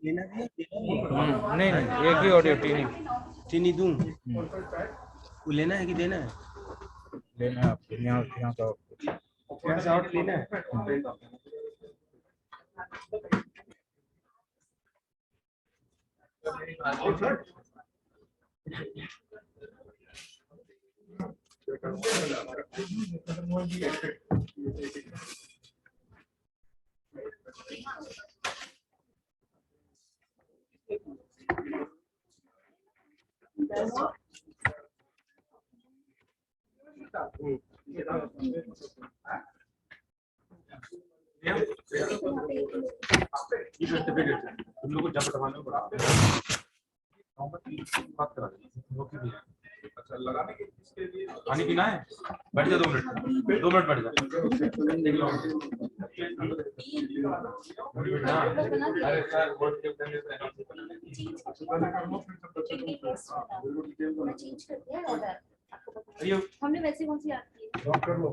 लेना है नहीं नहीं, एक ही ऑडियो टीनी। चीनी दूं? वो लेना है कि देना है? लेना है आपको, यहाँ का कैश आउट लेना है? तुम लोग को जब करवाने को बात करा देंगे। अच्छा लगाने के इसके लिए पानी पीना है? बैठ जा 2 मिनट, 2 मिनट बैठ जा। देख लो अरे सर वोट के करने से चेंज कर दिया ऑर्डर। हमने वैसे कौन सी आती है कर लो।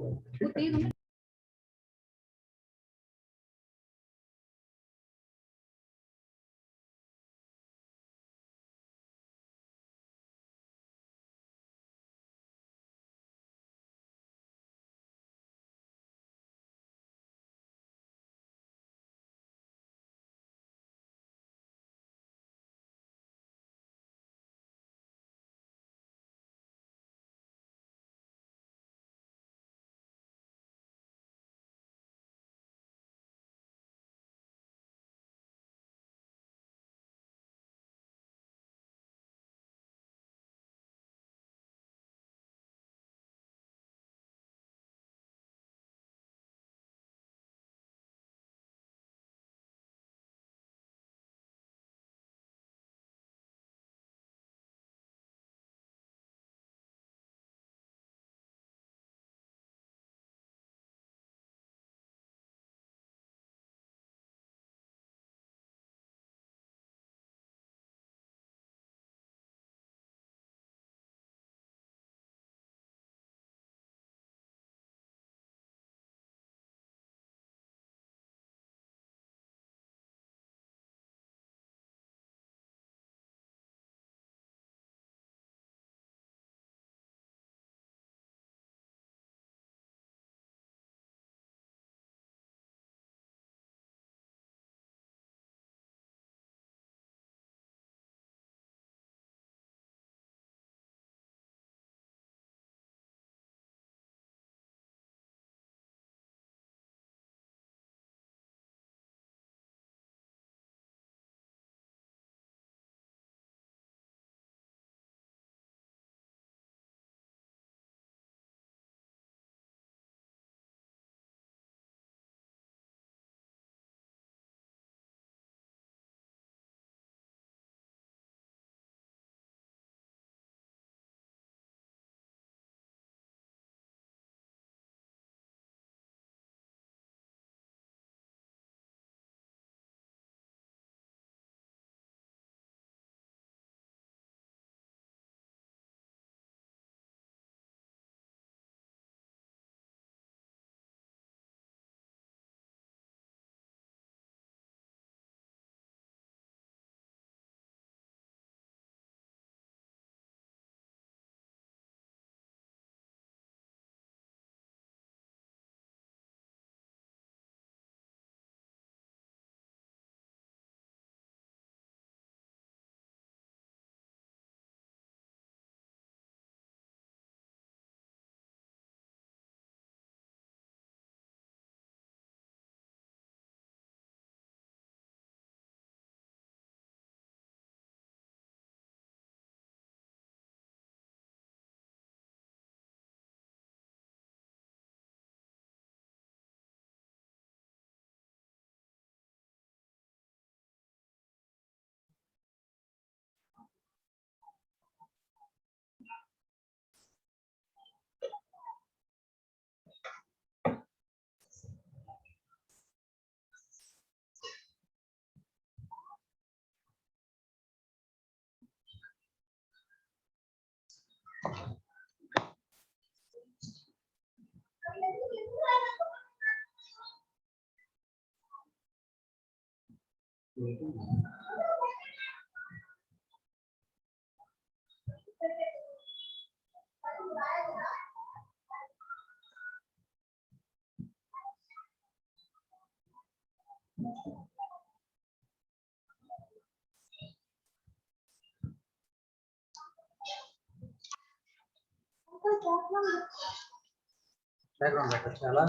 బ్యాక్గ్రౌండ్ పెట్టచ్చు అలా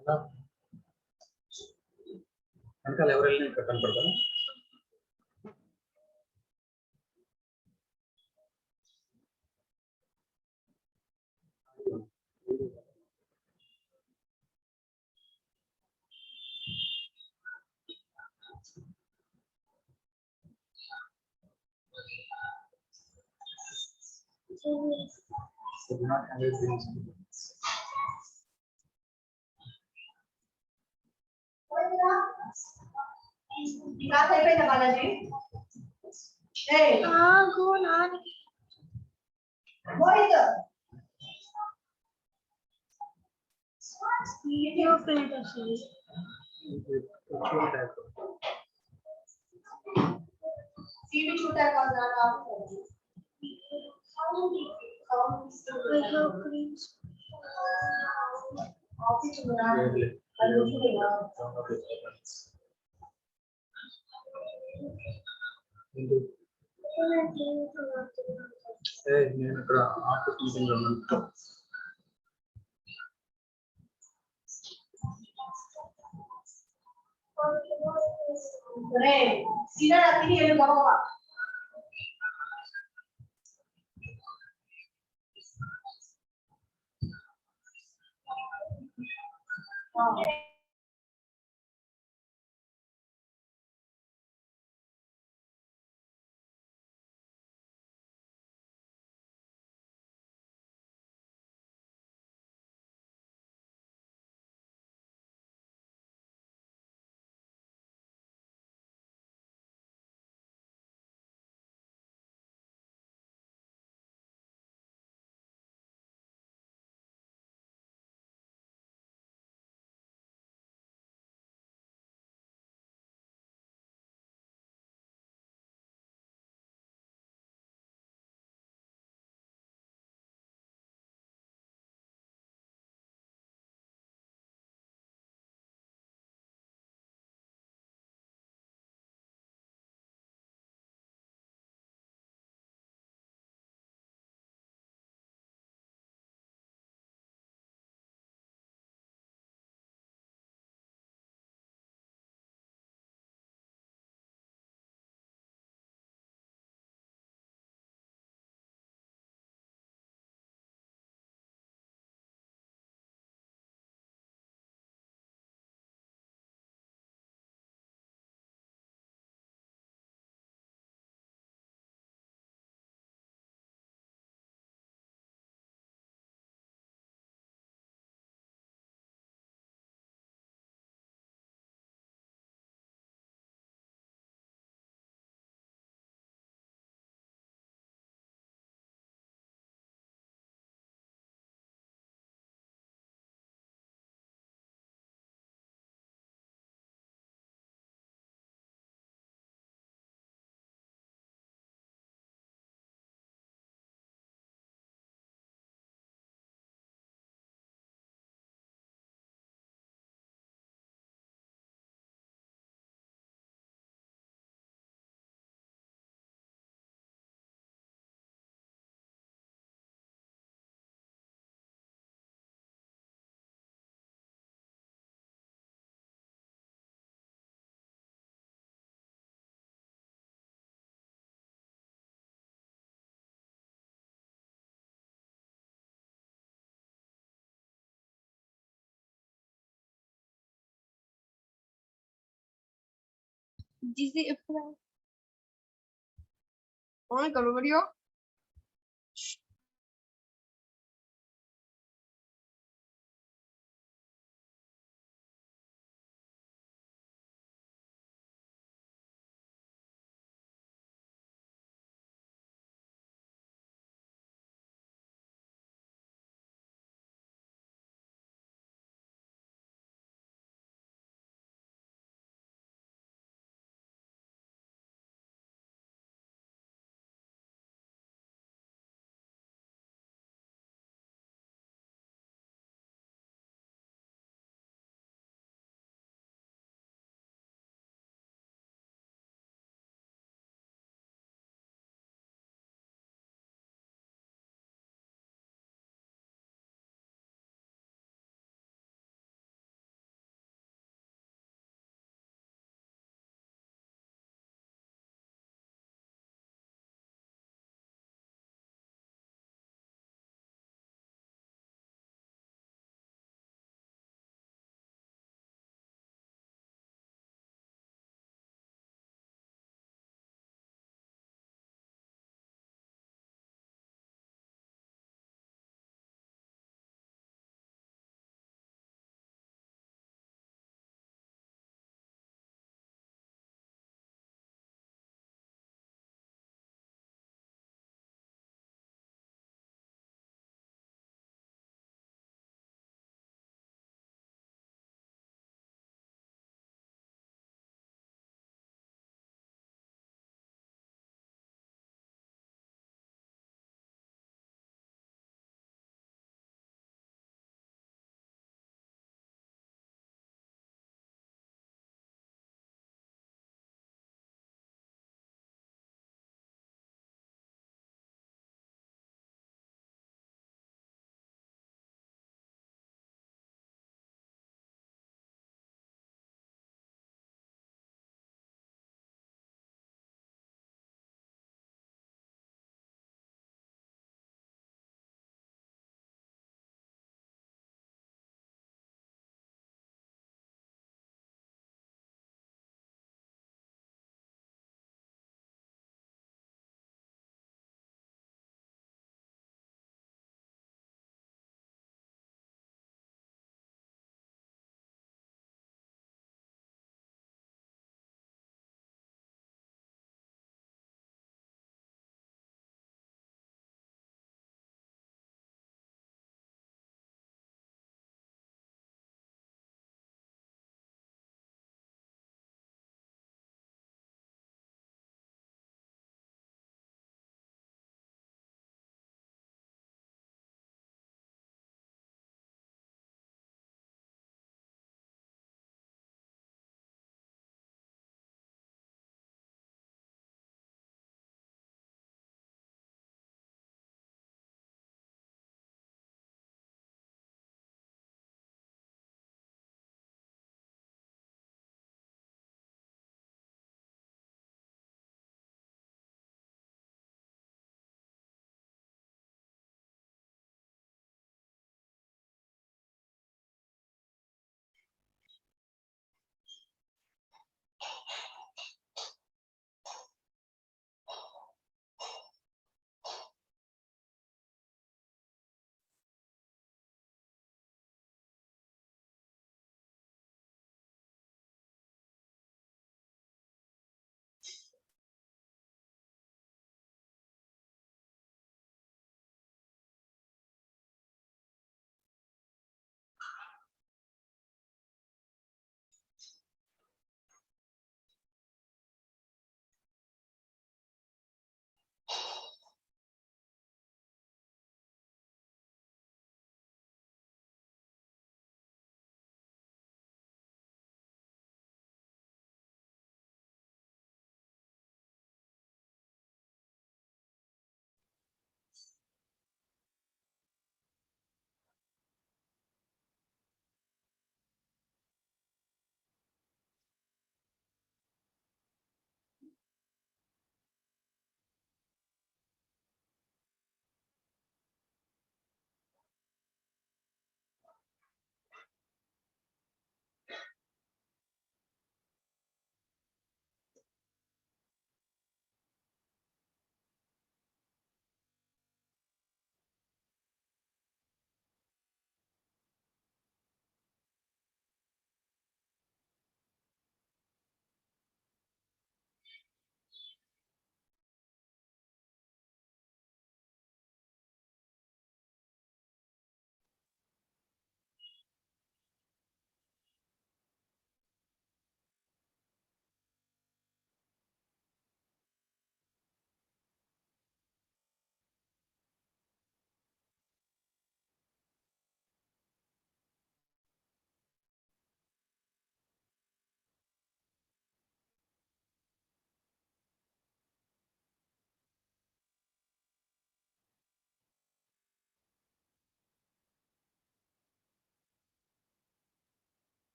అలా వెనకాల ఎవరు వెళ్ళి ఇక్కడ కనపడతాను So do not handle things. Class అయిపోయిందా బాలాజీ? ఆగు నాని. మోహిత్ వీడియో ప్రింట్ వస్తుంది. టీవీ చూడటానికి కాదు వీడియో ప్రింట్. ఆఫీస్ ఉందా? నేను ఇక్కడ ఆఫీస్ మీటింగ్ లో ఉన్నాను రే సీదా తిని వెళ్ళు బాబా जिसे ऑन करो वीडियो.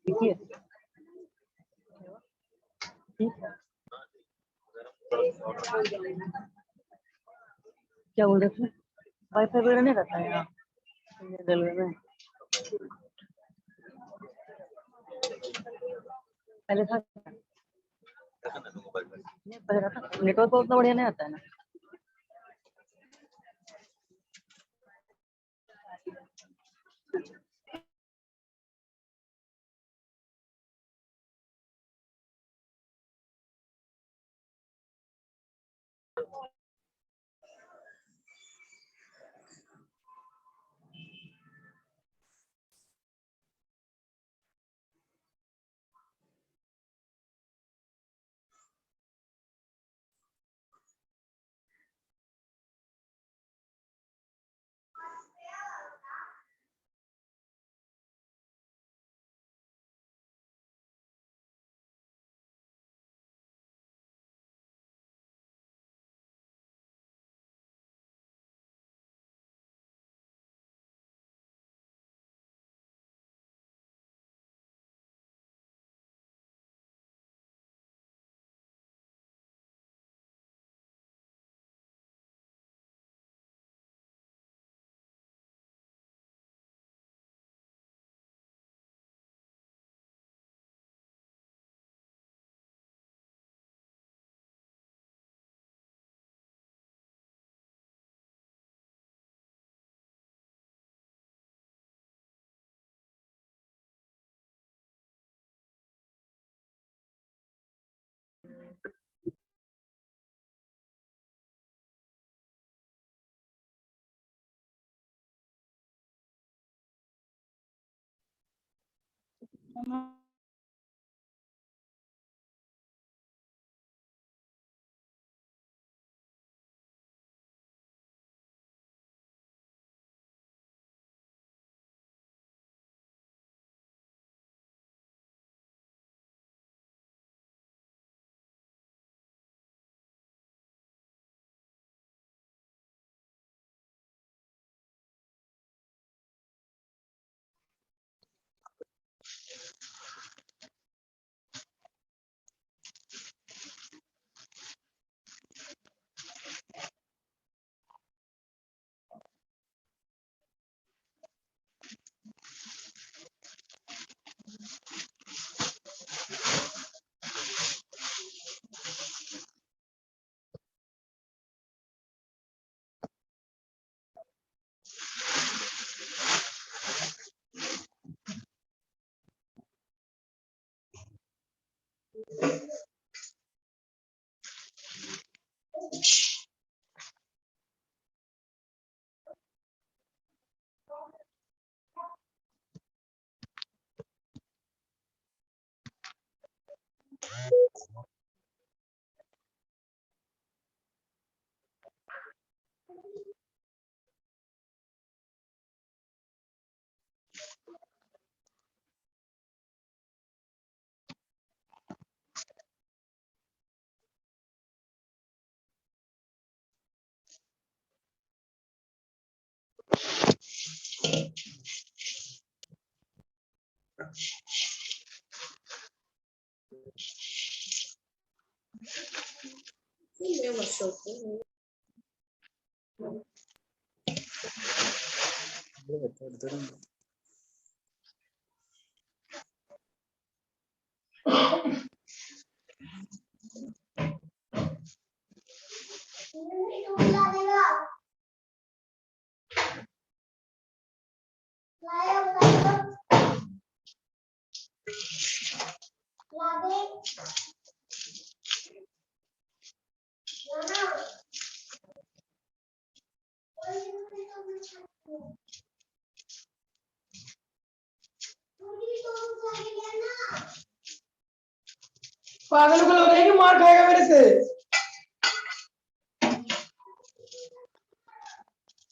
देखिए क्या बोल रहे थे? वाईफाई वगैरह नहीं रहता है यहाँ रेलवे में। पहले था नहीं, पहले रहता नेटवर्क तो उतना बढ़िया नहीं आता है ना। पागल को लग रहा है कि मार खाएगा मेरे से।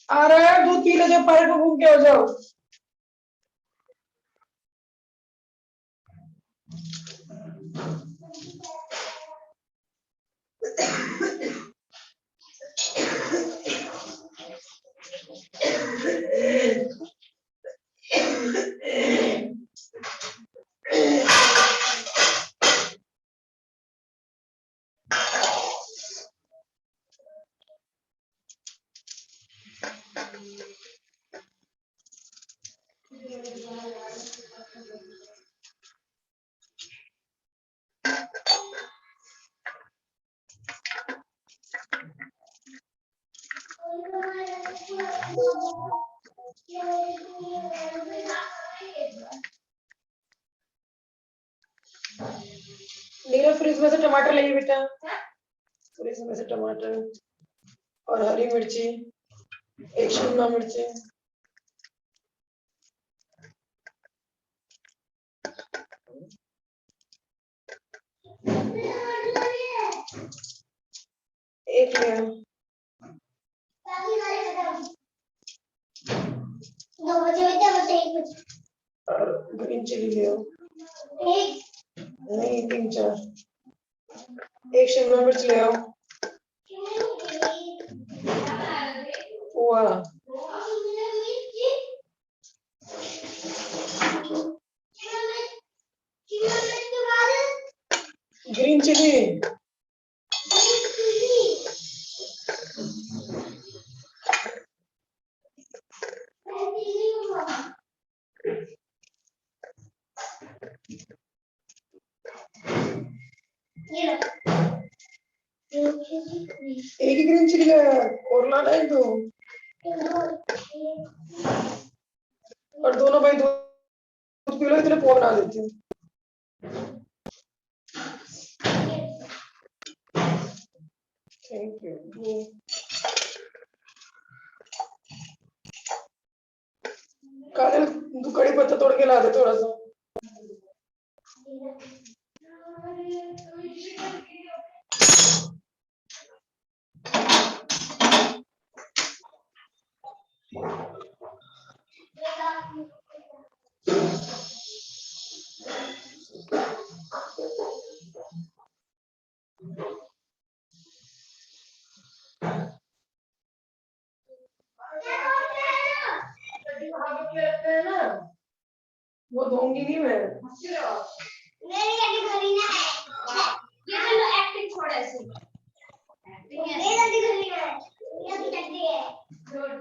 आ रहा है दूध पी लो, जब पार्क में घूम के हो जाओ। नीरव फ्रिज में से टमाटर ले बेटा, फ्रिज में से टमाटर और हरी मिर्ची, एक शिमला मिर्ची। एक ले आओ। और ग्रीन चिली ले आओ। नहीं 3-4। एक शिमला मिर्च ले आओ। वाह ग्रीन चिली। एक ही ग्रीन चिली का और लाना है तो, और दोनों भाई दूध पी लो, इतने पो बना देती हूँ। Thank you. काजल तू कड़ी पत्ता तोड़ के ला दे थोड़ा सा। वो दूंगी नहीं मैं। ये चलो एक्टिंग छोड़ ऐसे। एक्टिंग है। गुड।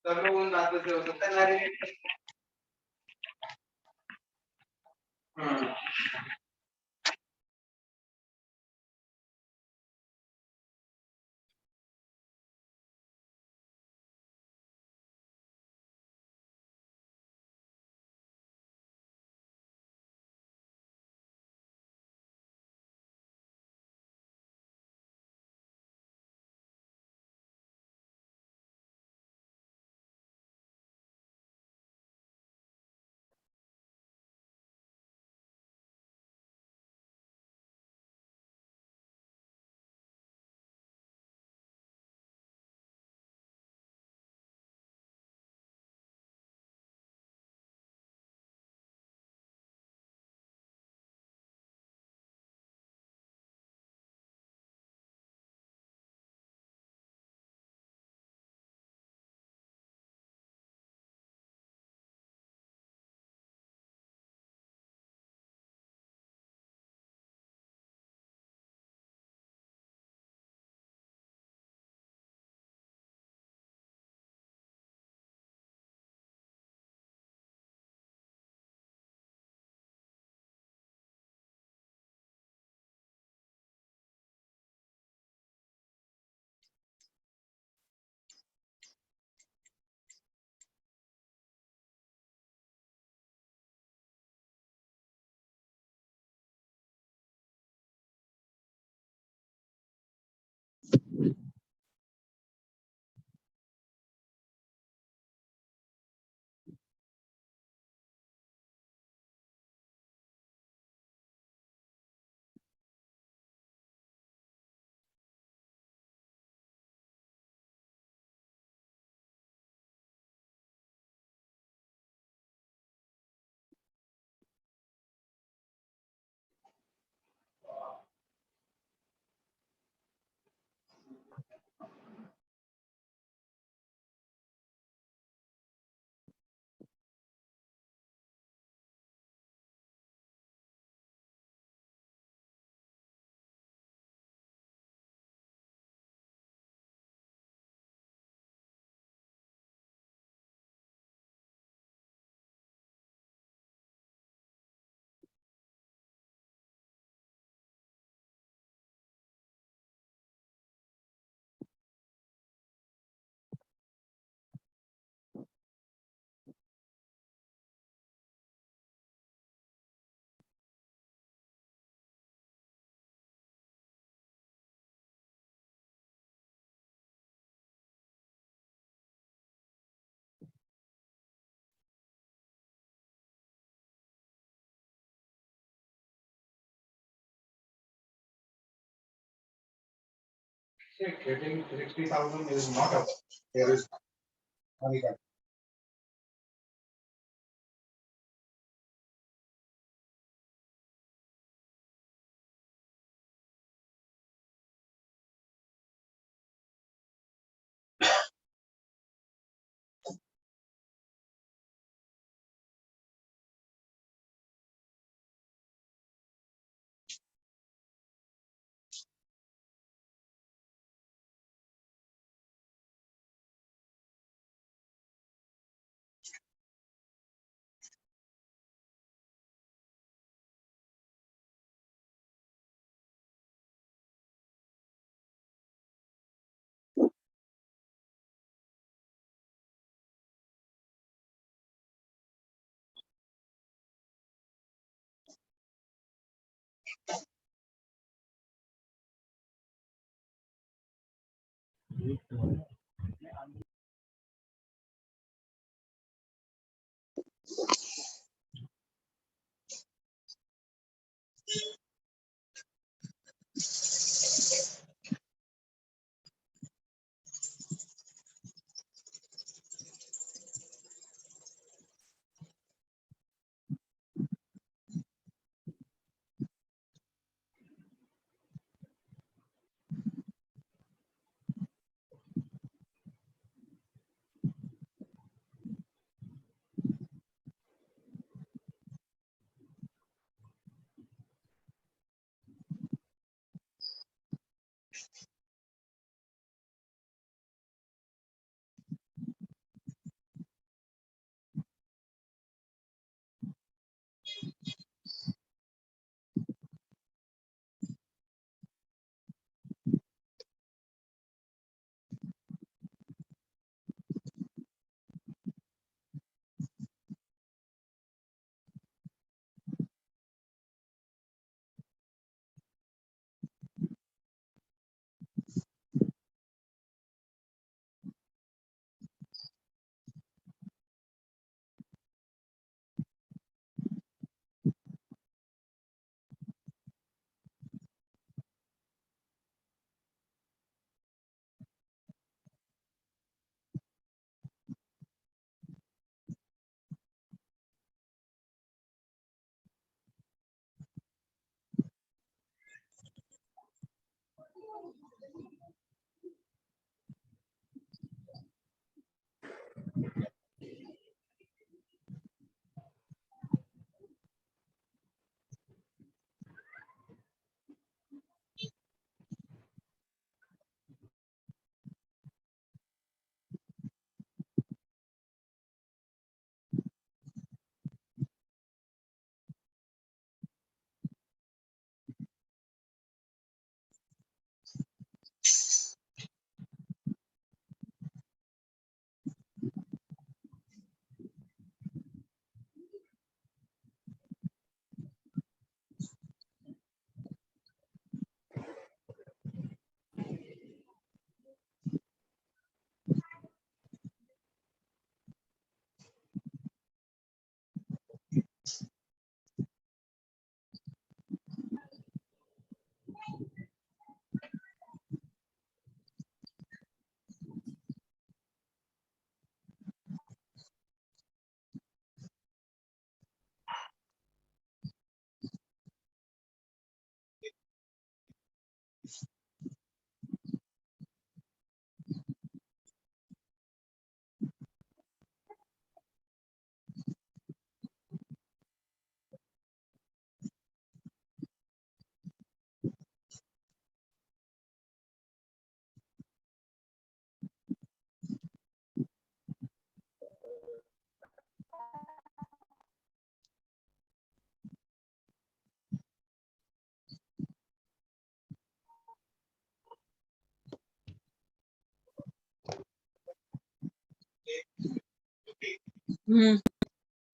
सब लोग उन रास्ते से हो सकता है नारे getting 60,000 is not a there is money back.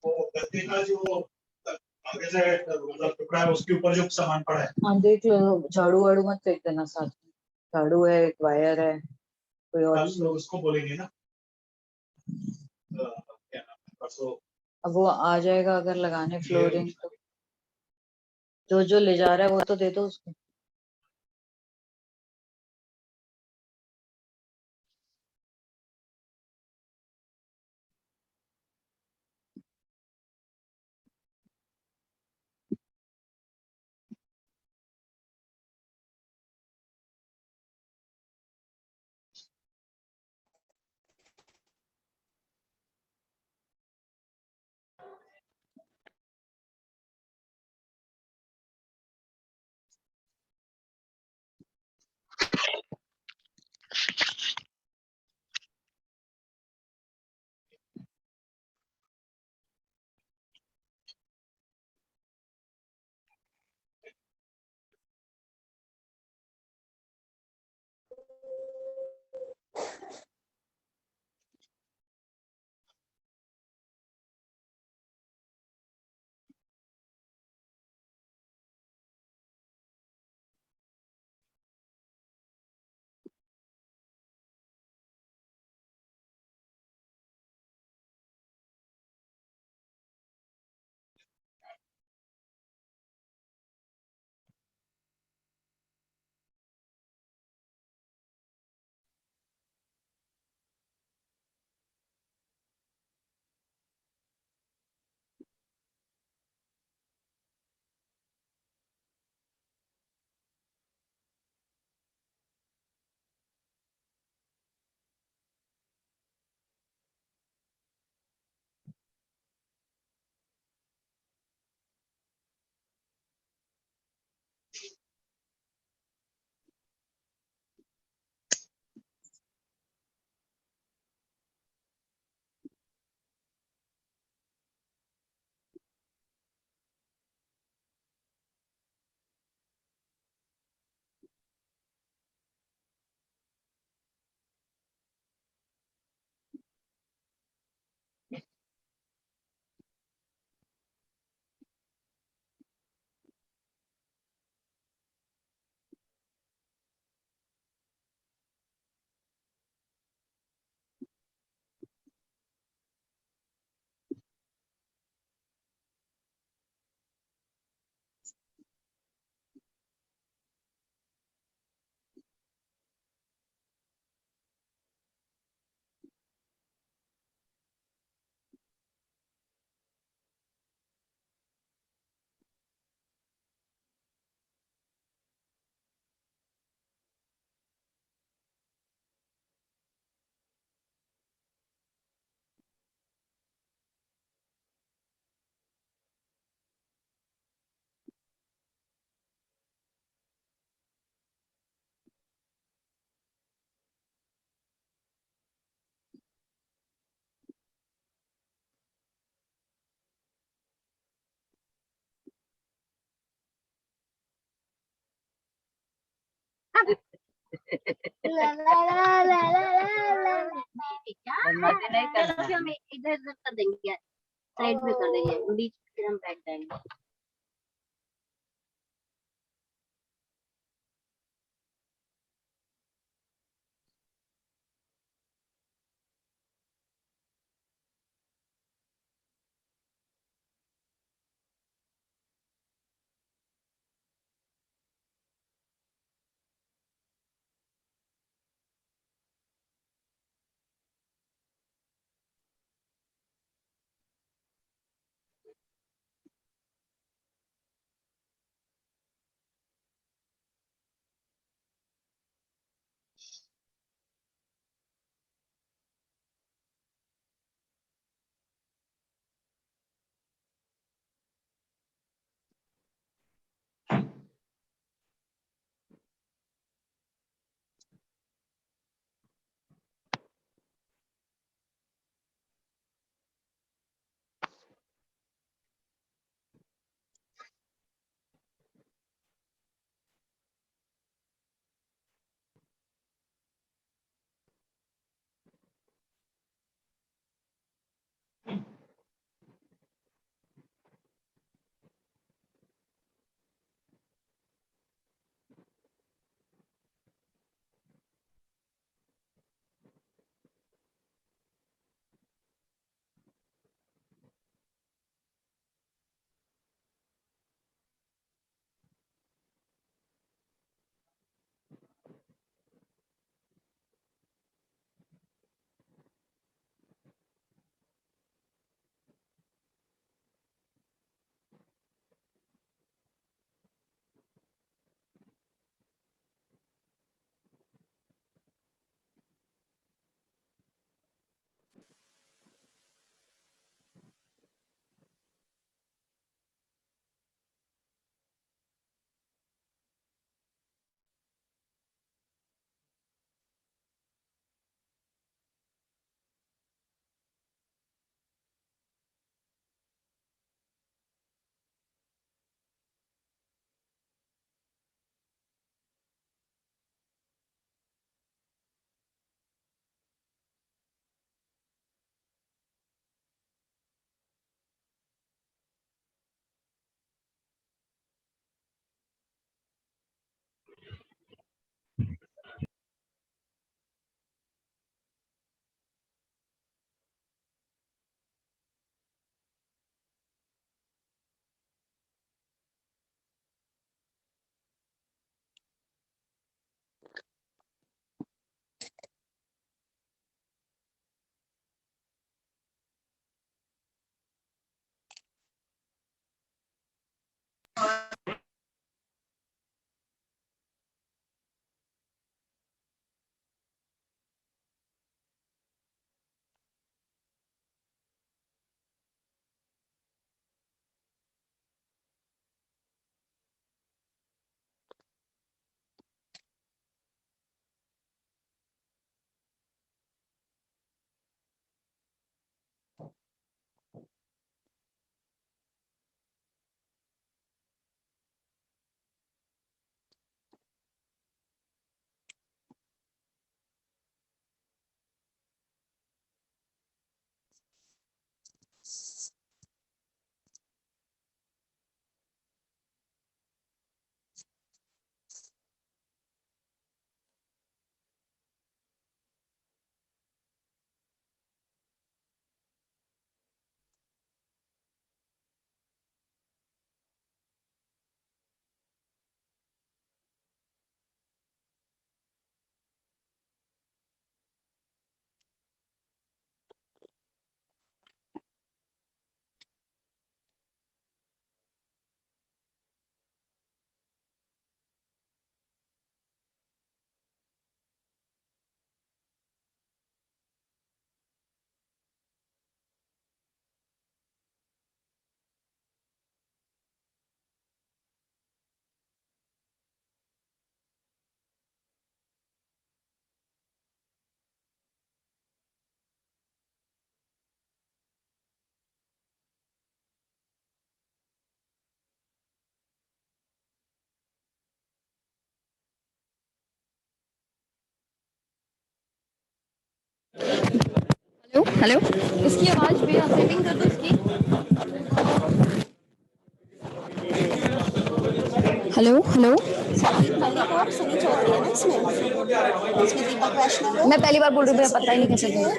वो गद्दे का जो आगे से मतलब टुकड़ा है उसके ऊपर जो सामान पड़ा है हाँ देख लो, झाड़ू वाड़ू मत फेंक देना साथ में। झाड़ू है, एक वायर है, कोई और आप लोग उसको बोलेंगे ना क्या नाम है परसों अब वो आ जाएगा अगर लगाने फ्लोरिंग तो जो जो ले जा रहा है वो तो दे दो उसको। ला ला ला ला ला ला बदमाशी नहीं करना। चलो हम इधर इधर कर देंगे, साइड में कर देंगे, बीच में फिर हम बैठ जाएंगे। हेलो, इसकी आवाज भी सेटिंग कर दो इसकी। हेलो हेलो, मैं पहली बार बोल रही हूँ, मुझे पता ही नहीं कैसे गया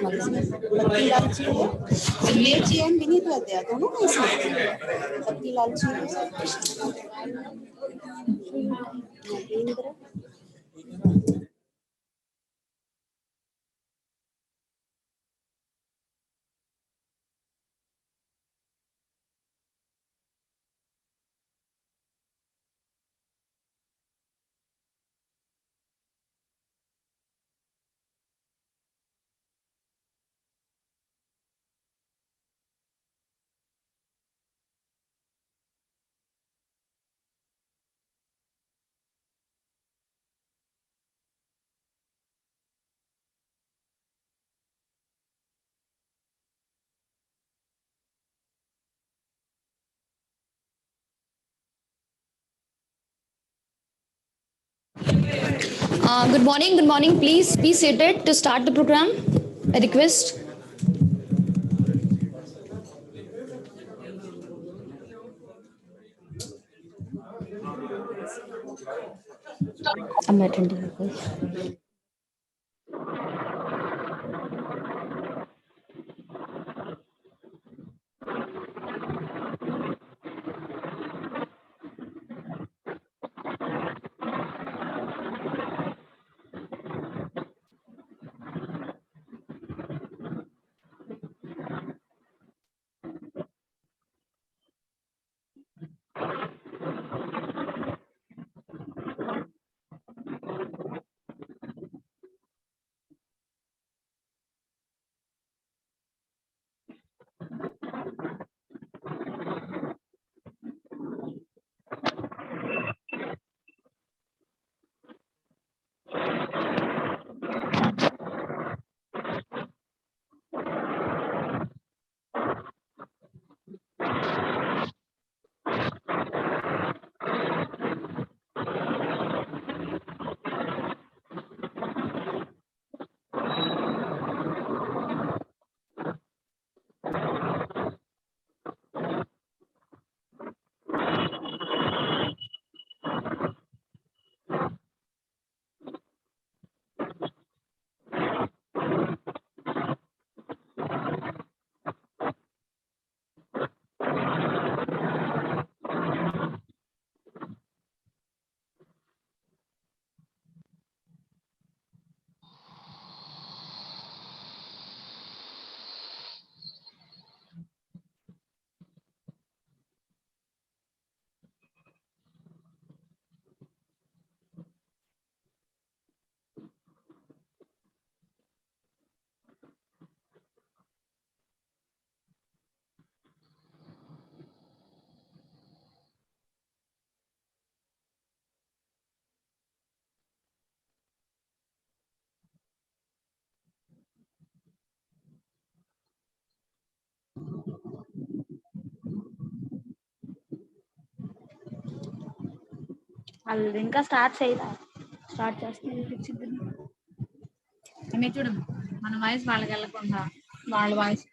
Good morning, good morning. Please be seated to start the program. I request. I'm attending. వాళ్ళు ఇంకా స్టార్ట్ చేయరా, స్టార్ట్ చేస్తే మేము చూడం మన వాయిస్ వాళ్ళకి వెళ్ళకుండా వాళ్ళ వాయిస్.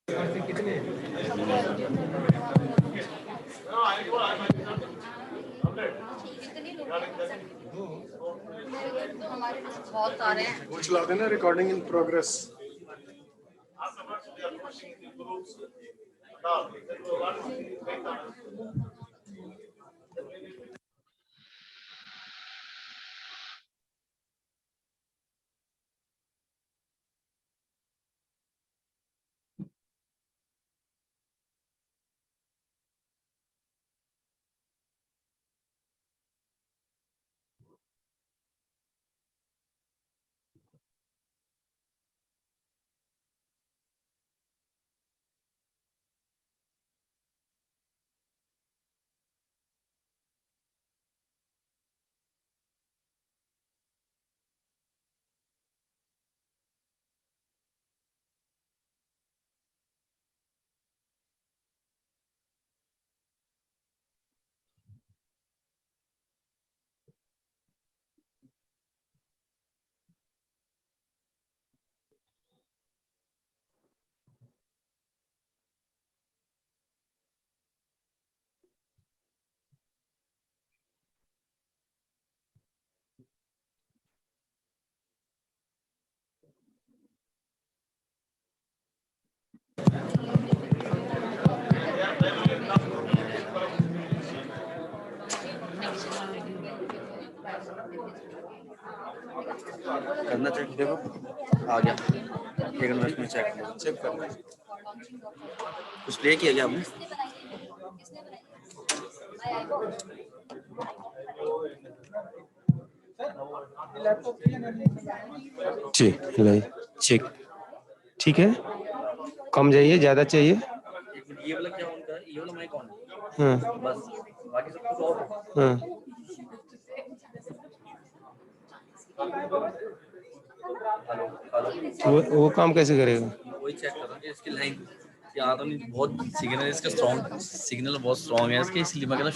बहुत सारे हैं। वो चला देना रिकॉर्डिंग इन प्रोग्रेस। करना चेक देखो आ गया। एक मिनट में चेक करना कुछ प्ले किया क्या आपने? जी नहीं चेक ठीक है। कम चाहिए ज्यादा चाहिए? ये वाला क्या उनका ये वाला माइक ऑन है हाँ बस बाकी सब कुछ ऑफ है। हाँ हेलो हेलो तो वो काम कैसे करेगा? वही चेक कर रहा हूँ कि इसकी लाइन या तो नहीं बहुत सिग्नल इसका स्ट्रॉन्ग सिग्नल बहुत स्ट्रॉन्ग है इसके इसलिए मैं कहना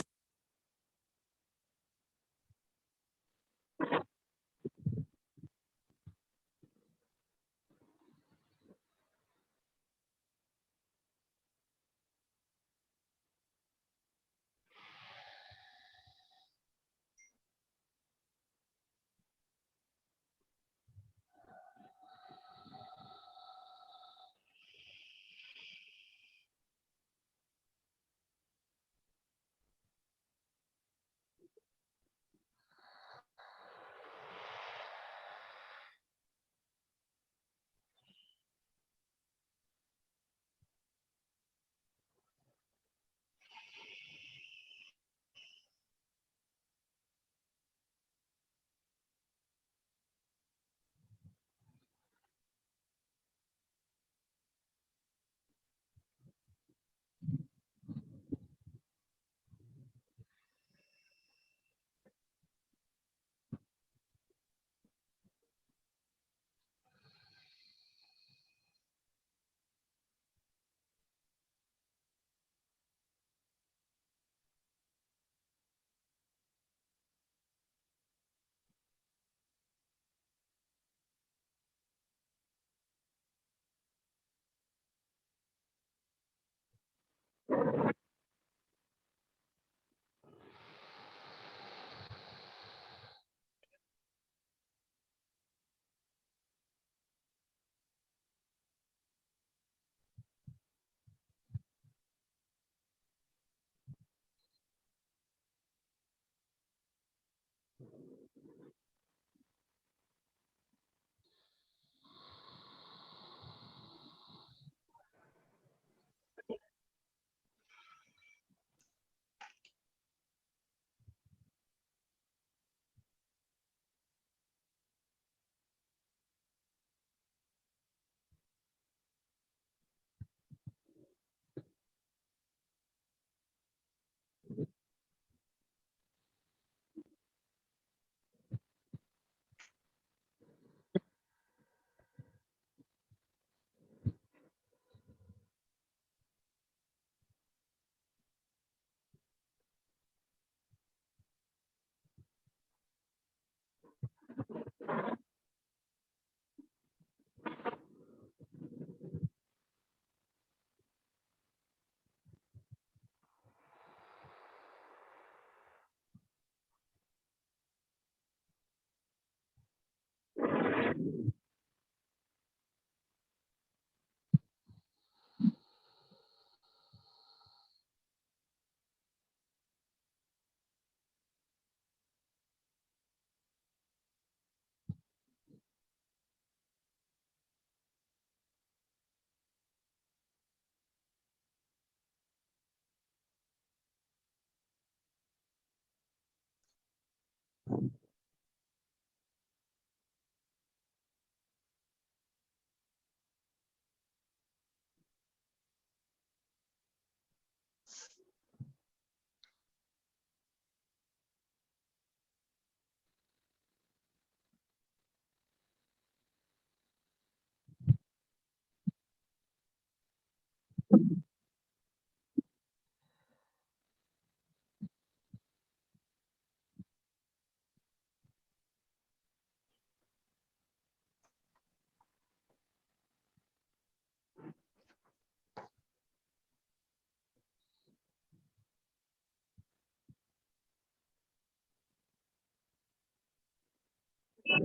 Yes.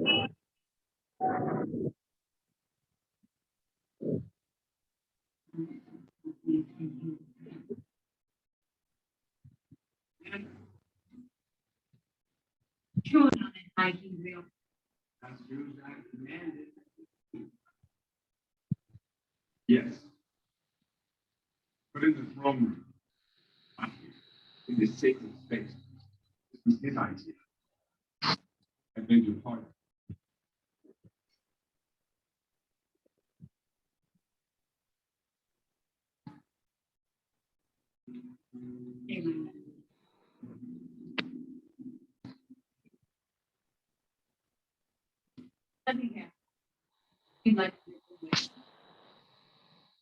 But in the throne room, in this sacred space, this was his idea. I beg your pardon.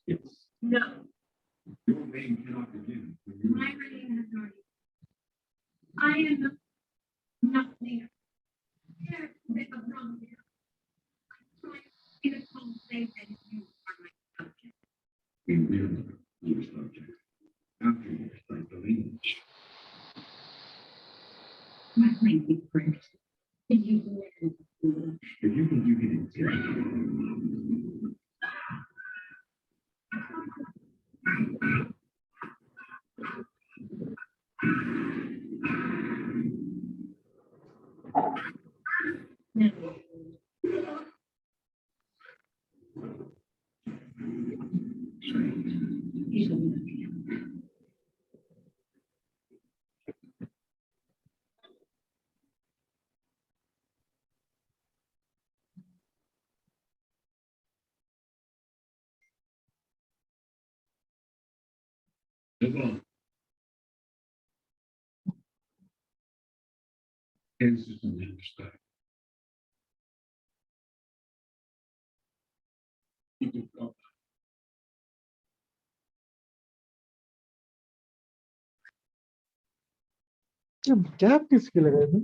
Yes. No. Your name cannot begin. My name has already. I am not there. There is a wrong there. So I see the whole thing and you are my subject. We will your subject. After you start the lineage. My lady first. If you can do it. It's just an understand. You can go. क्या किसके लगाए थे?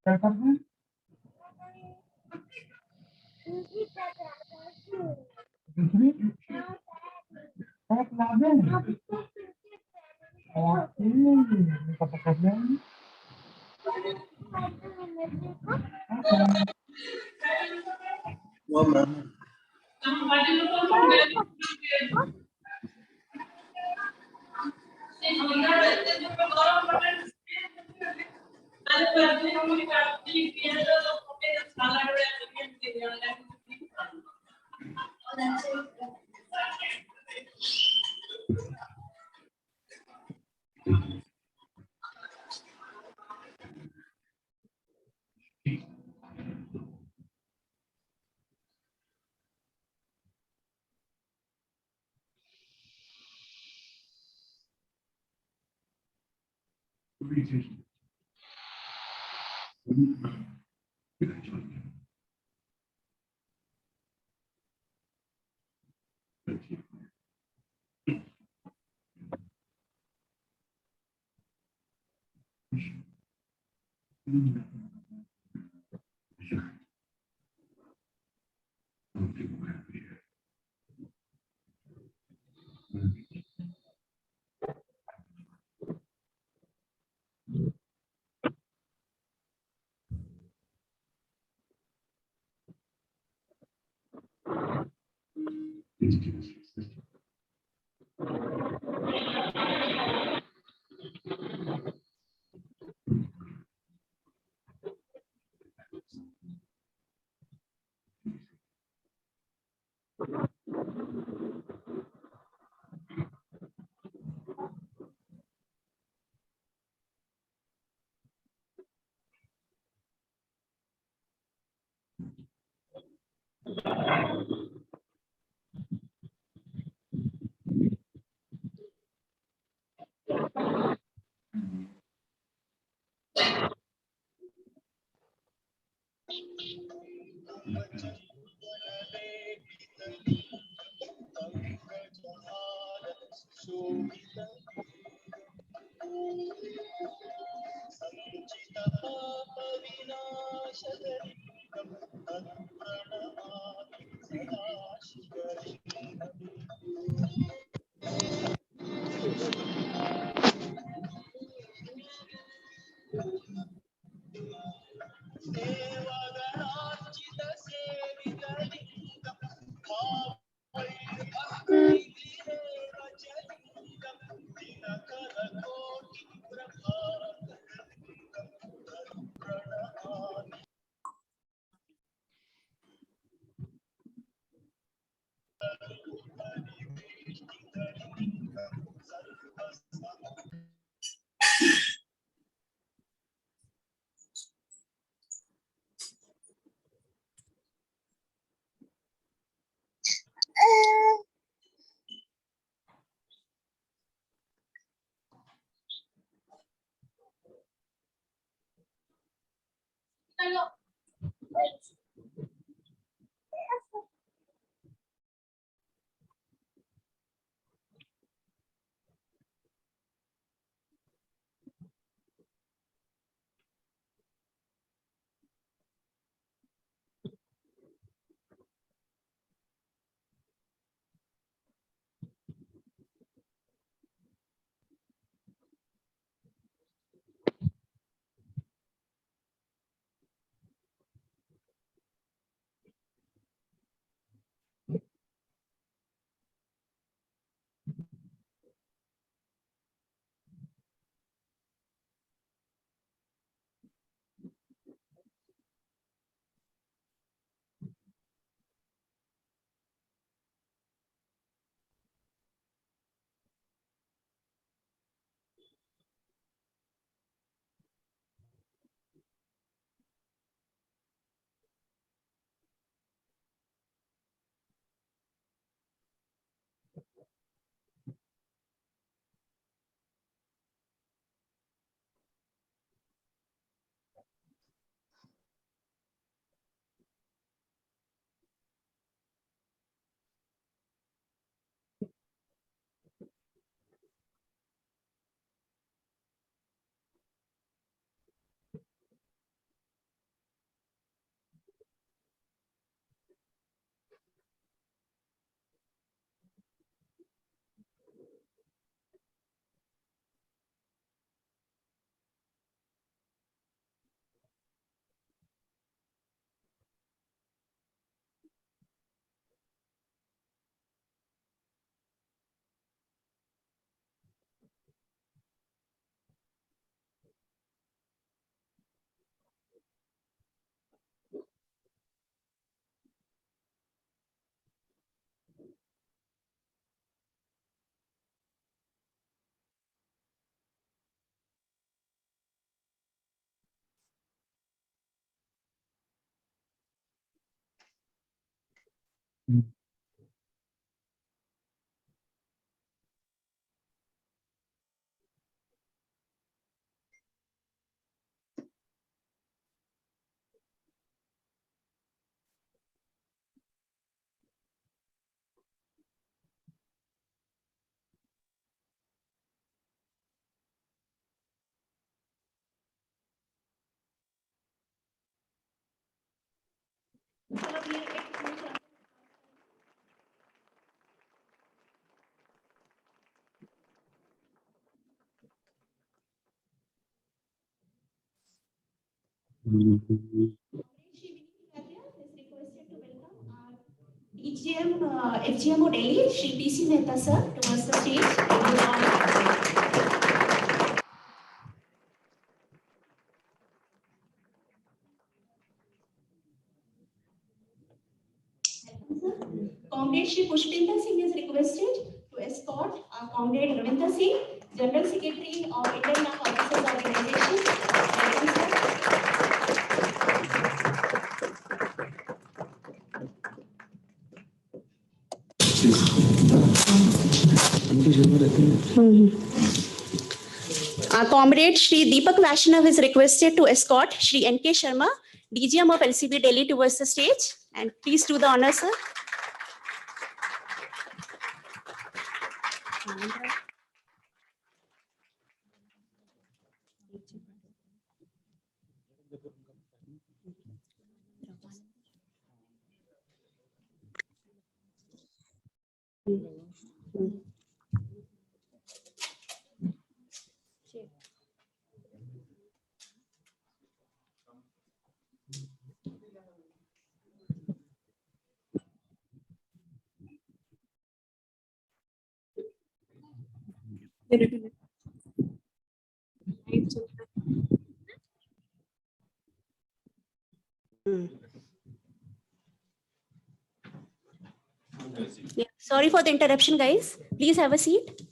क्या करते हैं? दूसरी pack ला दें और पता कर लेंगे DGM, FGMO Delhi, Shri PC Mehta sir, towards the stage. Comrade Shri Pushpinਦਰ Singh is requested to escort Comrade Ravinder Singh, General Secretary of Indian Armed Officers Organization. Welcome, sir. Comrade Shri Deepak Vaishnav is requested to escort Shri N.K. Sharma, DGM of LCB Delhi, towards the stage. And please do the honor, sir. Yeah. Sorry for the interruption, guys. Please have a seat.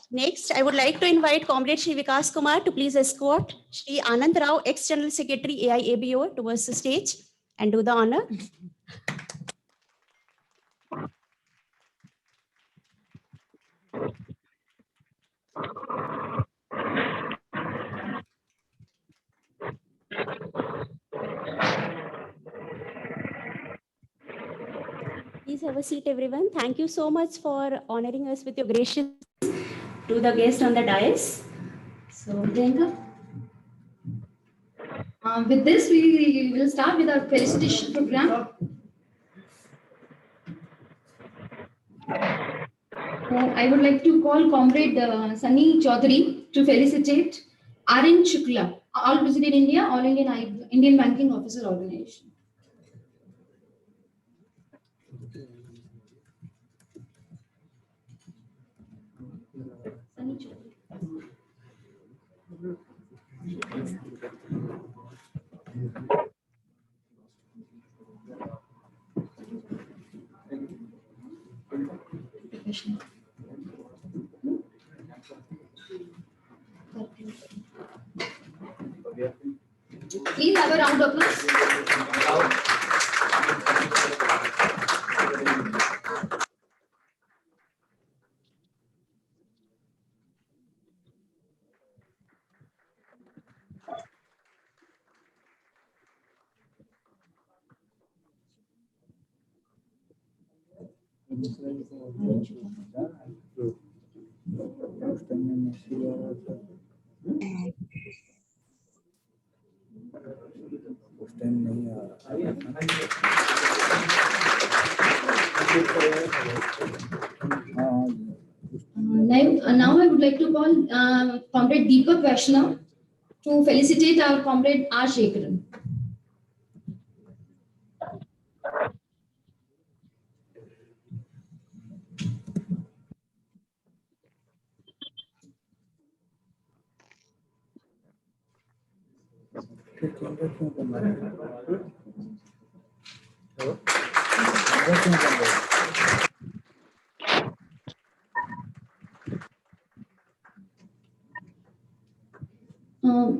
Next, I would like to invite Comrade Shri Vikas Kumar to please escort Shri Anand Rao, ex-General Secretary AIABO, towards the stage and do the honor. Please have a seat, everyone. Thank you so much for honoring us with your gracious to the guest on the dais. So, Priyanka. With this, we will start with our felicitation program. I would like to call Comrade Sunny Chaudhary to felicitate R.N. Shukla, All Visit in India, All Indian Banking Officer Organization. Sunny Chaudhary. Please have a round of applause. Now I would like to call Comrade Deepak Vaishnav to felicitate our Comrade R. Shekharan.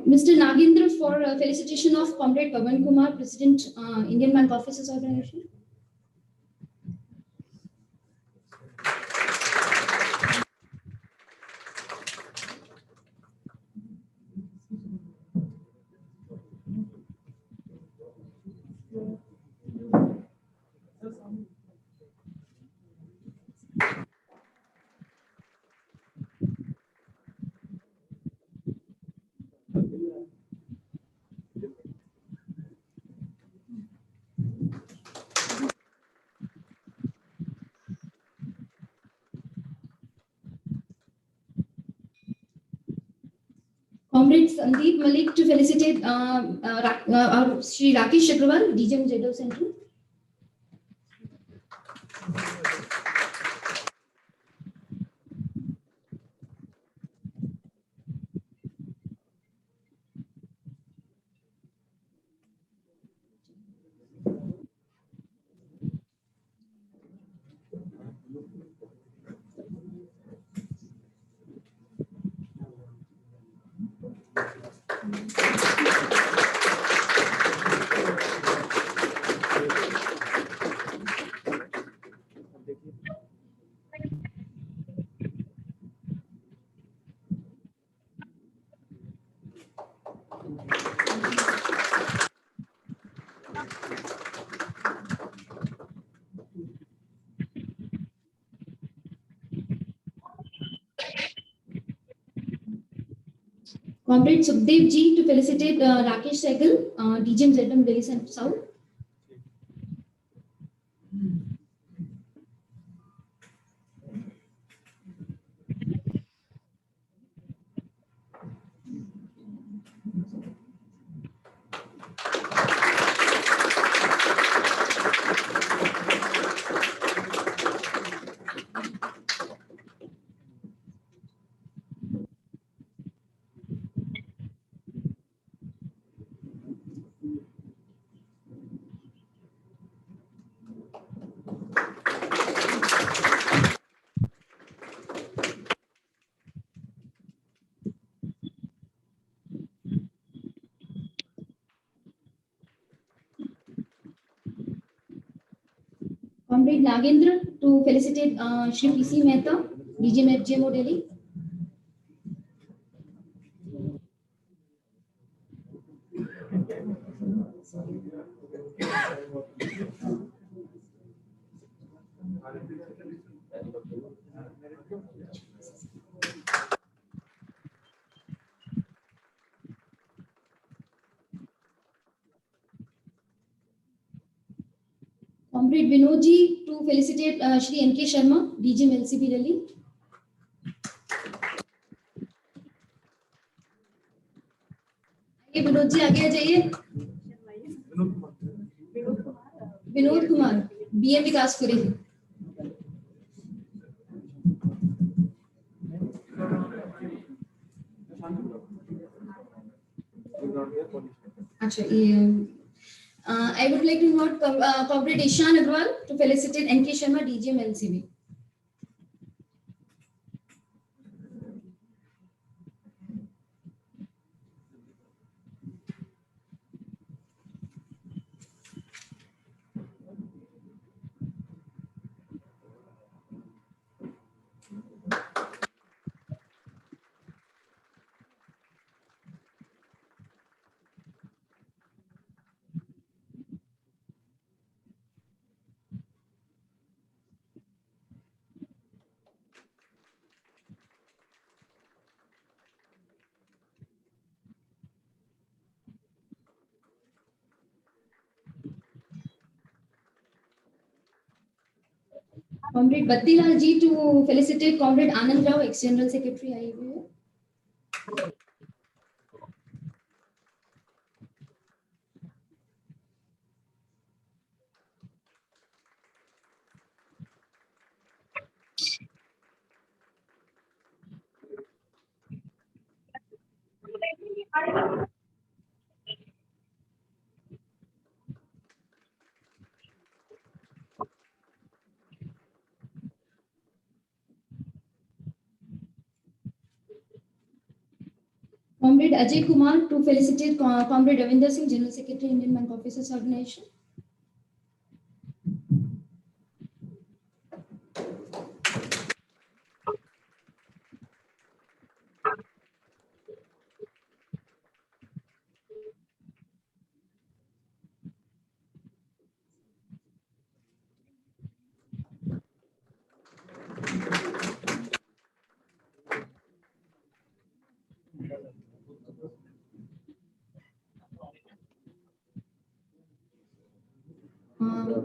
Mr. Nagendra for felicitation of Comrade Pavan Kumar, President, Indian Bank Officers Organization. Comrade Sandeep Malik to felicitate Shri Rakesh Chakrawal, DGM Zedo Central. Comrade Sukhdev Ji to felicitate Rakesh Sehgal, DGM ZM Delhi South. Comrade Nagendra to felicitate Shri PC Mehta, DGM FGMO Delhi. Comrade Vinodji to felicitate Shri NK Sharma, DGM LCP Delhi. Vinod ji आगे आ जाइए। Vinod Kumar BA Vikaspuri. अच्छा ये I would like to invite Comrade Ishan Agrawal to felicitate NK Sharma, DGM LCB. Comrade Battilal ji to felicitate Comrade Anand Rao, ex-General Secretary IABA. Comrade Ajay Kumar to felicitate Comrade Ravinder Singh, General Secretary, Indian Bank Officers Organization.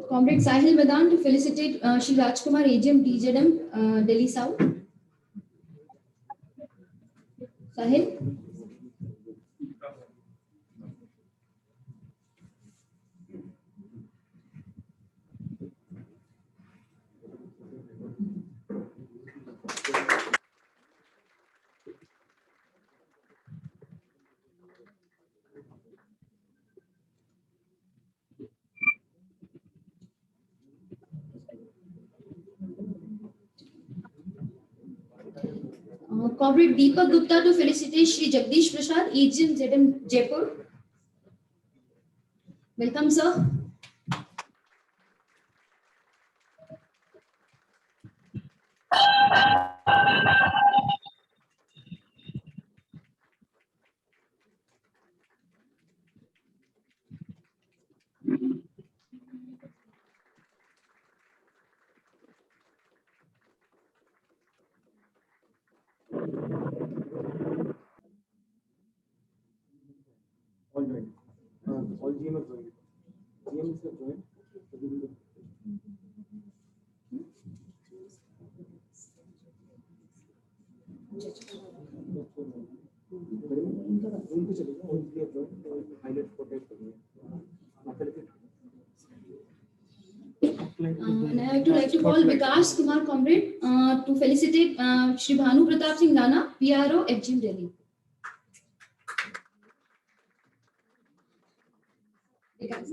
Comrade Sahil Madan to felicitate Shri Rajkumar, AGM DZM Delhi South. Sahil. Comrade Deepak Gupta to felicitate Shri Jagdish Prasad, AGM ZM Jaipur. Welcome, sir. And I would like to call Vikas Kumar Comrade to felicitate Shri Bhanu Pratap Singh Rana, PRO, FGM Delhi. Vikas.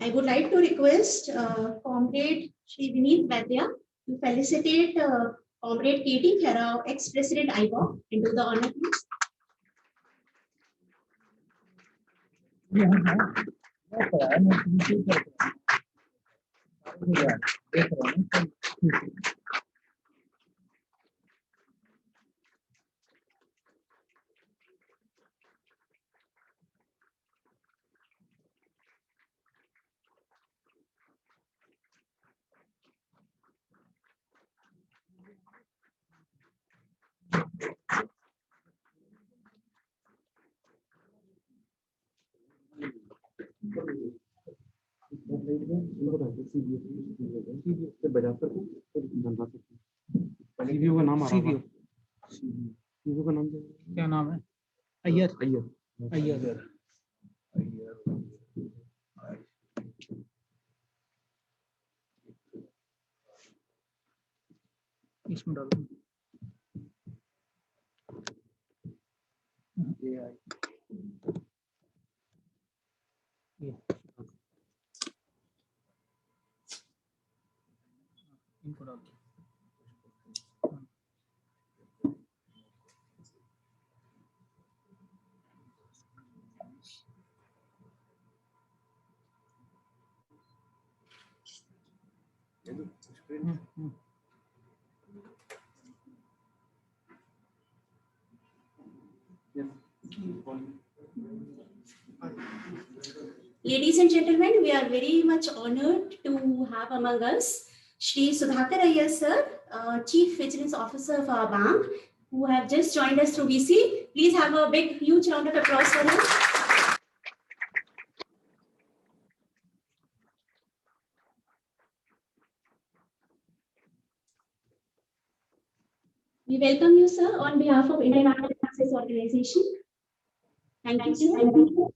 I would like to request Comrade Shri Vineet Vaidya to felicitate Comrade Katie Khera, ex-President IBOC, into the honor, please. सीवीओ का नाम आ रहा है। सीवीओ का नाम क्या नाम है? अय्यर अय्यर इसमें डालो। इनको डाल दो। Ladies and gentlemen, we are very much honored to have among us Shri Sudhakar Iyer sir, Chief Vigilance Officer of our bank, who have just joined us through VC. Please have a big, huge round of applause for him. We welcome you, sir, on behalf of Indian Market Access Organization. Thank you, sir. Thank you.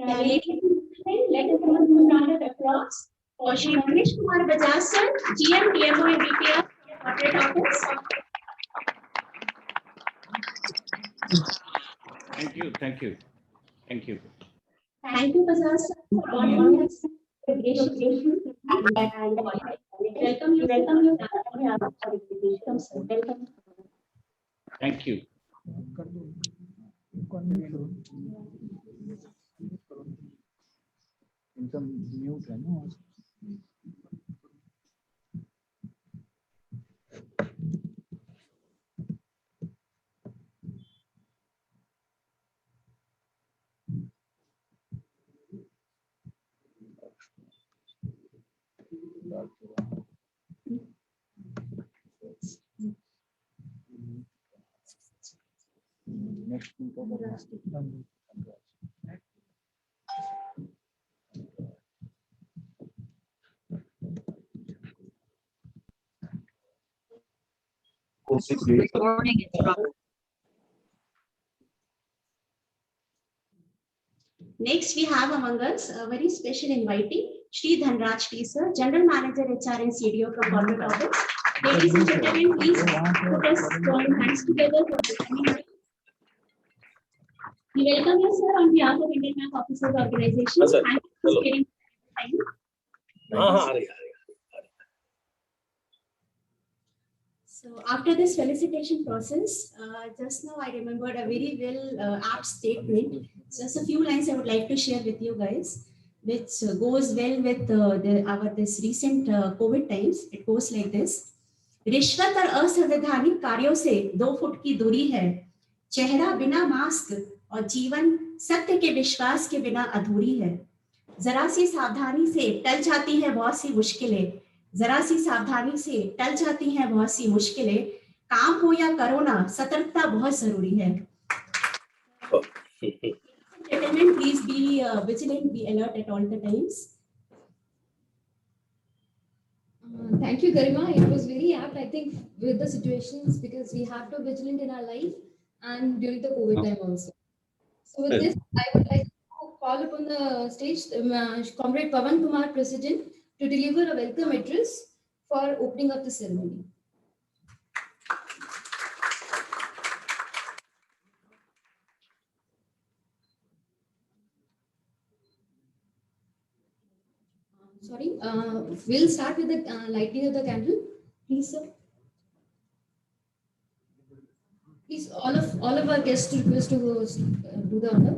Ladies and gentlemen, let us have a round of applause for Shri Ramesh Kumar Bajaj sir, GM, PMO and BPR, Corporate Office. Thank you. Thank you, Bajaj sir, for honoring us with gracious and welcome you. Welcome, sir. Welcome. Thank you. इनका mute है ना। Next Next, we have among us a very special invitee, Shri Dhanraj T, sir, General Manager HR and CDO from Government Office. Ladies and gentlemen, please put us join hands together for welcoming. We welcome you, sir, on behalf of Indian Bank Officers Organization. Thank you for sparing time. So after this felicitation process, just now I remembered a very well apt statement. Just a few lines I would like to share with you guys, which goes well with this recent COVID times. It goes like this. रिश्वत और असंवैधानिक कार्यों से 2 foot की दूरी है, चेहरा बिना मास्क और जीवन सत्य के विश्वास के बिना अधूरी है, जरा सी सावधानी से टल जाती है बहुत सी मुश्किलें, जरा सी सावधानी से टल जाती हैं बहुत सी मुश्किलें, काम हो या कोरोना सतर्कता बहुत जरूरी है. Gentlemen, please be vigilant, be alert at all the times. Thank you, Garima. It was very apt, I think, with the situations, because we have to be vigilant in our life and during the COVID time also. So with this, I would like to call upon the stage Comrade Pawan Kumar, President, to deliver a welcome address for opening of the ceremony. Sorry, we'll start with the lighting of the candle. Please, sir. Please, all of our guests to request to do the honor.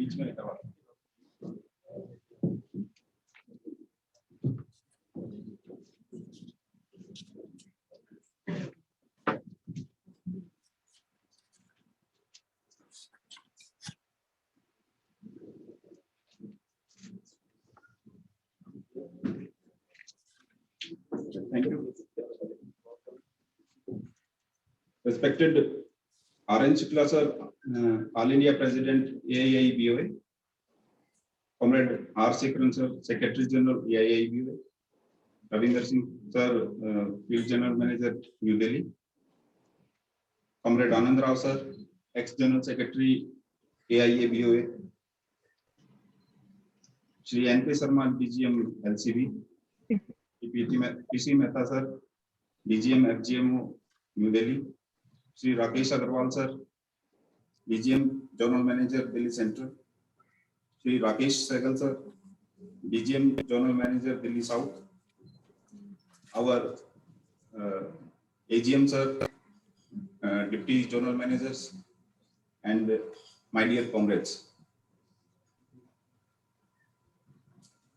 बीच में करवा Thank you. Respected R.N. Shukla sir, All India President, AIIBOA, Comrade R. Sekran sir, Secretary General, AIIBOA, Ravinder Singh sir, Field General Manager, New Delhi, Comrade Anand Rao sir, Ex-General Secretary, AIIBOA, Shri N.P. Sharma, DGM, LCB, PC Mehta sir, DGM, FGMO, New Delhi, Shri Rakesh Agarwal sir, DGM, General Manager, Delhi Central, Shri Rakesh Sehgal sir, DGM General Manager Delhi South, our AGM sir, Deputy General Managers, and my dear comrades.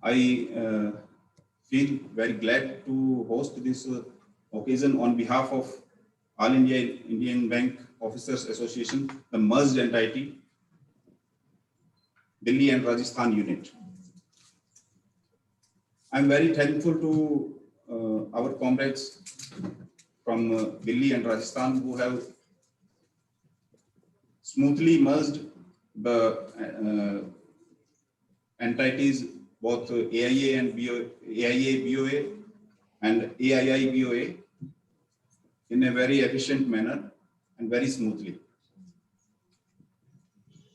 I feel very glad to host this occasion on behalf of All India Indian Bank Officers Association, the merged entity, Delhi and Rajasthan unit. I'm very thankful to our comrades from Delhi and Rajasthan who have smoothly merged the entities, both AIA and AIA BOA and AII BOA, in a very efficient manner and very smoothly.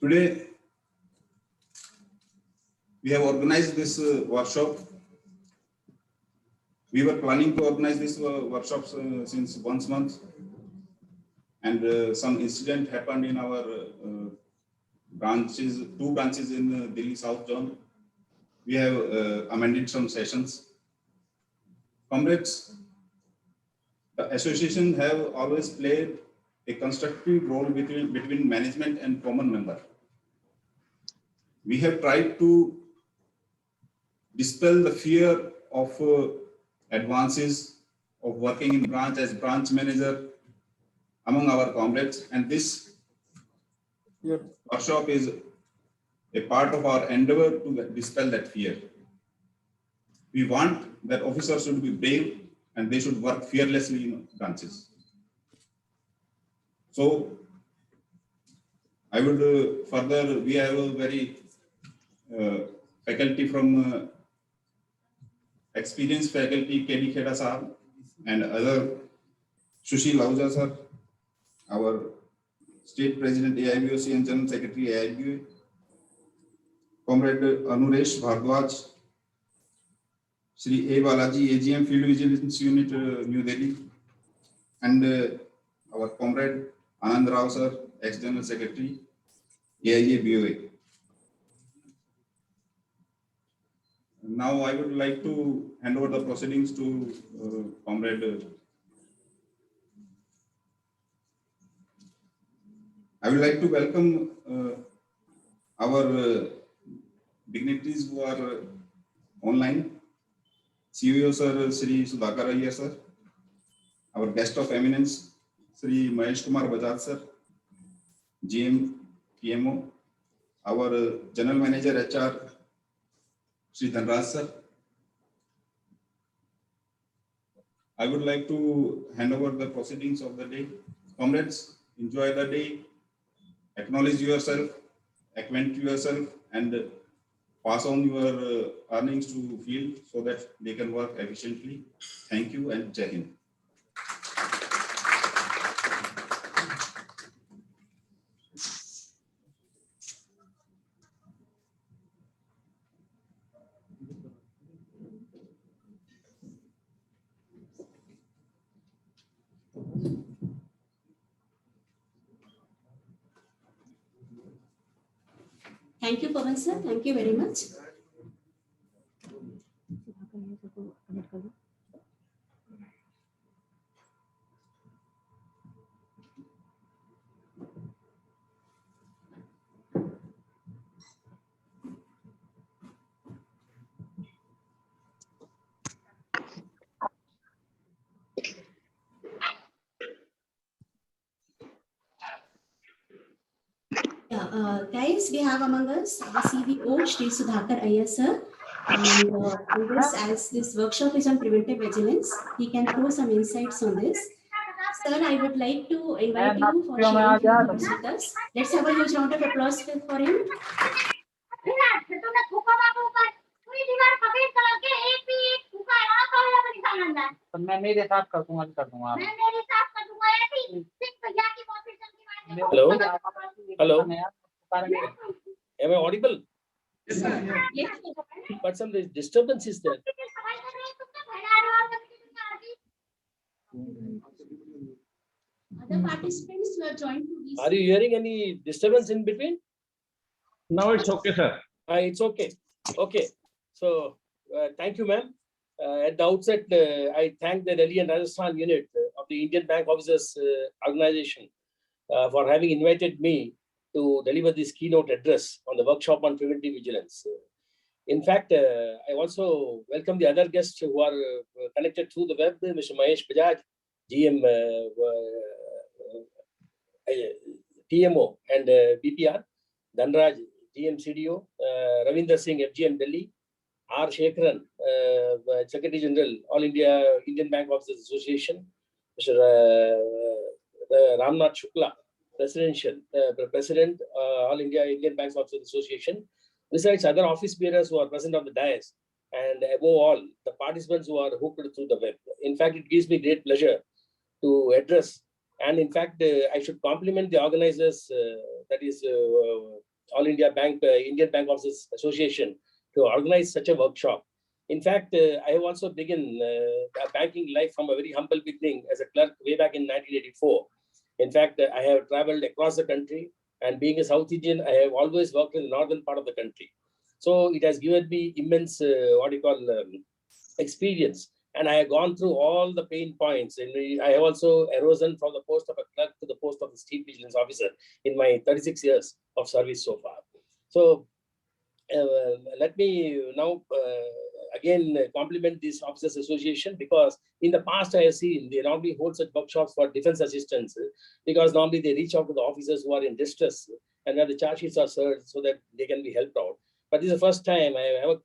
Today, we have organized this workshop. We were planning to organize this workshop since 1 month, and some incident happened in our branches, 2 branches in Delhi South Zone. We have amended some sessions. Comrades, the association have always played a constructive role between management and common member. We have tried to dispel the fear of advances of working in branch as branch manager among our comrades, and this workshop is a part of our endeavor to dispel that fear. We want that officers should be brave and they should work fearlessly in branches. So I would further, we have a very faculty from experienced faculty, KD Kheda Sahab and other, Sushil Ahuja sir, our State President AIBOC and General Secretary AIBOA, Comrade Anuresh Bhardwaj, Shri A. Balaji, AGM Field Vigilance Unit, New Delhi, and our Comrade Anand Rao sir, ex-General Secretary, AIA BOA. Now I would like to hand over the proceedings to Comrade. I would like to welcome our dignitaries who are online. CEO sir, Shri Sudhakar Iyer sir, our guest of eminence, Shri Mahesh Kumar Bajaj sir, GM PMO, our General Manager HR, Shri Dhanraj sir. I would like to hand over the proceedings of the day. Comrades, enjoy the day, acknowledge yourself, acquaint yourself, and pass on your earnings to field so that they can work efficiently. Thank you and Jai Hind. Thank you, Pavan sir. Thank you very much. Guys, we have among us the CVO, Shri Sudhakar Iyer sir. And as this workshop is on preventive vigilance, he can throw some insights on this. Sir, I would like to invite you for sharing few thoughts with us. Let's have a huge round of applause for him. मैं मेरे साथ कर दूंगा Hello. Hello. Am I audible? Yes, sir. Yes. But some disturbance is there. Other participants who are joined to this. Are you hearing any disturbance in between? Now it's okay, sir. It's okay. Okay. So thank you, ma'am. At the outset, I thank the Delhi and Rajasthan unit of the Indian Bank Officers Organization for having invited me to deliver this keynote address on the workshop on preventive vigilance. In fact, I also welcome the other guests who are connected through the web, Mr. Mahesh Bajaj, GM TMO and BPR, Dhanraj, GM CDO, Ravinder Singh, FGM Delhi, R. Shekharan, Secretary General, All India Indian Bank Officers Association, Mr. Ramnath Shukla, President, All India Indian Banks Officers Association, besides other office bearers who are present on the dais, and above all, the participants who are hooked through the web. In fact, it gives me great pleasure to address, and in fact, I should compliment the organizers, that is All India Bank, Indian Bank Officers Association, to organize such a workshop. In fact, I have also begun banking life from a very humble beginning as a clerk way back in 1984. In fact, I have traveled across the country, and being a South Indian, I have always worked in the northern part of the country. So it has given me immense, experience. And I have gone through all the pain points. And I have also arisen from the post of a clerk to the post of a chief vigilance officer in my 36 years of service so far. So let me now again compliment this Officers Association, because in the past I have seen they normally hold such workshops for defense assistance, because normally they reach out to the officers who are in distress and where the charge sheets are served so that they can be helped out. But this is the first time I have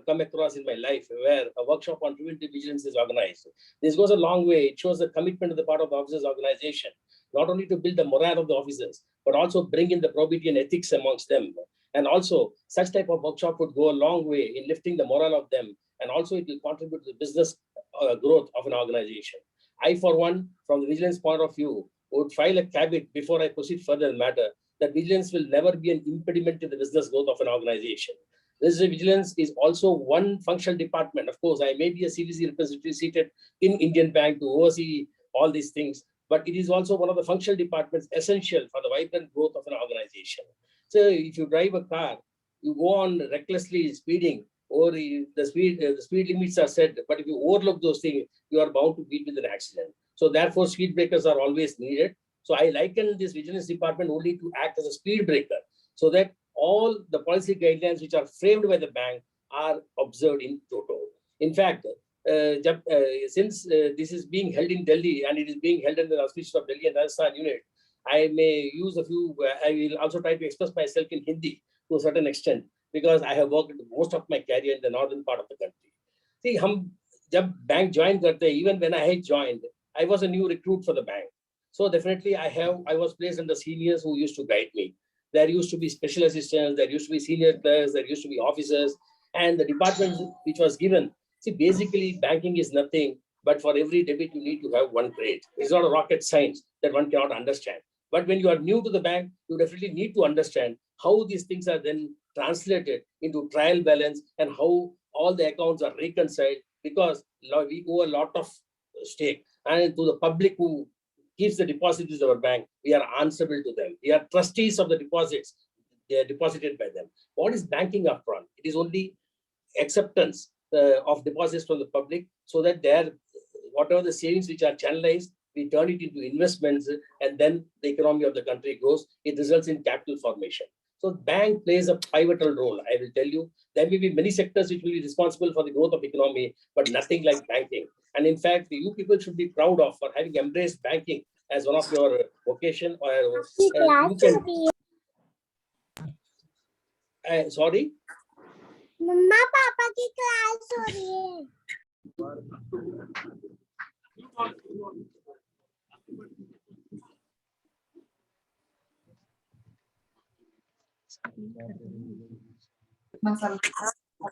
come across in my life where a workshop on preventive vigilance is organized. This goes a long way. It shows the commitment on the part of the officers organization, not only to build the morale of the officers, but also bring in the probity and ethics amongst them. And also, such type of workshop would go a long way in lifting the morale of them, and also it will contribute to the business growth of an organization. I, for one, from the vigilance point of view, would file a caveat before I proceed further in the matter that vigilance will never be an impediment to the business growth of an organization. This vigilance is also one functional department. Of course, I may be a CVC representative seated in Indian Bank to oversee all these things, but it is also one of the functional departments essential for the vibrant growth of an organization. So if you drive a car, you go on recklessly speeding, or the speed limits are set, but if you overlook those things, you are bound to meet with an accident. So therefore, speed breakers are always needed. So I liken this vigilance department only to act as a speed breaker, so that all the policy guidelines which are framed by the bank are observed in toto. In fact, since this is being held in Delhi and it is being held in the auspices of Delhi and Rajasthan unit, I may use a few, I will also try to express myself in Hindi to a certain extent, because I have worked most of my career in the northern part of the country. See, हम जब bank join करते, even when I had joined, I was a new recruit for the bank. So definitely I was placed under seniors who used to guide me. There used to be special assistants, there used to be senior clerks, there used to be officers, and the department which was given. See, basically banking is nothing, but for every debit you need to have one credit. It's not a rocket science that one cannot understand. But when you are new to the bank, you definitely need to understand how these things are then translated into trial balance and how all the accounts are reconciled, because we owe a lot of stake. And to the public who keeps the deposits in our bank, we are answerable to them. We are trustees of the deposits. They are deposited by them. What is banking upfront? It is only acceptance of deposits from the public, so that whatever the savings which are channelized, we turn it into investments, and then the economy of the country grows. It results in capital formation. So bank plays a pivotal role. I will tell you, there may be many sectors which will be responsible for the growth of economy, but nothing like banking. And in fact, you people should be proud of for having embraced banking as one of your vocation, or you can. Sorry? मम्मा पापा की class हो रही है।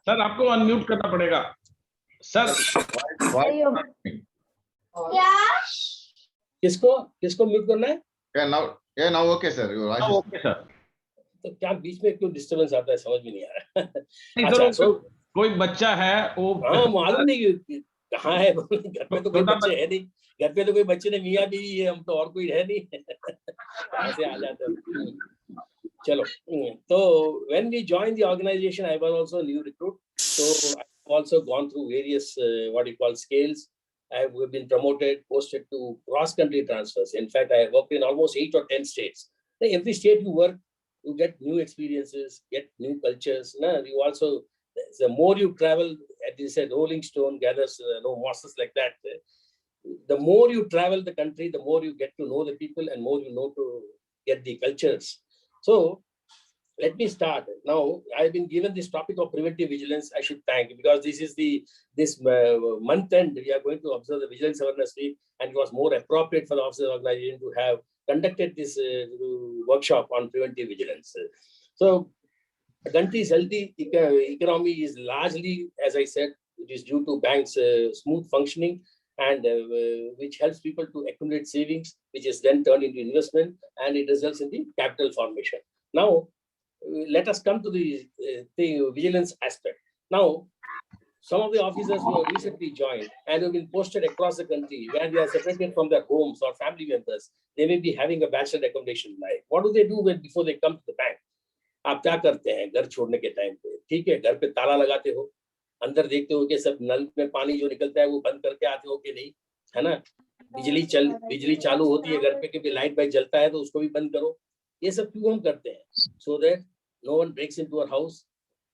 Sir आपको unmute करना पड़ेगा sir. क्या किसको म्यूट करना है? now okay sir, okay sir. तो क्या बीच में क्यों डिस्टर्बेंस आता है, समझ में नहीं आ रहा। अच्छा, कोई बच्चा है वो, हाँ मालूम नहीं कहाँ है, घर पे तो कोई बच्चे है नहीं, घर पे तो कोई बच्चे ने मियाँ बीवी है, हम तो और कोई है नहीं। ऐसे आ जाते हैं। Chalo. So when we joined the organization, I was also a new recruit. So I've also gone through various what you call scales. I've been promoted, posted to cross-country transfers. In fact, I worked in almost 8 or 10 states. Now, every state you work, you get new experiences, get new cultures. Now, you also, the more you travel, as you said, Rolling Stone gathers no mosses like that. The more you travel the country, the more you get to know the people and more you know to get the cultures. So let me start. Now, I've been given this topic of preventive vigilance. I should thank, because this is this month end, we are going to observe the Vigilance Awareness Week, and it was more appropriate for the officers organization to have conducted this workshop on preventive vigilance. So the country's healthy economy is largely, as I said, it is due to banks' smooth functioning, and which helps people to accumulate savings, which is then turned into investment, and it results in the capital formation. Now, let us come to the vigilance aspect. Now, some of the officers who have recently joined and have been posted across the country, where they are separated from their homes or family members, they may be having a bachelor accommodation life. What do they do before they come to the bank? आप क्या करते हैं घर छोड़ने के time पे? ठीक है, घर पे ताला लगाते हो, अंदर देखते हो कि सब नल में पानी जो निकलता है वो बंद करके आते हो कि नहीं, है ना? बिजली चालू होती है घर पे, क्योंकि लाइट बाइट जलता है तो उसको भी बंद करो. ये सब क्यों हम करते हैं? So that no one breaks into our house.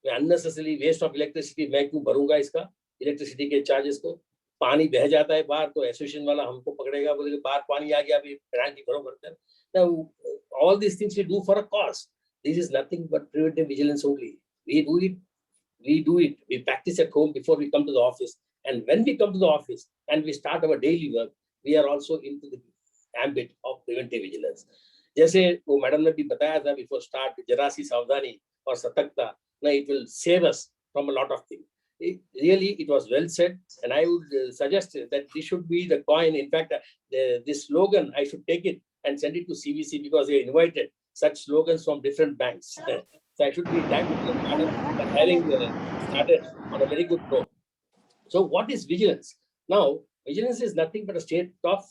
Unnecessarily waste of electricity मैं क्यों भरूंगा इसका इलेक्ट्रिसिटी के चार्जेस को? पानी बह जाता है बाहर तो एसोसिएशन वाला हमको पकड़ेगा, बोलेगा बाहर पानी आ गया, अभी पेनल्टी भरो करते हैं. Now all these things we do for a cause. This is nothing but preventive vigilance only. We do it. We practice at home before we come to the office. And when we come to the office and we start our daily work, we are also into the ambit of preventive vigilance. जैसे वो madam ने भी बताया था before start, जरा सी सावधानी और सतर्कता, now it will save us from a lot of things. Really, it was well said, and I would suggest that this should be the coin. In fact, this slogan, I should take it and send it to CVC, because they invited such slogans from different banks. So I should be thankful to Madam for having started on a very good note. So what is vigilance? Now, vigilance is nothing but a state of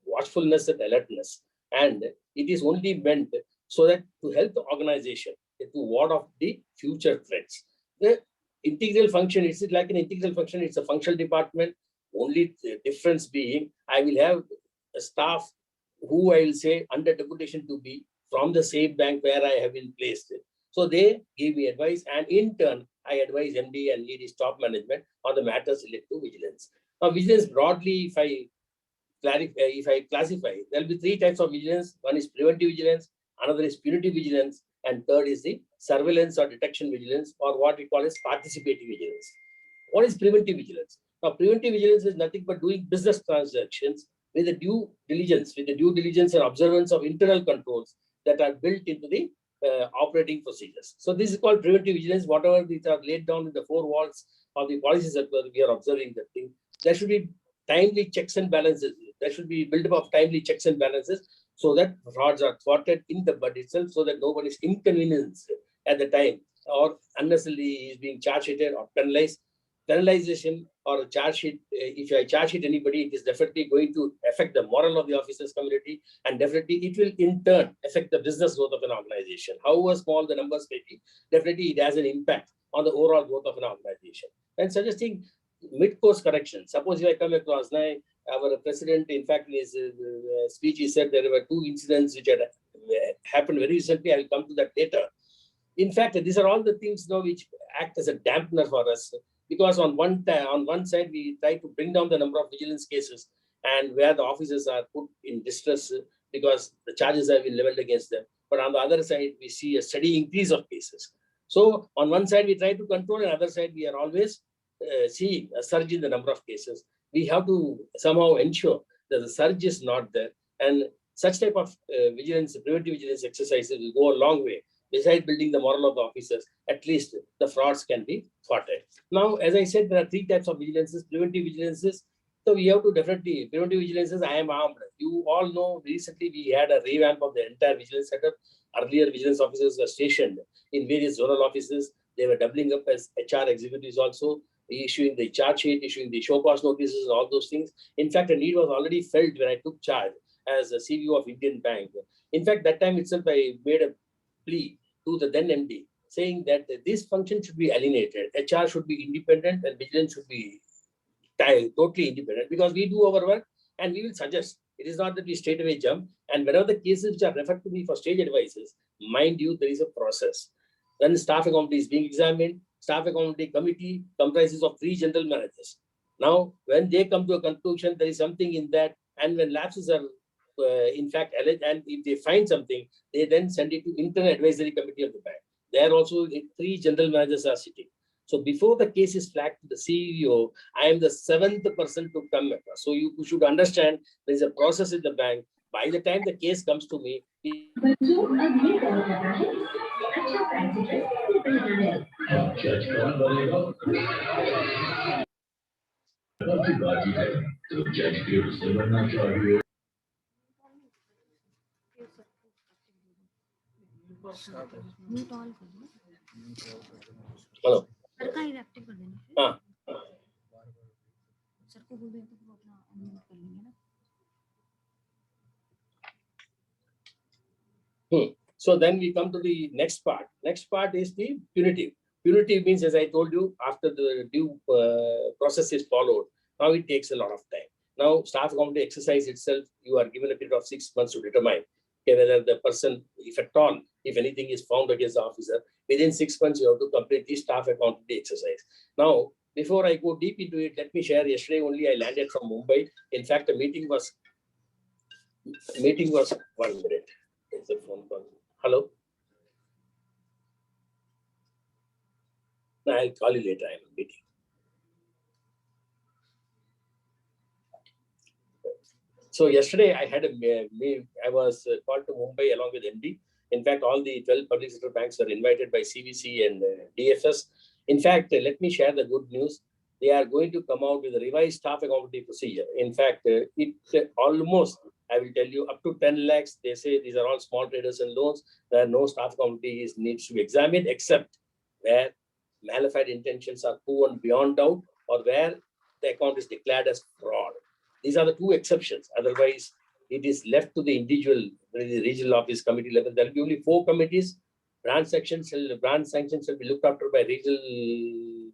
watchfulness and alertness. And it is only meant so that to help the organization to ward off the future threats. The integral function, it's like an integral function, it's a functional department. Only the difference being, I will have a staff who I will say under deputation to be from the same bank where I have been placed. So they give me advice, and in turn, I advise MD and ED's top management on the matters related to vigilance. Now, vigilance broadly, if I classify, there will be 3 types of vigilance. One is preventive vigilance, another is punitive vigilance, and third is the surveillance or detection vigilance, or what we call as participative vigilance. What is preventive vigilance? Now, preventive vigilance is nothing but doing business transactions with the due diligence, and observance of internal controls that are built into the operating procedures. So this is called preventive vigilance. Whatever these are laid down in the 4 walls of the policy circular, we are observing that thing. There should be timely checks and balances. There should be build-up of timely checks and balances, so that frauds are thwarted in the bud itself, so that nobody is inconvenienced at the time or unnecessarily is being charge sheeted or penalized. Penalization or a charge sheet, if I charge sheet anybody, it is definitely going to affect the moral of the officers community, and definitely it will in turn affect the business growth of an organization. However small the numbers may be, definitely it has an impact on the overall growth of an organization. And suggesting mid-course correction. Suppose if I come across now, our president, in fact, in his speech, he said there were 2 incidents which had happened very recently. I will come to that later. In fact, these are all the things now which act as a dampener for us, because on one side we try to bring down the number of vigilance cases, and where the officers are put in distress because the charges have been leveled against them. But on the other side, we see a steady increase of cases. So on one side we try to control, and on the other side we are always seeing a surge in the number of cases. We have to somehow ensure that the surge is not there, and such type of vigilance, preventive vigilance exercises will go a long way. Besides building the moral of the officers, at least the frauds can be thwarted. Now, as I said, there are 3 types of vigilances. Preventive vigilances. So we have to definitely, preventive vigilances, I am armed. You all know recently we had a revamp of the entire vigilance setup. Earlier, vigilance officers were stationed in various zonal offices. They were doubling up as HR executives also, issuing the charge sheet, issuing the show cause notices, and all those things. In fact, a need was already felt when I took charge as a CVO of Indian Bank. In fact, that time itself, I made a plea to the then MD, saying that this function should be alienated. HR should be independent and vigilance should be totally independent, because we do our work and we will suggest. It is not that we straight away jump. And whenever the cases which are referred to me for stage advices, mind you, there is a process. When staff accounting is being examined, staff accounting committee comprises of 3 general managers. Now, when they come to a conclusion, there is something in that, and when lapses are in fact alleged, and if they find something, they then send it to internal advisory committee of the bank. There also 3 general managers are sitting. So before the case is flagged to the CEO, I am the 7th person to come across. So you should understand there is a process in the bank. By the time the case comes to me, hello. Sir का active कर देना हाँ. Sir को बोल दें तो वो अपना अनम्यूट कर लेंगे ना. So then we come to the next part. Next part is the punitive. Punitive means, as I told you, after the due process is followed, now it takes a lot of time. Now, staff accounting exercise itself, you are given a period of 6 months to determine whether the person, if at all, if anything is found against the officer, within 6 months you have to complete the staff accounting exercise. Now, before I go deep into it, let me share. Yesterday only I landed from Mumbai. In fact, the meeting was 1 minute. It's a phone call. Hello. No, I'll call you later. I'm in meeting. So yesterday I had I was called to Mumbai along with MD. In fact, all the 12 public sector banks were invited by CVC and DFS. In fact, let me share the good news. They are going to come out with a revised staff accounting procedure. In fact, it almost, I will tell you, up to 10 lakhs, they say these are all small traders and loans. There are no staff accounting needs to be examined, except where malified intentions are proven beyond doubt, or where the account is declared as fraud. These are the 2 exceptions. Otherwise, it is left to the individual, the regional office committee level. There will be only 4 committees. Branch sanctions shall be looked after by regional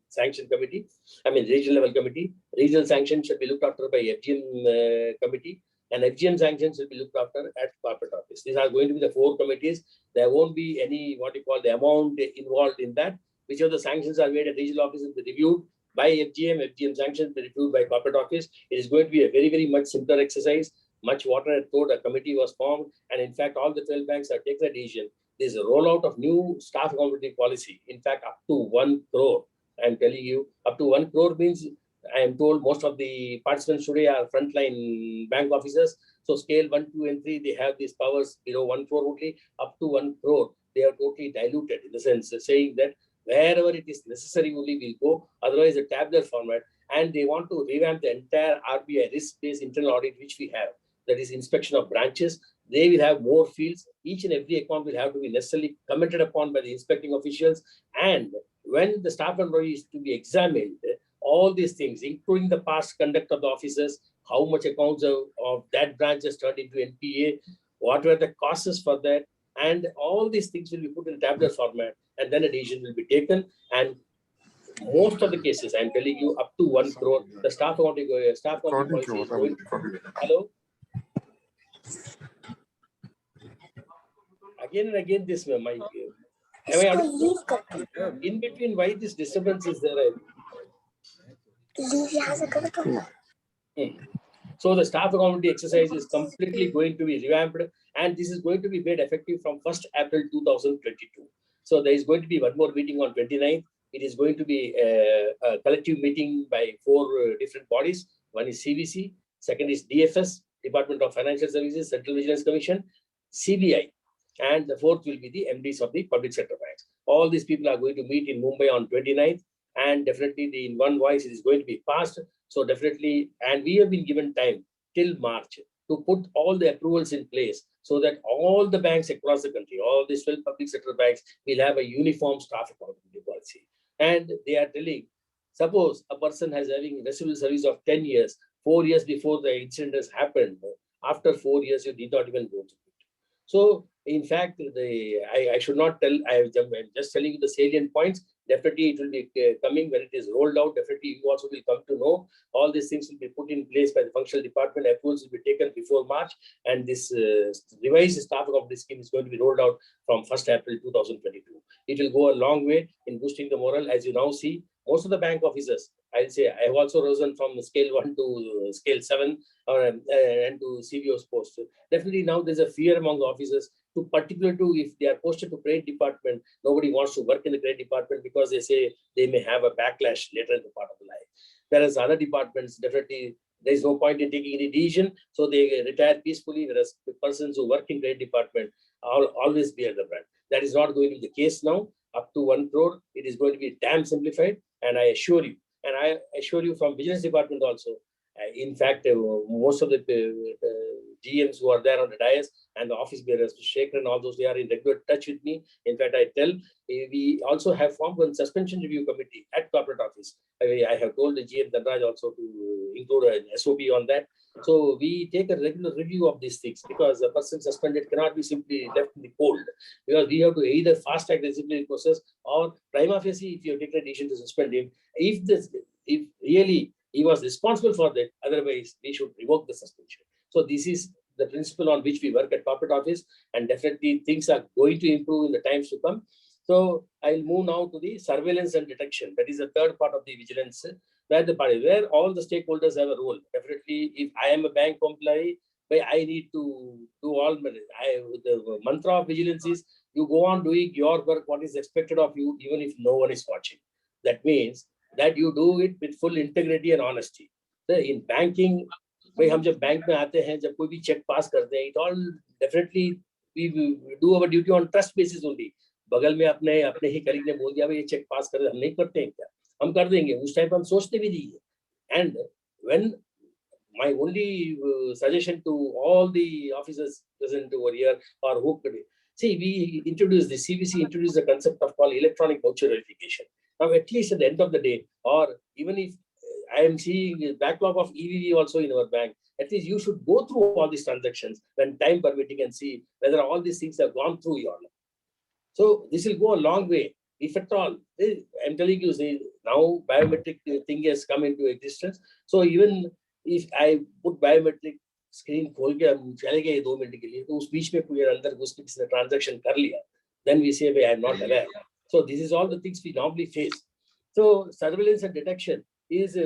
sanction committee. I mean, regional level committee. Regional sanctions shall be looked after by FGM committee. And FGM sanctions will be looked after at corporate office. These are going to be the 4 committees. There won't be any, what you call, the amount involved in that. Which of the sanctions are made at regional office will be reviewed by FGM. FGM sanctions will be reviewed by corporate office. It is going to be a very, very much simpler exercise. Much water had poured, a committee was formed. And in fact, all the 12 banks have taken a decision. There's a rollout of new staff accounting policy. In fact, up to 1 crore. I'm telling you, up to 1 crore means, I am told most of the participants today are frontline bank officers. So scale 1, 2, and 3, they have these powers below 1 crore only. Up to 1 crore, they are totally diluted in the sense saying that wherever it is necessary only we'll go, otherwise a tabular format. And they want to revamp the entire RBI risk-based internal audit which we have. That is inspection of branches. They will have more fields. Each and every account will have to be necessarily commented upon by the inspecting officials. And when the staff employee is to be examined, all these things, including the past conduct of the officers, how much accounts of that branch has turned into NPA, what were the causes for that, and all these things will be put in tabular format, and then a decision will be taken. And most of the cases, I'm telling you, up to 1 crore, the staff accounting policy is going. Hello. Again and again, this mic. In between, why this disturbance is there? So the staff accounting exercise is completely going to be revamped, and this is going to be made effective from 1st April 2022. So there is going to be one more meeting on 29th. It is going to be a collective meeting by 4 different bodies. One is CVC, second is DFS, Department of Financial Services, Central Vigilance Commission, CBI, and the 4th will be the MDs of the public sector banks. All these people are going to meet in Mumbai on 29th, and definitely in one voice it is going to be passed. So definitely, and we have been given time till March to put all the approvals in place so that all the banks across the country, all these 12 public sector banks will have a uniform staff accounting policy. And they are telling, suppose a person has having residual service of 10 years, 4 years before the incident has happened, after 4 years, you did not even go through it. So In fact, I should not tell, I'm just telling you the salient points. Definitely it will be coming when it is rolled out. Definitely you also will come to know. All these things will be put in place by the functional department. Approvals will be taken before March. And this revised staff of this scheme is going to be rolled out from 1st April 2022. It will go a long way in boosting the morale. As you now see, most of the bank officers, I'll say, I have also risen from scale 1 to scale 7 and to CVO's post. Definitely now there's a fear among the officers, to particular to if they are posted to credit department, nobody wants to work in the credit department because they say they may have a backlash later in the part of the life. Whereas other departments, definitely there is no point in taking any decision, so they retire peacefully, whereas the persons who work in credit department always bear the brunt. That is not going to be the case now. Up to 1 crore, it is going to be damn simplified, and I assure you from Vigilance Department also. In fact, most of the GMs who are there on the dais and the office bearers, Shekhar and all those, they are in regular touch with me. In fact, I tell, we also have formed one suspension review committee at corporate office. I have told the GM Dhanraj also to include an SOP on that. So we take a regular review of these things, because a person suspended cannot be simply left in the cold, because we have to either fast track the disciplinary process or prima facie, if you have taken a decision to suspend him, if really he was responsible for that, otherwise we should revoke the suspension. So this is the principle on which we work at corporate office, and definitely things are going to improve in the times to come. So I'll move now to the surveillance and detection. That is the third part of the vigilance, where all the stakeholders have a role. Definitely, if I am a bank employee, I need to do all. The mantra of vigilance is you go on doing your work, what is expected of you, even if no one is watching. That means that you do it with full integrity and honesty. So in banking, भाई हम जब bank में आते हैं, जब कोई भी cheque pass करते हैं, it all definitely we do our duty on trust basis only. बगल में अपने ही कलीग ने बोल दिया भाई ये चेक पास कर, हम नहीं करते हैं क्या, हम कर देंगे, उस टाइम पर हम सोचते भी नहीं है. And when my only suggestion to all the officers present over here, or who could see, we introduced the CVC introduced the concept of called electronic voucher verification. Now, at least at the end of the day, or even if I am seeing a backlog of EVV also in our bank, at least you should go through all these transactions when time permitting and see whether all these things have gone through your life. So this will go a long way. If at all, I'm telling you, now biometric thing has come into existence. So even if I put biometric screen खोल के हम चले गए 2 minute के लिए, तो उस बीच में कोई अंदर घुस के किसी ने transaction कर लिया, then we say, I am not aware. So this is all the things we normally face. So surveillance and detection is,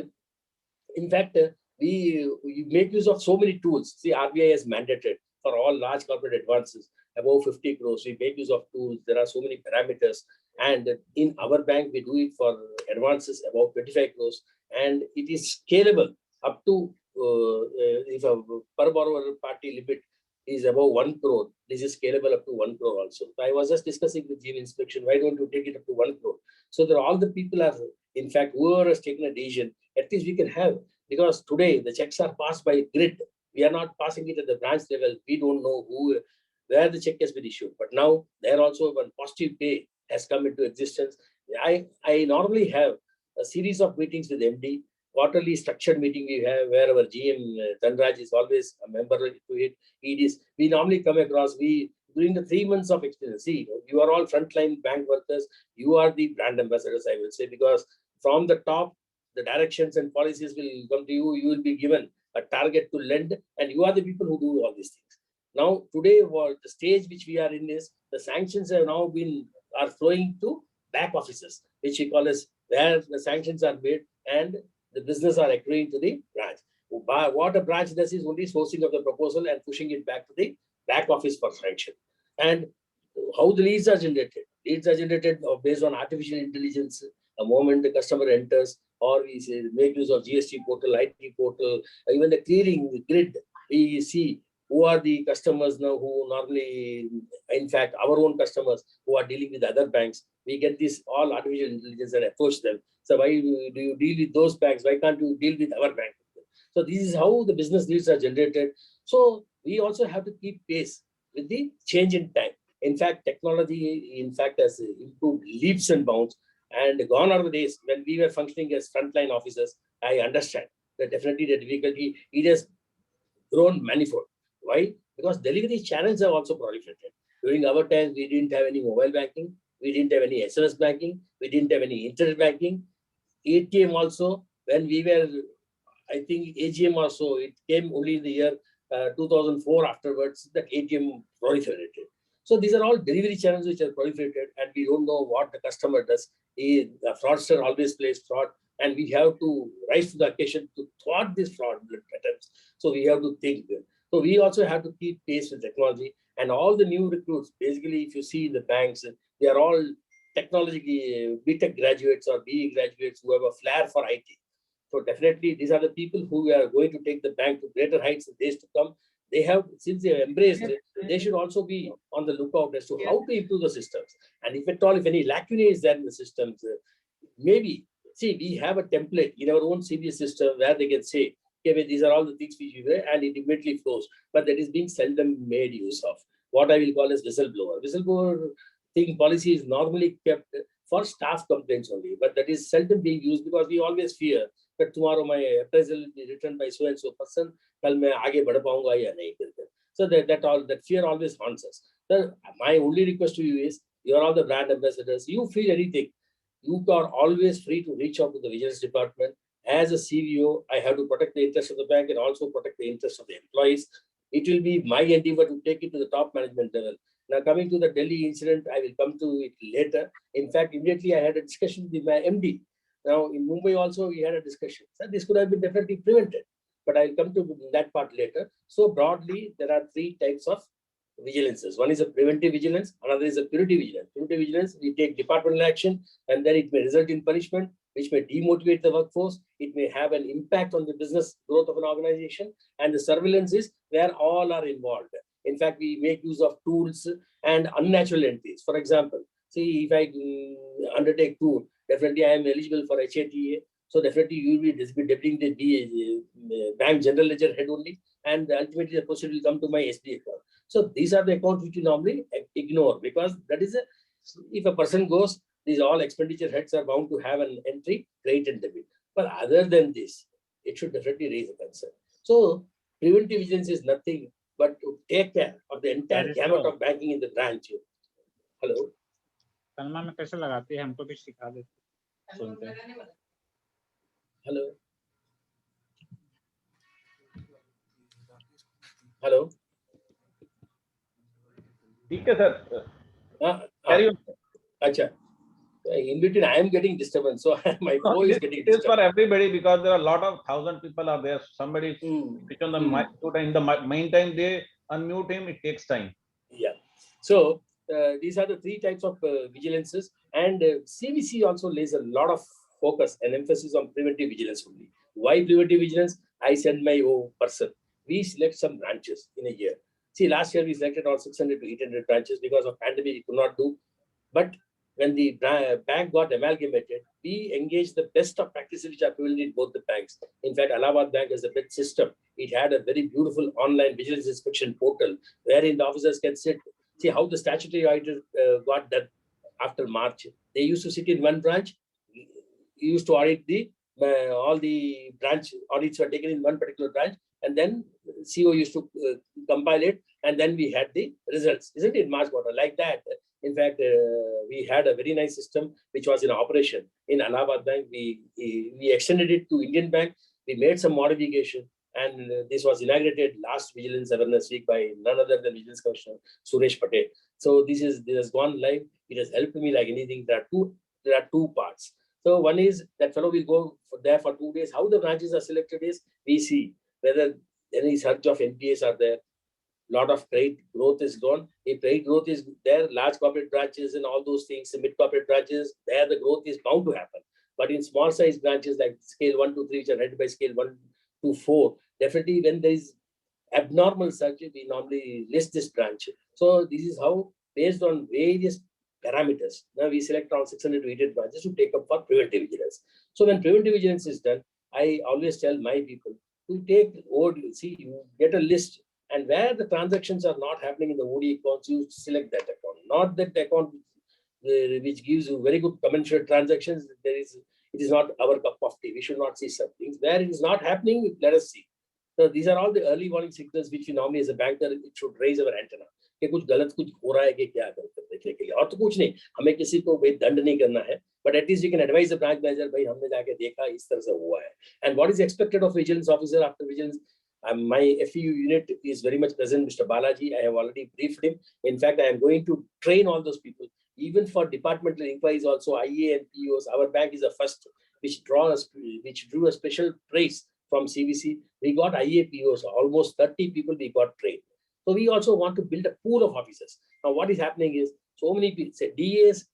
in fact, we make use of so many tools. See, RBI has mandated for all large corporate advances above 50 crores. We make use of tools. There are so many parameters. And in our bank, we do it for advances above 25 crores. And it is scalable up to, if a per borrower party limit is above 1 crore, this is scalable up to 1 crore also. So I was just discussing with GM inspection, why don't you take it up to 1 crore? So that all the people are, in fact, whoever has taken a decision, at least we can have, because today the checks are passed by grid. We are not passing it at the branch level. We don't know where the check has been issued. But now there also one positive pay has come into existence. I normally have a series of meetings with MD, quarterly structured meeting we have, where our GM Dhanraj is always a member to it. We normally come across, during the 3 months of experience, see, you are all frontline bank workers, you are the brand ambassadors, I will say, because from the top, the directions and policies will come to you, you will be given a target to lend, and you are the people who do all these things. Now, today, the stage which we are in is, the sanctions have now are flowing to back offices, which we call as where the sanctions are made and the business are accruing to the branch. What a branch does is only sourcing of the proposal and pushing it back to the back office for sanction. And how the leads are generated? Leads are generated based on artificial intelligence. The moment the customer enters, or we say make use of GST portal, IT portal, even the clearing grid, we see who are the customers now who normally, in fact, our own customers who are dealing with other banks. We get this all artificial intelligence and approach them. So why do you deal with those banks? Why can't you deal with our bank? So this is how the business leads are generated. So we also have to keep pace with the change in time. In fact, technology, has improved leaps and bounds. And gone are the days when we were functioning as frontline officers. I understand that definitely the difficulty, it has grown manifold. Why? Because delivery channels have also proliferated. During our time, we didn't have any mobile banking. We didn't have any SMS banking. We didn't have any internet banking. ATM also, when we were, I think AGM also, it came only in the year 2004 afterwards that ATM proliferated. So these are all delivery channels which are proliferated, and we don't know what the customer does. The fraudster always plays fraud, and we have to rise to the occasion to thwart this fraud attempts. So we have to think. So we also have to keep pace with technology, and all the new recruits, basically, if you see in the banks, they are all technology BTech graduates or BE graduates who have a flair for IT. So definitely these are the people who are going to take the bank to greater heights in days to come. They have, since they have embraced it, they should also be on the lookout as to how to improve the systems. And if at all, if any lacunae is there in the systems, maybe, see, we have a template in our own CBS system where they can say, okay, these are all the things which we wear, and it immediately flows. But that is being seldom made use of. What I will call as whistleblower. Whistleblower thing policy is normally kept for staff complaints only, but that is seldom being used because we always fear that tomorrow my appraisal will be written by so and so person, kal main aage badh paunga ya nahi. So that fear always haunts us. So my only request to you is, you are all the brand ambassadors. You feel anything, you are always free to reach out to the vigilance department. As a CVO, I have to protect the interest of the bank and also protect the interest of the employees. It will be my endeavor to take it to the top management level. Now, coming to the Delhi incident, I will come to it later. In fact, immediately I had a discussion with my MD. Now, in Mumbai also, we had a discussion. So this could have been definitely prevented, but I'll come to that part later. So broadly, there are three types of vigilances. One is a preventive vigilance, another is a punitive vigilance. Punitive vigilance, we take departmental action, and then it may result in punishment, which may demotivate the workforce. It may have an impact on the business growth of an organization. And the surveillance is where all are involved. In fact, we make use of tools and unnatural entries. For example, see, if I undertake tool, definitely I am eligible for HATA. So definitely you will be debiting the bank general ledger head only, and ultimately the proceed will come to my SB account. So these are the accounts which you normally ignore, because that is if a person goes, these all expenditure heads are bound to have an entry, credit and debit. But other than this, it should definitely raise a concern. So preventive vigilance is nothing but to take care of the entire gamut of banking in the branch. Hello. Salma में कैसे लगाती है, हमको भी सिखा देते, सुनते हैं. Hello. Hello. ठीक है sir. Carry on. Acha. In between, I am getting disturbance, so my flow is getting disturbed. It is for everybody because there are a lot of 1,000 people are there. Somebody switch on the mic. In the meantime, they unmute him. It takes time. Yeah. So these are the three types of vigilances, and CVC also lays a lot of focus and emphasis on preventive vigilance only. Why preventive vigilance? I send my own person. We select some branches in a year. See, last year we selected all 600 to 800 branches because of pandemic. We could not do, but when the bank got amalgamated, we engaged the best of practices which are prevalent in both the banks. In fact, Allahabad Bank has a best system. It had a very beautiful online vigilance inspection portal wherein the officers can sit. See how the statutory auditors got that after March. They used to sit in one branch. You used to audit all the branch audits were taken in one particular branch, and then CO used to compile it, and then we had the results. Isn't it, March quarter? Like that. In fact, we had a very nice system which was in operation in Allahabad Bank. We extended it to Indian Bank. We made some modification, and this was inaugurated last Vigilance Awareness Week by none other than Vigilance Commissioner Suresh Patel. So this has gone live. It has helped me like anything. There are two parts. So one is that fellow will go there for 2 days. How the branches are selected is we see whether any surge of NPAs are there. Lot of credit growth is gone. If credit growth is there, large corporate branches and all those things, mid corporate branches, there the growth is bound to happen. But in small size branches like scale 1 to 3, which are headed by scale 1 to 4, definitely when there is abnormal surge, we normally list this branch. So this is how, based on various parameters, now we select around 600 to 800 branches to take up for preventive vigilance. So when preventive vigilance is done, I always tell my people to take you get a list. And where the transactions are not happening in the OD accounts, you select that account. Not that account which gives you very good commensurate transactions. It is not our cup of tea. We should not see such things. Where it is not happening, let us see. So these are all the early warning signals which we normally, as a banker, it should raise our antenna. कि कुछ गलत कुछ हो रहा है कि क्या करते देखने के लिए, और तो कुछ नहीं, हमें किसी को भाई दंड नहीं करना है, but at least you can advise the branch manager, भाई हमने जाके देखा इस तरह से हुआ है, and what is expected of vigilance officer after vigilance. My FEU unit is very much present, Mr. Balaji. I have already briefed him. In fact, I am going to train all those people. Even for departmental inquiries also, IA and POs, our bank is the first which drew a special praise from CVC. We got IA POs, almost 30 people we got trained. So we also want to build a pool of officers. Now what is happening is, so many people say DAs,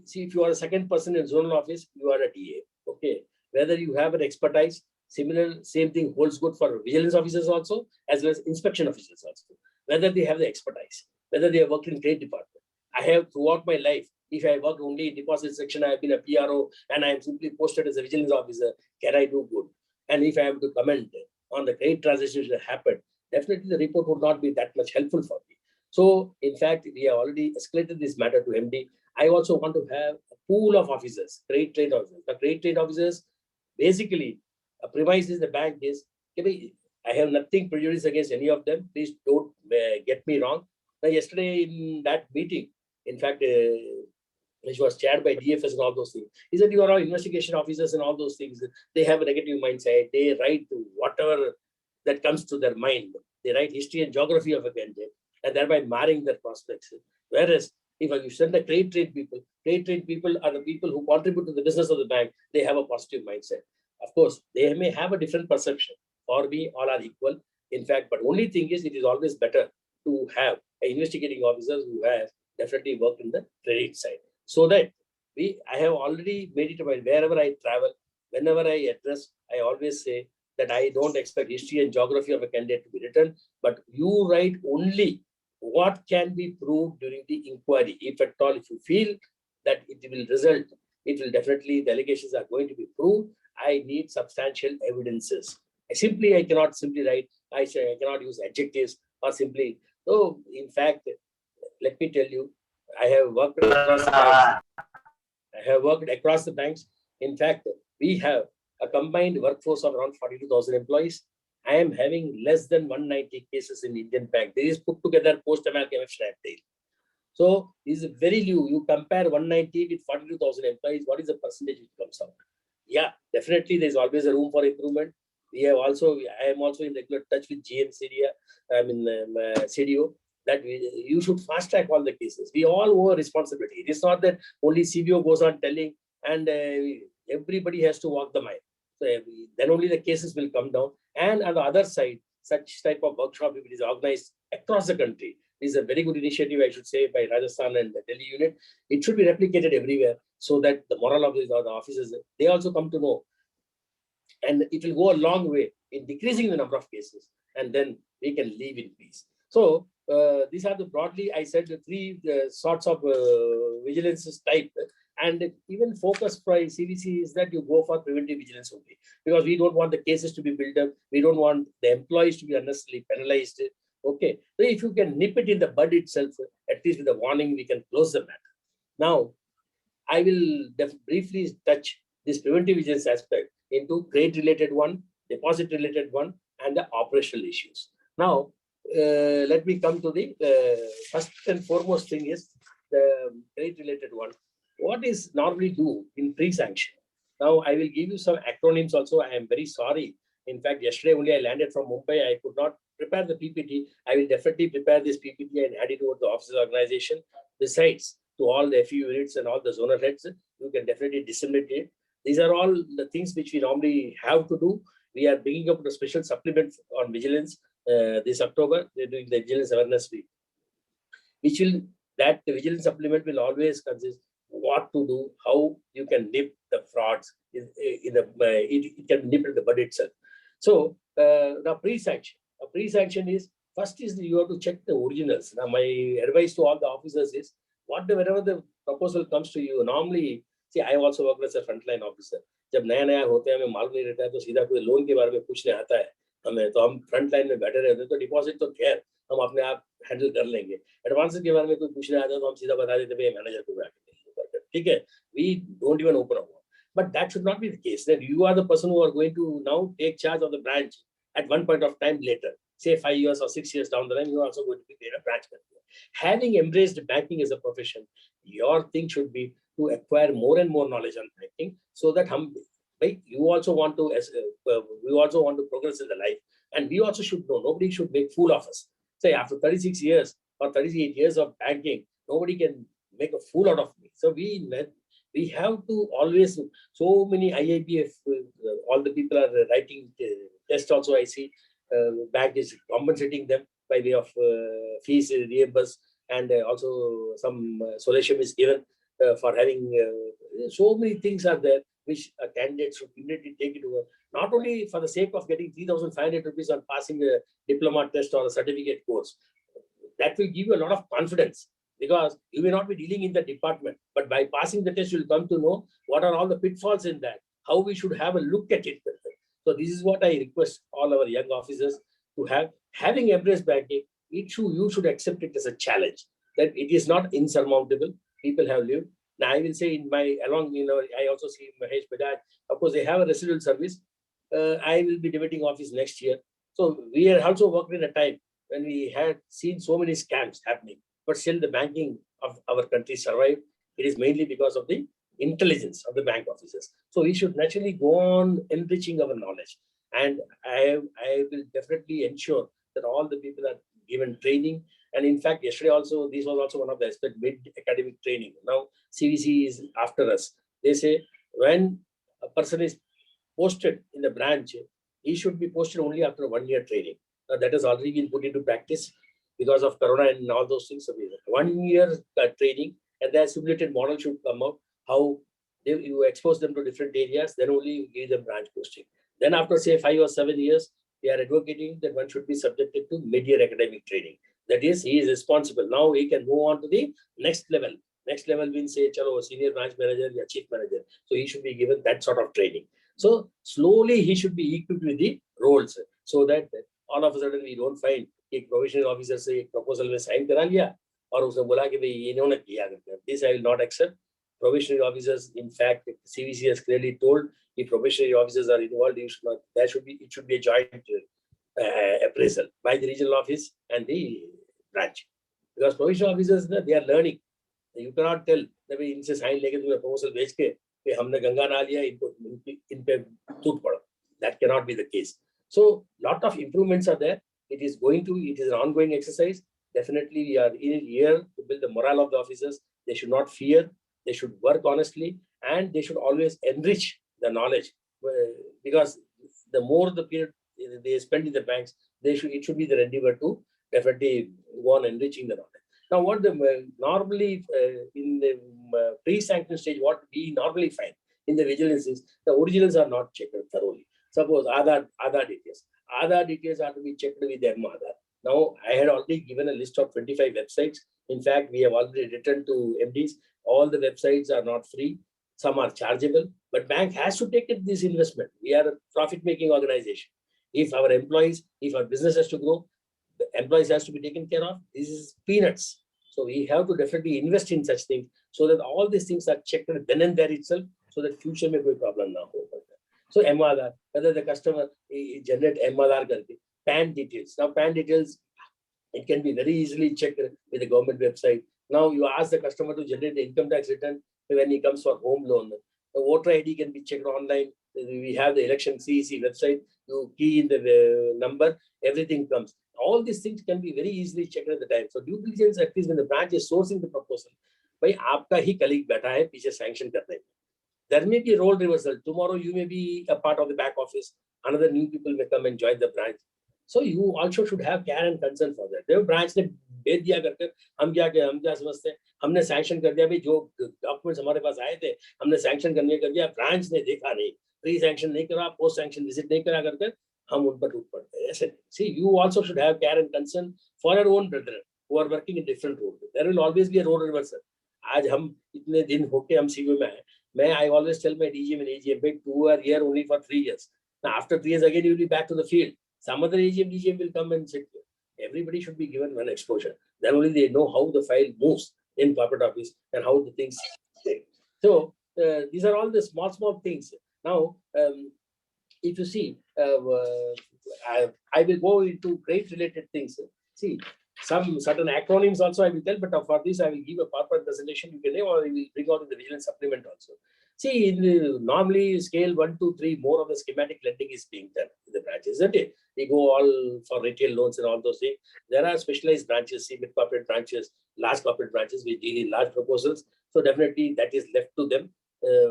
see, if you are a second person in zonal office, you are a DA. Okay. Whether you have an expertise, same thing holds good for vigilance officers also, as well as inspection officers also. Whether they have the expertise, whether they have worked in trade department. I have throughout my life, if I work only in deposit section, I have been a PRO and I am simply posted as a vigilance officer, can I do good? And if I have to comment on the trade transactions that happened, definitely the report would not be that much helpful for me. So in fact, we have already escalated this matter to MD. I also want to have a pool of officers, trade officers. The trade officers, basically, a premise is the bank is, I have nothing prejudice against any of them. Please don't get me wrong. Now, yesterday in that meeting, in fact, which was chaired by DFS and all those things, he said, you are all investigation officers and all those things. They have a negative mindset. They write whatever that comes to their mind. They write history and geography of a candidate, and thereby marring their prospects. Whereas, if you send the trade people are the people who contribute to the business of the bank. They have a positive mindset. Of course, they may have a different perception. For me, all are equal. In fact, but only thing is, it is always better to have investigating officers who have definitely worked in the credit side. So that I have already made it about wherever I travel, whenever I address, I always say that I don't expect history and geography of a candidate to be written, but you write only what can be proved during the inquiry. If at all, if you feel that it will result, it will definitely, the allegations are going to be proved. I need substantial evidences. I cannot simply write, I cannot use adjectives or simply. So, in fact, let me tell you, I have worked across the banks. In fact, we have a combined workforce of around 42,000 employees. I am having less than 190 cases in Indian Bank. This is put together post-amalgamation deal. So, this is very new. You compare 190 with 42,000 employees, what is the percentage which comes out? Yeah, definitely there's always a room for improvement. I am also in regular touch with GM CDO, that you should fast track all the cases. We all owe a responsibility. It is not that only CBO goes on telling and everybody has to walk the mile. So then only the cases will come down. And on the other side, such type of workshop, if it is organized across the country, is a very good initiative, I should say, by Rajasthan and the Delhi unit. It should be replicated everywhere so that the moral of the officers, they also come to know. And it will go a long way in decreasing the number of cases. And then we can live in peace. So these are the broadly, I said, the three sorts of vigilance type. And even focus by CVC is that you go for preventive vigilance only. Because we don't want the cases to be built up. We don't want the employees to be unnecessarily penalized. Okay, so if you can nip it in the bud itself, at least with a warning, we can close the matter. Now, I will briefly touch this preventive vigilance aspect into trade-related one, deposit-related one, and the operational issues. Now, let me come to the first and foremost thing is the trade-related one. What is normally do in pre-sanction? Now, I will give you some acronyms also. I am very sorry. In fact, yesterday only I landed from Mumbai. I could not prepare the PPT. I will definitely prepare this PPT and add it over the officer's organization. Besides, to all the FU units and all the zonal heads, you can definitely disseminate it. These are all the things which we normally have to do. We are bringing up a special supplement on vigilance this October. They're doing the Vigilance Awareness Week, which will, that the vigilance supplement will always consist what to do, how you can nip the frauds. It can nip in the bud itself. So the pre-sanction. A pre-sanction is, first is you have to check the originals. Now, my advice to all the officers is, whenever the proposal comes to you, normally, see, I also work as a frontline officer. जब नया होते हैं, हमें मालूम नहीं रहता है, तो सीधा कोई लोन के बारे में पूछने आता है हमें, तो हम फ्रंट लाइन में बैठे रहते हैं, तो डिपॉजिट तो खैर हम अपने आप हैंडल कर लेंगे. एडवांस के बारे में कोई पूछने आता है तो हम सीधा बता देते हैं मैनेजर को जाके, ठीक है, we don't even open up. But that should not be the case. That you are the person who are going to now take charge of the branch at one point of time later. say 5 years or 6 years down the line, you are also going to be a branch manager. Having embraced banking as a profession, your thing should be to acquire more and more knowledge on banking, so that you also want to, we also want to progress in the life, and we also should know. Nobody should make fool of us. Say after 36 years or 38 years of banking, nobody can make a fool out of me. So we have to always, so many IIPF, all the people are writing tests also. I see bank is compensating them by way of fees reimbursed, and also some solution is given for having so many things are there which a candidate should immediately take it over, not only for the sake of getting 3,500 rupees on passing a diploma test or a certificate course. That will give you a lot of confidence, because you may not be dealing in the department, but by passing the test, you'll come to know what are all the pitfalls in that, how we should have a look at it. So this is what I request all our young officers to have. Having embraced banking, you should accept it as a challenge, that it is not insurmountable. People have lived. Now I will say in my I also see Mahesh Bajaj. Of course, they have a residual service. I will be debating office next year. So we are also working in a time when we had seen so many scams happening, but still the banking of our country survived. It is mainly because of the intelligence of the bank officers. So we should naturally go on enriching our knowledge. And I will definitely ensure that all the people are given training. And in fact, yesterday also, this was also one of the aspects, mid-academic training. Now, CVC is after us. They say when a person is posted in the branch, he should be posted only after 1 year training. Now, that has already been put into practice because of Corona and all those things. So 1 year training, and their simulated model should come out, how you expose them to different areas, then only you give them branch posting. Then after say 5 or 7 years, we are advocating that one should be subjected to mid-year academic training. That is, he is responsible. Now he can move on to the next level. Next level means say, chalo, senior branch manager or chief manager. So he should be given that sort of training. So slowly he should be equipped with the roles, so that all of a sudden we don't find a provisional officer say proposal में sign करा लिया और उसने बोला कि भाई इन्होंने किया करके. This I will not accept. Provisional officers, in fact, CVC has clearly told if provisional officers are involved, it should be a joint appraisal by the regional office and the branch, because provisional officers they are learning. You cannot tell that इनसे sign लेके तुम्हें proposal भेज के कि हमने गंगा ना लिया इन पे टूट पड़ो. That cannot be the case. So lot of improvements are there. It is an ongoing exercise. Definitely we are here to build the morale of the officers. They should not fear. They should work honestly, and they should always enrich the knowledge, because the more the period they spend in the banks, it should be their endeavor to definitely go on enriching the knowledge. Now, what normally in the pre-sanction stage, what we normally find in the vigilance is the originals are not checked thoroughly. Suppose Aadhaar details. Aadhaar details are to be checked with Aadhaar. Now, I had already given a list of 25 websites. In fact, we have already written to MDs. All the websites are not free. Some are chargeable. But bank has to take this investment. We are a profit-making organization. If our business has to grow, the employees has to be taken care of. This is peanuts. So we have to definitely invest in such things so that all these things are checked then and there itself, so that future may be a problem now. So MRR, whether the customer generate MRR karke, PAN details. Now PAN details, it can be very easily checked with the government website. Now you ask the customer to generate the income tax return when he comes for home loan. The voter ID can be checked online. We have the election CEC website. You key in the number, everything comes. All these things can be very easily checked at the time. So due diligence, at least when the branch is sourcing the proposal, by आपका ही colleague बैठा है पीछे sanction करने. There may be a role reversal. Tomorrow you may be a part of the back office. Another new people may come and join the branch. So you also should have care and concern for that. The branch ने भेज दिया करके हम क्या समझते हैं? हमने sanction कर दिया भाई जो documents हमारे पास आए थे हमने sanction करने कर दिया, branch ने देखा नहीं, pre-sanction नहीं करा, post-sanction visit नहीं करा करके हम उन पर टूट पड़ते हैं. ऐसे see, you also should have care and concern for your own brethren who are working in different roles. There will always be a role reversal. आज हम इतने दिन होके हम CVO में आए. I always tell my DGM and AGM, wait, 2 are here only for 3 years. Now after 3 years again you will be back to the field. Some other AGM, DGM will come and sit here. Everybody should be given one exposure. Then only they know how the file moves in corporate office and how the things take. So these are all the small things. Now, if you see, I will go into great related things. See, some certain acronyms also I will tell, but for this I will give a PowerPoint presentation. You can name, or I will bring out in the vigilance supplement also. See, in the, normally scale 1, 2, 3, more of the schematic lending is being done in the branches, isn't it? We go all for retail loans and all those things. There are specialized branches, see, mid corporate branches, large corporate branches, which deal in large proposals. So definitely that is left to them,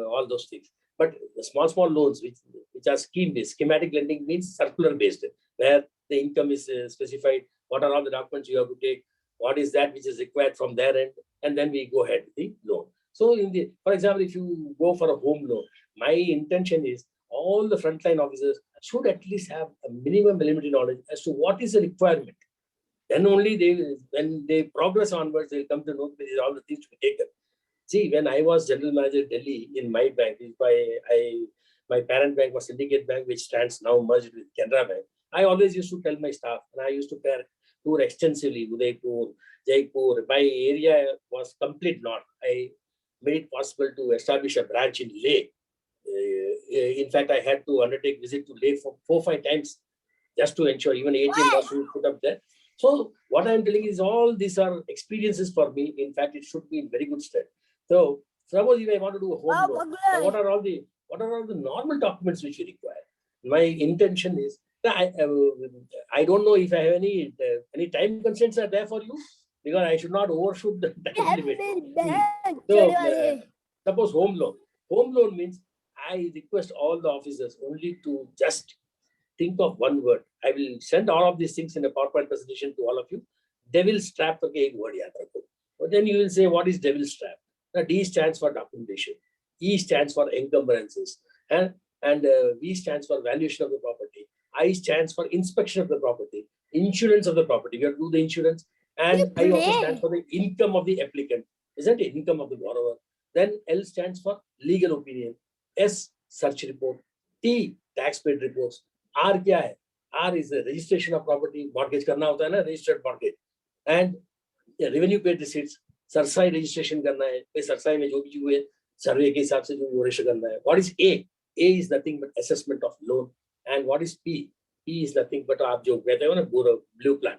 all those things. But the small loans, which are scheme-based, schematic lending means circular-based, where the income is specified, what are all the documents you have to take, what is that which is required from their end, and then we go ahead with the loan. So, for example, if you go for a home loan, my intention is all the frontline officers should at least have a minimum elementary knowledge as to what is the requirement. Then only when they progress onwards, they'll come to know that these are all the things to be taken. See, when I was general manager Delhi in my bank, my parent bank was Syndicate Bank, which stands now merged with Canara Bank. I always used to tell my staff, and I used to tour extensively, Udaipur, Jaipur. My area was complete north. I made it possible to establish a branch in Leh. In fact, I had to undertake visit to Leh for 4 or 5 times just to ensure even ATM was put up there. So what I'm telling is all these are experiences for me. In fact, it should be in very good state. So suppose if I want to do a home loan, what are all the normal documents which you require? My intention is I don't know if I have any time constraints are there for you, because I should not overshoot the time limit. So suppose home loan. Home loan means I request all the officers only to just think of one word. I will send all of these things in a PowerPoint presentation to all of you. Devil's trap का एक word याद रखो. But then you will say, what is devil's trap? Now, D stands for documentation. E stands for encumbrances. And V stands for valuation of the property. I stands for inspection of the property. Insurance of the property. You have to do the insurance. And I also stands for the income of the applicant. Isn't it? Income of the borrower. Then L stands for legal opinion. S, search report. T, tax paid reports. R क्या है? R is the registration of property. Mortgage करना होता है ना, registered mortgage. And revenue paid receipts. Cerci registration करना है. पे cerci में जो भी हुए सर्वे के हिसाब से जो register करना है. What is A? A is nothing but assessment of loan. And what is P? P is nothing but आप जो कहते हो ना blue plan.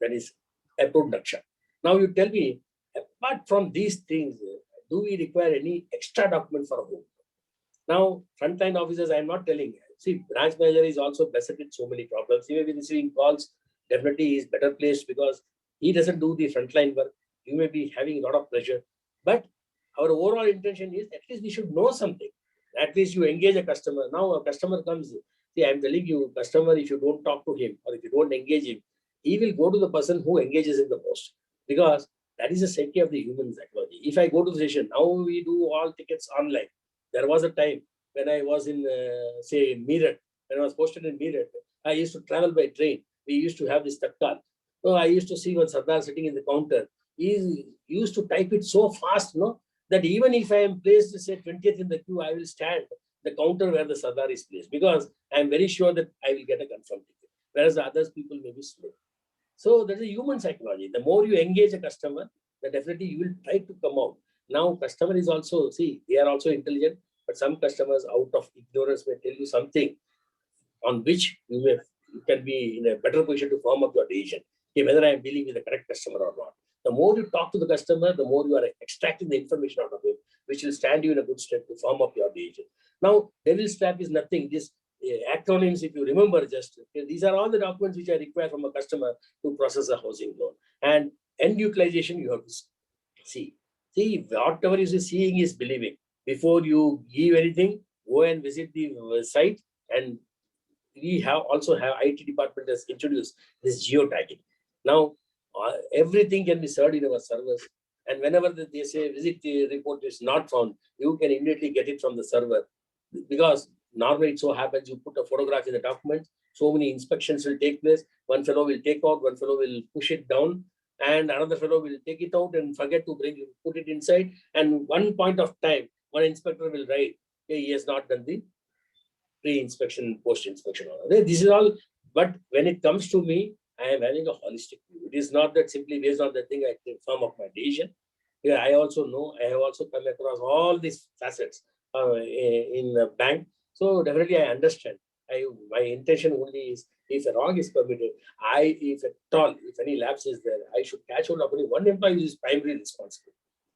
That is approved Naksha. Now you tell me, apart from these things, do we require any extra document for a home? Now, frontline officers, I am not telling you. See, branch manager is also beset with so many problems. He may be receiving calls. Definitely, he is better placed because he doesn't do the frontline work. You may be having a lot of pressure. But our overall intention is at least we should know something. At least you engage a customer. Now, a customer comes. See, I am telling you, customer, if you don't talk to him or if you don't engage him, he will go to the person who engages him the most, because that is the psyche of the human psychology. If I go to the station, now we do all tickets online. There was a time when I was in, say, Meerut, when I was posted in Meerut, I used to travel by train. We used to have this tatkal. So I used to see one Sardar sitting in the counter. He used to type it so fast, that even if I am placed, say, 20th in the queue, I will stand the counter where the Sardar is placed, because I am very sure that I will get a confirmed ticket, whereas the others people may be slow. So that's a human psychology. The more you engage a customer, then definitely you will try to come out. Now, customer is also, see, they are also intelligent, but some customers out of ignorance may tell you something on which you can be in a better position to form up your decision, whether I am dealing with the correct customer or not. The more you talk to the customer, the more you are extracting the information out of him, which will stand you in a good stead to form up your decision. Now, devil's trap is nothing. This acronyms, if you remember, just these are all the documents which are required from a customer to process a housing loan. And end utilization, you have to see. See, whatever you are seeing is believing. Before you give anything, go and visit the site. And we also have IT department has introduced this geotagging. Now, everything can be served in our servers. And whenever they say visit report is not found, you can immediately get it from the server. Because normally it so happens you put a photograph in the document, so many inspections will take place. One fellow will take out, one fellow will push it down, and another fellow will take it out and forget to put it inside. And one point of time, one inspector will write, hey, he has not done the pre-inspection, post-inspection. This is all. But when it comes to me, I am having a holistic view. It is not that simply based on the thing I can firm up my decision. Yeah, I also know, I have also come across all these facets in the bank. So definitely I understand. My intention only is, if a wrong is committed, if at all, if any lapse is there, I should catch hold of only one employee who is primarily responsible.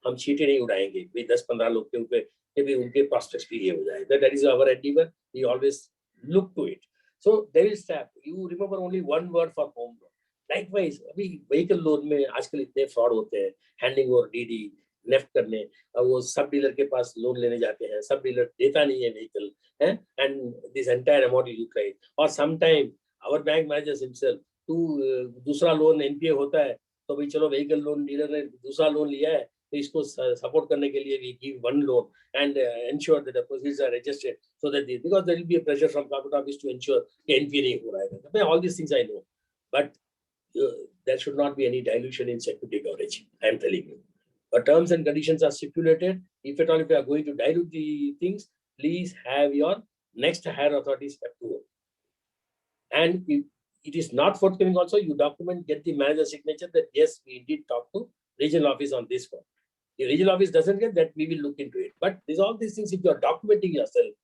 हम चीटे नहीं उड़ाएंगे भाई 10-15 लोग के ऊपर कि भाई उनके prospects भी ये हो जाए. That is our endeavor. We always look to it. So there is step. You remember only one word for home loan. Likewise, अभी vehicle loan में आजकल इतने fraud होते हैं, handing over DD, left करने, अब वो सब डीलर के पास लोन लेने जाते हैं, सब डीलर देता नहीं है vehicle, हैं, and this entire amount is utilized. Or sometime our bank managers himself, दूसरा लोन NPA होता है, तो भाई चलो vehicle loan डीलर ने दूसरा लोन लिया है, तो इसको support करने के लिए we give one loan and ensure that the proceeds are registered, so that because there will be a pressure from corporate office to ensure कि NPA नहीं हो रहा है. All these things I know, but there should not be any dilution in security coverage. I am telling you. The terms and conditions are stipulated. If at all if you are going to dilute the things, please have your next higher authorities approval. And if it is not forthcoming also, you document, get the manager's signature that yes, we indeed talk to regional office on this one. The regional office doesn't get that, we will look into it. But all these things, if you are documenting yourself,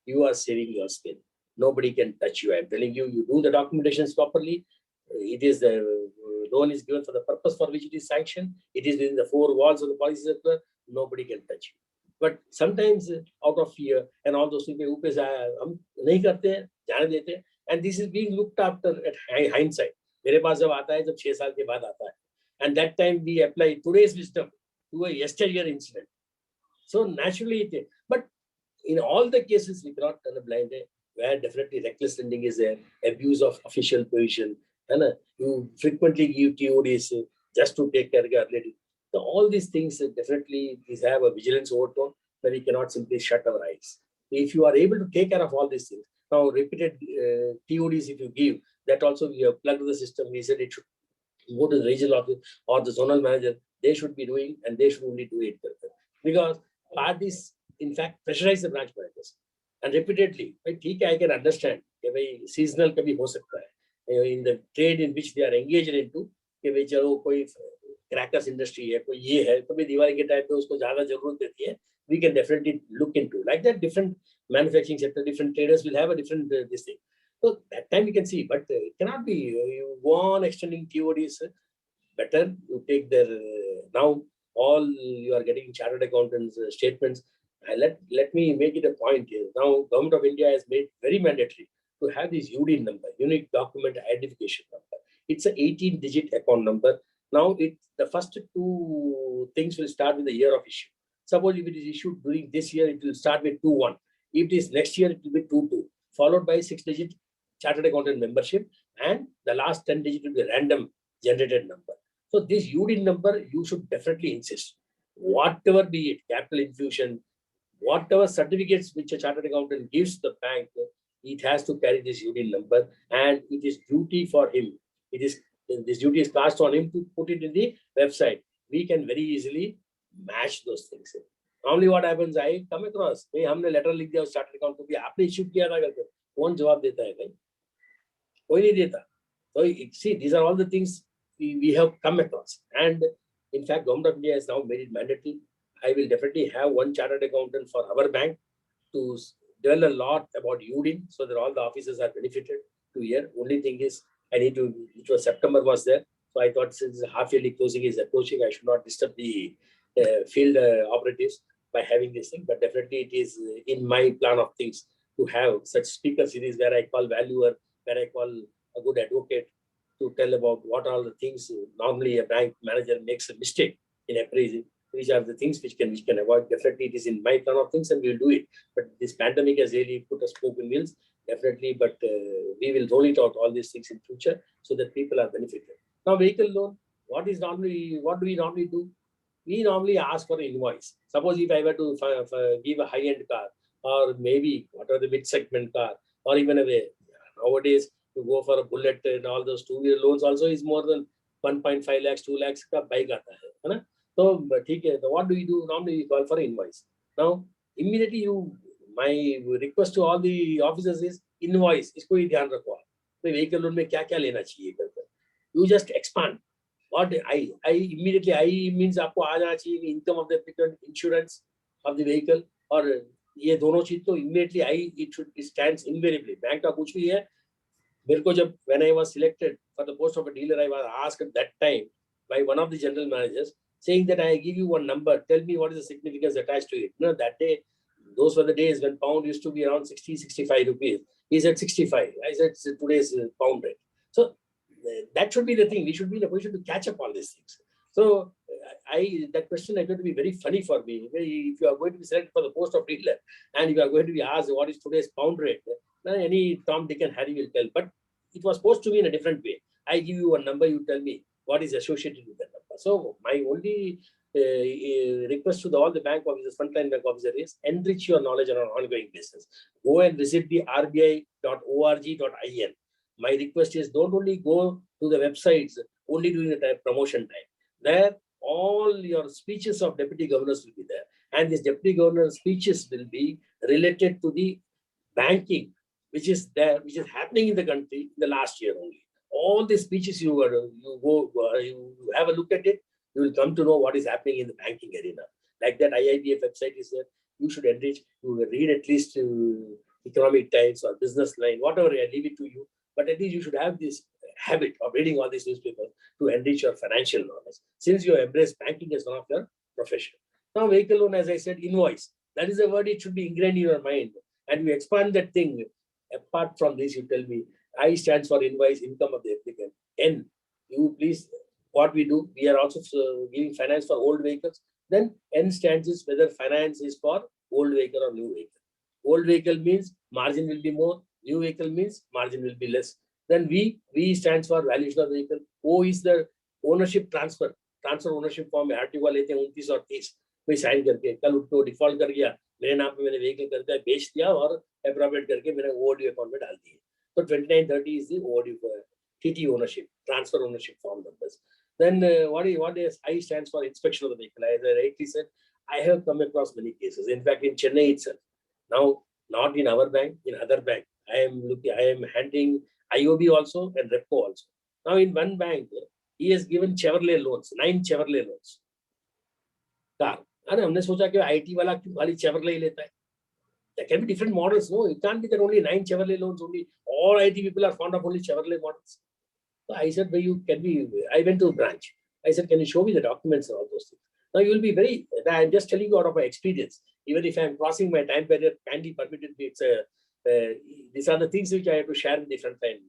you are saving your skin. Nobody can touch you. I am telling you, you do the documentations properly. It is the loan is given for the purpose for which it is sanctioned. It is within the four walls of the policy circular. Nobody can touch you. But sometimes out of fear and all those things, हम नहीं करते, जाने देते. And this is being looked after at hindsight. मेरे पास जब आता है, जब 6 साल के बाद आता है. And that time we apply today's wisdom to a yesteryear incident. So naturally, but in all the cases, we cannot turn a blind eye, where definitely reckless lending is there, abuse of official position, and you frequently give TODs just to take care of your relative. So all these things definitely have a vigilance overtone that we cannot simply shut our eyes. If you are able to take care of all these things, now repeated TODs if you give, that also we have plugged the system. We said it should go to the regional office or the zonal manager. They should be doing, and they should only do it because parties in fact pressurize the branch managers and repeatedly. I can understand that seasonal can be in the trade in which they are engaged into. Crackers industry we can definitely look into like that. Different manufacturing sector, different traders will have a different this thing. So that time we can see, but it cannot be you go on extending TODs. Better you take their now all you are getting chartered accountants statements. Let me make it a point here. Now Government of India has made very mandatory to have this UD number, unique document identification number. It's an 18-digit account number. Now the first two things will start with the year of issue. Suppose if it is issued during this year, it will start with 21. If it is next year, it will be 22, followed by 6-digit chartered accountant membership, and the last 10 digit will be random generated number. So this UD number, you should definitely insist. Whatever be it, capital infusion, whatever certificates which a chartered accountant gives the bank, it has to carry this UD number, and it is duty for him. This duty is cast on him to put it in the website. We can very easily match those things. Normally what happens, I come across, hey, हमने letter लिख दिया उस chartered accountant को भी आपने issue किया था करके, कौन जवाब देता है भाई? कोई नहीं देता. So see, these are all the things we have come across, and in fact, Government of India has now made it mandatory. I will definitely have one chartered accountant for our bank to tell a lot about UD, so that all the officers are benefited to hear. Only thing is, I need to, it was September was there. So I thought since half-yearly closing is approaching, I should not disturb the field operatives by having this thing. But definitely it is in my plan of things to have such speaker series where I call valuer, where I call a good advocate to tell about what are the things normally a bank manager makes a mistake in appraising. Which are the things which can avoid. Definitely it is in my plan of things and we'll do it. But this pandemic has really put a spoke in wheels, definitely, but we will roll it out all these things in future so that people are benefited. Now vehicle loan, what do we normally do? We normally ask for an invoice. Suppose if I were to give a high-end car, or maybe whatever the mid-segment car, or even nowadays to go for a bullet and all those two-wheeler loans also is more than 1.5 lakhs, 2 lakhs ka bike aata hai, na? So, so what do we do? Normally we call for invoice. Now, immediately my request to all the officers is invoice. Isko hi dhyan rakho. So vehicle loan mein kya lena chahiye karke. You just expand. What I immediately means aapko aa jana chahiye income of the applicant, insurance of the vehicle, or ये दोनों चीज तो immediately it stands invariably. Bank का कुछ भी है, मेरे को जब when I was selected for the post of a dealer, I was asked at that time by one of the general managers, saying that I give you one number, tell me what is the significance attached to it. You know, that day, those were the days when pound used to be around 60, 65 rupees. He said 65. I said today's pound rate. So that should be the thing. We should be in a position to catch up on these things. So that question is going to be very funny for me. If you are going to be selected for the post of dealer and you are going to be asked what is today's pound rate, any Tom, Dick and Harry will tell. But it was supposed to be in a different way. I give you a number, you tell me what is associated with that number. So my only request to all the bank officers, frontline bank officers is enrich your knowledge on an ongoing basis. Go and visit the rbi.org.in. My request is don't only go to the websites only during the promotion time. There, all your speeches of deputy governors will be there. And these deputy governor speeches will be related to the banking, which is happening in the country in the last year only. All the speeches you have a look at it, you will come to know what is happening in the banking arena. Like that IIBF website is there. You should enrich, you will read at least Economic Times or Business Line, whatever, I leave it to you. But at least you should have this habit of reading all these newspapers to enrich your financial knowledge, since you embrace banking as one of your profession. Now, vehicle loan, as I said, invoice. That is a word, it should be ingrained in your mind. And you expand that thing. Apart from this, you tell me, I stands for invoice, income of the applicant. N, you please, what we do, we are also giving finance for old vehicles. Then N stands is whether finance is for old vehicle or new vehicle. Old vehicle means margin will be more. New vehicle means margin will be less. Then V stands for valuation of vehicle. O is the ownership transfer. Transfer ownership form में RTO लेते हैं 29 और 30 में sign करके कल उसको default कर गया, मेरे नाम पे मैंने व्हीकल करके बेच दिया और एप्रोप्रिएट करके मैंने ओडी अकाउंट में डाल दिए. So 2930 is the OD TT ownership, transfer ownership form numbers. Then what is I stands for inspection of the vehicle. As I rightly said, I have come across many cases. In fact, in Chennai itself, now not in our bank, in other bank, I am handling IOB also and Repo also. Now in one bank, he has given Chevrolet loans, 9 Chevrolet loans. Car. And हमने सोचा कि IT वाला क्यों खाली Chevrolet लेता है? There can be different models. No, it can't be that only 9 Chevrolet loans only. All IT people are fond of only Chevrolet models. So I said, I went to the branch. I said, can you show me the documents and all those things? Now you will be I'm just telling you out of my experience. Even if I'm crossing my time period, kindly permitted me. These are the things which I have to share in the front end.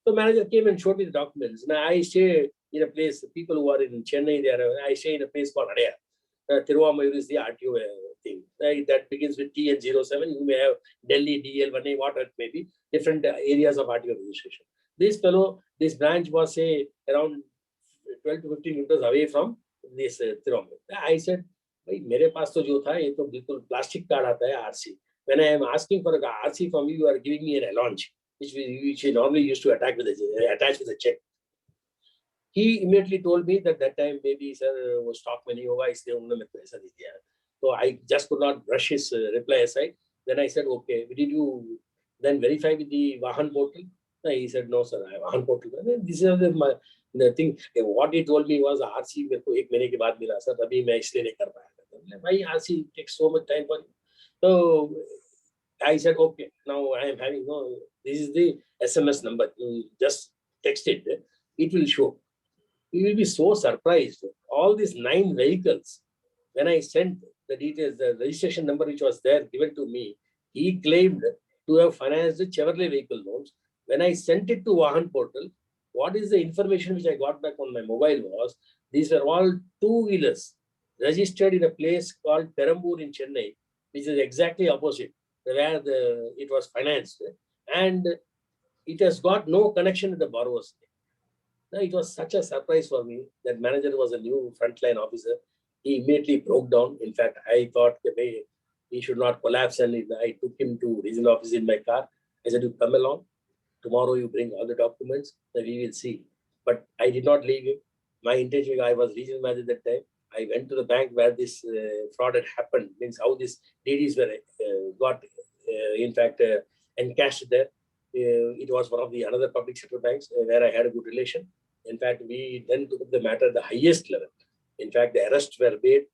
So manager came and showed me the documents. Now I stay in a place, people who are in Chennai, I stay in a place called Adaya. Tiruvamayur is the RTO thing. That begins with T and 07. You may have Delhi, DL, Vanay, what it may be, different areas of RTO registration. This branch was around 12 to 15 meters away from this Tiruvamayur. I said, मेरे पास तो जो था ये तो बिल्कुल plastic card आता है RC. When I am asking for a RC from you, you are giving me an allonge, which we normally used to attach with a check. He immediately told me that time maybe sir वो stock में नहीं होगा इसलिए उन्होंने मेरे को ऐसा दे दिया. So I just could not brush his reply aside. Then I said, okay, did you then verify with the Vahan portal? He said, no sir, I have Vahan portal. This is the thing. What he told me was RC मेरे को 1 महीने के बाद मिला sir, अभी मैं इसलिए नहीं कर पाया. भाई RC takes so much time for you. So I said, okay, now I am having this is the SMS number. You just text it. It will show. You will be so surprised. All these 9 vehicles, when I sent the details, the registration number which was there given to me, he claimed to have financed the Chevrolet vehicle loans. When I sent it to Vahan portal, what is the information which I got back on my mobile was, these were all 2-wheelers registered in a place called Perambur in Chennai, which is exactly opposite where it was financed. And it has got no connection with the borrowers. Now, it was such a surprise for me. That manager was a new frontline officer. He immediately broke down. In fact, I thought he should not collapse, and I took him to regional office in my car. I said, you come along. Tomorrow you bring all the documents, then we will see. But I did not leave him. My intention, I was regional manager at that time. I went to the bank where this fraud had happened, means how these DDs were encashed there. It was one of the another public sector banks where I had a good relation. In fact, we then took up the matter at the highest level. In fact, the arrests were made.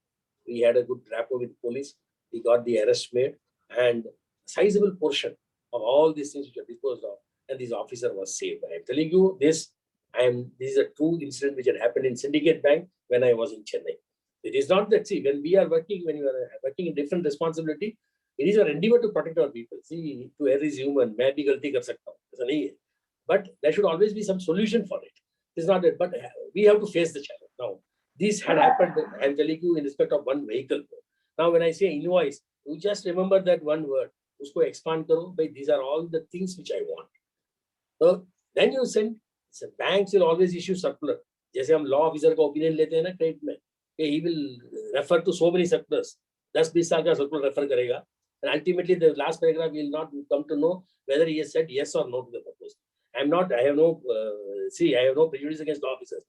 We had a good rapport with police. We got the arrest made. and sizable portion of all these things which are disposed of, and this officer was saved. I am telling you this. This is a true incident which had happened in Syndicate Bank when I was in Chennai. It is not that, see, when we are working, when you are working in different responsibility, it is our endeavor to protect our people. See, to err is human. मैं भी गलती कर सकता हूँ, ऐसा नहीं है. But there should always be some solution for it. It's not that, but we have to face the challenge. Now, this had happened, I'm telling you, in respect of one vehicle. Now, when I say invoice, you just remember that one word. Usko expand karo, but these are all the things which I want. So then you send, so banks will always issue circular. जैसे हम law officer का opinion लेते हैं ना credit में, he will refer to so many circulars. 10-20 साल का circular refer करेगा. And ultimately, the last paragraph will not come to know whether he has said yes or no to the proposal. I have no prejudice against law officers.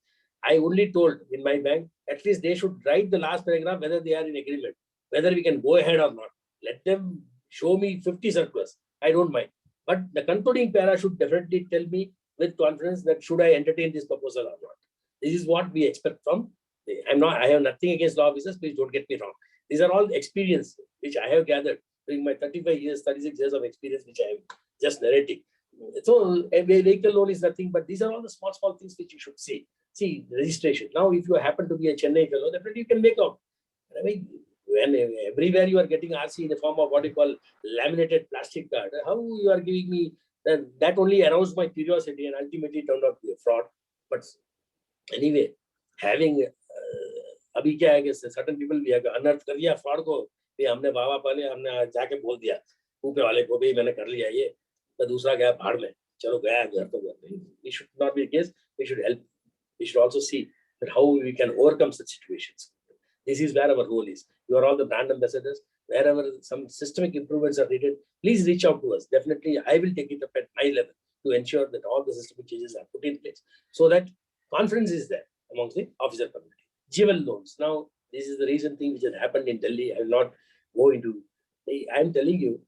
I only told in my bank, at least they should write the last paragraph whether they are in agreement, whether we can go ahead or not. Let them show me 50 circulars. I don't mind. But the concluding para should definitely tell me with confidence that should I entertain this proposal or not. This is what we expect from. I have nothing against law officers. Please don't get me wrong. These are all experience which I have gathered during my 36 years of experience, which I am just narrating. So a vehicle loan is nothing, but these are all the small things which you should see. See, registration. Now, if you happen to be a Chennai fellow, definitely you can make out. I mean, when everywhere you are getting RC in the form of what you call laminated plastic card, how you are giving me that only aroused my curiosity and ultimately turned out to be a fraud. But anyway, having अभी क्या है कि certain people भी unearth कर दिया fraud को, भी हमने बाबा पहले हमने जाके बोल दिया ऊपर वाले को भी मैंने कर लिया ये, तो दूसरा गया भाड़ में, चलो गया घर तो घर में. It should not be the case. We should help. We should also see that how we can overcome such situations. This is where our role is. You are all the brand ambassadors. Wherever some systemic improvements are needed, please reach out to us. Definitely, I will take it up at my level to ensure that all the systemic changes are put in place so that confidence is there amongst the officer community. Jewel loans. Now, this is the recent thing which has happened in Delhi. I will not go into. I am telling you,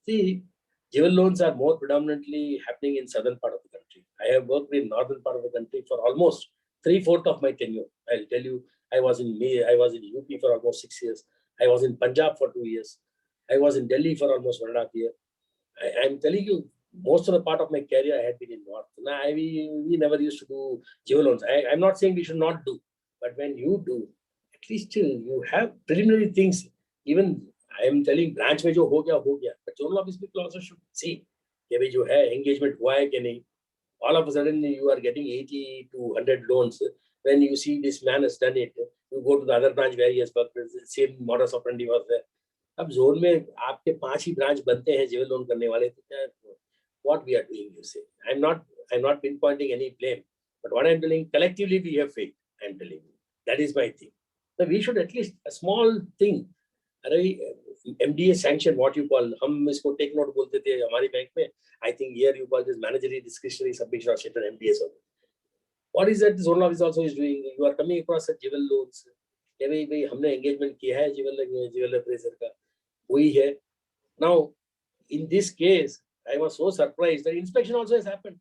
see, jewel loans are more predominantly happening in southern part of the country. I have worked in northern part of the country for almost 3/4 of my tenure. I'll tell you, I was in UP for almost 6 years. I was in Punjab for 2 years. I was in Delhi for almost 1.5 years. I'm telling you, most of the part of my career I had been in North. Now, we never used to do jewel loans. I'm not saying we should not do, but when you do, at least you have preliminary things. Even I'm telling branch में जो हो गया, but zonal office people also should see कि भाई जो है engagement हुआ है कि नहीं. All of a sudden you are getting 80 to 100 loans. When you see this man has done it, you go to the other branch where he has worked. The same modus operandi was there. अब zone में आपके 5 ही branch बनते हैं जीवन loan करने वाले, तो क्या what we are doing, you say. I'm not pinpointing any blame, but what I'm telling, collectively we have failed. I'm telling you, that is my thing. So we should at least a small thing. MDA sanction, what you call, हम इसको take note बोलते थे हमारी bank में. I think here you call this managerial discretionary submission of certain MDAs. What is that the zonal office also is doing? You are coming across such jewel loans. भाई हमने engagement किया है jewel appraiser का, वही है. Now, in this case, I was so surprised that inspection also has happened.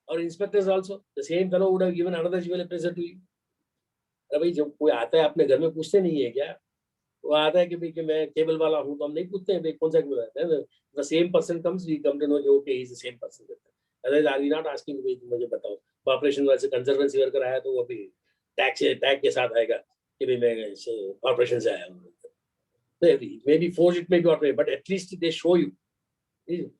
Or inspectors also, the same fellow would have given another jewel appraiser to you. अरे भाई जब कोई आता है अपने घर में पूछते नहीं है क्या? वो आता है कि भाई कि मैं केबल वाला हूँ, तो हम नहीं पूछते हैं भाई कौन सा केबल आता है. The same person comes, we come to know okay, he is the same person. Otherwise, are we not asking भाई मुझे बताओ, कॉर्पोरेशन वाले से कंजर्वेंसी वर्कर आया तो वो भी टैग के साथ आएगा कि भाई मैं कॉर्पोरेशन से आया हूँ. Maybe forged, it may be not, but at least they show you.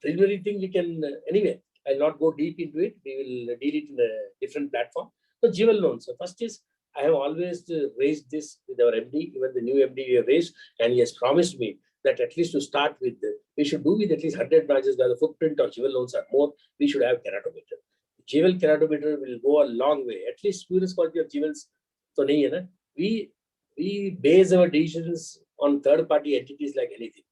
Preliminary thing we can anyway. I'll not go deep into it. We will deal it in a different platform. So jewel loans. So first is I have always raised this with our MD, even the new MD we have raised, and he has promised me that at least to start with, we should do with at least 100 branches where the footprint of jewel loans are more. We should have keratometer. Jewel keratometer will go a long way. At least spurious quality of jewels. So nahi hai na. We base our decisions on third-party entities like anything.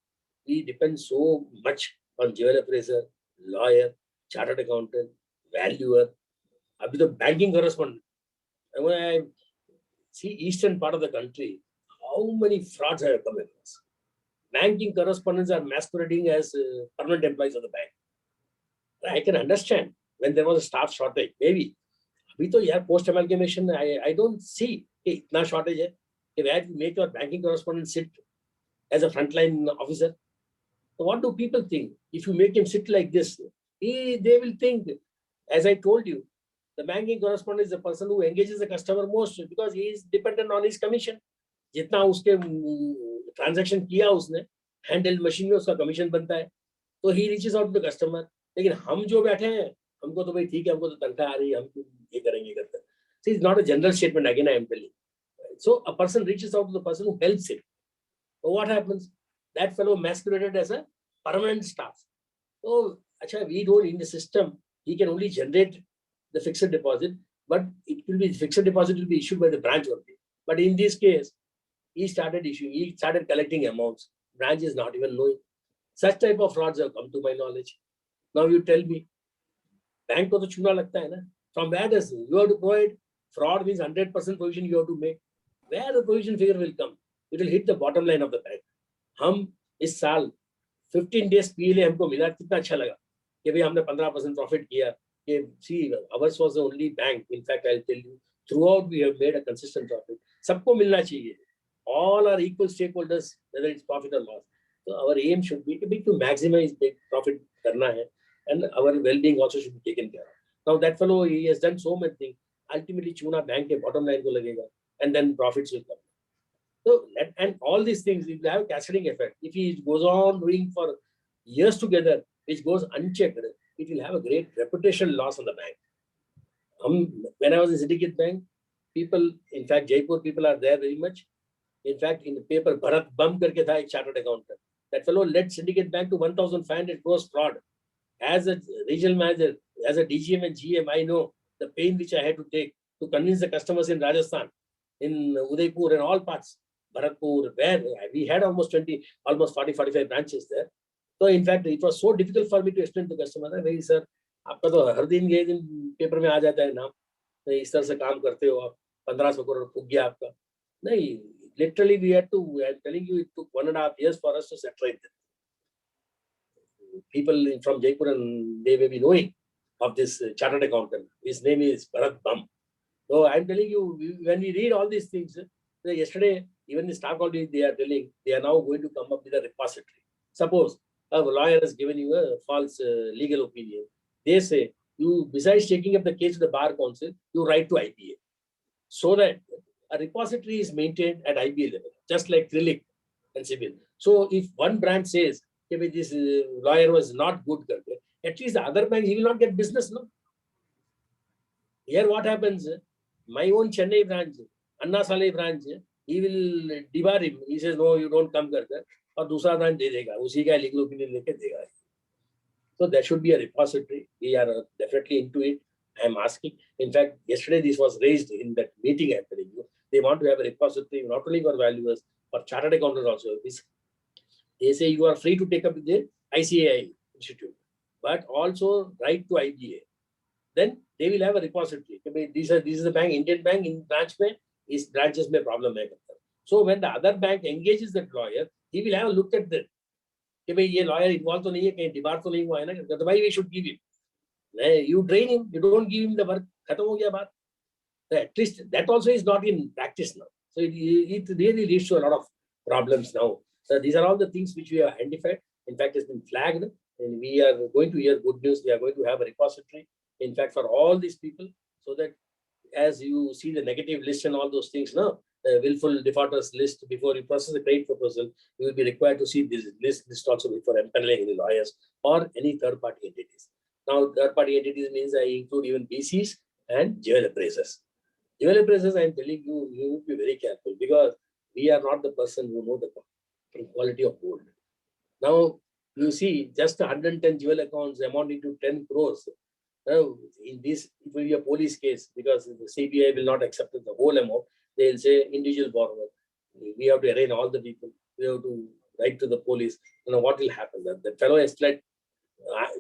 We depend so much on jewel appraiser, lawyer, chartered accountant, valuer, abhi the banking correspondent. When I see eastern part of the country, how many frauds have come across. Banking correspondents are masquerading as permanent employees of the bank. I can understand when there was a staff shortage, maybe. Abhi to yaar post amalgamation, I don't see itna shortage hai. Where you make your banking correspondent sit as a frontline officer. So what do people think? If you make him sit like this, they will think, as I told you, the banking correspondent is the person who engages the customer most because he is dependent on his commission. जितना उसके transaction किया उसने handle machine में उसका commission बनता है, तो he reaches out to the customer. लेकिन हम जो बैठे हैं, हमको तो भाई ठीक है, हमको तो तनख्वाह आ रही है, हम ये करेंगे करते हैं. So it's not a general statement, again I am telling. So a person reaches out to the person who helps him. So what happens? That fellow masqueraded as a permanent staff. So achha, we don't in the system, he can only generate the fixed deposit, but it will be fixed deposit will be issued by the branch only. But in this case, he started collecting amounts. Branch is not even knowing. Such type of frauds have come to my knowledge. Now you tell me, bank ko to chuna lagta hai na? From where does you have to provide? Fraud means 100% provision you have to make. Where the provision figure will come? It will hit the bottom line of the bank. हम इस साल 15 days पीले हमको मिला, कितना अच्छा लगा कि भाई हमने 15% प्रॉफिट किया. कि see, ours was the only bank. In fact, I'll tell you, throughout we have made a consistent profit. सबको मिलना चाहिए. All are equal stakeholders, whether it's profit or loss. So our aim should be to maximize the profit करना है, and our well-being also should be taken care of. Now that fellow, he has done so many things. Ultimately, चूना bank के bottom line को लगेगा, and then profits will come. So and all these things will have a cascading effect. If he goes on doing for years together, which goes unchecked, it will have a great reputation loss on the bank. When I was in Syndicate Bank, people, in fact, Jaipur people are there very much. In fact, in the paper, Bharat Bum karke tha ek chartered accountant. That fellow led Syndicate Bank to 1,500 crores fraud. As a regional manager, as a DGM and GM, I know the pain which I had to take to convince the customers in Rajasthan, in Udaipur and all parts, Bharatpur, where we had almost 40, 45 branches there. So in fact, it was so difficult for me to explain to customers, "Hey sir, आपका तो हर दिन ये दिन paper में आ जाता है नाम, इस तरह से काम करते हो आप, 1500 करोड़ फूक गया आपका." नहीं, literally we had to, I'm telling you, it took 1.5 years for us to separate them. People from Jaipur, and they may be knowing of this chartered accountant. His name is Bharat Bum. So I'm telling you, when we read all these things, yesterday, even the staff already, they are telling, they are now going to come up with a repository. Suppose a lawyer has given you a false legal opinion. They say, you, besides taking up the case to the bar council, you write to IBA. So that a repository is maintained at IBA level, just like Trilik and Civil. So if one branch says, okay, this lawyer was not good, at least the other bank, he will not get business, no? Here what happens, my own Chennai branch, Anna Saleh branch, he will debar him. He says, no, you don't come karke. और दूसरा branch दे देगा, उसी का legal opinion लेके देगा. So there should be a repository. We are definitely into it. I am asking. In fact, yesterday this was raised in that meeting. I'm telling you, they want to have a repository not only for valuers, for chartered accountants also. They say you are free to take up with the ICAI Institute, but also write to IBA. Then they will have a repository. This is the bank, Indian bank, in branch mein, is branches mein problem hai. So when the other bank engages that lawyer, he will have a look at that. कि भाई ये lawyer involved तो नहीं है, कहीं debar तो नहीं हुआ है ना, तो भाई we should give him. You drain him, you don't give him the work, खत्म हो गया बात. At least that also is not in practice now. So it really leads to a lot of problems now. So these are all the things which we have identified. In fact, it's been flagged, and we are going to hear good news. We are going to have a repository, in fact, for all these people, so that as you see the negative list and all those things now, willful defaulters list, before you process the credit proposal, you will be required to see this list also before empanneling any lawyers or any third-party entities. Now, third-party entities means I include even BCs and jewel appraisers. Jewel appraisers, I am telling you, you will be very careful, because we are not the person who know the quality of gold. Now, you see, just 110 jewel accounts amounting to 10 crores. In this, it will be a police case, because the CBI will not accept the whole amount. They will say individual borrower. We have to arraign all the people. We have to write to the police. You know what will happen? The fellow has fled.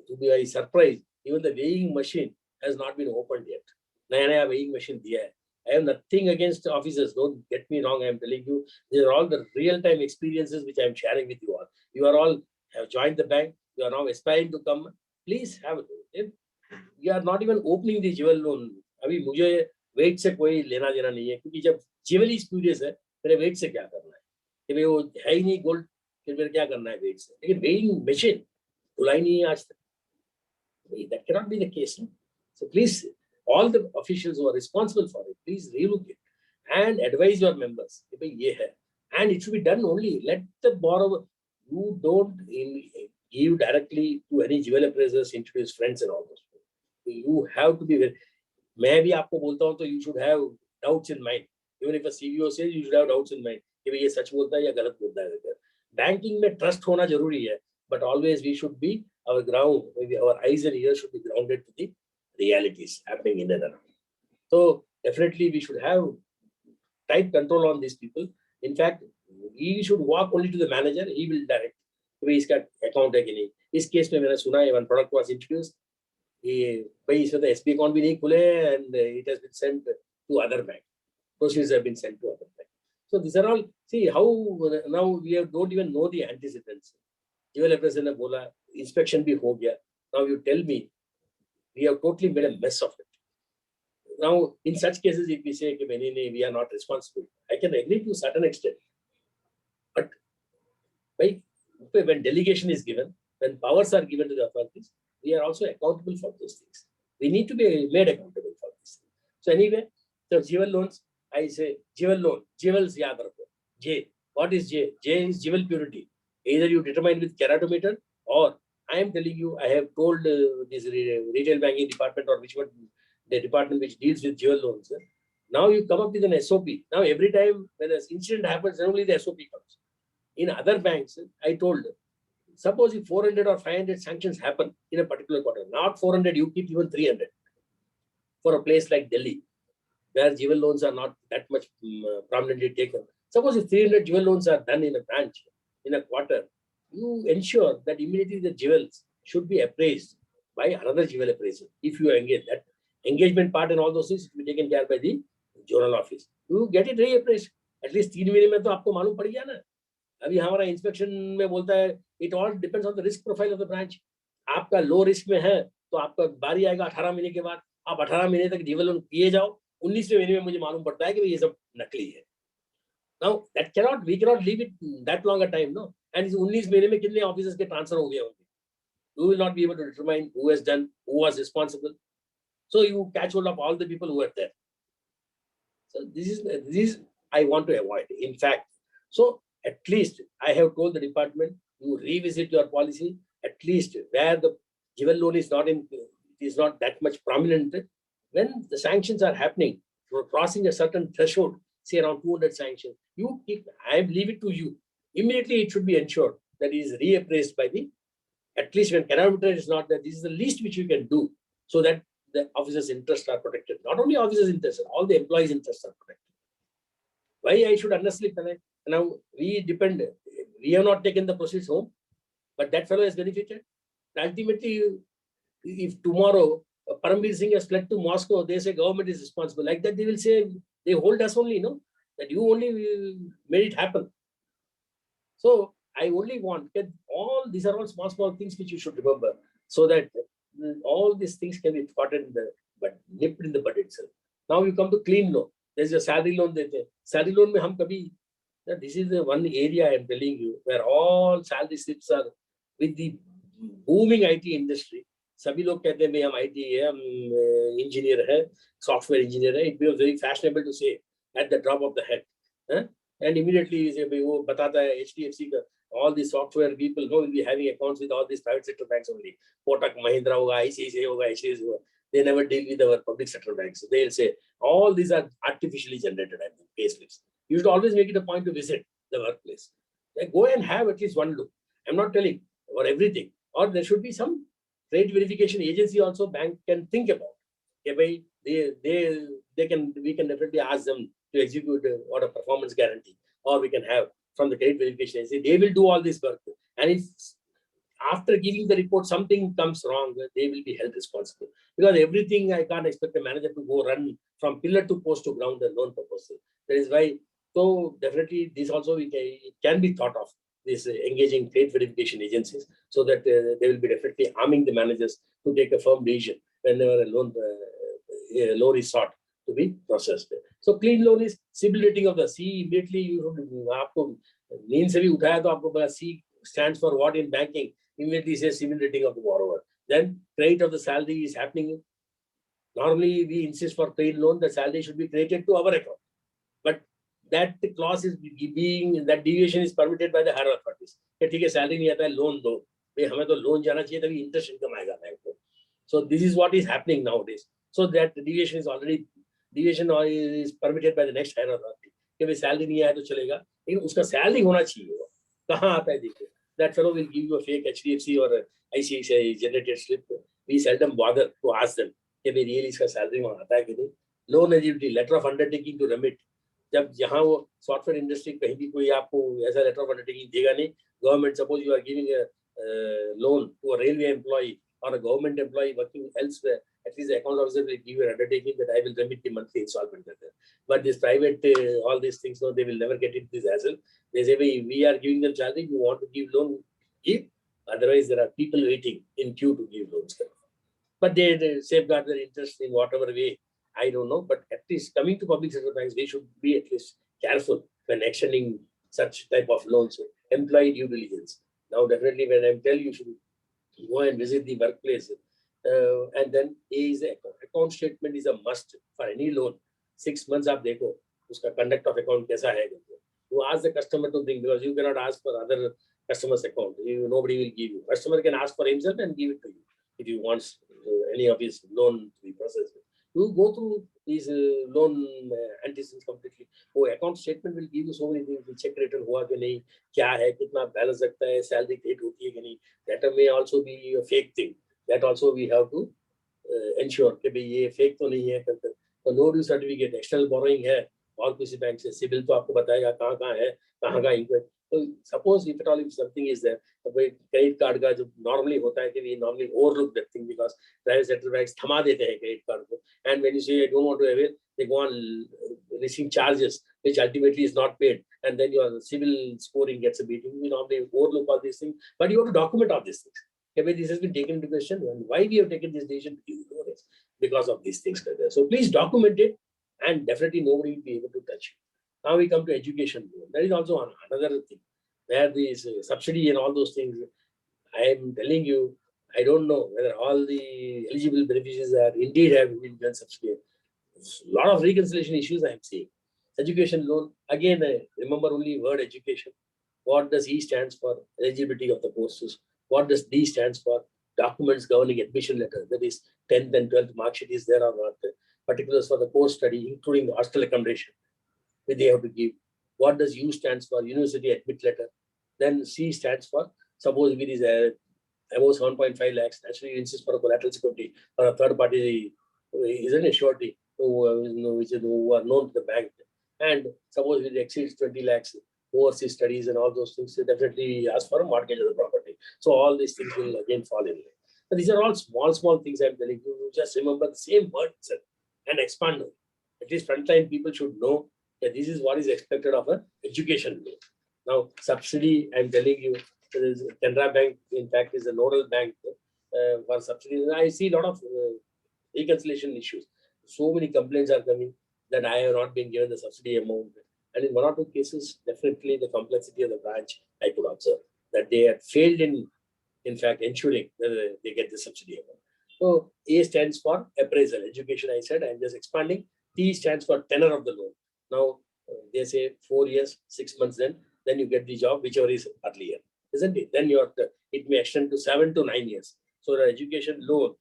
To be a surprise, even the weighing machine has not been opened yet. Naya weighing machine diya hai. I have nothing against officers. Don't get me wrong. I am telling you, these are all the real-time experiences which I am sharing with you all. You are all have joined the bank. You are now aspiring to come. Please have it. You are not even opening the jewel loan. अभी मुझे wait से कोई लेना देना नहीं है, क्योंकि जब jewel is spurious है, मेरे वेट से क्या करना है? कि वो है ही नहीं गोल्ड, फिर मेरे क्या करना है वेट से, लेकिन वेइंग मशीन खुलाई नहीं है आज तक. That cannot be the case. No? So please, all the officials who are responsible for it, please relook it and advise your members. And it should be done only. Let the borrower, you don't give directly to any jewel appraisers, introduce friends and all those. You have to be very. मैं भी आपको बोलता हूँ तो you should have doubts in mind. Even if a CVO says, you should have doubts in mind कि भाई ये सच बोलता है या गलत बोलता है. Banking में trust होना जरूरी है, but always we should be our ground, maybe our eyes and ears should be grounded to the realities happening in and around. So definitely we should have tight control on these people. In fact, he should walk only to the manager. He will direct. इसका account है कि नहीं. इस case में मैंने सुना है one product was introduced. भाई इसमें तो SB account भी नहीं खुले and it has been sent to other bank. Proceeds have been sent to other bank. So these are all. See how now we don't even know the antecedents. Jewel appraiser ने बोला inspection भी हो गया. Now you tell me, we have totally made a mess of it. Now in such cases, if we say कि नहीं, we are not responsible, I can agree to a certain extent. But when delegation is given, when powers are given to the authorities, we are also accountable for those things. We need to be made accountable for this. So anyway, the jewel loans, I say jewel loan, jewels yaad rakho. J. What is J? J is jewel purity. Either you determine with keratometer, or I am telling you, I have told this retail banking department or which one, the department which deals with jewel loans. Now you come up with an SOP. Now every time when an incident happens, only the SOP comes. In other banks, I told, suppose if 400 or 500 sanctions happen in a particular quarter, not 400, you keep even 300. For a place like Delhi, where jewel loans are not that much prominently taken. Suppose if 300 jewel loans are done in a branch, in a quarter, you ensure that immediately the jewels should be appraised by another jewel appraiser. If you engage that engagement part and all those things will be taken care by the zonal office. You get it reappraised. At least 3 महीने में तो आपको मालूम पड़ गया ना. अभी हमारा इंस्पेक्शन में बोलता है it all depends on the risk profile of the branch. आपका लो रिस्क में है तो आपका बारी आएगा 18 महीने के बाद. आप 18 महीने तक jewel लोन किए जाओ. 19वें महीने में मुझे मालूम पड़ता है कि ये सब नकली है. Now we cannot leave it that long a time, no. And इस 19 महीने में कितने ऑफिसर्स के ट्रांसफर हो गए होंगे. You will not be able to determine who has done, who was responsible. So you catch hold of all the people who are there. So this is I want to avoid. In fact, so at least I have told the department, you revisit your policy. At least where the jewel loan is not that much prominent, when the sanctions are happening, for crossing a certain threshold, say around 200 sanctions, you keep. I leave it to you. Immediately, it should be ensured that it is reappraised by the. At least when parameter is not there, this is the least which you can do, so that the officers' interests are protected. Not only officers' interests, all the employees' interests are protected. Why I should unnecessarily connect? Now we depend. We have not taken the proceeds home, but that fellow has benefited. Ultimately, if tomorrow Paramveer Singh has fled to Moscow, they say government is responsible. Like that, they will say they hold us only, no? That you only made it happen. So I only want that all these are all small things which you should remember, so that all these things can be thought in the but nipped in the bud itself. Now you come to clean loan. There's a salary loan. Salary loan में हम कभी, this is the one area I am telling you where all salary slips are with the booming IT industry. सभी लोग कहते हैं हम IT है, हम engineer है, software engineer है. It becomes very fashionable to say at the drop of the head. And immediately वो बताता है HDFC का all the software people will be having accounts with all these private sector banks only. Kotak Mahindra होगा, ICICI होगा, HDFC होगा. They never deal with our public sector banks. They'll say all these are artificially generated pay slips. You should always make it a point to visit the workplace. Like, go and have at least one look. I'm not telling for everything. Or there should be some trade verification agency also bank can think about. Okay, we can definitely ask them to execute or a performance guarantee, or we can have from the trade verification agency. They will do all this work, and if after giving the report something comes wrong, they will be held responsible. Because everything I can't expect a manager to go run from pillar to post to ground and loan proposal. That is why. So definitely this also it can be thought of. This engaging trade verification agencies, so that they will be definitely arming the managers to take a firm decision whenever a loan is sought to be processed. So clean loan is CIBIL rating of the C. Immediately you नींद से भी उठाया तो आपको बोला C stands for what in banking? Immediately says civil rating of the borrower. Then credit of the salary is happening. Normally we insist for paid loan, the salary should be credited to our account. But that clause is being, that deviation is permitted by the higher authorities. ठीक है salary नहीं आता है loan दो, भाई हमें तो loan जाना चाहिए तभी interest income आएगा बैंक को. So this is what is happening nowadays. So that deviation is already permitted by the next higher authority. कि भाई salary नहीं आया तो चलेगा, लेकिन उसका salary होना चाहिए. वो कहाँ आता है देखिए. That fellow will give you a fake HDFC or ICICI generated slip. We seldom bother to ask them कि भाई really इसका salary वहाँ आता है कि नहीं. Loan eligibility, letter of undertaking to remit. जब यहाँ वो सॉफ्टवेयर इंडस्ट्री कहीं भी कोई आपको ऐसा लेटर ऑफ अंडरटेकिंग देगा नहीं. Government suppose you are giving loan to a railway employee or a government employee working elsewhere, at least the account officer will give you an undertaking that I will remit the monthly installment. But this private, all these things, no, they will never get into this hassle. They say, we are giving them salary, you want to give loan, give. Otherwise, there are people waiting in queue to give loans. But they safeguard their interest in whatever way. I don't know, but at least coming to public sector banks, they should be at least careful when extending such type of loans. Employee due diligence. Now, definitely, when I tell you should go and visit the workplace, and then A is the account. Account statement is a must for any loan. 6 months आप देखो उसका conduct of account कैसा है. You ask the customer to bring, because you cannot ask for other customers' account. Nobody will give you. Customer can ask for himself and give it to you if he wants any of his loan to be processed. You go through these loan antecedents completely. वो account statement will give you so many things. Check return हुआ कि नहीं, क्या है, कितना balance रखता है, salary credit होती है कि नहीं. That may also be a fake thing. That also we have to ensure कि भाई ये fake तो नहीं है. तो no due certificate, external borrowing है और किसी बैंक से, सिबिल तो आपको बताएगा कहाँ कहाँ है, कहाँ कहाँ इंक्वायरी. तो suppose if at all if something is there, तो भाई credit card का जो normally होता है कि we normally overlook that thing because private sector banks थमा देते हैं credit card को. And when you say I don't want to avail, they go on receiving charges which ultimately is not paid, and then your civil scoring gets a beating. We normally overlook all these things, but you have to document all these things. Okay, this has been taken into question, and why we have taken this decision to give loans because of these things. So please document it, and definitely nobody will be able to touch you. Now we come to education loan. That is also another thing where this subsidy and all those things. I am telling you, I don't know whether all the eligible beneficiaries are indeed have been given subsidy. A lot of reconciliation issues I am seeing. Education loan, again, remember only word education. What does E stands for? Eligibility of the courses. What does D stands for? Documents governing admission letter. That is 10th and 12th mark sheet is there or not. Particulars for the course study, including the hostel accommodation, which they have to give. What does U stands for? University admit letter. Then C stands for, suppose if it is above 7.5 lakhs, naturally you insist for a collateral security or a third party, isn't a surety who are known to the bank. And suppose it exceeds 20 lakhs, overseas studies and all those things, they definitely ask for a mortgage of the property. So all these things will again fall in line. But these are all small things I'm telling you. Just remember the same word itself and expand on. At least frontline people should know that this is what is expected of an education loan. Now, subsidy, I'm telling you, Canara Bank, in fact, is a nodal bank for subsidies. I see a lot of reconciliation issues. So many complaints are coming that I have not been given the subsidy amount. And in one or two cases, definitely the complexity of the branch, I could observe that they had failed in fact, ensuring that they get the subsidy amount. So A stands for appraisal, education, I said, I'm just expanding. T stands for tenor of the loan. Now, they say 4 years, 6 months, then you get the job, whichever is earlier, isn't it? Then it may extend to 7 to 9 years. So the education loan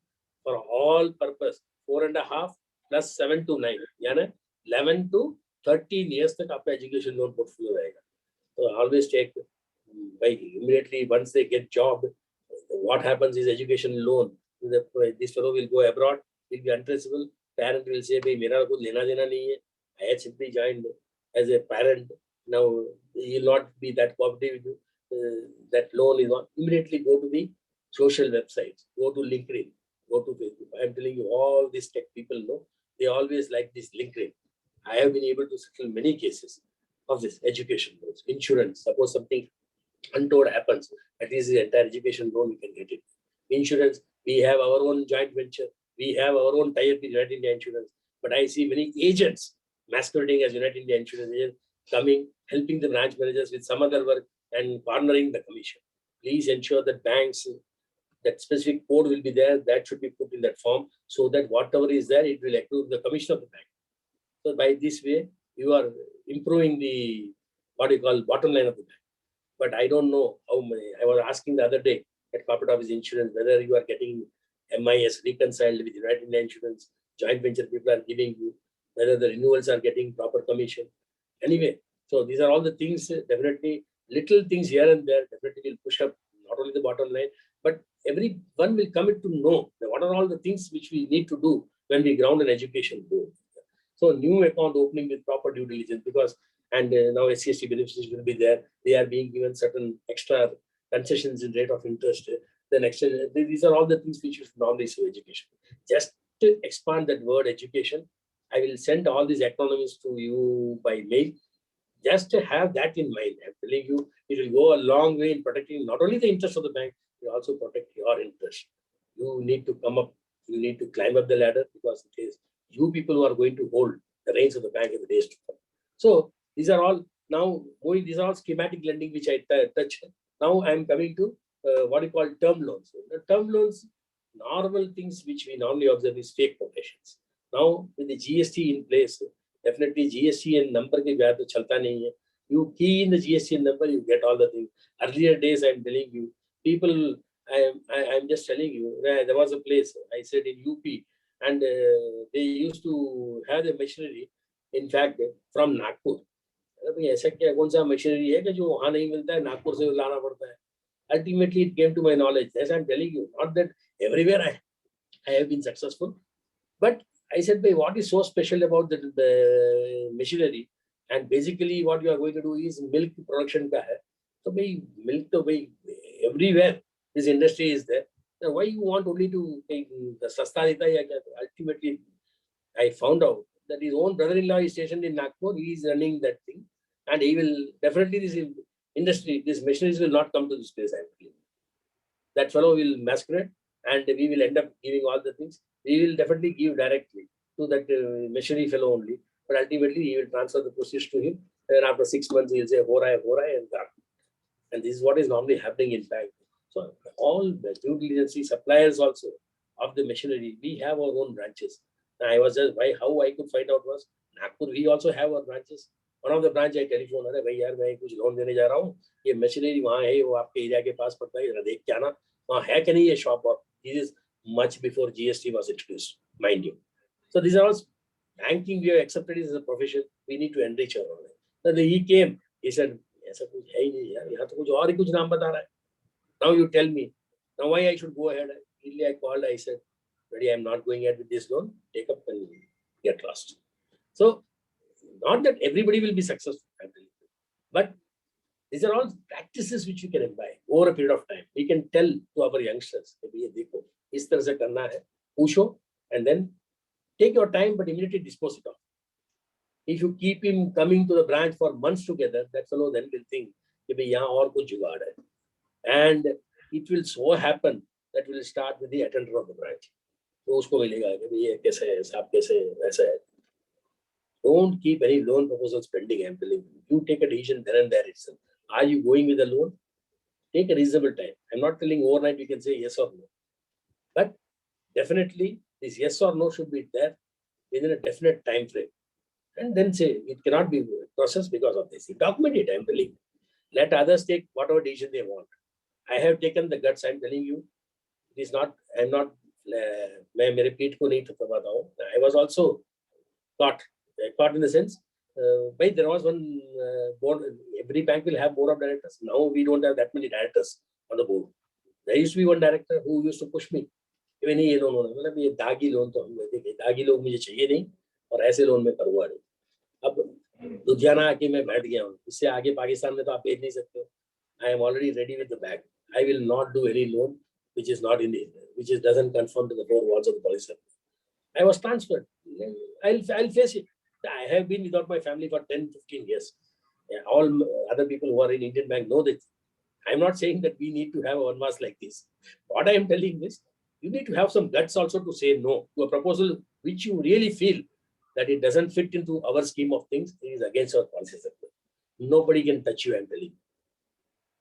for all purpose, 4.5 plus 7 to 9, यानी 11 to 13 years तक आपका education loan portfolio रहेगा. So always take, immediately once they get job, what happens is education loan. This fellow will go abroad, will be untraceable. Parent will say, "Bhai, mera kuch lena dena nahi hai. I had simply joined as a parent. Now he will not be that cooperative with you. That loan is not." Immediately go to the social websites, go to LinkedIn, go to Facebook. I am telling you, all these tech people know, they always like this LinkedIn. I have been able to settle many cases of this education loans, insurance. Suppose something untoward happens, at least the entire education loan we can get it. Insurance, we have our own joint venture, we have our own tie-up with United India Insurance. But I see many agents masquerading as United India Insurance agents coming helping the branch managers with some other work and cornering the commission. Please ensure that banks, that specific code will be there, that should be put in that form, so that whatever is there, it will accrue the commission of the bank. So by this way, you are improving the, what you call, bottom line of the bank. But I don't know how many. I was asking the other day at Corporate Office Insurance whether you are getting MIS reconciled with United India Insurance, joint venture people are giving you, whether the renewals are getting proper commission. Anyway, so these are all the things, definitely little things here and there definitely will push up not only the bottom line, but everyone will come in to know what are all the things which we need to do when we ground an education goal. So new account opening with proper due diligence, because and now SCST beneficiaries will be there. They are being given certain extra concessions in rate of interest. Then these are all the things which you should normally say education. Just to expand that word education, I will send all these acronyms to you by mail. Just to have that in mind. I'm telling you, it will go a long way in protecting not only the interest of the bank, it will also protect your interest. You need to come up, you need to climb up the ladder, because it is you people who are going to hold the reins of the bank in the days to come. So these are all now moving, these are all schematic lending which I touched. Now I'm coming to what you call term loans. The term loans, normal things which we normally observe is fake quotations. Now with the GST in place, definitely GST and number ke bihar to chalta nahi hai. You key in the GST number, you get all the things. Earlier days, I'm telling you, people, I'm just telling you, there was a place, I said in UP, and they used to have the machinery, in fact, from Nagpur. ऐसा क्या कौन सा machinery है कि जो वहाँ नहीं मिलता है, नागपुर से लाना पड़ता है. Ultimately, it came to my knowledge. As I'm telling you, not that everywhere I have been successful, but I said, what is so special about the machinery? And basically, what you are going to do is milk production. So, milk, everywhere this industry is there. Now, why you want only to take the sasta? Ultimately, I found out that his own brother-in-law is stationed in Nagpur. He is running that thing, and he will definitely, this industry, these machineries will not come to this place. That fellow will masquerade, and we will end up giving all the things. We will definitely give directly to that machinery fellow only, but ultimately he will transfer the proceeds to him. And after 6 months, he will say, ho raha hai, and that. And this is what is normally happening in bank. So all the due diligence suppliers also of the machinery, we have our own branches. And I was just, how I could find out was, Nagpur, we also have our branches. One of the branch I telephone, अरे भाई यार मैं कुछ loan देने जा रहा हूँ, ये मशीनरी वहाँ है, वो आपके एरिया के पास पड़ता है, देख क्या ना वहाँ है कि नहीं ये शॉप. और this is much before GST was introduced, mind you. So these are all banking we have accepted as a profession. We need to enrich our own. So he came, he said, ऐसा कुछ है ही नहीं यार, यहाँ तो कुछ और ही कुछ नाम बता रहा है. Now you tell me, now why I should go ahead? Immediately I called, I said, Ready, I'm not going ahead with this loan, take up and get lost. So, not that everybody will be successful, but these are all practices which you can imbibe over a period of time. We can tell to our youngsters, is tarah se karna hai, pusho, and then take your time, but immediately dispose it off. If you keep him coming to the branch for months together, that fellow then will think, yahan aur kuch jugaad hai. And it will so happen that will start with the attender of the branch. तो उसको मिलेगा कि ये कैसे है, साहब कैसे है, वैसा है. Don't keep any loan proposals pending. I'm telling you. You take a decision then and there itself. Are you going with a loan? Take a reasonable time. I'm not telling overnight you can say yes or no. But definitely this yes or no should be there within a definite time frame. And then say it cannot be processed because of this. You document it, I'm telling you. Let others take whatever decision they want. I have taken the guts, I'm telling you. It is not, I'm not, मैं मेरे पीठ को नहीं थपथपाता हूँ. I was also caught in the sense, there was one board, every bank will have board of directors. Now we don't have that many directors on the board. There used to be one director who used to push me. नहीं ये loan होना, मतलब ये दागी loan तो हम लेते हैं, दागी लोग मुझे चाहिए नहीं और ऐसे लोन में करूँगा नहीं. अब लुधियाना आके मैं बैठ गया हूँ, इससे आगे पाकिस्तान में तो आप भेज नहीं सकते हो. I am already ready with the bag. I will not do any loan which is not in the, which is doesn't conform to the four walls of the policy. I was transferred. I'll face it. I have been without my family for 10, 15 years. All other people who are in Indian Bank know this. I'm not saying that we need to have one mass like this. What I am telling is, you need to have some guts also to say no to a proposal which you really feel that it doesn't fit into our scheme of things. It is against our policy sector. Nobody can touch you, I'm telling you.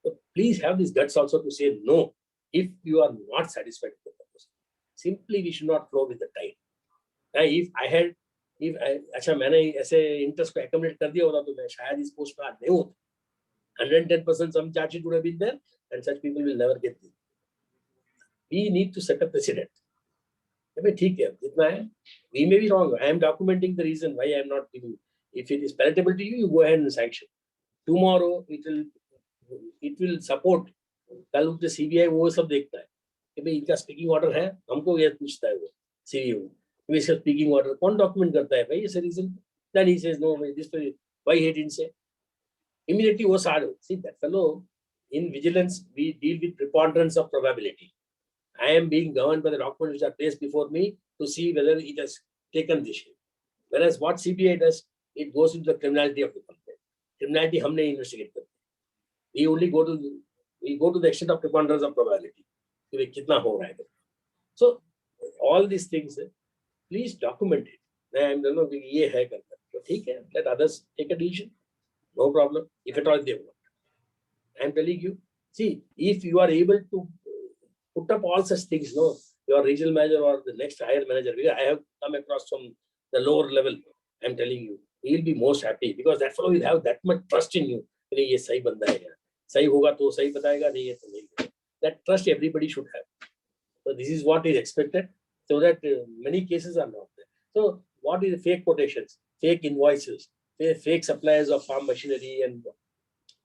So please have this guts also to say no if you are not satisfied with the proposal. Simply we should not flow with the tide. अच्छा मैंने ऐसे interest को accumulate कर दिया होता तो मैं शायद इस पोस्ट पर नहीं होता. 110% some charge would have been there, and such people will never get this. We need to set a precedent. ठीक है, जितना है. We may be wrong. I am documenting the reason why I am not giving. If it is palatable to you, you go ahead and sanction. Tomorrow it will support. कल उनके CBI वो सब देखता है कि भाई इनका स्पीकिंग ऑर्डर है, हमको ये पूछता है वो CBI वो इसका स्पीकिंग ऑर्डर कौन डॉक्यूमेंट करता है भाई ऐसे reason. Then he says no, this why he didn't say. Immediately was hard. See that fellow, in vigilance, we deal with preponderance of probability. I am being governed by the documents which are placed before me to see whether it has taken this shape. Whereas what CBI does, it goes into the criminality of the complaint. Criminality humne investigate karte. We only go to the extent of preponderance of probability. Kitna ho raha hai. So all these things, please document it. I am not saying ye hai karta. So theek hai, let others take a decision. No problem. If at all they want. I am telling you, see, if you are able to put up all such things, no, your regional manager or the next higher manager, I have come across from the lower level, I am telling you, he will be most happy because that fellow will have that much trust in you. Ye sahi banda hai, sahi hoga to sahi batayega, nahi hai to nahi. That trust everybody should have. So this is what is expected, so that many cases are not there. So what is fake quotations, fake invoices, fake suppliers of farm machinery and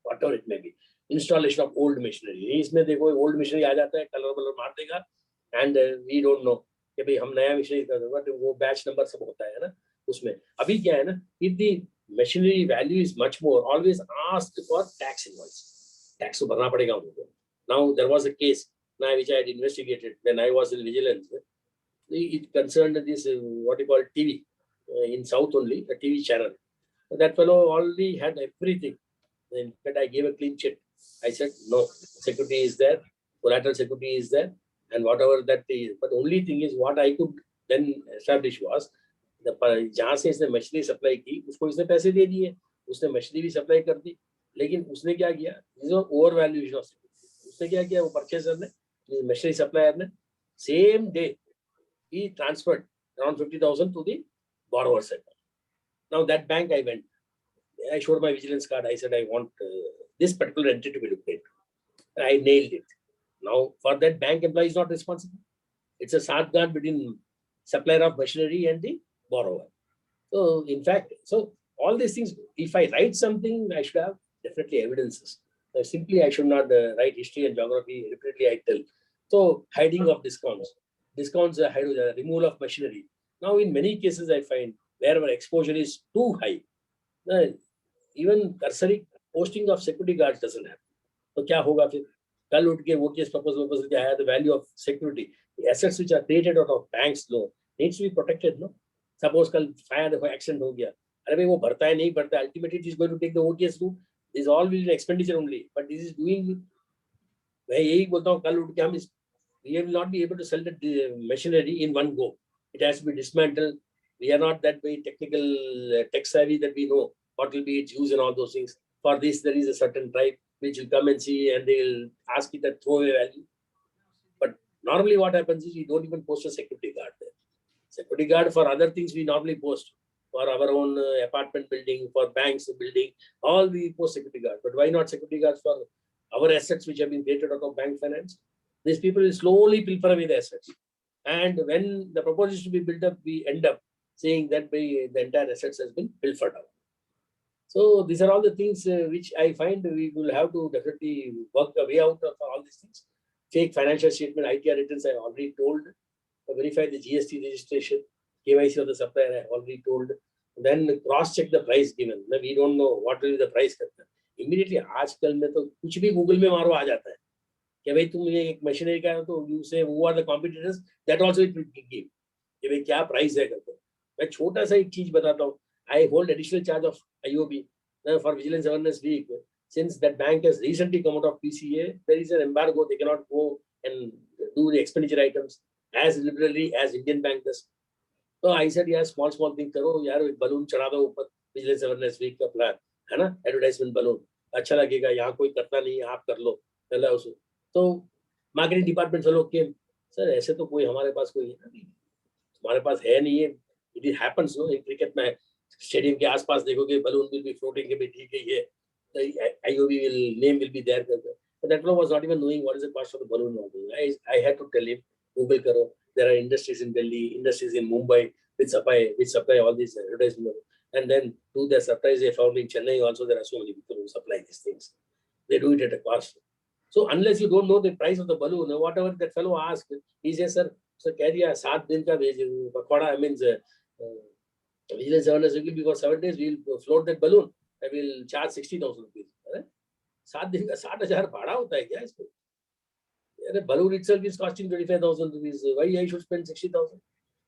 whatever it may be, installation of old machinery. इसमें देखो old machinery आ जाता है, color मार देगा, and we don't know कि भाई हम नया machinery कर देंगे, तो वो batch number सब होता है ना उसमें. अभी क्या है ना, if the machinery value is much more, always ask for tax invoice. Tax को भरना पड़ेगा उनको. Now there was a case now which I had investigated when I was in vigilance. It concerned this what you call TV in South only, a TV channel. That fellow already had everything. In fact, I gave a clean check. I said, no, security is there, collateral security is there, and whatever that is. But the only thing is what I could then establish was, जहाँ से इसने मछली supply की, उसको इसने पैसे दे दिए, उसने मछली भी सप्लाई कर दी, लेकिन उसने क्या किया, ओवर वैल्यूएशन ऑफ सिक्योरिटी. उसने क्या किया, वो परचेजर ने, मछली सप्लायर ने, same day he transferred around 50,000 to the borrower side. Now that bank I went. I showed my vigilance card. I said, I want this particular entity to be looked into. I nailed it. Now, for that, bank employee is not responsible. It's a safeguard between supplier of machinery and the borrower. So, in fact, so all these things, if I write something, I should have definitely evidences. Simply, I should not write history and geography. Repeatedly, I tell. So, hiding of discounts. Discounts, removal of machinery. Now, in many cases, I find wherever exposure is too high, even cursory posting of security guards doesn't happen. So क्या होगा फिर? कल उठ के वो case proposal क्या है? The value of security, the assets which are created out of banks loan needs to be protected, no? Suppose कल fire accident हो गया, अरे भाई वो भरता है नहीं भरता, ultimately it is going to take the OTS route. This all will be expenditure only, but this is doing. मैं यही बोलता हूँ कल उठ के हम we will not be able to sell the machinery in one go. It has to be dismantled. We are not that very technical, tech savvy that we know what will be its use and all those things. For this, there is a certain tribe which will come and see and they will ask it a throwaway value. But normally what happens is we don't even post a security guard there. Security guard for other things we normally post. For our own apartment building, for banks building, all we post security guard. But why not security guards for our assets which have been created out of bank finance? These people will slowly pilfer away the assets. And when the proposal is to be built up, we end up saying that the entire assets has been pilfered out. So these are all the things which I find we will have to definitely work a way out of all these things. Fake financial statement, ITR returns, I already told. Verify the GST registration, KYC of the supplier, I already told. Then cross-check the price given. We don't know what will be the price. Immediately, आजकल में तो कुछ भी Google में मारो आ जाता है. कि भाई तुम ये एक मशीनरी का तो you say who are the competitors, that also it will give. कि भाई क्या price है करके. मैं छोटा सा एक चीज बताता हूँ. I hold additional charge of IOB for Vigilance Awareness Week. Since that bank has recently come out of PCA, there is an embargo. They cannot go and do the expenditure items as liberally as Indian Bank does. So I said, yeah, small thing karo, yaar, balloon chada do upar Vigilance Awareness Week ka plan. है ना, advertisement balloon अच्छा लगेगा, यहाँ कोई करता नहीं है, आप कर लो, चला उसको। तो मार्केटिंग डिपार्टमेंट से लोग के सर ऐसे तो कोई हमारे पास कोई हमारे पास है नहीं है, it is happens no, cricket में स्टेडियम के आसपास देखोगे बलून विल बी फ्लोटिंग के भी ठीक है, ये IOB will name will be there, but that fellow was not even knowing what is the cost of the balloon. I had to tell him, Google karo, there are industries in Delhi, industries in Mumbai which supply all these advertisements, and then to their surprise they found in Chennai also there are so many people who supply these things. They do it at a cost. So unless you don't know the price of the balloon, whatever that fellow asked, he says, sir keh diya 7 din ka pakwada, I mean vigilance awareness will be for 7 days, we will float that balloon and we will charge 60,000 rupees. 7 दिन का 60,000 भाड़ा होता है क्या इसको? अरे balloon itself is costing 25,000 rupees. Why I should spend 60,000?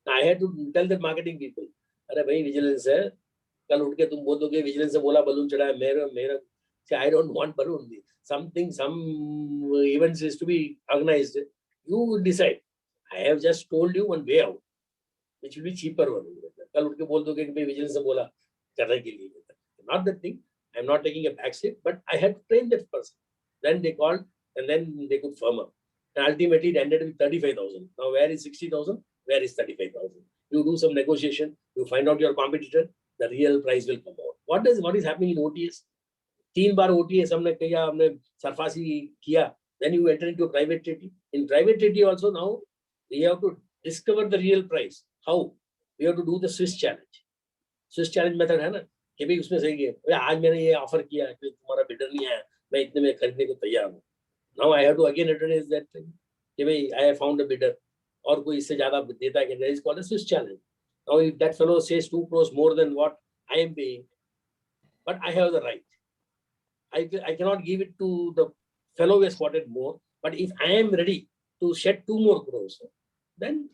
I had to tell the marketing people, अरे भाई विजिलेंस है, कल उठ के तुम बोल दोगे विजिलेंस से बोला बलून चढ़ा है, मेरा say I don't want balloon. Some events is to be organized. You decide. I have just told you one way out, which will be cheaper one. कल उठ के बोल दोगे कि भाई विजिलेंस से बोला करने के लिए. Not that thing. I'm not taking a back seat, but I had to train that person. Then they called and then they could firm up. And ultimately it ended with 35,000. Now where is 60,000? Where is 35,000? You do some negotiation, you find out your competitor, the real price will come out. What is happening in OTS? 3 bar OTS हमने किया, हमने SARFAESI किया. Then you enter into a private treaty. In private treaty also now we have to discover the real price. How? We have to do the Swiss challenge. Swiss challenge method है ना, कि भाई उसमें सही है, आज मैंने ये ऑफर किया कि तुम्हारा बिडर नहीं आया, मैं इतने में खरीदने को तैयार हूँ. Now I have to again advertise that thing कि भाई I have found a bidder और कोई इससे ज्यादा देता है कि that is called a Swiss challenge. Now if that fellow says 2 crores more than what I am paying, but I have the right, I cannot give it to the fellow who has quoted more, but if I am ready to shed 2 more crores, then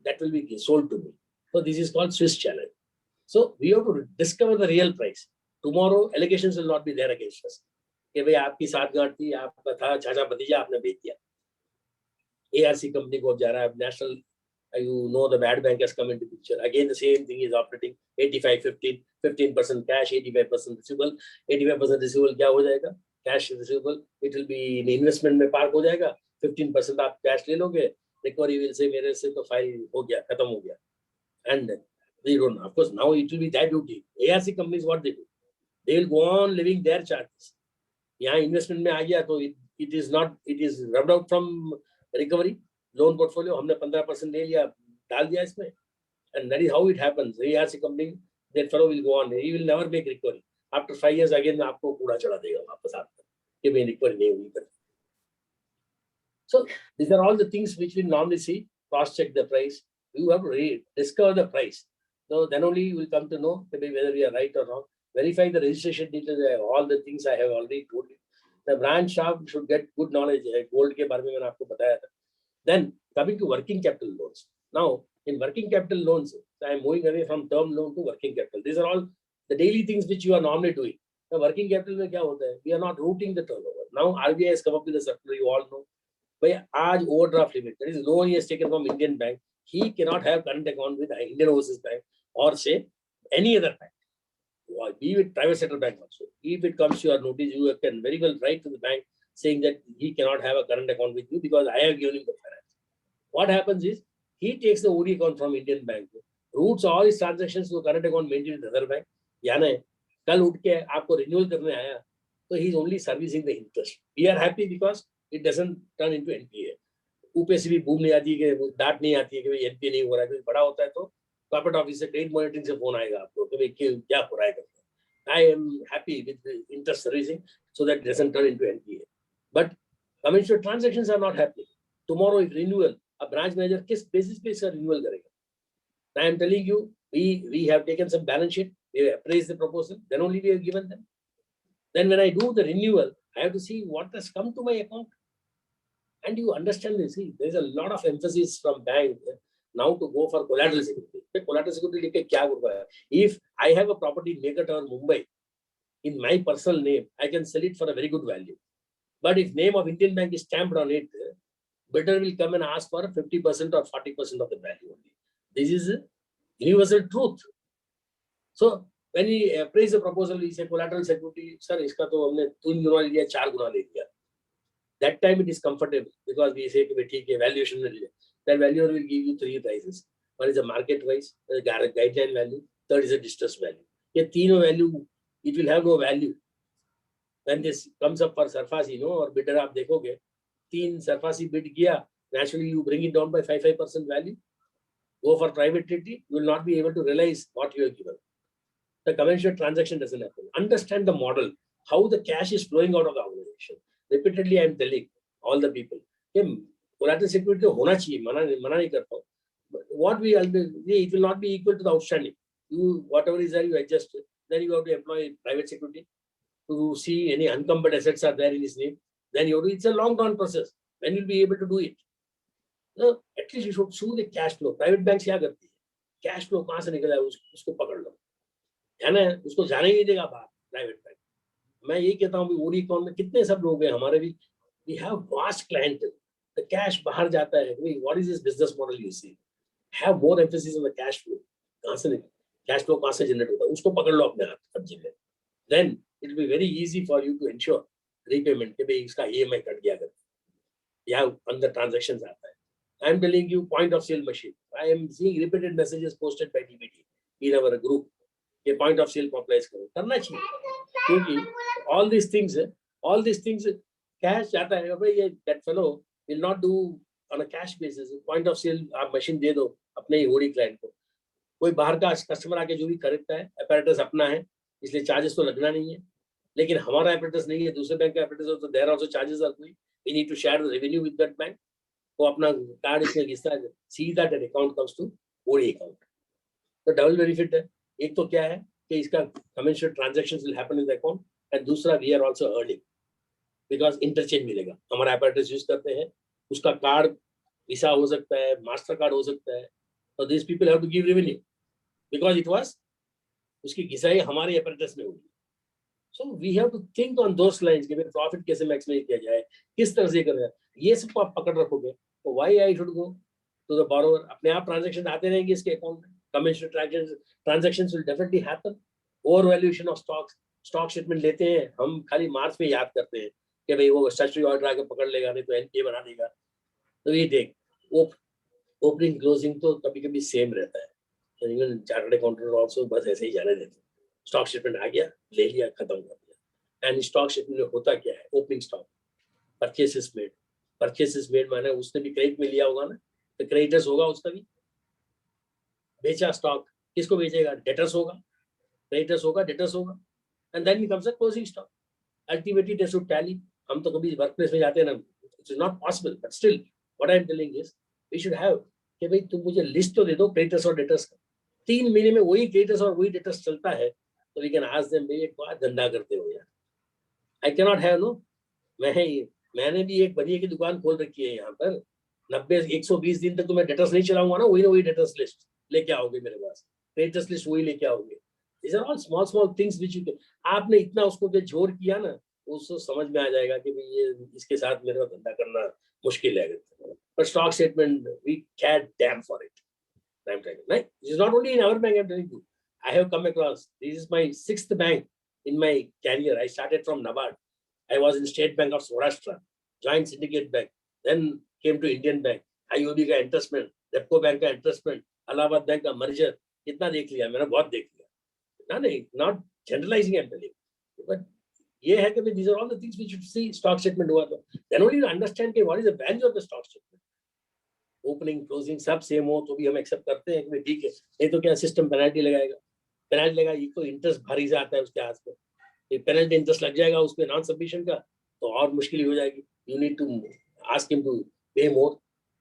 that will be sold to me. So this is called Swiss challenge. So we have to discover the real price. Tomorrow allegations will not be there against us. कि भाई आपकी साठगांठ थी, आपका था चाचा भतीजा, आपने बेच दिया. ARC company को जा रहा है, national, you know, the bad bank has come into picture. Again the same thing is operating. 85-15, 15% cash, 85% receivable. 85% receivable क्या हो जाएगा? Cash receivable, it will be in investment में park हो जाएगा. 15% आप cash ले लोगे. Recovery will say मेरे से तो file हो गया, खत्म हो गया. And they don't know. Of course, now it will be their duty. ARC companies, what they do? They will go on living their charges. यहाँ investment में आ गया तो it is rubbed out from recovery. Loan portfolio हमने 15% ले लिया, डाल दिया इसमें. And that is how it happens. ARC company, that fellow will go on. He will never make recovery. After 5 years again आपको कूड़ा चढ़ा देगा वापस आपको कि मैं recovery नहीं हुई कर. So these are all the things which we normally see. Cross check the price. You have to discover the price. So then only you will come to know whether we are right or wrong. Verify the registration details. All the things I have already told you. The branch staff should get good knowledge. Gold के बारे में मैंने आपको बताया था. Then coming to working capital loans. Now in working capital loans, I am moving away from term loan to working capital. These are all the daily things which you are normally doing. The working capital में क्या होता है? We are not routing the turnover. Now RBI has come up with a circular. You all know. भाई आज overdraft limit. That is loan he has taken from Indian bank. He cannot have current account with Indian Overseas Bank or say any other bank. Be it private sector bank also. If it comes to your notice, you can very well write to the bank saying that he cannot have a current account with you because I have given him the finance. What happens is he takes the OD account from Indian bank, routes all his transactions to current account maintained with other bank. यानी कल उठ के आपको renewal करने आया, so he is only servicing the interest. We are happy because it doesn't turn into NPA. ऊपर से भी बूम नहीं आती है कि डांट नहीं आती है कि भाई NPA नहीं हो रहा है. कुछ बड़ा होता है तो कॉर्पोरेट ऑफिस से क्रेडिट मॉनिटरिंग से फोन आएगा आपको कि भाई क्या हो रहा है. I am happy with the interest servicing so that it doesn't turn into NPA. But commensurate transactions are not happening. Tomorrow if renewal, a branch manager किस basis पे इसका renewal करेगा? I am telling you, we have taken some balance sheet, we have appraised the proposal, then only we have given them. Then when I do the renewal, I have to see what has come to my account. And you understand this, see, there is a lot of emphasis from bank now to go for collateral security. Collateral security लेके क्या होगा? If I have a property in Megaton, Mumbai, in my personal name, I can sell it for a very good value. But if name of Indian Bank is stamped on it, bidder will come and ask for 50% or 40% of the value only. This is a universal truth. So when he appraised the proposal, he said collateral security, sir, इसका तो हमने 3 गुना ले लिया, 4 गुना ले लिया. That time it is comfortable because we say कि ठीक है valuation ले लिया. That valuer will give you 3 prices. One is a market price, a guideline value, third is a distress value. ये तीनों value, it will have no value. When this comes up for surface, or bidder आप देखोगे, 3 surface bid किया, naturally you bring it down by 5% value. Go for private treaty, you will not be able to realize what you have given. The conventional transaction doesn't happen. Understand the model, how the cash is flowing out of the organization. Repeatedly, I am telling all the people, collateral security होना चाहिए, मना नहीं करता हूँ. But what we it will not be equal to the outstanding. You whatever is there, you adjust. Then you have to employ private security to see any unencumbered assets are there in his name. Then you have to, it's a long run process. When you'll be able to do it. No, at least you should show the cash flow. Private banks क्या करती है? Cash flow कहाँ से निकला है उसको पकड़ लो. है ना, उसको जाने ही नहीं देगा बाहर प्राइवेट बैंक. मैं यही कहता हूँ ओडी अकाउंट में कितने सब लोग हैं हमारे भी. We have vast clientele. The cash बाहर जाता है. What is this business model you see? Have more emphasis on the cash flow. कहाँ से निकल? Cash flow कहाँ से generate होता है? उसको पकड़ लो अपने हाथ कब्जे में. Then it will be very easy for you to ensure repayment कि भाई इसका EMI कट गया कर. या अंदर transactions आता है. I am telling you, point of sale machine. I am seeing repeated messages posted by DBT in our group. ये point of sale को apply करो. करना चाहिए. क्योंकि all these things, cash जाता है. भाई ये that fellow will not do on a cash basis. Point of sale आप machine दे दो अपने ही OD client को. कोई बाहर का customer आके जो भी खरीदता है, apparatus अपना है, इसलिए charges तो लगना नहीं है. लेकिन हमारा apparatus नहीं है, दूसरे बैंक का apparatus हो तो there also charges are going. We need to share the revenue with that bank. वो अपना कार्ड इसमें घिसता है, सीधा that account comes to OD account. तो डबल बेनिफिट है. एक तो क्या है कि इसका commercial transactions will happen in the account and दूसरा we are also earning because interchange मिलेगा. हमारा apparatus यूज करते हैं, उसका कार्ड वीसा हो सकता है, मास्टर कार्ड हो सकता है. तो this people have to give revenue because it was उसकी घिसाई हमारे apparatus में होगी. So we have to think on those lines कि प्रॉफिट कैसे मैक्सिमाइज किया जाए, किस तरह से करना है. ये सब आप पकड़ रखोगे तो why I should go to the borrower. अपने आप ट्रांजैक्शन आते रहेंगे इसके अकाउंट में. Commercial transactions will definitely happen. Over valuation of stock statement लेते हैं हम, खाली मार्च में याद करते हैं कि भाई वो स्टैट्यूटरी ऑर्डर आके पकड़ लेगा, नहीं तो एनपीए बना देगा. तो ये देख ओपनिंग क्लोजिंग तो कभी कभी सेम रहता है. इवन चार्टर्ड अकाउंटेंट ऑल्सो बस ऐसे ही जाने देते. स्टॉक स्टेटमेंट आ गया, ले लिया, खत्म कर दिया. एंड स्टॉक स्टेटमेंट में होता क्या है? ओपनिंग स्टॉक, परचेसेस मेड माने उसने भी क्रेडिट में लिया होगा ना, तो क्रेडिटर्स होगा उसका भी. बेचा स्टॉक, किसको बेचेगा? डेटर्स होगा, क्रेडिटर्स होगा, डेटर्स होगा. And then comes a closing stock. Ultimately it has to tally. हम तो कभी वर्क प्लेस में जाते हैं ना, it is not possible, but still what I am telling is we should have कि भाई तुम मुझे लिस्ट तो दे दो क्रेडिटर्स और डेटर्स का. 3 महीने में वही क्रेडिटर्स और वही डेटर्स चलता है तो वी कैन आस्क देम, भाई क्या धंधा करते हो यार. I can not have no. मैंने भी एक बनिए की दुकान खोल रखी है यहाँ पर. 90-120 दिन तक तो मैं डेटर्स नहीं चलाऊंगा ना, वही डेटर्स लिस्ट लेके आओगे मेरे पास, क्रेडिटर्स लिस्ट वही लेके आओगे. These are all small things which you can. आपने इतना उसको पे जोर किया ना, उसको समझ में आ जाएगा कि भाई ये इसके साथ मेरे को धंधा करना मुश्किल है. But stock statement, we care damn for it. I'm telling you, right? This is not only in our bank. I'm telling you, I have come across. This is my 6th bank in my career. I started from NABARD. I was in State Bank of Rajasthan, Joint Syndicate Bank. Then came to Indian Bank. IOB का entrustment, Repco Bank का entrustment, Allahabad Bank का merger. कितना देख लिया मैंने, बहुत देख लिया. नहीं, not generalizing, I'm telling you. But ये है कि these are all the things we should see. Stock statement हुआ तो then only you understand कि what is the value of the stock statement. Opening, closing सब सेम हो तो भी हम एक्सेप्ट करते हैं कि ठीक है. नहीं तो क्या सिस्टम पेनल्टी लगाएगा. ये तो इंटरेस्ट भारी से आता है उसके हाथ पे. ये पेनल्टी इंटरेस्ट लग जाएगा उस पे नॉन सबमिशन का तो और मुश्किल हो जाएगी. You need to ask him to pay more.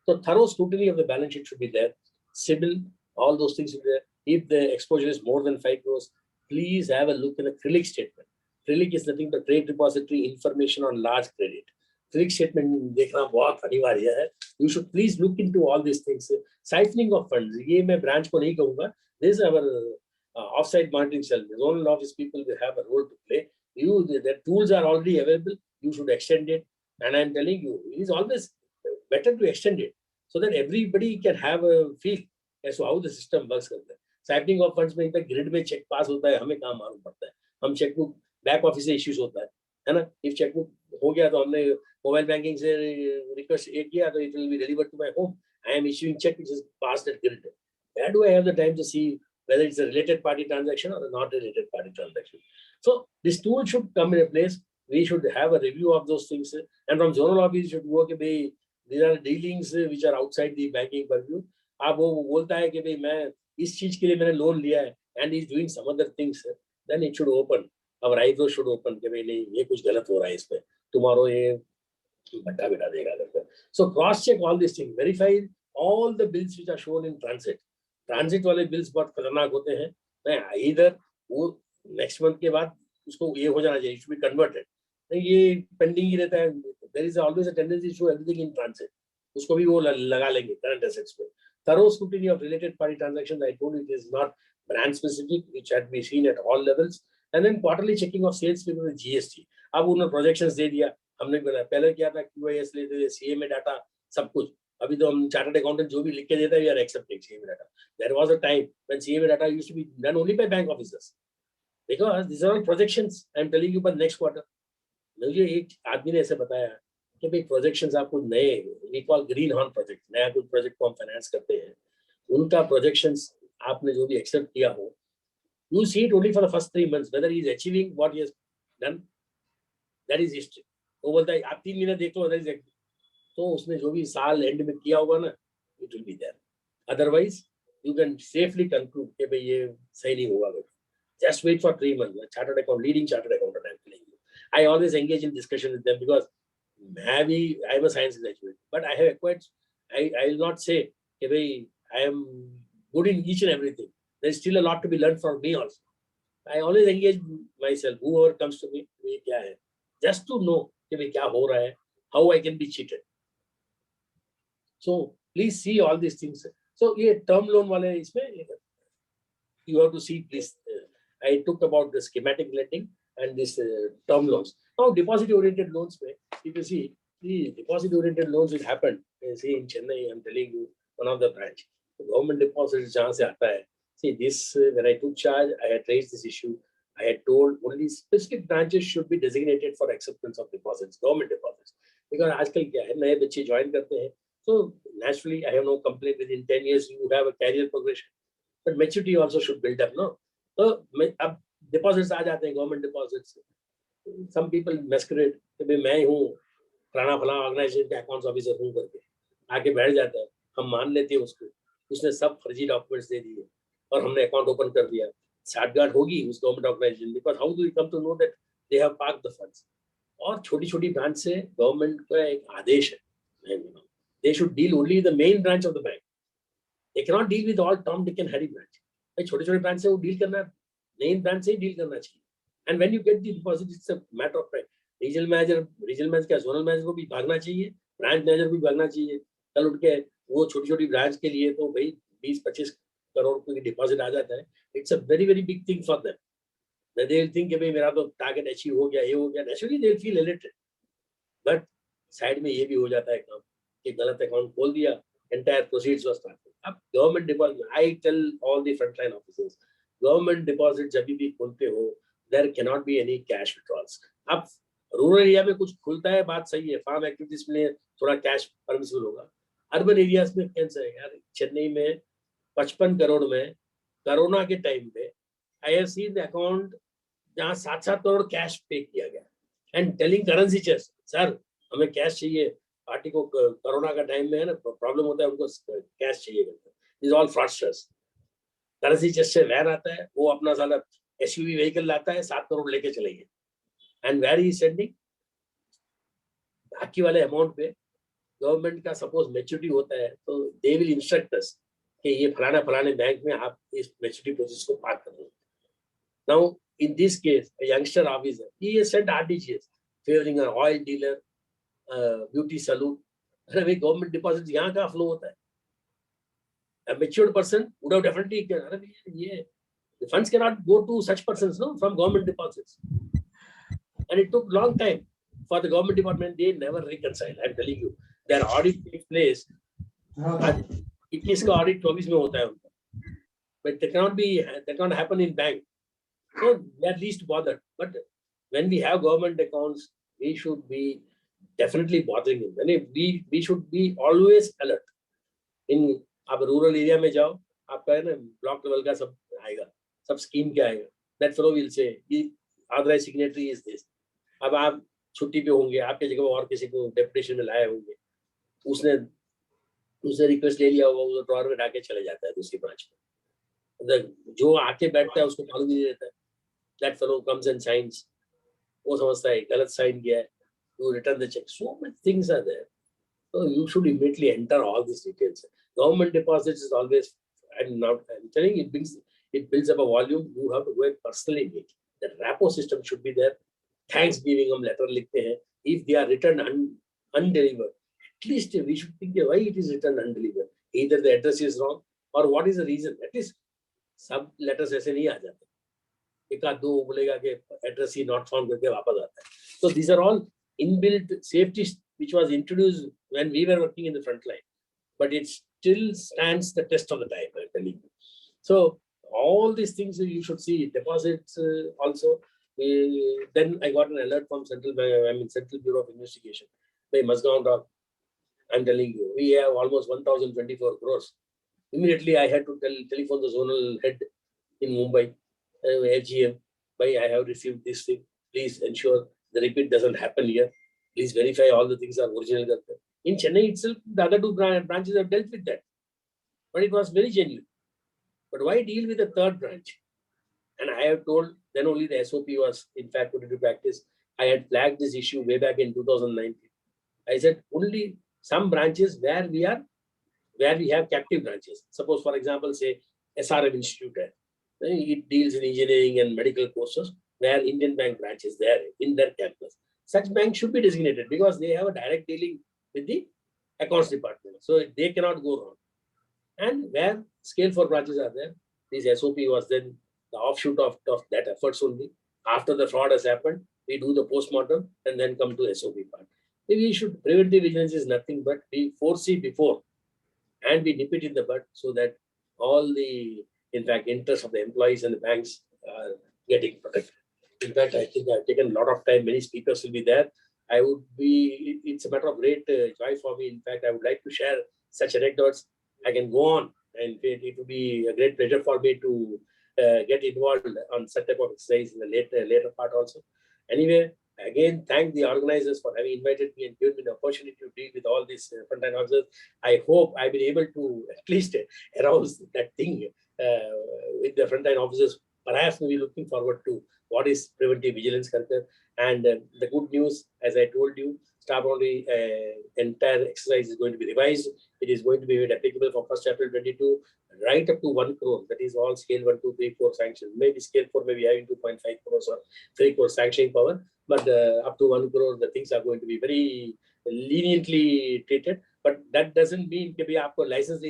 So thorough scrutiny of the balance sheet should be there. CIBIL, all those things should be there. If the exposure is more than 5 crores, please have a look in the CRILIC statement. CRILIC is nothing but trade repository information on large credit. CRILIC statement देखना बहुत अनिवार्य है. You should please look into all these things. Siphoning of funds, ये मैं branch को नहीं कहूँगा. This is our offsite monitoring cell. The zonal office people will have a role to play. The tools are already available. You should extend it. And I'm telling you, it is always better to extend it so that everybody can have a feel as to how the system works. Siphoning of funds में in fact grid में cheque pass होता है, हमें कहाँ मालूम पड़ता है, हम चेकबुक बैक ऑफिस से इश्यूज होता है ना। इफ चेकबुक हो गया तो हमने मोबाइल बैंकिंग से रिक्वेस्ट किया तो it will be delivered to my home, I am issuing cheque which is passed at grid. Where do I have the time to see whether it's a related party transaction or a not related party transaction? So this tool should come in a place. We should have a review of those things, and from zonal office should work. These are dealings which are outside the banking purview. अब वो बोलता है कि भाई मैं इस चीज के लिए मैंने लोन लिया है and he's doing some other things, then it should open. Our eyebrows should open कि भाई नहीं ये कुछ गलत हो रहा है इसमें, tomorrow ये बट्टा बिठा देगा करके. So cross check all these things, verify all the bills which are shown in transit. Transit वाले बिल्स बहुत खतरनाक होते हैं, नहीं इधर वो नेक्स्ट मंथ के बाद उसको ये हो जाना चाहिए, इट शुड बी कन्वर्टेड, नहीं ये पेंडिंग ही रहता है. There is always a tendency to show everything in transit, उसको भी वो लगा लेंगे करंट एसेट्स पे. Through scrutiny of related party transactions, I told it is not brand specific, which had be seen at all levels. And then quarterly checking of sales figure with GST. अब उन्होंने projections दे दिया, हमने पहले किया था क्यूआईएस लेते थे, सीए में डाटा सब कुछ. अभी तो हम चार्टर्ड अकाउंटेंट जो भी लिख के देता है वी आर एक्सेप्टिंग सीए में data. There was a time when CA में data used to be done only by bank officers because this are all projections. I am telling you for next quarter. मुझे एक आदमी ने ऐसे बताया कि भाई प्रोजेक्शंस आपको नए we call green horn project, नया कुछ प्रोजेक्ट को हम फाइनेंस करते हैं, उनका प्रोजेक्शंस आपने जो भी एक्सेप्ट किया हो, you see it only for the first 3 months whether he is achieving what he has done. That is history. वो बोलता है आप 3 महीने देख लो, that is तो उसने जो भी साल एंड में किया होगा ना, it will be there. Otherwise you can safely conclude कि भाई ये सही नहीं होगा. Just wait for 3 months. Chartered account, leading chartered accountant, I am telling you. I always engage in discussion with them because maybe I am a science graduate, but I have acquired. I will not say कि भाई I am good in each and everything. There is still a lot to be learned from me also. I always engage myself. Whoever comes to me, ये क्या है, just to know कि भाई क्या हो रहा है, how I can be cheated. So please see all these things. So ये term loan वाले इसमें you have to see please. I talked about the schematic lending and this term loans. Now deposit oriented loans में, if you see the deposit oriented loans which happened, say in Chennai, I am telling you one of the branch, the government deposits जहाँ से आता है. See this when I took charge, I had raised this issue. I had told only specific branches should be designated for acceptance of deposits, government deposits. Because आजकल क्या है, नए बच्चे join करते हैं. So naturally, I have no complaint. Within 10 years, you have a career progression, but maturity also should build up, no? So अब deposits आ जाते हैं, government deposits. Some people masquerade कि भाई मैं हूँ फलाना फलाना ऑर्गेनाइजेशन के अकाउंट्स ऑफिसर हूँ करके आके बैठ जाता है. हम मान लेते हैं उसको, उसने सब फर्जी डॉक्यूमेंट्स दे दिए और हमने अकाउंट ओपन कर दिया. साठगांठ होगी उस government organisation, because how do you come to know that they have parked the funds. और छोटी छोटी ब्रांच से गवर्नमेंट का एक आदेश है, they should deal only with the main branch of the bank. They cannot deal with all Tom, Dick and Harry branch. भाई छोटे छोटे ब्रांच से वो डील करना, मेन ब्रांच से ही डील करना चाहिए. And when you get the deposit, it's a matter of fact. Regional manager क्या जोनल मैनेजर को भी भागना चाहिए, ब्रांच मैनेजर को भी भागना चाहिए. कल उठ के वो छोटी छोटी ब्रांच के लिए तो भाई 20-25 करोड़ रुपए की डिपॉजिट आ जाता है. It's a very very big thing for them. They will think कि भाई मेरा तो टारगेट अचीव हो गया, ये हो गया. Naturally they will feel elated. But side में ये भी हो जाता है काम कि गलत अकाउंट खोल दिया, entire proceeds was started. अब government deposit, I tell all the frontline officers, government deposit जब भी खोलते हो, there cannot be any cash withdrawals. अब रूरल एरिया में कुछ खुलता है, बात सही है, फार्म एक्टिविटीज में थोड़ा कैश परमिसिबल होगा. अर्बन एरियाज में कैंसर है यार. चेन्नई में 55 करोड़ में कोरोना के टाइम पे I have seen the account जहाँ 7-7 करोड़ कैश पे किया गया and telling currency chest, sir हमें कैश चाहिए, पार्टी को कोरोना का टाइम में है ना प्रॉब्लम होता है, उनको कैश चाहिए. This all fraudsters. Currency chest से वैन आता है, वो अपना साला एसयूवी व्हीकल लाता है, 7 करोड़ लेके चले गए. एंड वेयर ही सेंडिंग बाकी वाले अमाउंट पे गवर्नमेंट का सपोज मैच्योरिटी होता है तो दे विल इंस्ट्रक्ट अस कि ये फलाना फलाने बैंक में आप इस मैच्योरिटी प्रोसेस को पार कर दो. Now in this case a youngster officer, he has sent RTGS favoring an oil dealer, beauty salon. अरे भाई गवर्नमेंट डिपॉजिट यहाँ का फ्लो होता है. A matured person would have definitely, अरे ये the funds cannot go to such persons, no, from government deposits. And it took long time for the government department. They never reconcile. I'm telling you, their audit takes place. 21 का audit 24 में होता है उनका. but that cannot happen in bank. So they are least bothered. But when we have government accounts, we should be definitely bothering them. And we should be always alert. In आप rural area में जाओ, आपका है ना block level का सब आएगा, सब scheme क्या आएगा. That fellow will say, authorized signatory is this. अब आप छुट्टी पे होंगे, आपके जगह और किसी को डेपुटेशन में लाए होंगे, उसने रिक्वेस्ट ले लिया होगा, वो ड्रॉअर में डाके चले जाता है दूसरी ब्रांच में. जो आके बैठता है उसको मालूम नहीं रहता है. That fellow comes and signs. वो समझता है गलत साइन किया है. You return the check. So many things are there. So you should immediately enter all these details. Government deposits is always, I'm telling you, it builds up a volume. You have to go and personally make. The RAPO system should be there. Thanks giving them letter likhte hain. If they are returned undelivered, at least we should think why it is returned undelivered. Either the address is wrong or what is the reason. At least some letters ऐसे नहीं आ जाते. एक आध दो बोलेगा कि address he not found करके वापस आता है. So these are all inbuilt safety which was introduced when we were working in the front line, but it still stands the test of the time, I'm telling you. So all these things you should see. Deposits also. Then I got an alert from Central Bureau of Investigation by Mazgaon Dock. I'm telling you, we have almost 1,024 crores. Immediately I had to telephone the zonal head in Mumbai, FGM, I have received this thing. Please ensure the repeat doesn't happen here. Please verify all the things are original. In Chennai itself, the other two branches have dealt with that. But it was very genuine. But why deal with the third branch? And I have told, then only the SOP was in fact put into practice. I had flagged this issue way back in 2019. I said only some branches where we have captive branches. Suppose, for example, say SRM Institute, it deals in engineering and medical courses where Indian Bank branch is there in their campus. Such banks should be designated because they have a direct dealing with the accounts department. So they cannot go wrong. And where scale 4 branches are there, this SOP was then the offshoot of that efforts only. After the fraud has happened, we do the postmortem and then come to SOP part. We should, preventive vigilance is nothing but we foresee before and we nip it in the bud so that all the, in fact, interests of the employees and the banks are getting protected. In fact, I think I've taken a lot of time. Many speakers will be there. It's a matter of great joy for me. In fact, I would like to share such anecdotes. I can go on and it would be a great pleasure for me to get involved on such type of exercise in the later part also. Anyway, again, thank the organizers for having invited me and given me the opportunity to deal with all these frontline officers. I hope I've been able to at least arouse that thing with the frontline officers. Perhaps we'll be looking forward to what is preventive vigilance culture. And the good news, as I told you, staff only entire exercise is going to be revised. It is going to be made applicable from 1st April 22, right up to 1 crore. That is all scale 1, 2, 3, 4 sanctions. Maybe scale 4 maybe having 2.5 crores or 3 crore sanctioning power. But up to 1 crore, the things are going to be very leniently treated. But that doesn't mean that you have a license.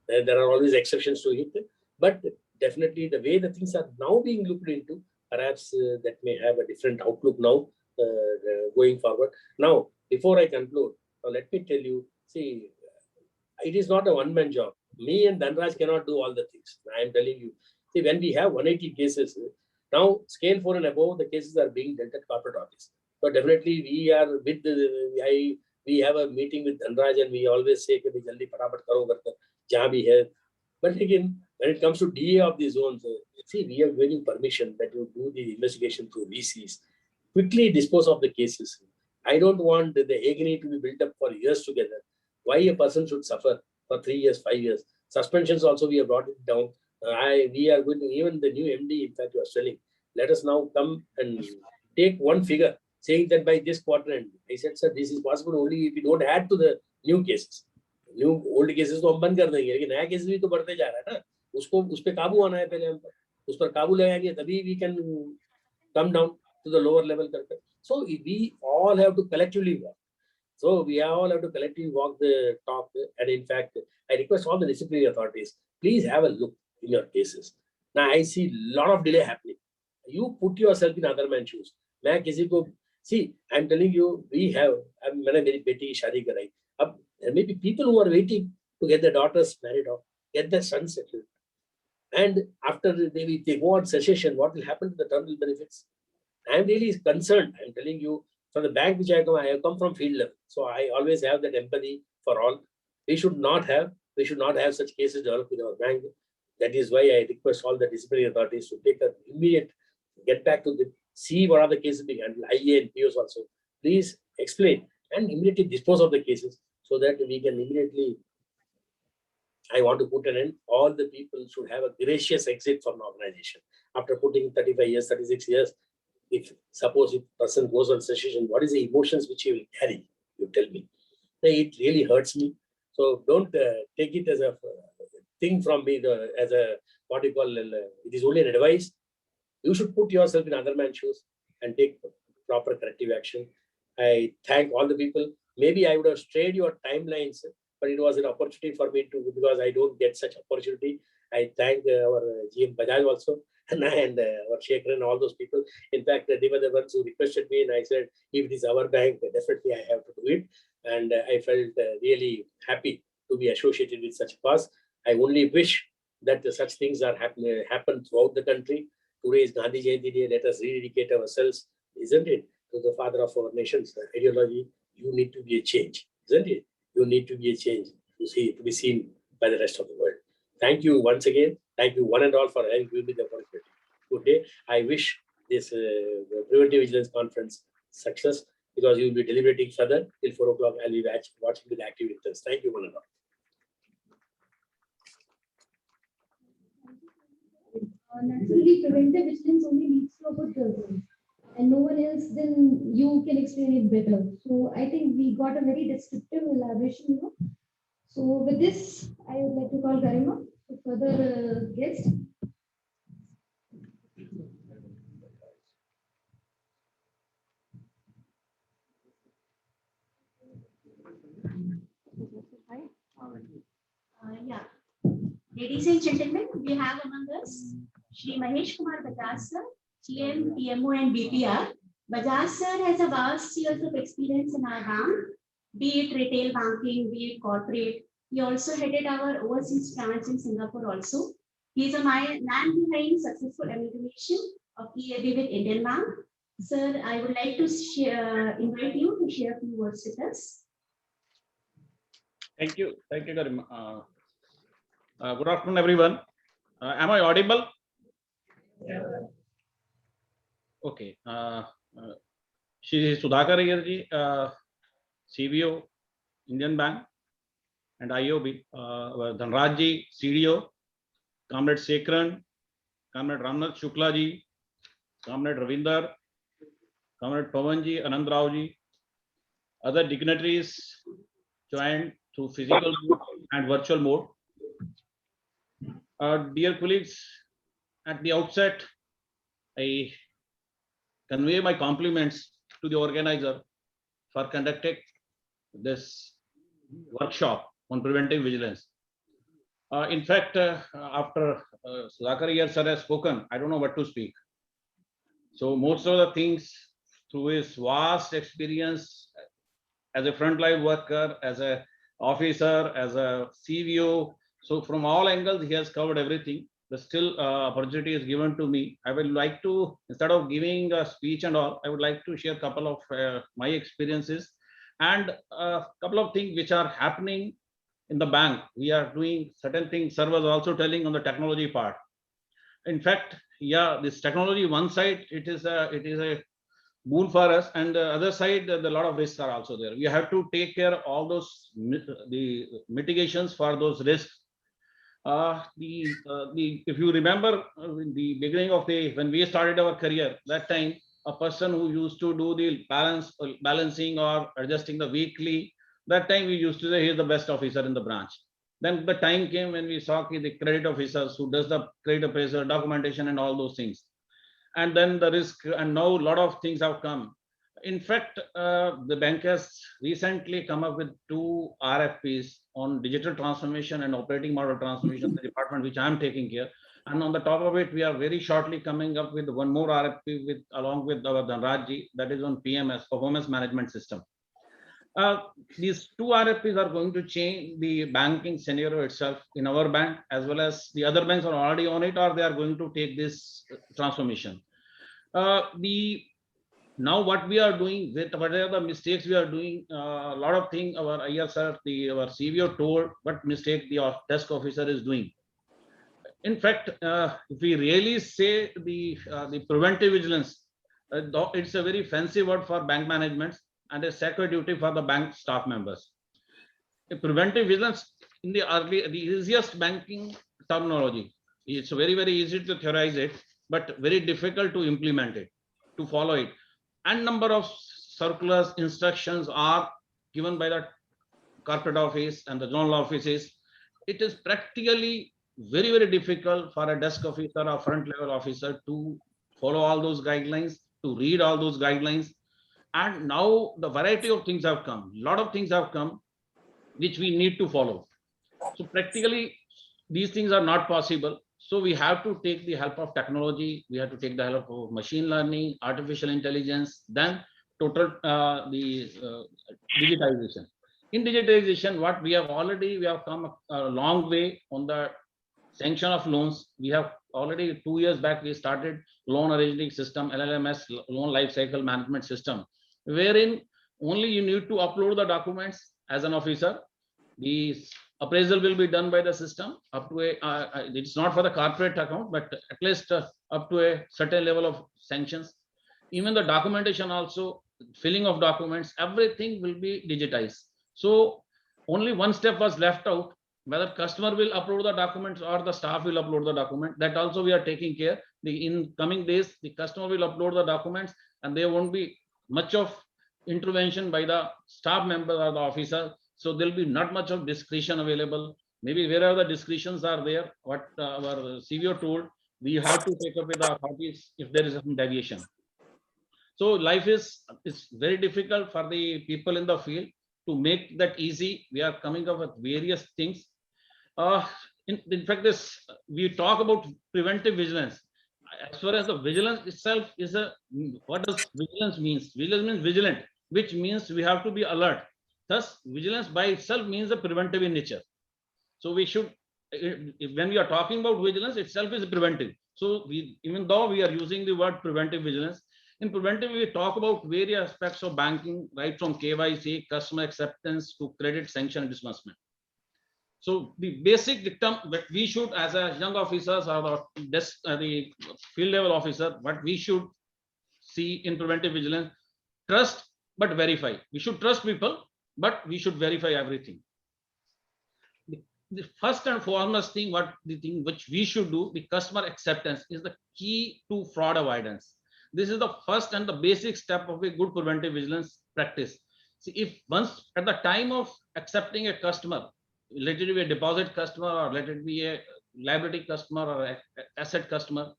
There are always exceptions to it. But definitely the way the things are now being looked into, perhaps that may have a different outlook now going forward. Now, before I conclude, let me tell you, see, it is not a one-man job. Me and Dhanraj cannot do all the things. I am telling you. See, when we have 180 cases, now scale 4 and above, the cases are being dealt at corporate office. So definitely we are with we have a meeting with Dhanraj and we always say that we jaldi fatapat karo karke jahan bhi hai. But again, when it comes to DA of the zones, see, we are giving permission that you do the investigation through VCs. Quickly dispose of the cases. I don't want the agony to be built up for years together. Why a person should suffer for 3 years, 5 years? Suspensions also we have brought it down. We are going to, even the new MD, in fact, you are telling, let us now come and take one figure, saying that by this quarter end. I said, sir, this is possible only if you don't add to the new cases. New old cases तो हम बंद कर देंगे, लेकिन नया cases भी तो बढ़ते जा रहा है ना. उसको उस पे काबू आना है पहले हम पर. उस पर काबू लगाएंगे तभी we can come down to the lower level करके. So we all have to collectively work. So we all have to collectively walk the talk. And in fact, I request all the disciplinary authorities, please have a look in your cases. Now I see a lot of delay happening. You put yourself in other man's shoes. मैं किसी को, see, I'm telling you, we have, मैंने मेरी बेटी की शादी कराई. अब there may be people who are waiting to get their daughters married off. get the sun settled. And after they go on cessation, what will happen to the terminal benefits? I am really concerned. I'm telling you, from the bank which I have come from field level. So I always have that empathy for all. We should not have such cases developed in our bank. That is why I request all the disciplinary authorities to take an immediate, get back to the, see what are the cases being handled, IA and POs also. Please explain and immediately dispose of the cases so that we can immediately, I want to put an end. All the people should have a gracious exit from the organization. After putting 35 years, 36 years, if suppose if person goes on cessation, what is the emotions which he will carry? You tell me. It really hurts me. So don't take it as a thing from me, as a what you call, it is only an advice. You should put yourself in other man's shoes and take proper corrective action. I thank all the people. Maybe I would have strayed your timelines, but it was an opportunity for me to, because I don't get such opportunity. I thank our GM Bajaj also, and our Shekhar and all those people. In fact, they were the ones who requested me, and I said, if it is our bank, definitely I have to do it. And I felt really happy to be associated with such a cause. I only wish that such things are happen throughout the country. Today is Gandhi Jayanti Day. Let us rededicate ourselves, isn't it, to the father of our nation's ideology. You need to be a change, isn't it? You need to be a change to be seen by the rest of the world. Thank you once again. Thank you one and all for having given me the opportunity. Good day. I wish this Preventive Vigilance Conference success, because you will be deliberating further till 4 o'clock. I'll be watching with active interest. Thank you one and all. Naturally, preventive vigilance only leads to a good result, and no one else then you can explain it better. So I think we got a very descriptive elaboration. So with this, I would like to call Garima to further guest. Yeah. Ladies and gentlemen, we have among us Shri Mahesh Kumar Bajaj sir, GM, PMO and BPR. Bajaj sir has a vast years of experience in our bank, be it retail banking, be it corporate. He also headed our overseas branch in Singapore also. He is a man behind successful amalgamation of EAB with Indian Bank. Sir, I would like to invite you to share a few words with us. Thank you very much. Good afternoon, everyone. Am I audible? Yeah. Okay. Shri Sudhakar Ayarji, CBO, Indian Bank, and IOB, Dhanrajji, CDO, Comrade Sekran, Comrade Ramnath Shuklaji, Comrade Ravinder, Comrade Pavanji, Anand Raoji, other dignitaries joined through physical mode and virtual mode. Dear colleagues, at the outset, I convey my compliments to the organizer for conducting this workshop on preventive vigilance. In fact, after Sudhakar Iyer sir has spoken, I don't know what to speak. So most of the things, through his vast experience as a frontline worker, as a officer, as a CVO, so from all angles he has covered everything. But still opportunity is given to me. I would like to, instead of giving a speech and all, I would like to share a couple of my experiences and a couple of things which are happening in the bank. We are doing certain things. Sir was also telling on the technology part. In fact, yeah, this technology, one side, it is a boon for us, and the other side, a lot of risks are also there. We have to take care of all those the mitigations for those risks. If you remember, in the beginning of when we started our career, that time a person who used to do the balancing or adjusting the weekly, that time we used to say he is the best officer in the branch. Then the time came when we saw the credit officers who does the credit appraisal, documentation and all those things. And then the risk, and now a lot of things have come. In fact, the bank has recently come up with 2 RFPs on digital transformation and operating model transformation, the department which I am taking care. And on the top of it, we are very shortly coming up with one more RFP along with our Dhanrajji, that is on PMS, Performance Management System. These two RFPs are going to change the banking scenario itself in our bank, as well as the other banks are already on it, or they are going to take this transformation. Now what we are doing, with whatever the mistakes we are doing, a lot of things our ISR, our CVO told what mistake the desk officer is doing. In fact, if we really say the preventive vigilance, it's a very fancy word for bank management and a sacred duty for the bank staff members. A preventive vigilance in the easiest banking terminology. It's very, very easy to theorize it, but very difficult to implement it, to follow it. And number of circulars, instructions are given by the corporate office and the zonal offices. It is practically very, very difficult for a desk officer or front level officer to follow all those guidelines, to read all those guidelines. And now the variety of things have come, a lot of things have come which we need to follow. So practically these things are not possible. So we have to take the help of technology. We have to take the help of machine learning, artificial intelligence, then total digitization. In digitization, what we have come a long way on the sanction of loans. We have already 2 years back, we started loan originating system, LLMS, loan life cycle management system, wherein only you need to upload the documents as an officer. The appraisal will be done by the system up to it's not for the corporate account, but at least up to a certain level of sanctions. Even the documentation also, filling of documents, everything will be digitized. So only one step was left out, whether customer will upload the documents or the staff will upload the document. That also we are taking care. In coming days, the customer will upload the documents and there won't be much of intervention by the staff member or the officer. So there'll be not much of discretion available. Maybe wherever the discretions are there, what our CVO told, we have to take up with the authorities if there is some deviation. So life is very difficult for the people in the field. To make that easy, we are coming up with various things. In fact, we talk about preventive vigilance. As far as the vigilance itself is what does vigilance means? Vigilance means vigilant, which means we have to be alert. Thus, vigilance by itself means a preventive in nature. So we should, when we are talking about vigilance, itself is preventive. So even though we are using the word preventive vigilance, in preventive we talk about various aspects of banking, right from KYC, customer acceptance to credit sanction and disbursement. So the basic dictum that we should, as a young officers or the field level officer, what we should see in preventive vigilance: trust but verify. We should trust people, but we should verify everything. The first and foremost thing, which we should do, the customer acceptance is the key to fraud avoidance. This is the first and the basic step of a good preventive vigilance practice. See, if once at the time of accepting a customer, let it be a deposit customer or let it be a liability customer or a asset customer,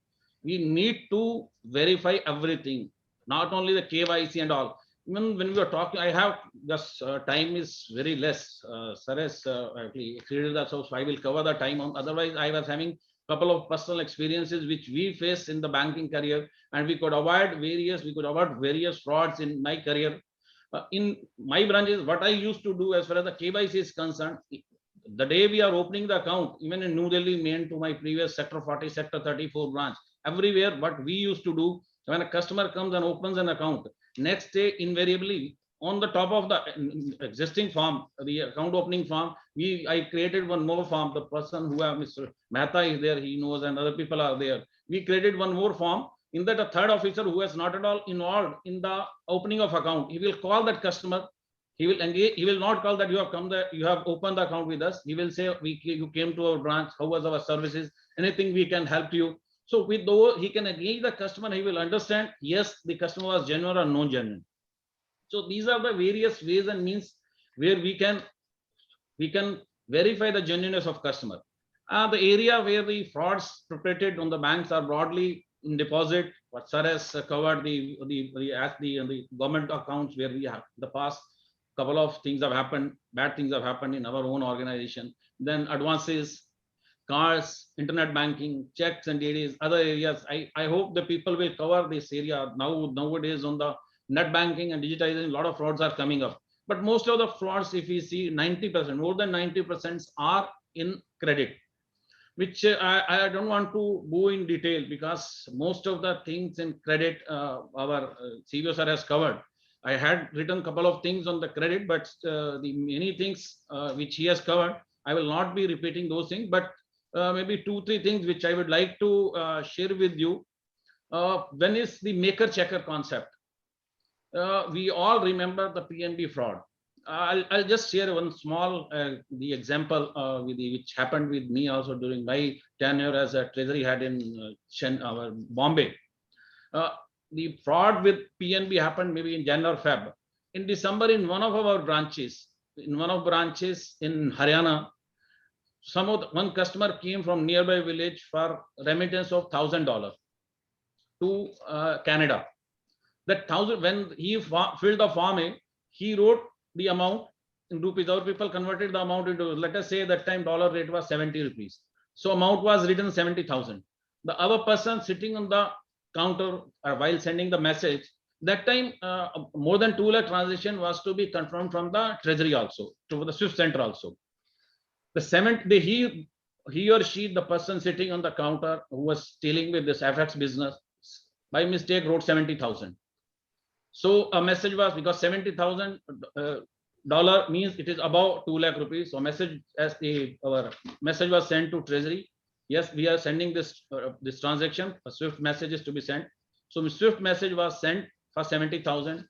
we need to verify everything, not only the KYC and all. Even when we are talking, I have just time is very less. Sir has actually exceeded that, so I will cover the time on. Otherwise, I was having a couple of personal experiences which we faced in the banking career, and we could avoid various frauds in my career. In my branches, what I used to do as far as the KYC is concerned, the day we are opening the account, even in New Delhi, main to my previous sector 40, sector 34 branch, everywhere, what we used to do, when a customer comes and opens an account, next day, invariably, on the top of the existing form, the account opening form, I created one more form. The person who Mr. Mehta is there, he knows, and other people are there. We created one more form. In that, a third officer who is not at all involved in the opening of account, he will call that customer. He will engage. He will not call that you have come there, you have opened the account with us. He will say, you came to our branch. How was our services? Anything we can help you? So with though he can engage the customer, he will understand, yes, the customer was genuine or non-genuine. So these are the various ways and means where we can verify the genuineness of customer. The area where the frauds perpetrated on the banks are broadly in deposit. What sir has covered the government accounts, where we have the past couple of things have happened, bad things have happened in our own organization. Then advances, cards, internet banking, checks and DDs, other areas. I hope the people will cover this area. Nowadays on the net banking and digitizing, a lot of frauds are coming up. But most of the frauds, if we see 90%, more than 90% are in credit, which I don't want to go in detail because most of the things in credit our CVO sir has covered. I had written a couple of things on the credit, but the many things which he has covered, I will not be repeating those things, but maybe 2-3 things which I would like to share with you. One is the maker checker concept. We all remember the PNB fraud. I'll just share one small the example which happened with me also during my tenure as a treasury head in our Bombay. The fraud with PNB happened maybe in January or Feb. In December, in one of our branches, in Haryana, one customer came from nearby village for remittance of $1,000 to Canada. That 1,000, when he filled the form A, he wrote the amount in rupees. Our people converted the amount into, let us say that time dollar rate was 70 rupees. So amount was written 70,000. The other person sitting on the counter while sending the message, that time more than 2 lakh transaction was to be confirmed from the treasury also, to the Swift center also. The seventh day, he or she, the person sitting on the counter who was dealing with this FX business, by mistake wrote 70,000. So a message was, because $70,000 means it is above 2 lakh rupees. So message our message was sent to treasury. Yes, we are sending this this transaction. A Swift message is to be sent. So Swift message was sent for 70,000.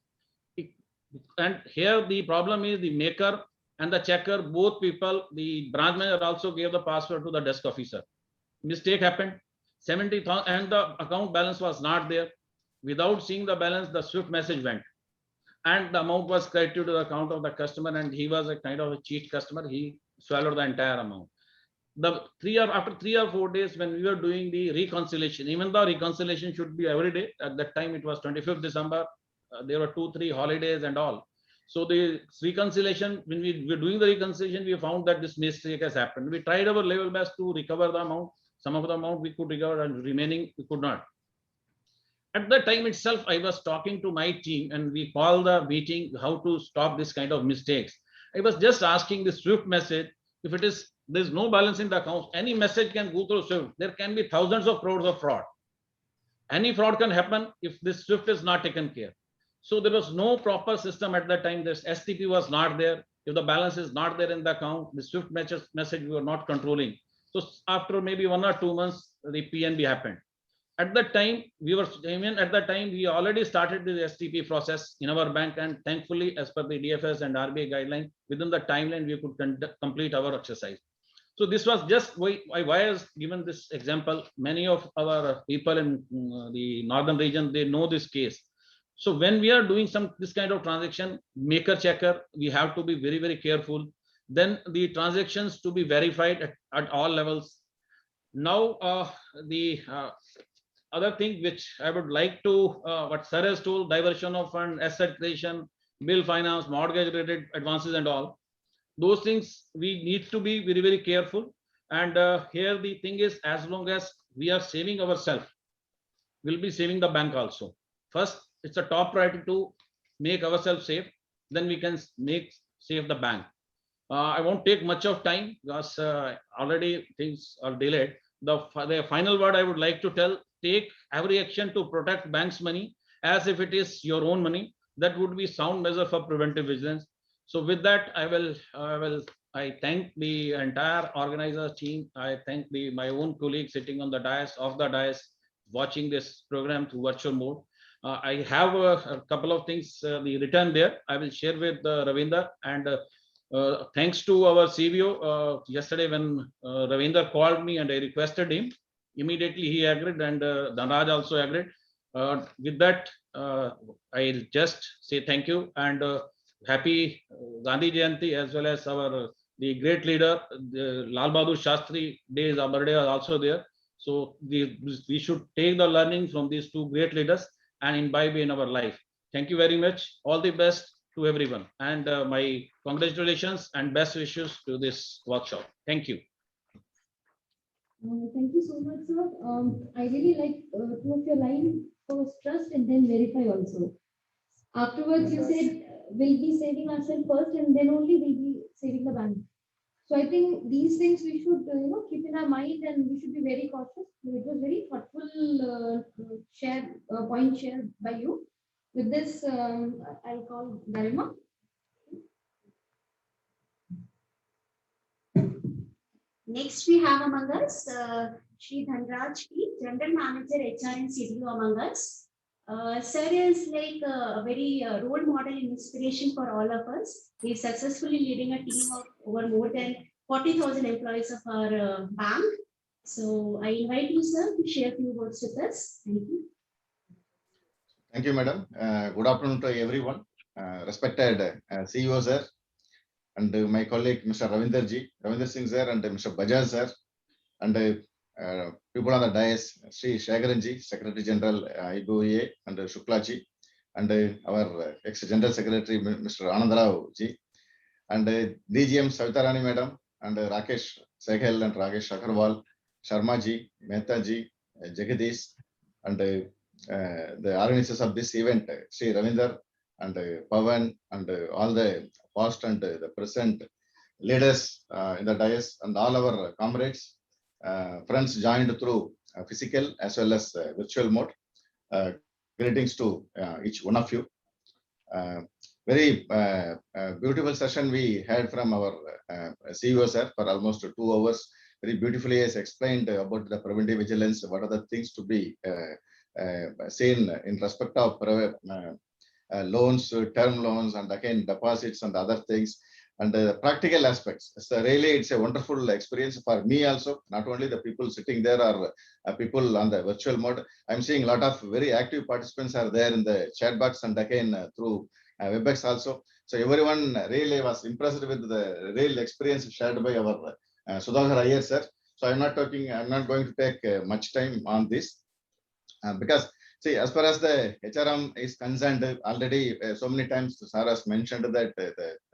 And here the problem is the maker and the checker, both people, the branch manager also gave the password to the desk officer. Mistake happened. 70,000 and the account balance was not there. Without seeing the balance, the Swift message went, and the amount was credited to the account of the customer, and he was a kind of a cheat customer. He swallowed the entire amount. After 3 or 4 days, when we were doing the reconciliation, even though reconciliation should be every day, at that time it was 25th December, there were 2-3 holidays and all. So the reconciliation, when we were doing the reconciliation, we found that this mistake has happened. We tried our level best to recover the amount. Some of the amount we could recover, and remaining we could not. At that time itself, I was talking to my team, and we called the meeting how to stop this kind of mistakes. I was just asking the Swift message, if it is, there's no balance in the account, any message can go through Swift. There can be thousands of crores of fraud. Any fraud can happen if this Swift is not taken care. So there was no proper system at that time. This STP was not there. If the balance is not there in the account, the Swift message we were not controlling. So after maybe 1 or 2 months, the PNB happened. At that time, we already started the STP process in our bank, and thankfully, as per the DFS and RBI guideline, within the timeline, we could complete our exercise. So this was just why I was given this example. Many of our people in the northern region, they know this case. So when we are doing this kind of transaction, maker checker, we have to be very, very careful. Then the transactions to be verified at all levels. Now the other thing which I would like to, what Sir has told, diversion of fund, asset creation, bill finance, mortgage related advances and all, those things we need to be very, very careful. And here the thing is, as long as we are saving ourselves, we'll be saving the bank also. First, it's a top priority to make ourselves safe, then we can save the bank. I won't take much of time because already things are delayed. The final word I would like to tell, take every action to protect bank's money as if it is your own money. That would be sound measure for preventive vigilance. So with that, I thank the entire organizer team. I thank my own colleagues sitting on the dais, watching this program through virtual mode. I have a couple of things written there. I will share with Ravinder, and thanks to our CVO, yesterday when Ravinder called me and I requested him, immediately he agreed, and Dhanraj also agreed. With that, I'll just say thank you, and happy Gandhi Jayanti, as well as the great leader, Lal Bahadur Shastri Day, our birthday was also there. So we should take the learning from these two great leaders and imbibe in our life. Thank you very much. All the best to everyone, and my congratulations and best wishes to this workshop. Thank you. Thank you so much, sir. I really like two of your lines. First, trust and then verify also. Afterwards, you said will be saving ourselves first, and then only we'll be saving the bank. So I think these things we should, keep in our mind, and we should be very cautious. It was very thoughtful point shared by you. With this, I'll call Garima. Next, we have among us Shri Dhanraj P, General Manager HR and CDO among us. Sir is like a very role model and inspiration for all of us. He's successfully leading a team of over more than 40,000 employees of our bank. So I invite you, sir, to share a few words with us. Thank you. Thank you, madam. Good afternoon to everyone. Respected CEO sir, and my colleague Mr. Ravinder Singh sir, and Mr. Bajaj sir, and people on the dais, Sri Shagaranji, Secretary General IBOA, and Shuklaji, and our ex-General Secretary Mr. Anandarao ji, and DGM Savitarani madam, and Rakesh Sehgal and Rakesh Agarwal, Sharma ji, Mehta ji, Jagadish, and the organizers of this event, Sri Ravinder and Pavan, and all the past and the present leaders in the dais, and all our comrades, friends joined through physical as well as virtual mode. Greetings to each one of you. Very beautiful session we had from our CEO sir for almost 2 hours. Very beautifully has explained about the preventive vigilance, what are the things to be seen in respect of loans, term loans, and again deposits and other things, and the practical aspects. So really, it's a wonderful experience for me also. Not only the people sitting there are people on the virtual mode. I'm seeing a lot of very active participants are there in the chat box, and again through WebEx also. So everyone really was impressed with the real experience shared by our Sudhakar Iyer sir. So I'm not going to take much time on this because see, as far as the HRM is concerned, already so many times sir has mentioned that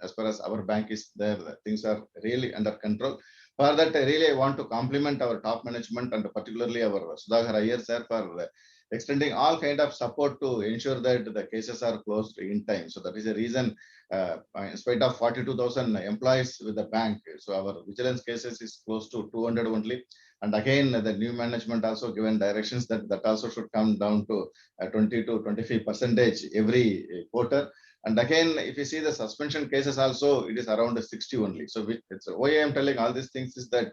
as far as our bank is there, things are really under control. For that, I really want to compliment our top management and particularly our Sudhakar Iyer sir for extending all kind of support to ensure that the cases are closed in time. So that is the reason, in spite of 42,000 employees with the bank, so our vigilance cases is close to 200 only. And again, the new management also given directions that also should come down to 20 to 25% every quarter. And again, if you see the suspension cases also, it is around 60 only. So it's why I am telling all these things is that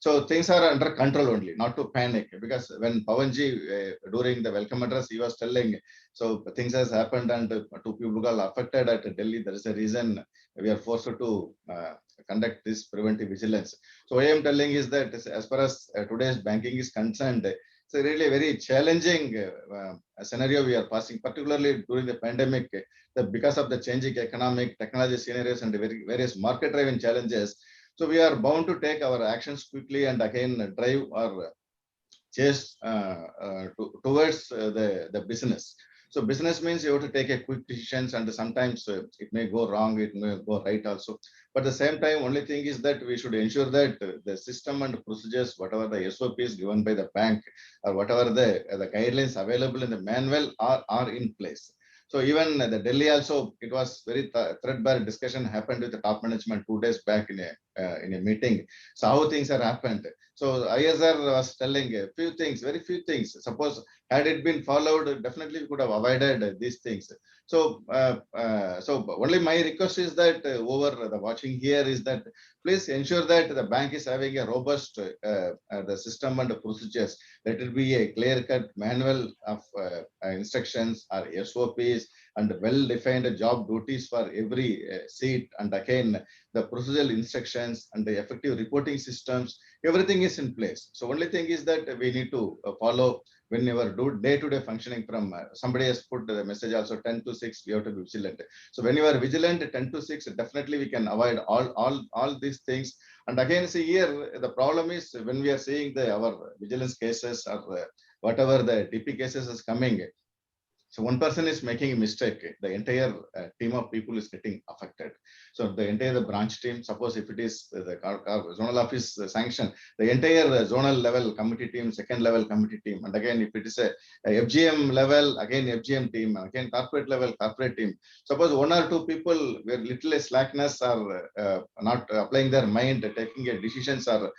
so things are under control only, not to panic. Because when Pavanji during the welcome address, he was telling, so things has happened and 2 people got affected at Delhi. There is a reason we are forced to conduct this preventive vigilance. So what I am telling is that as far as today's banking is concerned, it's a really very challenging scenario we are passing, particularly during the pandemic, because of the changing economic technology scenarios and various market-driven challenges. So we are bound to take our actions quickly and again drive our chase towards the business. So business means you have to take a quick decisions, and sometimes it may go wrong, it may go right also. But at the same time, only thing is that we should ensure that the system and procedures, whatever the SOPs given by the bank or whatever the guidelines available in the manual are in place. So even the Delhi also, it was very threadbare discussion happened with the top management 2 days back in a meeting. So how things have happened. So ISR was telling a few things, very few things. Suppose had it been followed, definitely we could have avoided these things. So so only my request is that over the watching here is that please ensure that the bank is having a robust the system and the procedures. Let it be a clear-cut manual of instructions or SOPs and well-defined job duties for every seat, and again the procedural instructions and the effective reporting systems. Everything is in place. So only thing is that we need to follow whenever do day-to-day functioning from somebody has put the message also 10 to 6 we have to be vigilant. So when you are vigilant 10 to 6 definitely we can avoid all these things. And again, see here the problem is when we are seeing our vigilance cases or whatever the DP cases is coming. So one person is making a mistake, the entire team of people is getting affected. So the entire branch team, suppose if it is the zonal office sanction, the entire zonal level committee team, second level committee team, and again if it is a FGM level, again FGM team, again corporate level corporate team. Suppose one or two people were little slackness or not applying their mind, taking decisions or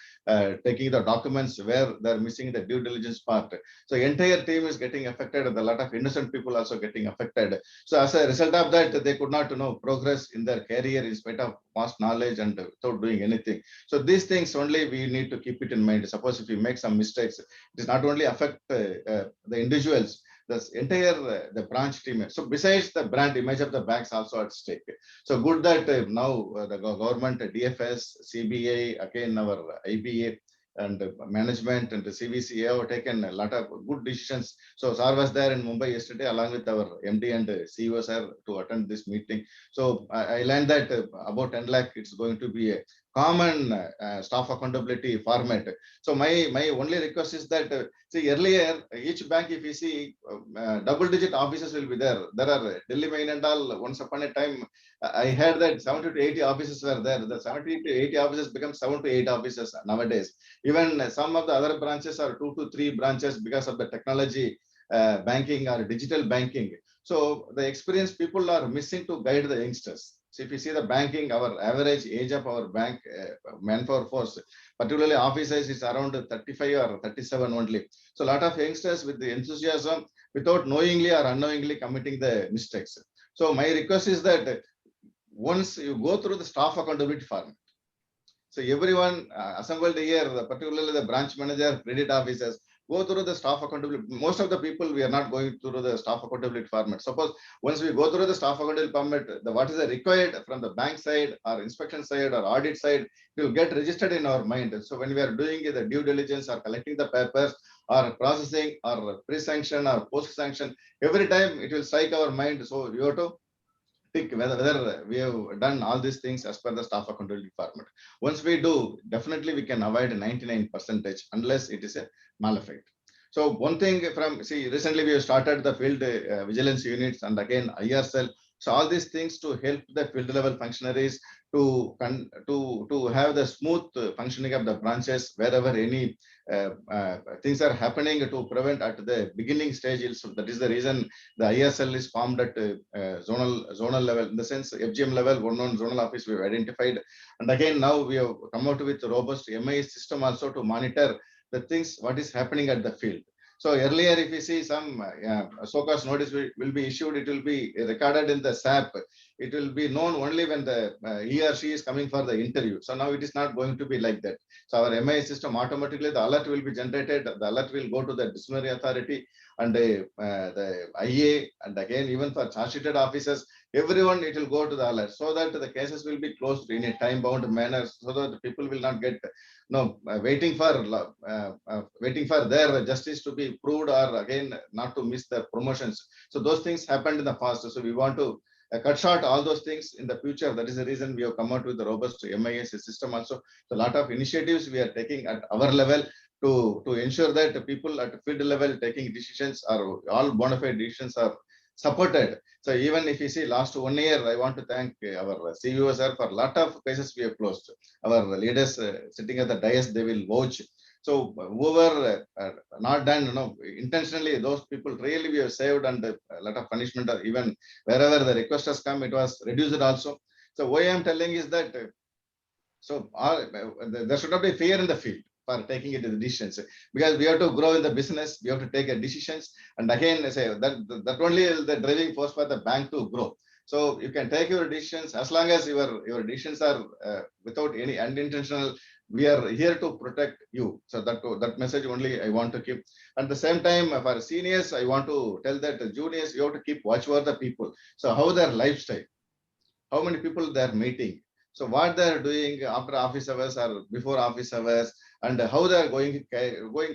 taking the documents where they're missing the due diligence part. So entire team is getting affected, and a lot of innocent people also getting affected. So as a result of that, they could not progress in their career in spite of past knowledge and without doing anything. So these things only we need to keep it in mind. Suppose if we make some mistakes, it is not only affect the individuals, the entire the branch team. So besides the brand image of the banks also at stake. So good that now the government, DFS, CBI, again our IBA, and management and the CVC have taken a lot of good decisions. So Sir was there in Mumbai yesterday along with our MD and CEO sir to attend this meeting. So I learned that about 10 lakh it's going to be a common staff accountability format. So my only request is that see earlier each bank, if you see double-digit offices will be there. There are Delhi main and all. Once upon a time, I heard that 70 to 80 offices were there. The 70 to 80 offices become 7 to 8 offices nowadays. Even some of the other branches are 2 to 3 branches because of the technology banking or digital banking. So the experienced people are missing to guide the youngsters. So if you see the banking, our average age of our bank manpower force, particularly officers, is around 35 or 37 only. So a lot of youngsters with the enthusiasm without knowingly or unknowingly committing the mistakes. So my request is that once you go through the staff accountability format, so everyone assembled here, particularly the branch manager, credit officers, go through the staff accountability. Most of the people, we are not going through the staff accountability format. Suppose once we go through the staff accountability format, what is required from the bank side or inspection side or audit side, it will get registered in our mind. So when we are doing the due diligence or collecting the papers or processing or pre-sanction or post-sanction, every time it will strike our mind. So you have to whether we have done all these things as per the staff accountability format. Once we do, definitely we can avoid 99% unless it is a malafide. So one thing from, see, recently we have started the field vigilance units and again IRCell. So all these things to help the field level functionaries to have the smooth functioning of the branches wherever any things are happening, to prevent at the beginning stage. So that is the reason the ISL is formed at zonal level. In the sense FGM level, one on zonal office we have identified, and again now we have come out with robust MIS system also to monitor the things what is happening at the field. So earlier, if you see some SOCAS notice will be issued, it will be recorded in the SAP. It will be known only when the he or she is coming for the interview. So now it is not going to be like that. So our MIS system automatically, the alert will be generated. The alert will go to the disciplinary authority and the IA, and again even for charge sheeted officers, everyone it will go to the alert, so that the cases will be closed in a time bound manner, so that the people will not get waiting for their justice to be proved, or again not to miss their promotions. So those things happened in the past. So we want to cut short all those things in the future. That is the reason we have come out with the robust MIS system also. So a lot of initiatives we are taking at our level to ensure that the people at field level taking decisions are all bona fide decisions are supported. So even if you see last 1 year, I want to thank our CEO sir for a lot of cases we have closed. Our leaders sitting at the dais, they will vouch. So whoever not done, intentionally, those people really we have saved, and a lot of punishment, or even wherever the request has come, it was reduced also. So what I am telling is that there should not be fear in the field for taking it the decisions, because we have to grow in the business, we have to take decisions, and again I say that only is the driving force for the bank to grow. So you can take your decisions as long as your decisions are without any unintentional. We are here to protect you. So that message only I want to keep. At the same time, for seniors, I want to tell that juniors, you have to keep watch over the people. So how their lifestyle, how many people they are meeting, so what they are doing after office hours or before office hours, and how they are going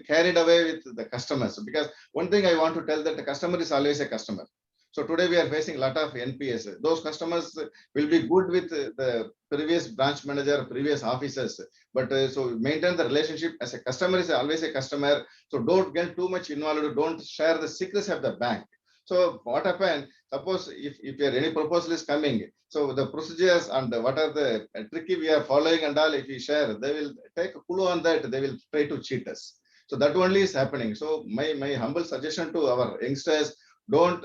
carried away with the customers. Because one thing I want to tell, that the customer is always a customer. So today we are facing a lot of NPS. Those customers will be good with the previous branch manager, previous officers, but so maintain the relationship as a customer is always a customer. So don't get too much involved. Don't share the secrets of the bank. So what happened? Suppose if any proposal is coming, so the procedures and what are the tricky we are following and all, if we share, they will take a clue on that. They will try to cheat us. So that only is happening. So my humble suggestion to our youngsters: don't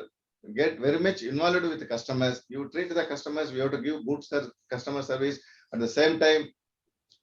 get very much involved with the customers. You treat the customers. We have to give good customer service. At the same time,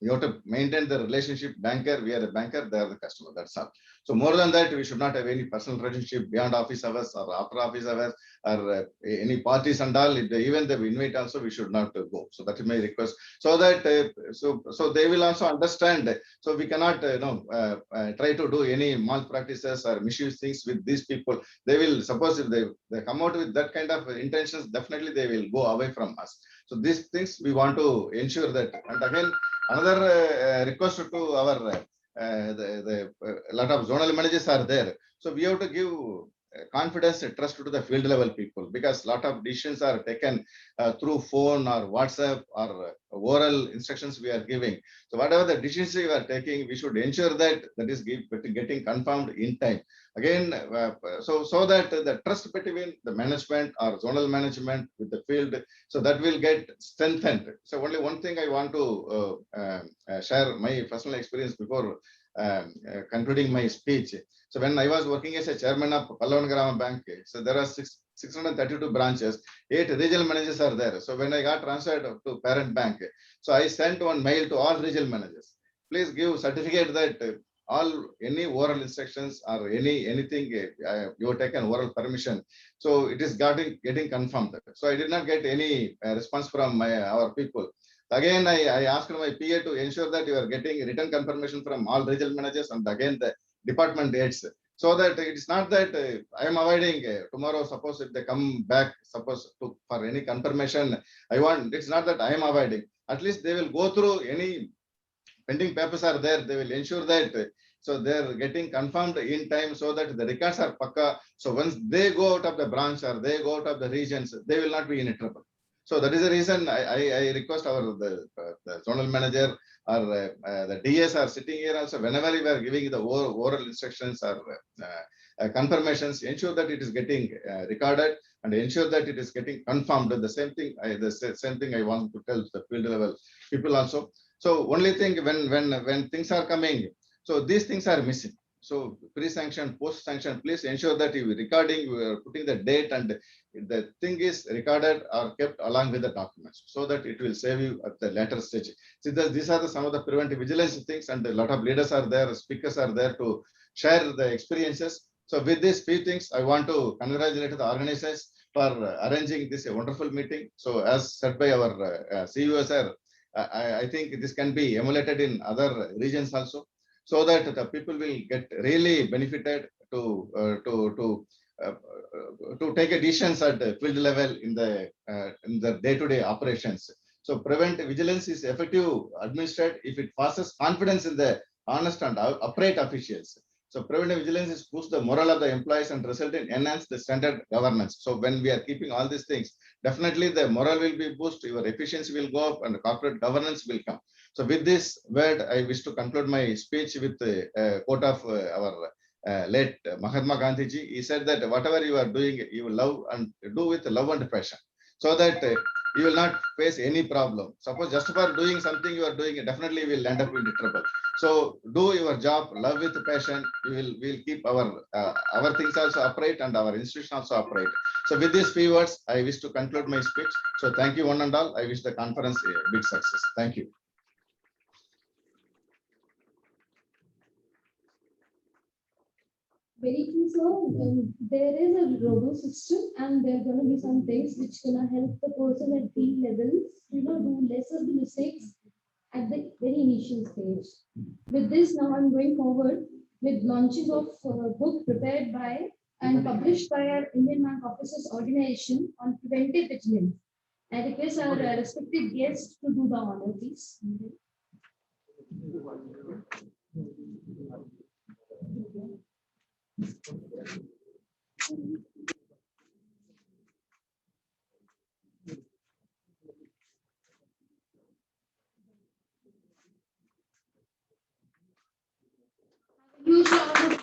you have to maintain the relationship. Banker, we are a banker, they are the customer. That's all. So more than that, we should not have any personal relationship beyond office hours or after office hours or any parties and all. If they, even they invite also, we should not go. So that is my request. So that so they will also understand. So we cannot try to do any malpractices or misuse things with these people. They will, suppose if they come out with that kind of intentions, definitely they will go away from us. So these things we want to ensure that. And again, another request to our lot of zonal managers are there. So we have to give confidence and trust to the field level people, because a lot of decisions are taken through phone or WhatsApp or oral instructions we are giving. So whatever the decisions we are taking, we should ensure that that is getting confirmed in time. Again, so that the trust between the management or zonal management with the field, so that will get strengthened. So only one thing I want to share my personal experience before concluding my speech. So when I was working as a chairman of Pallavan Bank, so there are 632 branches, 8 regional managers are there. So when I got transferred to parent bank, so I sent one mail to all regional managers. Please give certificate that any oral instructions or anything you have taken oral permission. So it is getting confirmed. So I did not get any response from our people. Again, I asked my PA to ensure that you are getting written confirmation from all regional managers and again the department heads, so that it is not that I am avoiding tomorrow. Suppose if they come back, suppose for any confirmation, it's not that I am avoiding. At least they will go through any pending papers are there. They will ensure that so they are getting confirmed in time, so that the records are pakka. So once they go out of the branch or they go out of the regions, they will not be in trouble. So that is the reason I request the zonal manager or the DS are sitting here also. Whenever we are giving the oral instructions or confirmations, ensure that it is getting recorded and ensure that it is getting confirmed. The same thing I want to tell the field level people also. So only thing when things are coming, so these things are missing. So pre-sanction, post-sanction, please ensure that you recording, you are putting the date and the thing is recorded or kept along with the documents, so that it will save you at the later stage. See, these are some of the preventive vigilance things, and a lot of leaders are there, speakers are there to share the experiences. So with these few things, I want to congratulate the organizers for arranging this wonderful meeting. So as said by our CEO sir, I think this can be emulated in other regions also, so that the people will get really benefited to take a decisions at the field level in the day-to-day operations. So preventive vigilance is effective administered if it fosters confidence in the honest and upright officials. So preventive vigilance is boost the morale of the employees and result in enhance the standard governance. So when we are keeping all these things, definitely the morale will be boosted, your efficiency will go up, and corporate governance will come. So with this word, I wish to conclude my speech with the quote of our late Mahatma Gandhi ji. He said that whatever you are doing, you will love and do with love and passion, so that you will not face any problem. Suppose just for doing something you are doing, definitely will end up in trouble. So do your job, love with passion. We will keep our things also upright and our institution also upright. So with these few words, I wish to conclude my speech. So thank you one and all. I wish the conference a big success. Thank you. Very true, sir. There is a robo system, and there are going to be some things which gonna help the person at field levels, do less of the mistakes at the very initial stage. With this, now I'm going forward with launching of a book prepared by and published by our Indian Bank Officers Organization on preventive vigilance. I request our respected guests to do the honor, please. Huge round of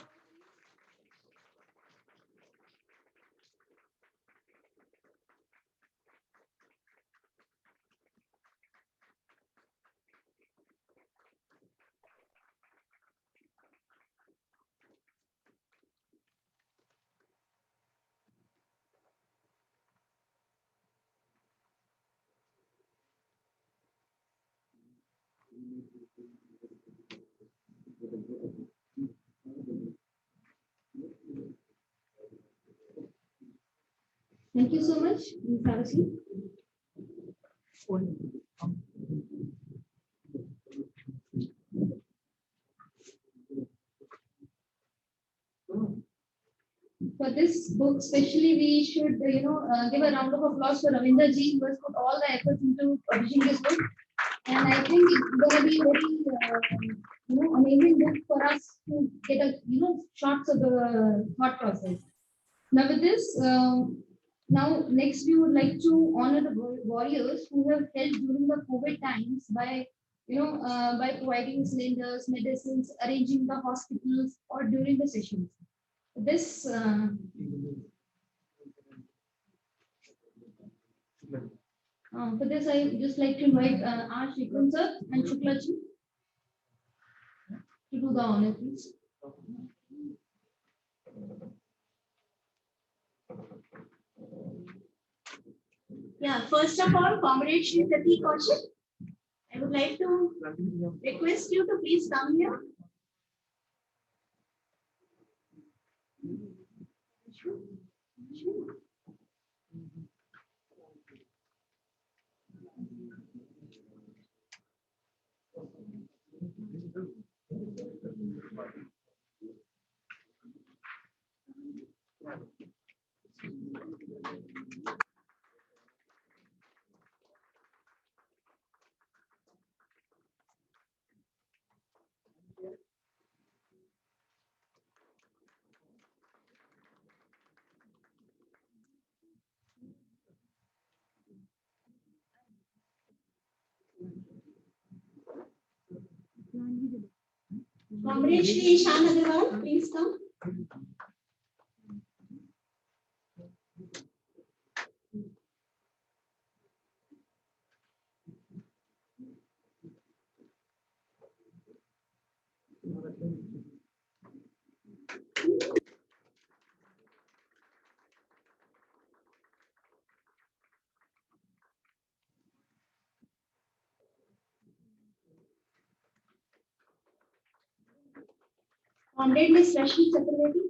Thank you so much. Please have a seat. For this book, especially, we should, give a round of applause for Ravinder ji, who has put all the efforts into publishing this book. And I think it's going to be a very, amazing book for us to get a, shots of the thought process. Now, with this, now next we would like to honor the warriors who have helped during the COVID times by, by providing cylinders, medicines, arranging the hospitals, or during the sessions. This for this, I just like to invite R. Shikun sir and Shukla ji to do the honor, please. Yeah, first of all, Comrade Shri Pratik Kaushik, I would like to request you to please come here. Comrade Shri Ishan Agarwal, please come. Comrade Ms. Rashmi Chaturvedi.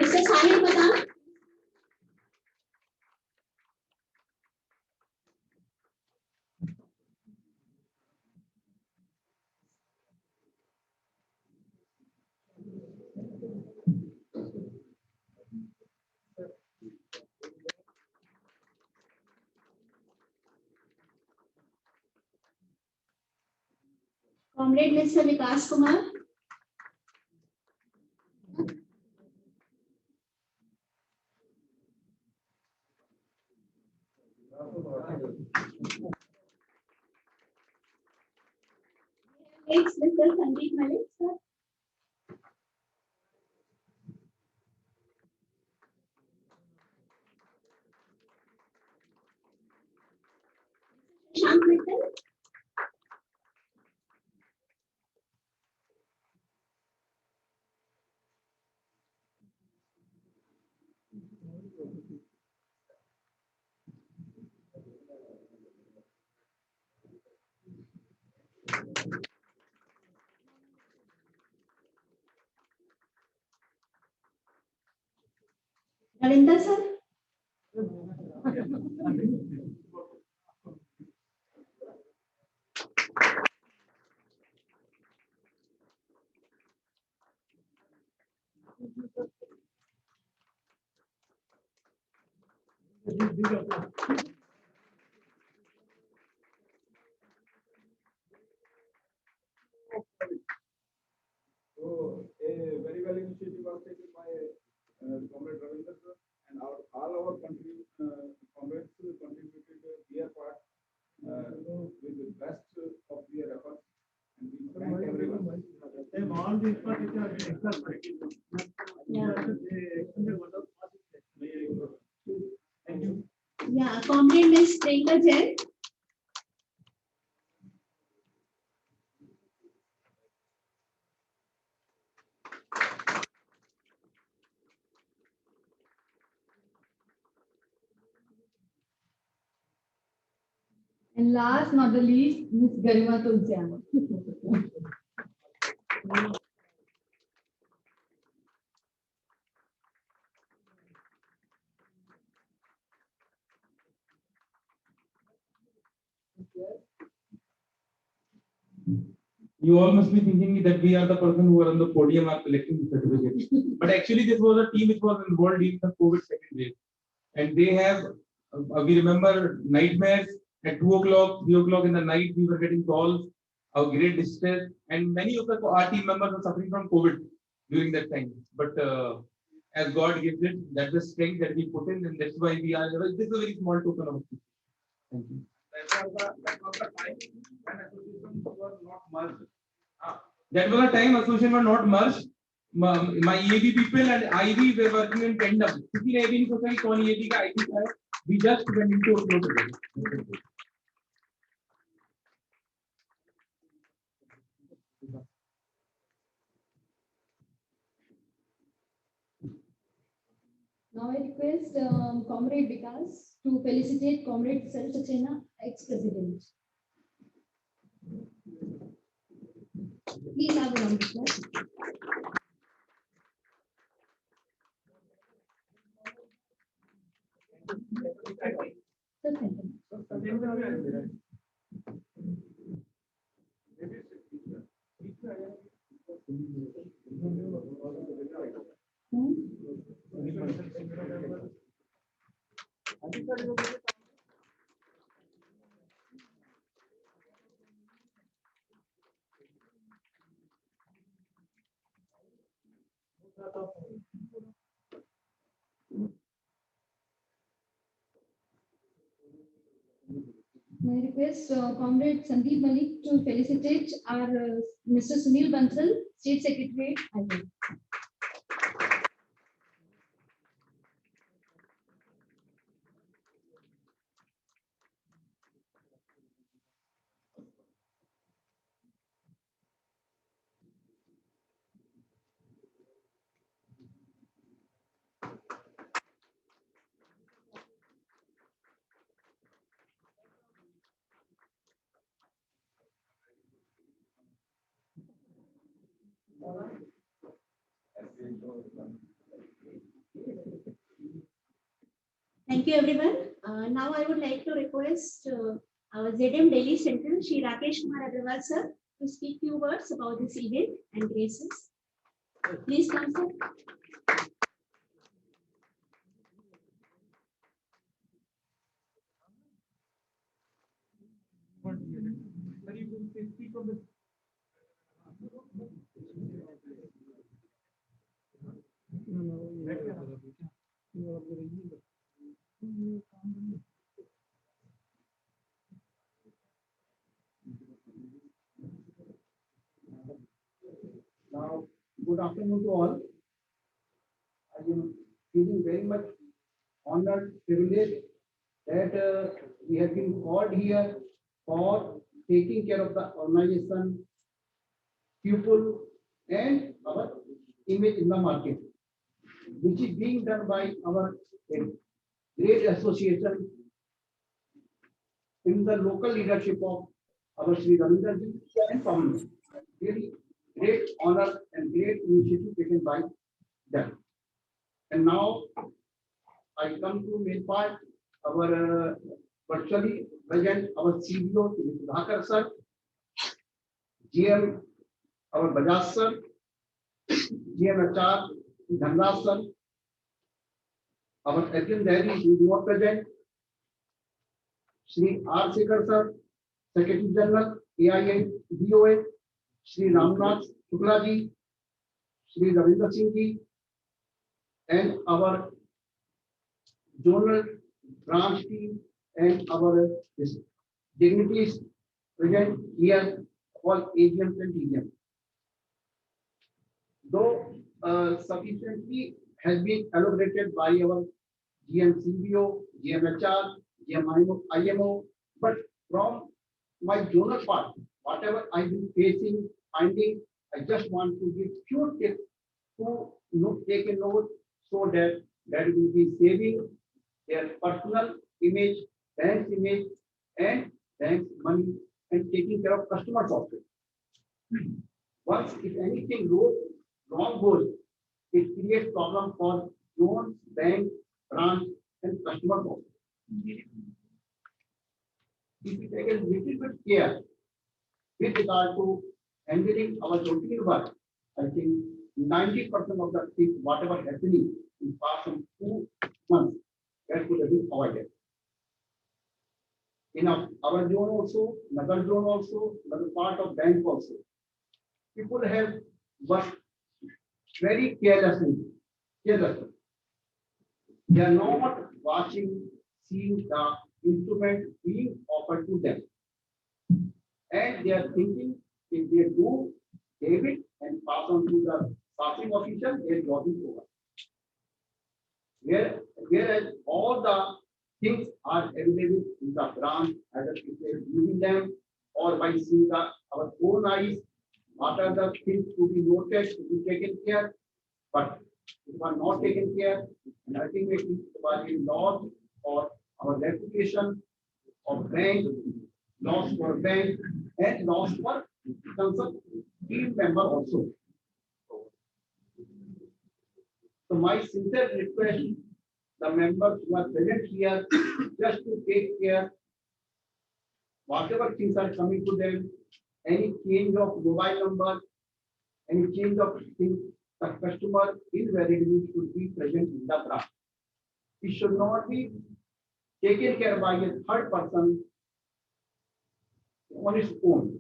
Mr. Sahil Madan. Comrade Mr. Vikas Kumar. Next, Mr. Sandeep Malik, sir. Shank Mittal. Ravinder sir. So a very well initiative was taken by Comrade Ravinder sir, and all our country comrades contributed their part with the best of their efforts, and we thank everyone. All the Thank you. Yeah, Comrade Ms. Priyanka Jain. And last not the least, Ms. Garima Tulsian. You all must be thinking that we are the person who are on the podium are collecting the certificates. But actually, this was a team which was involved in the COVID second wave. And they have, we remember nightmares at 2 o'clock, 3 o'clock in the night, we were getting calls of great distress. And many of our team members were suffering from COVID during that time. But as God gives it, that's the strength that we put in. And that's why we are, this is a very small token of it. Thank you. That was the time when associations were not merged. That was a time association were not merged. My EAB people and IB were working in tandem. किसी ने भी नहीं सोचा कि कौन EAB का IB का है. We just went into a flow together. Now I request Comrade Vikas to felicitate Comrade Sar Saxena, ex-president. Please have a round of applause. I request Comrade Sandeep Malik to felicitate our Mr. Sunil Bansal, State Secretary. Thank you, everyone. Now I would like to request our ZM Delhi Central, Shri Rakesh Kumar Agarwal, sir, to speak few words about this event and graces. Please come, sir. Now, good afternoon to all. I am feeling very much honored, privileged that we have been called here for taking care of the organization, people, and our image in the market, which is being done by our great association in the local leadership of our Sri Ravinder ji and family. Really great honor and great initiative taken by them. And now I come to main part, our virtually present our CBO, Sudhakar sir, GM, our Bajaj sir, GM HR, Dhanraj sir, our Adrian Dairy, who is not present, Shri R. Sekhar sir, Secretary General, AIA, DOA, Shri Ramnath Shukla ji, Shri Ravinder Singh ji, and our zonal branch team and our dignitaries present here, all AGMs and TGMs. Though sufficiently has been elaborated by our GM CBO, GM HR, GM IMO, but from my zonal part, whatever I've been facing, finding, I just want to give few tips to take a note so that will be saving their personal image, bank's image, and bank money and taking care of customers also. Once if anything wrong goes, it creates problem for loans, bank, branch, and customers also. If we take a little bit care with regard to handling our routine work, I think 90% of the things, whatever happening in past 2 months, that could have been avoided. In our zone also, another zone also, another part of bank also, people have worked very carelessly. They are not watching, seeing the instrument being offered to them. And they are thinking if they do David and pass on to the passing official, their job is over. Whereas all the things are available in the branch, either if they are using them or by seeing our own eyes, what are the things to be noted, to be taken care. But if are not taken care, and ultimately it was a loss for our reputation of bank, loss for bank, and loss for concerned team member also. So my sincere request, the members who are present here, just to take care, whatever things are coming to them, any change of mobile number, any change of things, the customer invariably should be present in the branch. It should not be taken care by a third person on its own.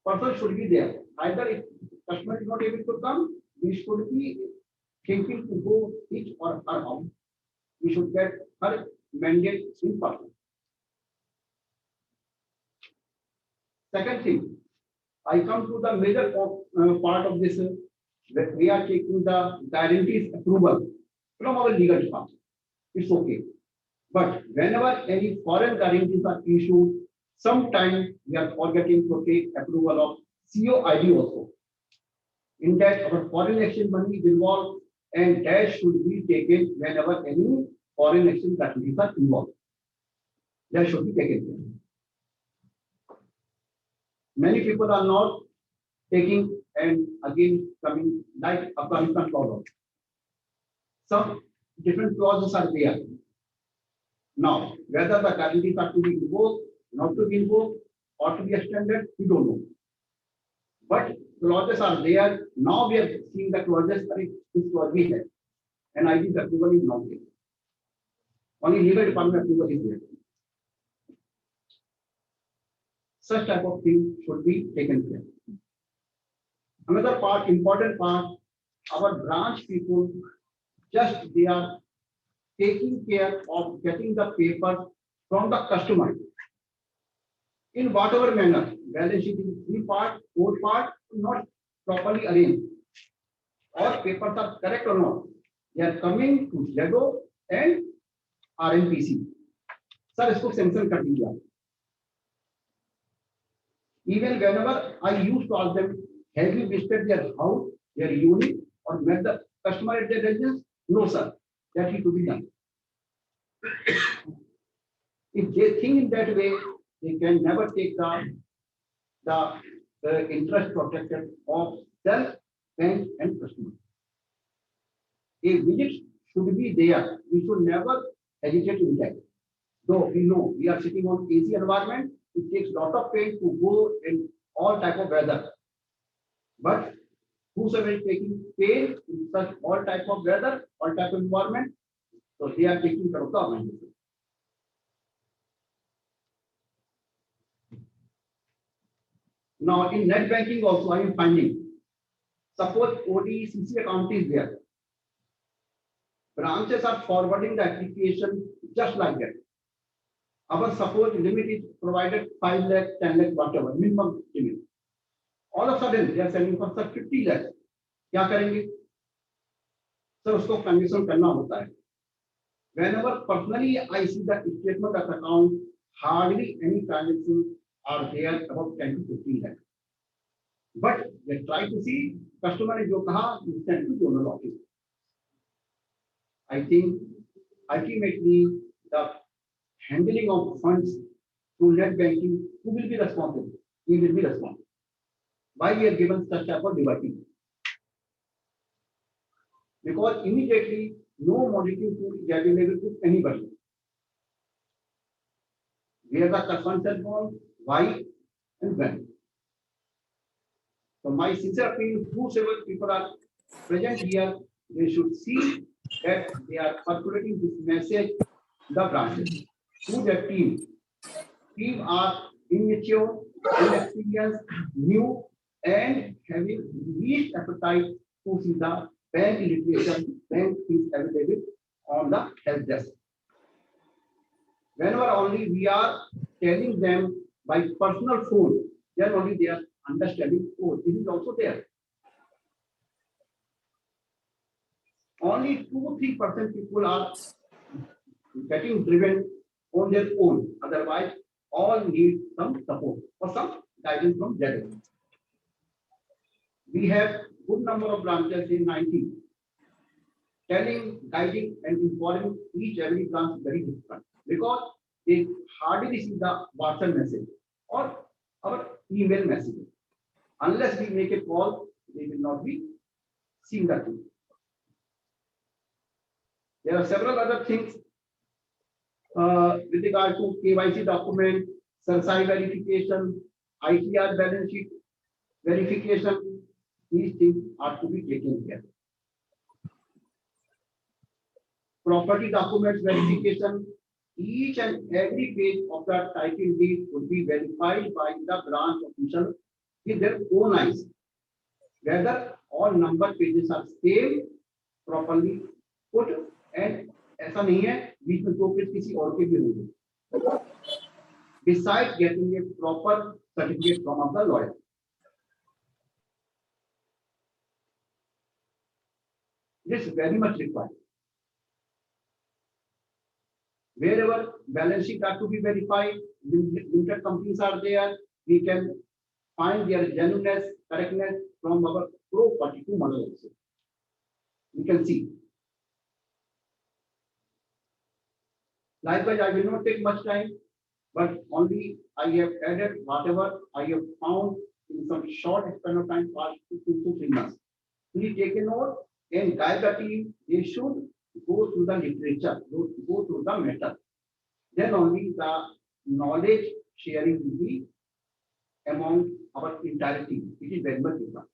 Person should be there. Either if customer is not able to come, we should be thinking to go his or her house. We should get her mandate in person. Second thing, I come to the major part of this, that we are taking the guarantees approval from our legal department. It's okay. But whenever any foreign guarantees are issued, sometimes we are forgetting to take approval of COID also. In that, our foreign exchange money is involved, and that should be taken whenever any foreign exchange guarantees are involved. That should be taken care. Many people are not taking, and again coming like Afghanistan clause. Some different clauses are there. Now, whether the guarantees are to be invoked, not to be invoked, or to be extended, we don't know. But clauses are there. Now we are seeing the clauses. This clause we have, and I think the approval is not there. Only legal department approval is there. Such type of thing should be taken care. Another part, important part, our branch people, just they are taking care of getting the papers from the customer in whatever manner. Balance sheet in 3 part, 4 part, not properly arranged. Or papers are correct or not. They are coming to JAGO and RNPC. Sir, isko sanction kar diya. Even whenever I used to ask them, have you visited their house, their unit, or met the customer at their residence? No, sir. That is to be done. If they think in that way, they can never take the interest protected of self, bank, and customer. A visit should be there. We should never hesitate in that. Though we know we are sitting on AC environment, it takes lot of pain to go in all type of weather. But whosoever is taking pain in such all type of weather, all type of environment, so they are taking care of the organization. Now in net banking also I am finding, suppose ODCC account is there. Branches are forwarding the application just like that. Our suppose limit is provided 5 lakh, 10 lakh, whatever, minimum limit. All of a sudden they are selling for 50 lakhs. क्या करेंगे? Sir उसको condition करना होता है. Whenever personally I see the statement of account, hardly any transactions are there about 10 to 15 lakhs. But they try to see customer ने जो कहा instant to donor office. I think ultimately the handling of funds to net banking, who will be responsible? He will be responsible. Why we are given such type of liberty? Because immediately no monetary tool is available to anybody. Where the consumption was, why and when. So my sincere appeal, whosoever people are present here, they should see that they are circulating this message to the branches, to their team. Team are immature, inexperienced, new, and having least appetite to see the bank illustration, bank is available on the help desk. Whenever only we are telling them by personal phone, then only they are understanding, oh, this is also there. Only 2-3% people are getting driven on their own. Otherwise, all need some support or some guidance from them. We have good number of branches in 90. Telling, guiding, and informing each every branch is very difficult because they hardly receive the WhatsApp message or our email message. Unless we make a call, they will not be seeing that thing. There are several other things with regard to KYC document, CERSAI verification, ITR balance sheet verification. These things are to be taken care. Property documents verification. Each and every page of the title deed would be verified by the branch official with their own eyes. Whether all number pages are same, properly put, and ऐसा नहीं है बीच में दो page किसी और के भी होंगे. Besides getting a proper certificate from the lawyer. This is very much required. Wherever balance sheet are to be verified, limited companies are there, we can find their genuineness, correctness from our Pro 42 model also. We can see. Likewise, I will not take much time, but only I have added whatever I have found in some short span of time, past 2 to 3 months. Please take a note and guide the team. They should go through the literature, go through the matter. Then only the knowledge sharing will be among our entire team. It is very much important.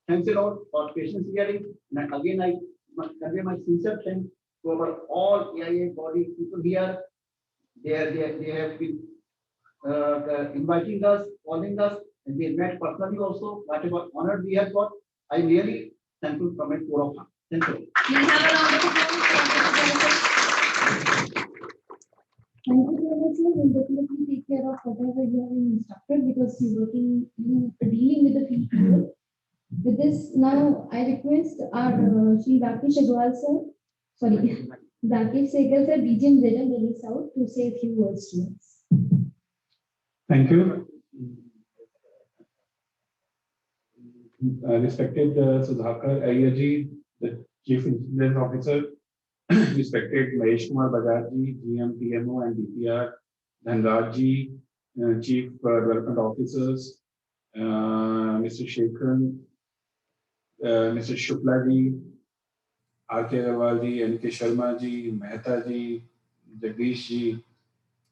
Thanks a lot for patience hearing. And again, I must convey my sincere thanks to our all AIA body people here. They have been inviting us, calling us, and they met personally also. Whatever honor we have got, I really thankful from my core of heart. Thank you. Thank you very much, sir. We'll definitely take care of whatever you have instructed because you're dealing with the field people. With this, now I request our Shri Rakesh Agrawal sir, sorry, Rakesh Segal sir, DGM Zeta Delhi South, to say a few words to us. Thank you. Respected Sudhakar Ayyaji, the Chief Intelligence Officer, respected Mahesh Kumar Bajaj ji, GM, PMO and DPR, Dhanraj ji, Chief Development Officers, Mr. Shekhan, Mr. Shukla ji, R.K. Agarwal ji, N.K. Sharma ji, Mehta ji, Jagdish ji,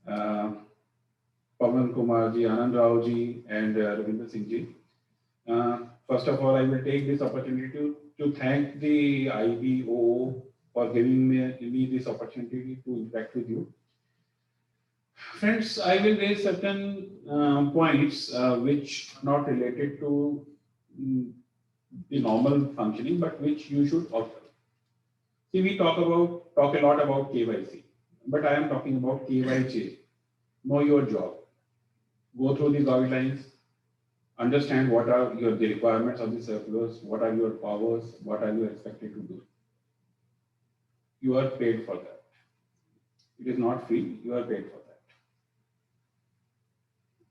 Pawan Kumar ji, Anand Rao ji, and Ravinder Singh ji. First of all, I will take this opportunity to thank the IBO for giving me this opportunity to interact with you. Friends, I will raise certain points which are not related to the normal functioning, but which you should observe. See, we talk a lot about KYC, but I am talking about KYJ. Know your job. Go through the guidelines. Understand what are the requirements of the circulars, what are your powers, what are you expected to do. You are paid for that. It is not free, you are paid for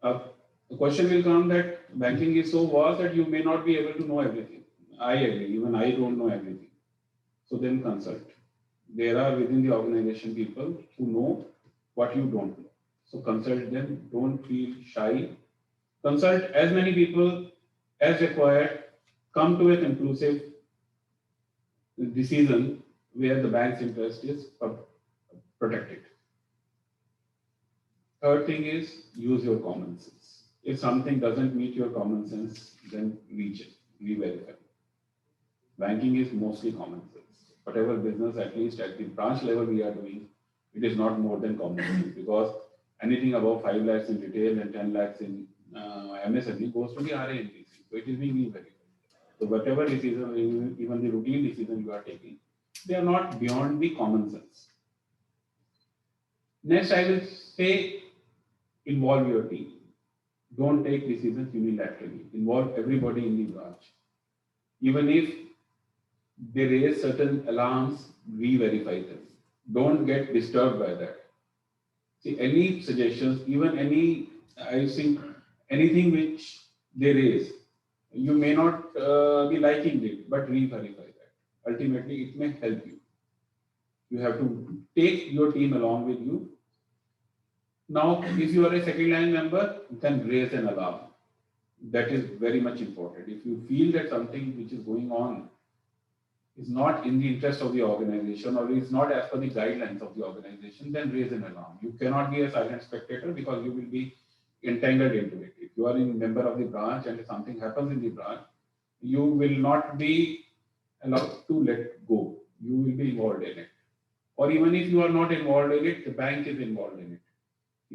that. The question will come that banking is so vast that you may not be able to know everything. I agree, even I don't know everything. So then consult. There are within the organization people who know what you don't know. So consult them. Don't feel shy. Consult as many people as required. Come to a conclusive decision where the bank's interest is protected. Third thing is use your common sense. If something doesn't meet your common sense, then recheck, re-verify. Banking is mostly common sense. Whatever business, at least at the branch level we are doing, it is not more than common sense, because anything above 5 lakhs in retail and 10 lakhs in MSME goes to the RANPC. So it is being re-verified. So whatever decision, even the routine decision you are taking, they are not beyond the common sense. Next, I will say, involve your team. Don't take decisions unilaterally. Involve everybody in the branch. Even if they raise certain alarms, re-verify them. Don't get disturbed by that. See, any suggestions, even any, I think, anything which they raise, you may not be liking it, but re-verify that. Ultimately, it may help you. You have to take your team along with you. Now, if you are a second line member, then raise an alarm. That is very much important. If you feel that something which is going on is not in the interest of the organization or is not as per the guidelines of the organization, then raise an alarm. You cannot be a silent spectator, because you will be entangled into it. If you are a member of the branch and if something happens in the branch, you will not be allowed to let go. You will be involved in it. Or even if you are not involved in it, the bank is involved in it.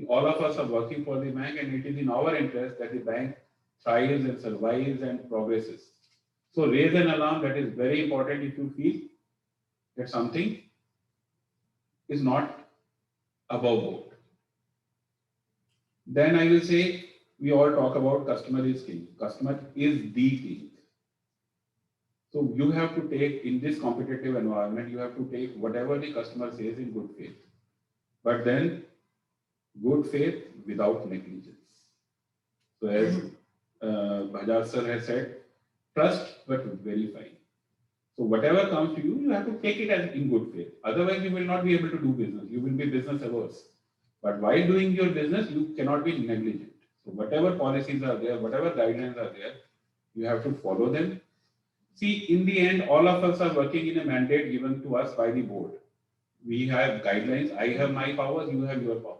All of us are working for the bank, and it is in our interest that the bank thrives and survives and progresses. So raise an alarm. That is very important if you feel that something is not above board. Then I will say, we all talk about customer is king. Customer is the king. So you have to take, in this competitive environment, you have to take whatever the customer says in good faith. But then good faith without negligence. So as Bajaj sir has said, trust but verify. So whatever comes to you, you have to take it as in good faith. Otherwise, you will not be able to do business. You will be business averse. But while doing your business, you cannot be negligent. So whatever policies are there, whatever guidelines are there, you have to follow them. See, in the end, all of us are working in a mandate given to us by the board. We have guidelines. I have my powers, you have your powers.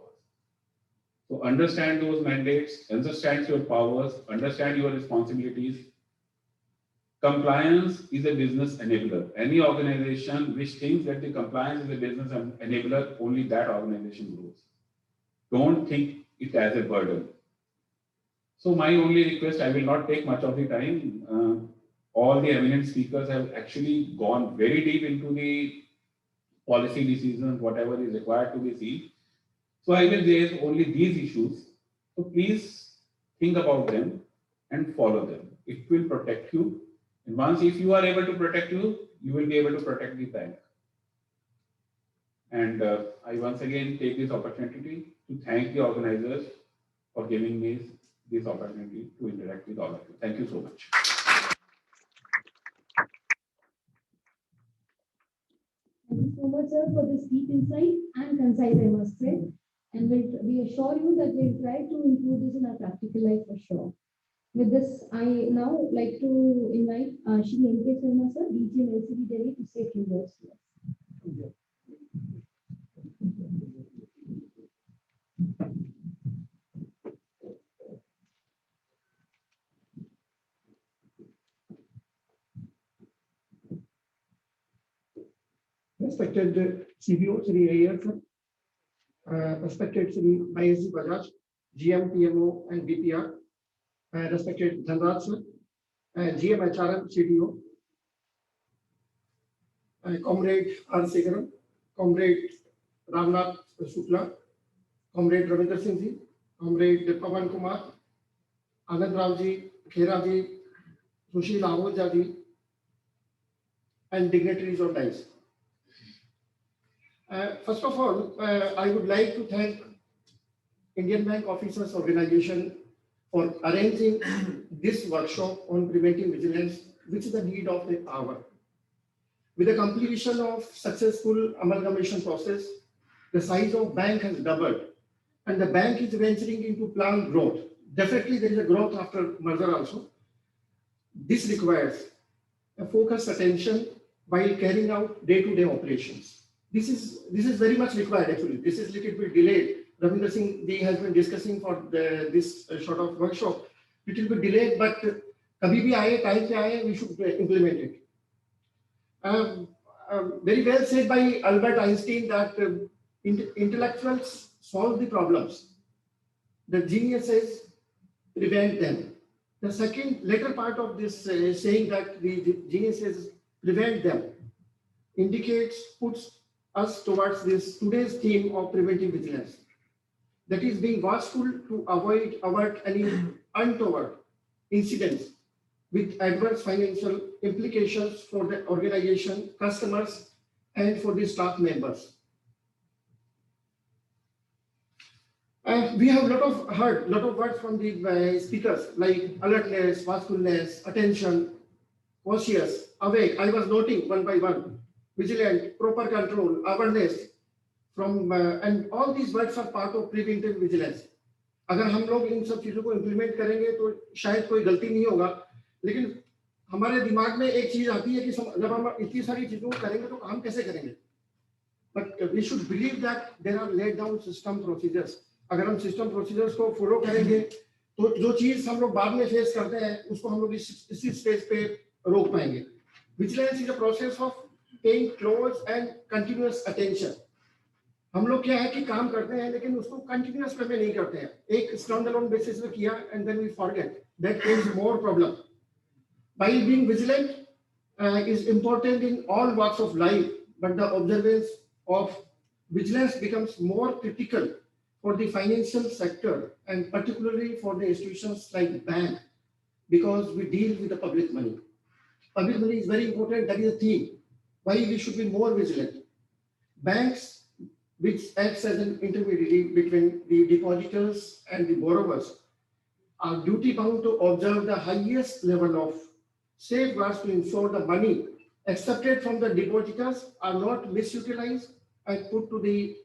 So understand those mandates, understand your powers, understand your responsibilities. Compliance is a business enabler. Any organization which thinks that the compliance is a business enabler, only that organization grows. Don't think it as a burden. So my only request, I will not take much of the time. All the eminent speakers have actually gone very deep into the policy decisions, whatever is required to be seen. So I will raise only these issues. So please think about them and follow them. It will protect you. And once if you are able to protect you, you will be able to protect the bank. And I once again take this opportunity to thank the organizers for giving me this opportunity to interact with all of you. Thank you so much. Thank you so much, sir, for this deep insight and concise, I must say. And we assure you that we'll try to include this in our practical life for sure. With this, I now like to invite Shri N.K. Sharma, sir, DGM LCB Delhi, to say a few words to us. Respected CBO, Shri Ayer, respected Shri ISG Bajaj, GM, PMO, and BPR, respected Dhanraj sir, GM HRM, CDO, Comrade R. Segaram, Comrade Ramnath Shukla, Comrade Ravinder Singh ji, Comrade Pawan Kumar, Anand Rao ji, Khera ji, Sushil Ahoja ji, and dignitaries on dice. First of all, I would like to thank Indian Bank Officers Organization for arranging this workshop on preventive vigilance, which is the need of the hour. With the completion of successful amalgamation process, the size of bank has doubled and the bank is venturing into planned growth. Definitely there is a growth after merger also. This requires a focused attention while carrying out day-to-day operations. This is very much required actually. This is little bit delayed. Ravinder Singh Ji has been discussing for this sort of workshop. Little bit delayed, but kabhi bhi aaye, time pe aaye, we should implement it. Very well said by Albert Einstein that intellectuals solve the problems. The geniuses prevent them. The second later part of this saying that the geniuses prevent them puts us towards this today's theme of preventive vigilance. That is being watchful to avert any untoward incidents with adverse financial implications for the organization, customers, and for the staff members. We have heard a lot of words from the speakers like alertness, watchfulness, attention, cautious, awake. I was noting one by one, vigilant, proper control, awareness from, and all these words are part of preventive vigilance. अगर हम लोग इन सब चीजों को implement करेंगे तो शायद कोई गलती नहीं होगा, लेकिन हमारे दिमाग में एक चीज आती है कि जब हम इतनी सारी चीजों को करेंगे तो काम कैसे करेंगे? But we should believe that there are laid down system procedures. अगर हम सिस्टम प्रोसीजर्स को फॉलो करेंगे तो जो चीज हम लोग बाद में फेस करते हैं उसको हम लोग इसी स्टेज पे रोक पाएंगे. Vigilance is a process of paying close and continuous attention. हम लोग क्या है कि काम करते हैं लेकिन उसको कंटिन्यूअस वे में नहीं करते हैं. एक स्टैंड अलोन बेसिस पे किया and then we forget. That creates more problem. By being vigilant is important in all walks of life, but the observance of vigilance becomes more critical for the financial sector and particularly for the institutions like bank, because we deal with the public money. Public money is very important. That is the theme why we should be more vigilant. Banks, which acts as an intermediary between the depositors and the borrowers, are duty bound to observe the highest level of safeguards to ensure the money accepted from the depositors are not misutilized and put to the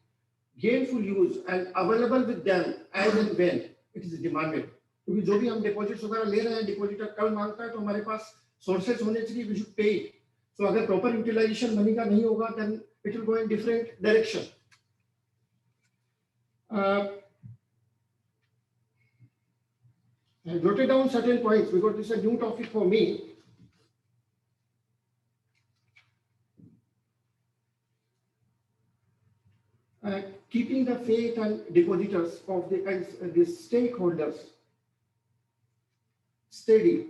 gainful use and available with them as and when it is demanded. क्योंकि जो भी हम deposits वगैरह ले रहे हैं, depositor कल मांगता है तो हमारे पास सोर्सेज होने चाहिए, we should pay it. So अगर प्रॉपर यूटिलाइजेशन मनी का नहीं होगा then it will go in different direction. I noted down certain points because this is a new topic for me. Keeping the faith and depositors of the stakeholders steady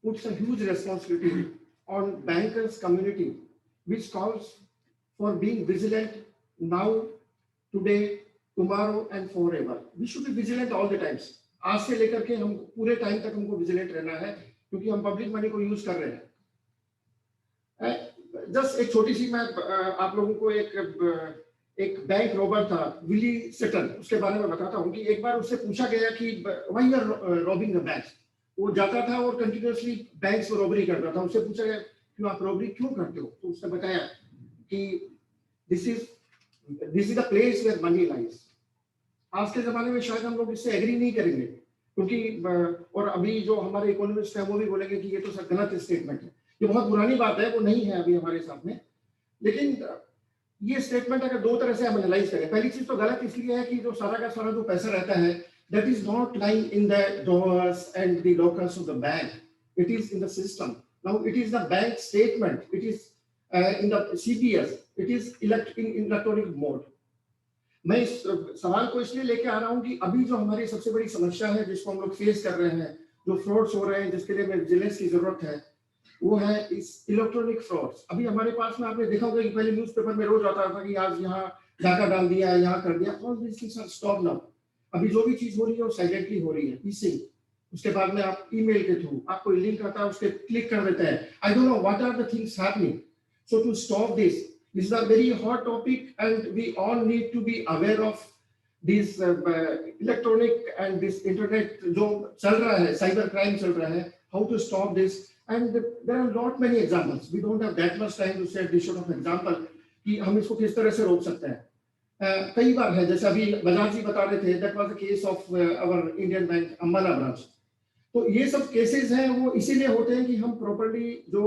puts a huge responsibility on bankers community, which calls for being vigilant now, today, tomorrow, and forever. We should be vigilant all the times. आज से लेकर के हम पूरे time तक हमको vigilant रहना है क्योंकि हम पब्लिक मनी को यूज कर रहे हैं. जस्ट एक छोटी सी मैं आप लोगों को एक बैंक रॉबर था विली सेटन, उसके बारे में बताता हूँ कि एक बार उससे पूछा गया कि why you are robbing the banks. वो जाता था और कंटिन्यूअसली बैंक्स में रॉबरी करता था. उससे पूछा गया कि आप रॉबरी क्यों करते हो, तो उसने बताया कि this is the place where money lies. आज के जमाने में शायद हम लोग इससे एग्री नहीं करेंगे क्योंकि और अभी जो हमारे इकोनॉमिस्ट हैं वो भी बोलेंगे कि ये तो सर गलत स्टेटमेंट है. ये बहुत पुरानी बात है, वो नहीं है अभी हमारे साथ में. लेकिन ये स्टेटमेंट अगर दो तरह से हम एनालाइज करें, पहली चीज तो गलत इसलिए है कि जो सारा का सारा जो पैसा रहता है that is not lying in the drawers and the lockers of the bank. It is in the system. Now it is the bank statement. It is in the CPS. It is in electronic mode. मैं इस सवाल को इसलिए लेके आ रहा हूँ कि अभी जो हमारी सबसे बड़ी समस्या है जिसको हम लोग फेस कर रहे हैं, जो फ्रॉड्स हो रहे हैं जिसके लिए हमें विजिलेंस की जरूरत है, वो है इस इलेक्ट्रॉनिक फ्रॉड्स. अभी हमारे पास में आपने देखा होगा कि पहले न्यूज़पेपर में रोज आता था कि आज यहाँ डाटा डाल दिया, यहाँ कर दिया. All this things are stop now. अभी जो भी चीज हो रही है वो साइलेंटली हो रही है, पीसिंग. उसके बाद में आप ईमेल के थ्रू आपको लिंक आता है, उसके क्लिक कर देते हैं. I don't know what are the things happening. So to stop this is a very hot topic and we all need to be aware of this electronic and this internet जो चल रहा है, cyber crime चल रहा है, how to stop this. And there are not many examples. We don't have that much time to share this sort of example कि हम इसको किस तरह से रोक सकते हैं. कई बार है, जैसे अभी बजाज जी बता रहे थे, that was the case of our Indian Bank Ambala branch. तो ये सब केसेस हैं वो इसीलिए होते हैं कि हम प्रॉपर्ली जो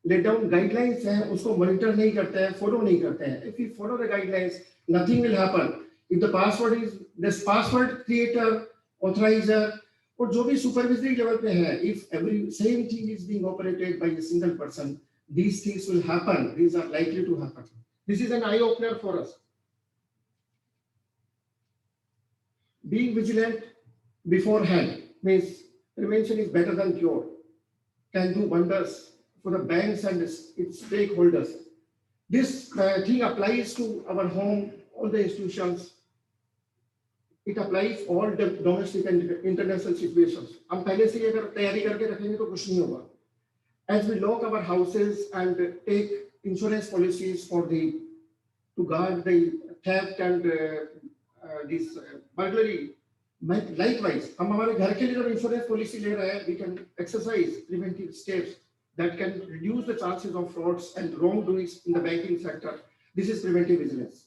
लेट डाउन गाइडलाइंस हैं उसको मॉनिटर नहीं करते हैं, फॉलो नहीं करते हैं। If you follow the guidelines nothing will happen. If the password is this password creator, authoriser और जो भी सुपरवाइजरी लेवल पे है, if every same thing is being operated by a single person, these things will happen, these are likely to happen. This is an eye opener for us. Being vigilant beforehand means prevention is better than cure, can do wonders for the banks and its stakeholders. This thing applies to our home, all the institutions. It applies all the domestic and international situations. हम पहले से ही अगर तैयारी करके रखेंगे तो कुछ नहीं होगा. As we lock our houses and take insurance policies for to guard the theft and this burglary, likewise, हम हमारे घर के लिए जब insurance policy ले रहे हैं, we can exercise preventive steps that can reduce the chances of frauds and wrongdoings in the banking sector. This is preventive vigilance.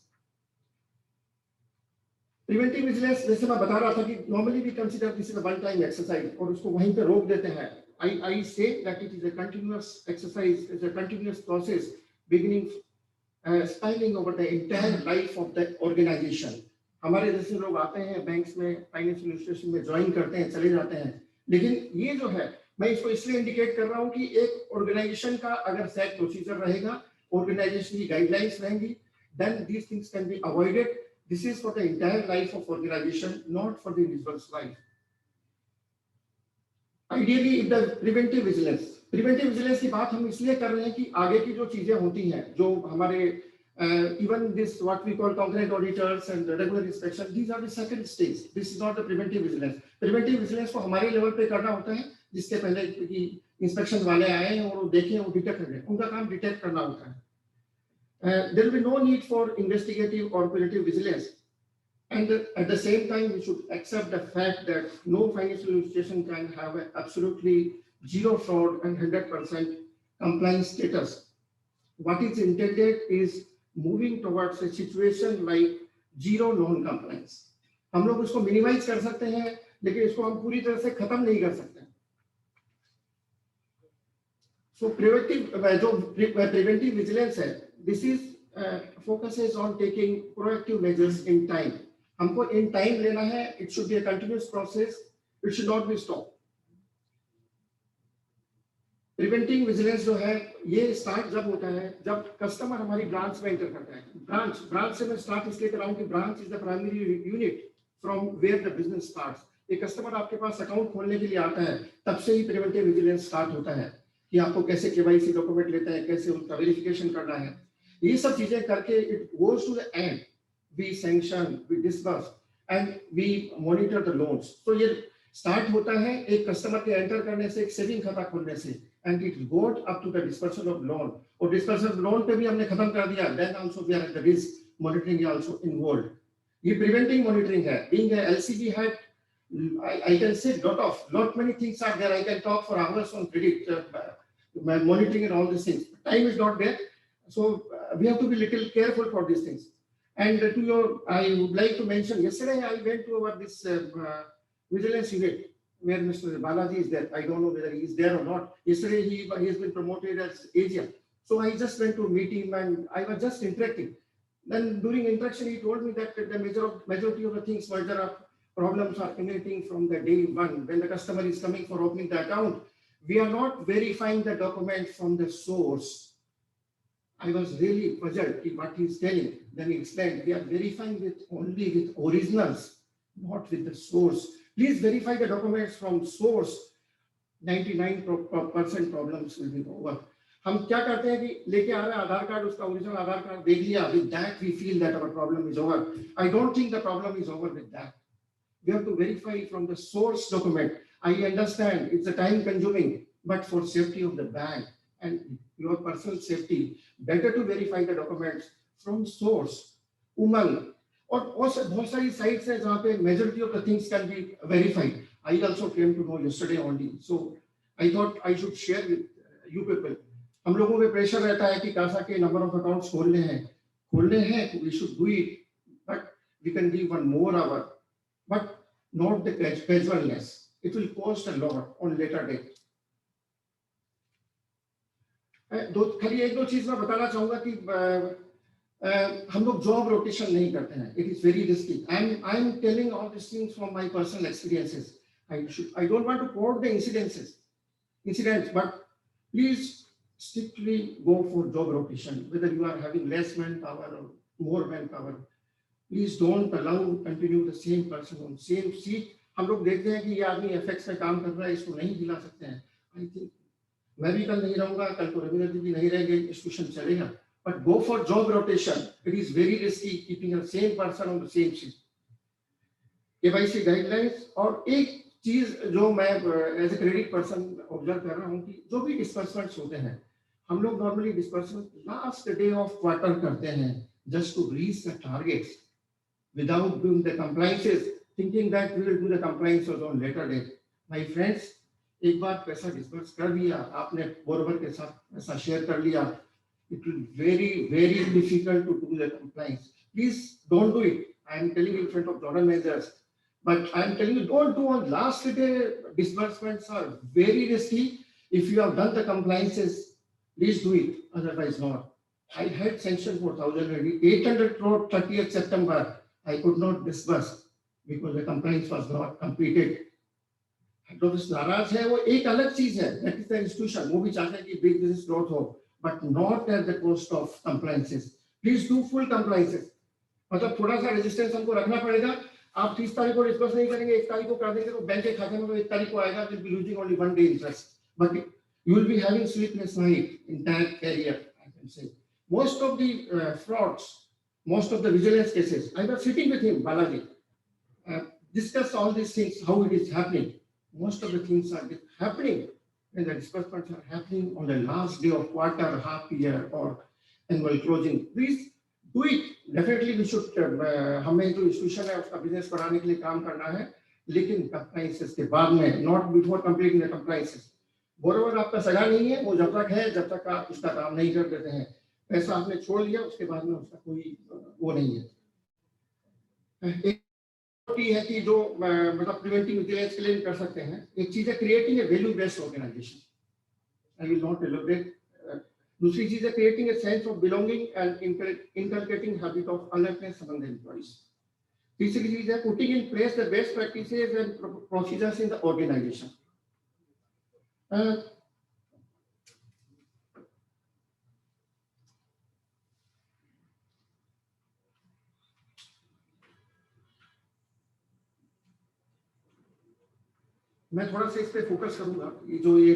Preventive vigilance, जैसे मैं बता रहा था कि normally we consider this is a one-time exercise और उसको वहीं पे रोक देते हैं. I say that it is a continuous exercise, it's a continuous process beginning spanning over the entire life of the organization. हमारे जैसे लोग आते हैं बैंक्स में, फाइनेंशियल इंस्टीट्यूशन में ज्वाइन करते हैं, चले जाते हैं, लेकिन ये जो है मैं इसको इसलिए इंडिकेट कर रहा हूँ कि एक ऑर्गेनाइजेशन का अगर सेट प्रोसीजर रहेगा, ऑर्गेनाइजेशन की गाइडलाइंस रहेंगी, then these things can be avoided. This is for the entire life of organization, not for the individual's life. Ideally, if the preventive vigilance की बात हम इसलिए कर रहे हैं कि आगे की जो चीजें होती हैं, जो हमारे even this what we call concurrent auditors and regular inspection, these are the second stage. This is not the preventive vigilance. Preventive vigilance को हमारे लेवल पे करना होता है, जिसके पहले कि इंस्पेक्शन वाले आए और वो देखें, वो डिटेक्ट करें, उनका काम डिटेक्ट करना होता है. There will be no need for investigative or preventive vigilance. And at the same time, we should accept the fact that no financial institution can have an absolutely zero fraud and 100% compliance status. What is intended is moving towards a situation like zero non-compliance. हम लोग उसको minimize कर सकते हैं, लेकिन इसको हम पूरी तरह से खत्म नहीं कर सकते. So preventive vigilance है, this is focuses on taking proactive measures in time. हमको in time लेना है, it should be a continuous process, it should not be stopped. Preventing vigilance जो है, ये स्टार्ट जब होता है जब कस्टमर हमारी ब्रांच में एंटर करता है. ब्रांच से मैं स्टार्ट इसलिए कर रहा हूँ कि branch is the primary unit from where the business starts. ये कस्टमर आपके पास अकाउंट खोलने के लिए आता है, तब से ही प्रिवेंटिव विजिलेंस स्टार्ट होता है कि आपको कैसे केवाईसी डॉक्यूमेंट लेता है, कैसे उनका वेरिफिकेशन करना है. ये सब चीजें करके it goes to the end. We sanction, we disburse, and we monitor the loans. So ये स्टार्ट होता है एक कस्टमर के एंटर करने से, एक सेविंग खाता खोलने से, and it goes up to the dispersal of loan. और dispersal of loan पे भी हमने खत्म कर दिया. Then also we are at the risk monitoring is also involved. ये preventing monitoring है. Being a LCB head, I can say lot many things are there. I can talk for hours on credit monitoring and all these things. Time is not there, so we have to be little careful for these things. And I would like to mention, yesterday I went to our this vigilance unit where Mr. Balaji is there. I don't know whether he is there or not. Yesterday he has been promoted as agent. So I just went to meet him and I was just interacting. Then during interaction he told me that the majority of the things, whether problems are emanating from the day one when the customer is coming for opening the account. We are not verifying the document from the source. I was really puzzled at what he's telling. Then he explained, we are verifying only with originals, not with the source. Please verify the documents from source. 99% problems will be over. हम क्या करते हैं कि लेके आ रहे हैं आधार card, उसका original आधार card देख लिया. With that we feel that our problem is over. I don't think the problem is over with that. We have to verify from the source document. I understand it's a time consuming, but for safety of the bank and your personal safety, better to verify the documents from source. Umang और बहुत सारी sites हैं जहाँ पे majority of the things can be verified. I also came to know yesterday only, so I thought I should share with you people. हम लोगों पे pressure रहता है कि कासा के number of accounts खोलने हैं, we should do it. we can give 1 more hour, but not the casualness. It will cost a lot on later date. खाली एक दो चीज मैं बताना चाहूंगा कि हम लोग जॉब रोटेशन नहीं करते हैं. It is very risky. I'm telling all these things from my personal experiences. I don't want to quote the incidents, but please strictly go for job rotation. Whether you are having less manpower or more manpower, please don't allow continue the same person on same seat. हम लोग देखते हैं कि ये आदमी FX में काम कर रहा है, इसको नहीं हिला सकते हैं. I think मैं भी कल नहीं रहूंगा, कल को रविंद्र जी भी नहीं रहेंगे, इंस्टीट्यूशन चलेगा. But go for job rotation. It is very risky keeping the same person on the same seat. KYC guidelines. और एक चीज जो मैं as a credit person observe कर रहा हूँ कि जो भी डिस्पर्समेंट्स होते हैं, हम लोग normally disbursement last day of quarter करते हैं just to reach the targets without doing the compliances, thinking that we will do the compliances on later date. My friends, एक बार पैसा डिस्पर्स कर दिया, आपने बोरोवर के साथ पैसा शेयर कर लिया, it will be very difficult to do the compliance. Please don't do it. I am telling you in front of donor managers, but I am telling you don't do on last day. Disbursements are very risky. If you have done the compliances, please do it. Otherwise not. I had sanctioned for 1,800 crore 30th September. I could not disburse because the compliance was not completed. तो नाराज है वो एक अलग चीज है. That is the institution. वो भी चाहते हैं कि big business growth हो, but not at the cost of compliances. Please do full compliances. मतलब थोड़ा सा रेजिस्टेंस हमको रखना पड़ेगा. आप 30 तारीख को डिस्पर्स नहीं करेंगे, 1 तारीख को कर देंगे तो बैंक के खाते में तो 1 तारीख को आएगा. Will be losing only 1 day interest, but you will be having sleepless night entire career. I can say most of the frauds, most of the vigilance cases, I was sitting with him, Balaji, discuss all these things, how it is happening. Most of the things are happening and the disbursements are happening on the last day of quarter, half year or annual closing. Please do it. Definitely we should, हमें जो institution है उसका business बढ़ाने के लिए काम करना है, लेकिन compliances के बाद में, not before completing the compliances. Borrower आपका सगा नहीं है, वो जब तक है, जब तक आप उसका काम नहीं कर देते हैं, पैसा आपने छोड़ लिया, उसके बाद में उसका कोई वो नहीं है. है कि जो मतलब प्रिवेंटिव विजिलेंस के लिए कर सकते हैं. एक चीज है creating a value based organisation. I will not elaborate. दूसरी चीज है creating a sense of belonging and inculcating habit of alertness among the employees. तीसरी चीज है putting in place the best practices and procedures in the organisation. मैं थोड़ा सा इस पे फोकस करूंगा. ये जो ये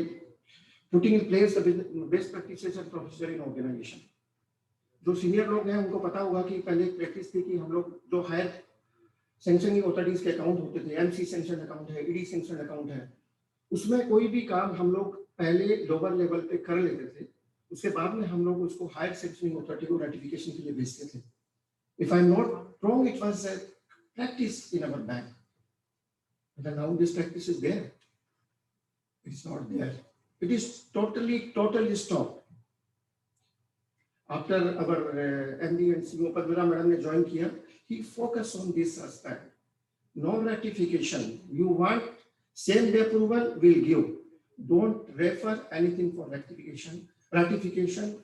putting in place the best practices and procedure in organisation. जो सीनियर लोग हैं उनको पता होगा कि पहले एक प्रैक्टिस थी कि हम लोग जो हायर सैंक्शनिंग अथॉरिटीज के अकाउंट होते थे, एमसी सैंक्शन अकाउंट है, ईडी सैंक्शन अकाउंट है, उसमें कोई भी काम हम लोग पहले लोअर लेवल पे कर लेते थे, उसके बाद में हम लोग उसको हायर सैंक्शनिंग अथॉरिटी को नोटिफिकेशन के लिए भेजते थे. If I am not wrong, it was a practice in our bank. But now this practice is there. It is not there. It is totally stopped. After our MD and CEO Padmira Madam ne join kiya, he focused on this aspect. No ratification. You want same day approval, we'll give. Don't refer anything for ratification. Ratification,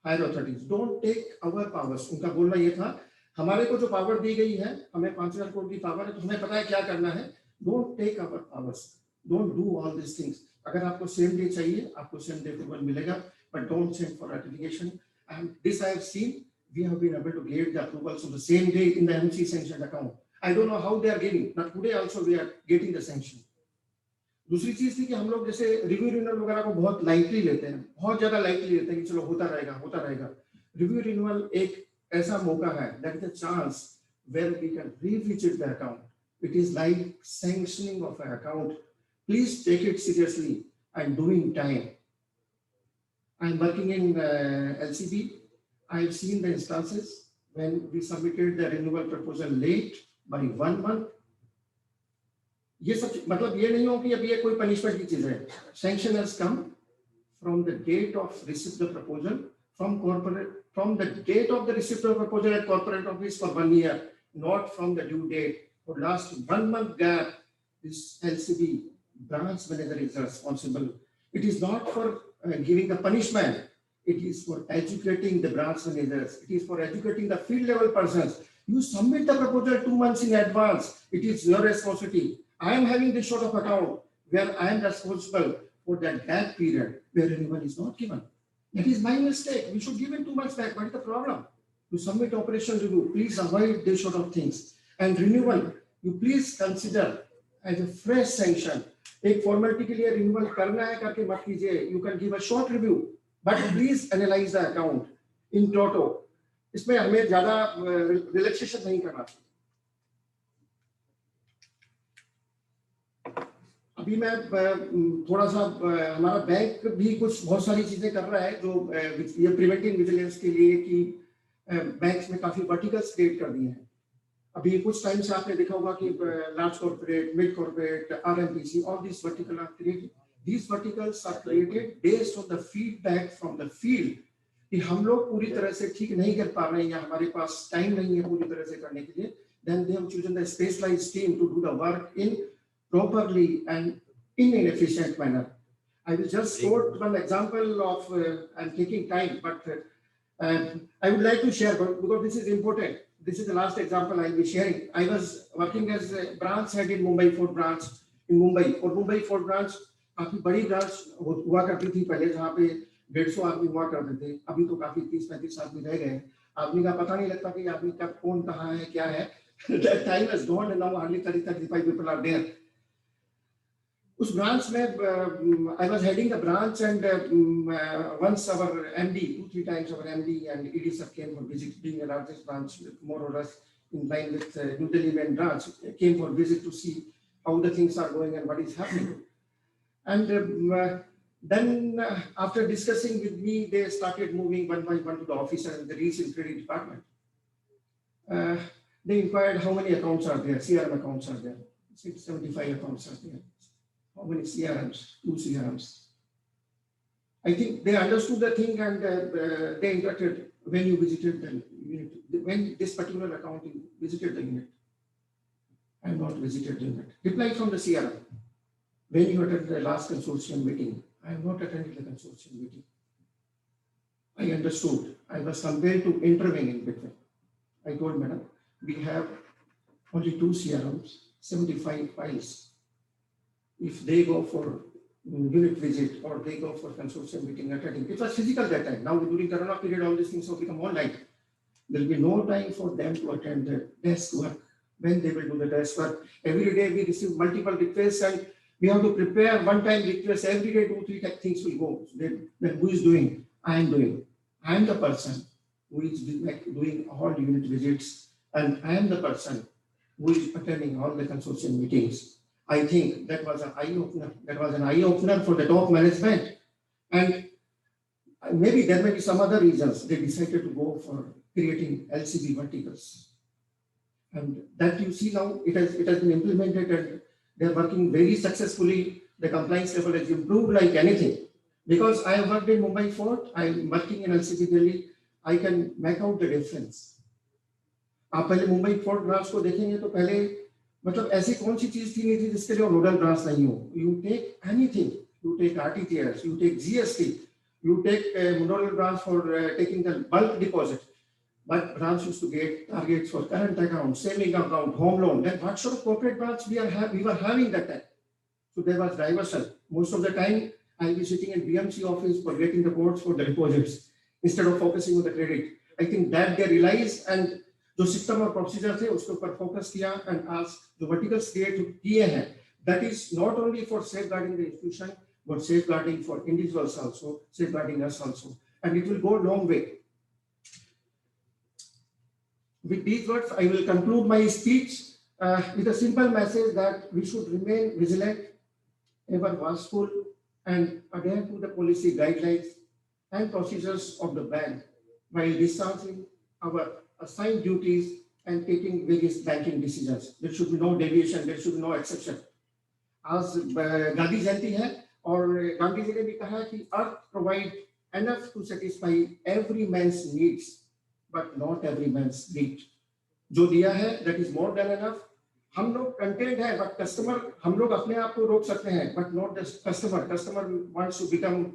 higher authorities. Don't take our powers. उनका बोलना ये था, हमारे को जो power दी गई है, हमें 5,000 करोड़ की पावर है, तो हमें पता है क्या करना है. Don't take our powers. Don't do all these things. अगर आपको same day चाहिए, आपको same day approval मिलेगा, but don't send for ratification. And this I have seen. We have been able to get the approvals on the same day in the MC sanctioned account. I don't know how they are getting. But today also we are getting the sanction. दूसरी चीज थी कि हम लोग जैसे review renewal वगैरह को बहुत लाइटली लेते हैं, बहुत ज्यादा लाइटली लेते हैं कि चलो होता रहेगा. रिव्यू रिन्यूअल एक ऐसा मौका है, that is a chance where we can revisit the account. It is like sanctioning of an account. Please take it seriously and do in time. I am working in LCB. I have seen the instances when we submitted the renewal proposal late by 1 month. ये सब मतलब ये नहीं हो कि अब ये कोई punishment की चीज है. Sanction has come from the date of receipt of the proposal from the date of the receipt of the proposal at corporate office for 1 year. not from the due date. For last 1 month gap, this LCB branch manager is responsible. It is not for giving the punishment. It is for educating the branch managers. It is for educating the field level persons. You submit the proposal 2 months in advance. It is your responsibility. I am having this sort of account where I am responsible for that gap period where renewal is not given. That is my mistake. We should give it 2 months back. What is the problem? To submit operation review, please avoid this sort of things. And renewal, you please consider as a fresh sanction. एक formality के लिए renewal करना है करके मत कीजिए. You can give a short review, but please analyze the account in toto. इसमें हमें ज़्यादा relaxation नहीं करना. अभी मैं थोड़ा सा हमारा बैंक भी कुछ बहुत सारी चीजें कर रहा है जो ये प्रिवेंटिव विजिलेंस के लिए कि बैंक्स में काफी वर्टिकल्स क्रिएट कर दिए हैं. अभी कुछ टाइम से आपने देखा होगा कि large corporate, mid corporate, RMPC, all this vertical are created. These verticals are created based on the feedback from the field कि हम लोग पूरी तरह से ठीक नहीं कर पा रहे हैं या हमारे पास टाइम नहीं है पूरी तरह से करने के लिए. Then they have chosen the specialized team to do the work in properly and in an efficient manner. I will just quote one example of, I'm taking time, but I would like to share because this is important. This is the last example I will be sharing. I was working as a branch head in Mumbai Fort branch in Mumbai. और Mumbai Fort branch काफी बड़ी branch हुआ करती थी पहले जहाँ पे 150 आदमी हुआ करते थे. अभी तो काफी 30-35 आदमी रह गए. आदमी का पता नहीं लगता कि आदमी कब कौन कहाँ है क्या है. That time has gone and now hardly 30-35 people are there. उस ब्रांच में I was heading the branch and once our MD, 2-3 times our MD and ED sir came for visit, being the largest branch more or less in line with New Delhi main branch, came for visit to see how the things are going and what is happening. And then after discussing with me, they started moving one by one to the officer in the recent credit department. They inquired how many accounts are there, CRM accounts are there. 675 accounts are there. How many CRMs? 2 CRMs. I think they understood the thing and they interacted when you visited the unit, when this particular account visited the unit. I have not visited the unit. Reply from the CRM. When you attended the last consortium meeting, I have not attended the consortium meeting. I understood. I was compelled to intervene in between. I told madam, we have only 2 CRMs, 75 files. If they go for unit visit or they go for consortium meeting attending, it was physical that time. Now during Corona period, all these things have become online. There will be no time for them to attend the desk work. When they will do the desk work, every day we receive multiple requests and we have to prepare one-time requests. Every day 2-3 things will go. Then who is doing? I am doing. I am the person who is doing all unit visits and I am the person who is attending all the consortium meetings. I think that was an eye-opener. That was an eye-opener for the top management. And maybe there may be some other reasons they decided to go for creating LCB verticals. And that you see now, it has been implemented and they're working very successfully. The compliance level has improved like anything. Because I have worked in Mumbai Fort, I am working in LCB Delhi, I can make out the difference. आप पहले Mumbai fort branch को देखेंगे तो पहले मतलब ऐसी कौन सी चीज थी नहीं थी जिसके लिए नोडल ब्रांच नहीं हो. You take anything, you take RTGS, you take GST, you take a nodal branch for taking the bulk deposit. But branch used to get targets for current account, saving account, home loan. Then what sort of corporate branch we were having that time? So there was diversion. Most of the time, I'll be sitting in BMC office for getting the codes for the deposits instead of focusing on the credit. I think that they realized and जो system और procedure थे उसके ऊपर focus किया and आज जो verticals create किए हैं that is not only for safeguarding the institution but safeguarding for individuals also safeguarding us also and it will go long way. With these words, I will conclude my speech with a simple message that we should remain vigilant, ever watchful, and adhere to the policy guidelines and procedures of the bank while discharging our assigned duties and taking various banking decisions. There should be no deviation, there should be no exception. आज गांधी जयंती है और गांधी जी ने भी कहा कि अर्थ provide enough to satisfy every man's needs, but not every man's need. जो दिया है that is more than enough. हम लोग कंटेंट है बट कस्टमर हम लोग अपने आप को रोक सकते हैं but not the customer. Customer wants to become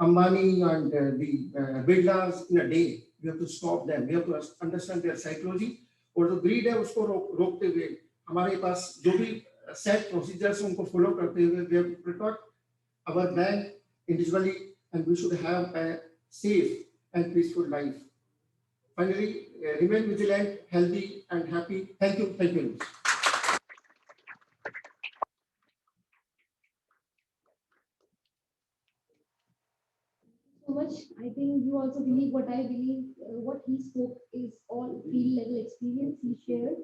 Ambani and the Birlas in a day. We have to stop them. We have to understand their psychology. और जो greed है उसको रोकते हुए हमारे पास जो भी set procedures उनको follow करते हुए we have to protect our bank individually and we should have a safe and peaceful life. Finally, remain vigilant, healthy and happy. Thank you. Thank you. So much. I think you also believe what I believe. What he spoke is all field level experience. He shared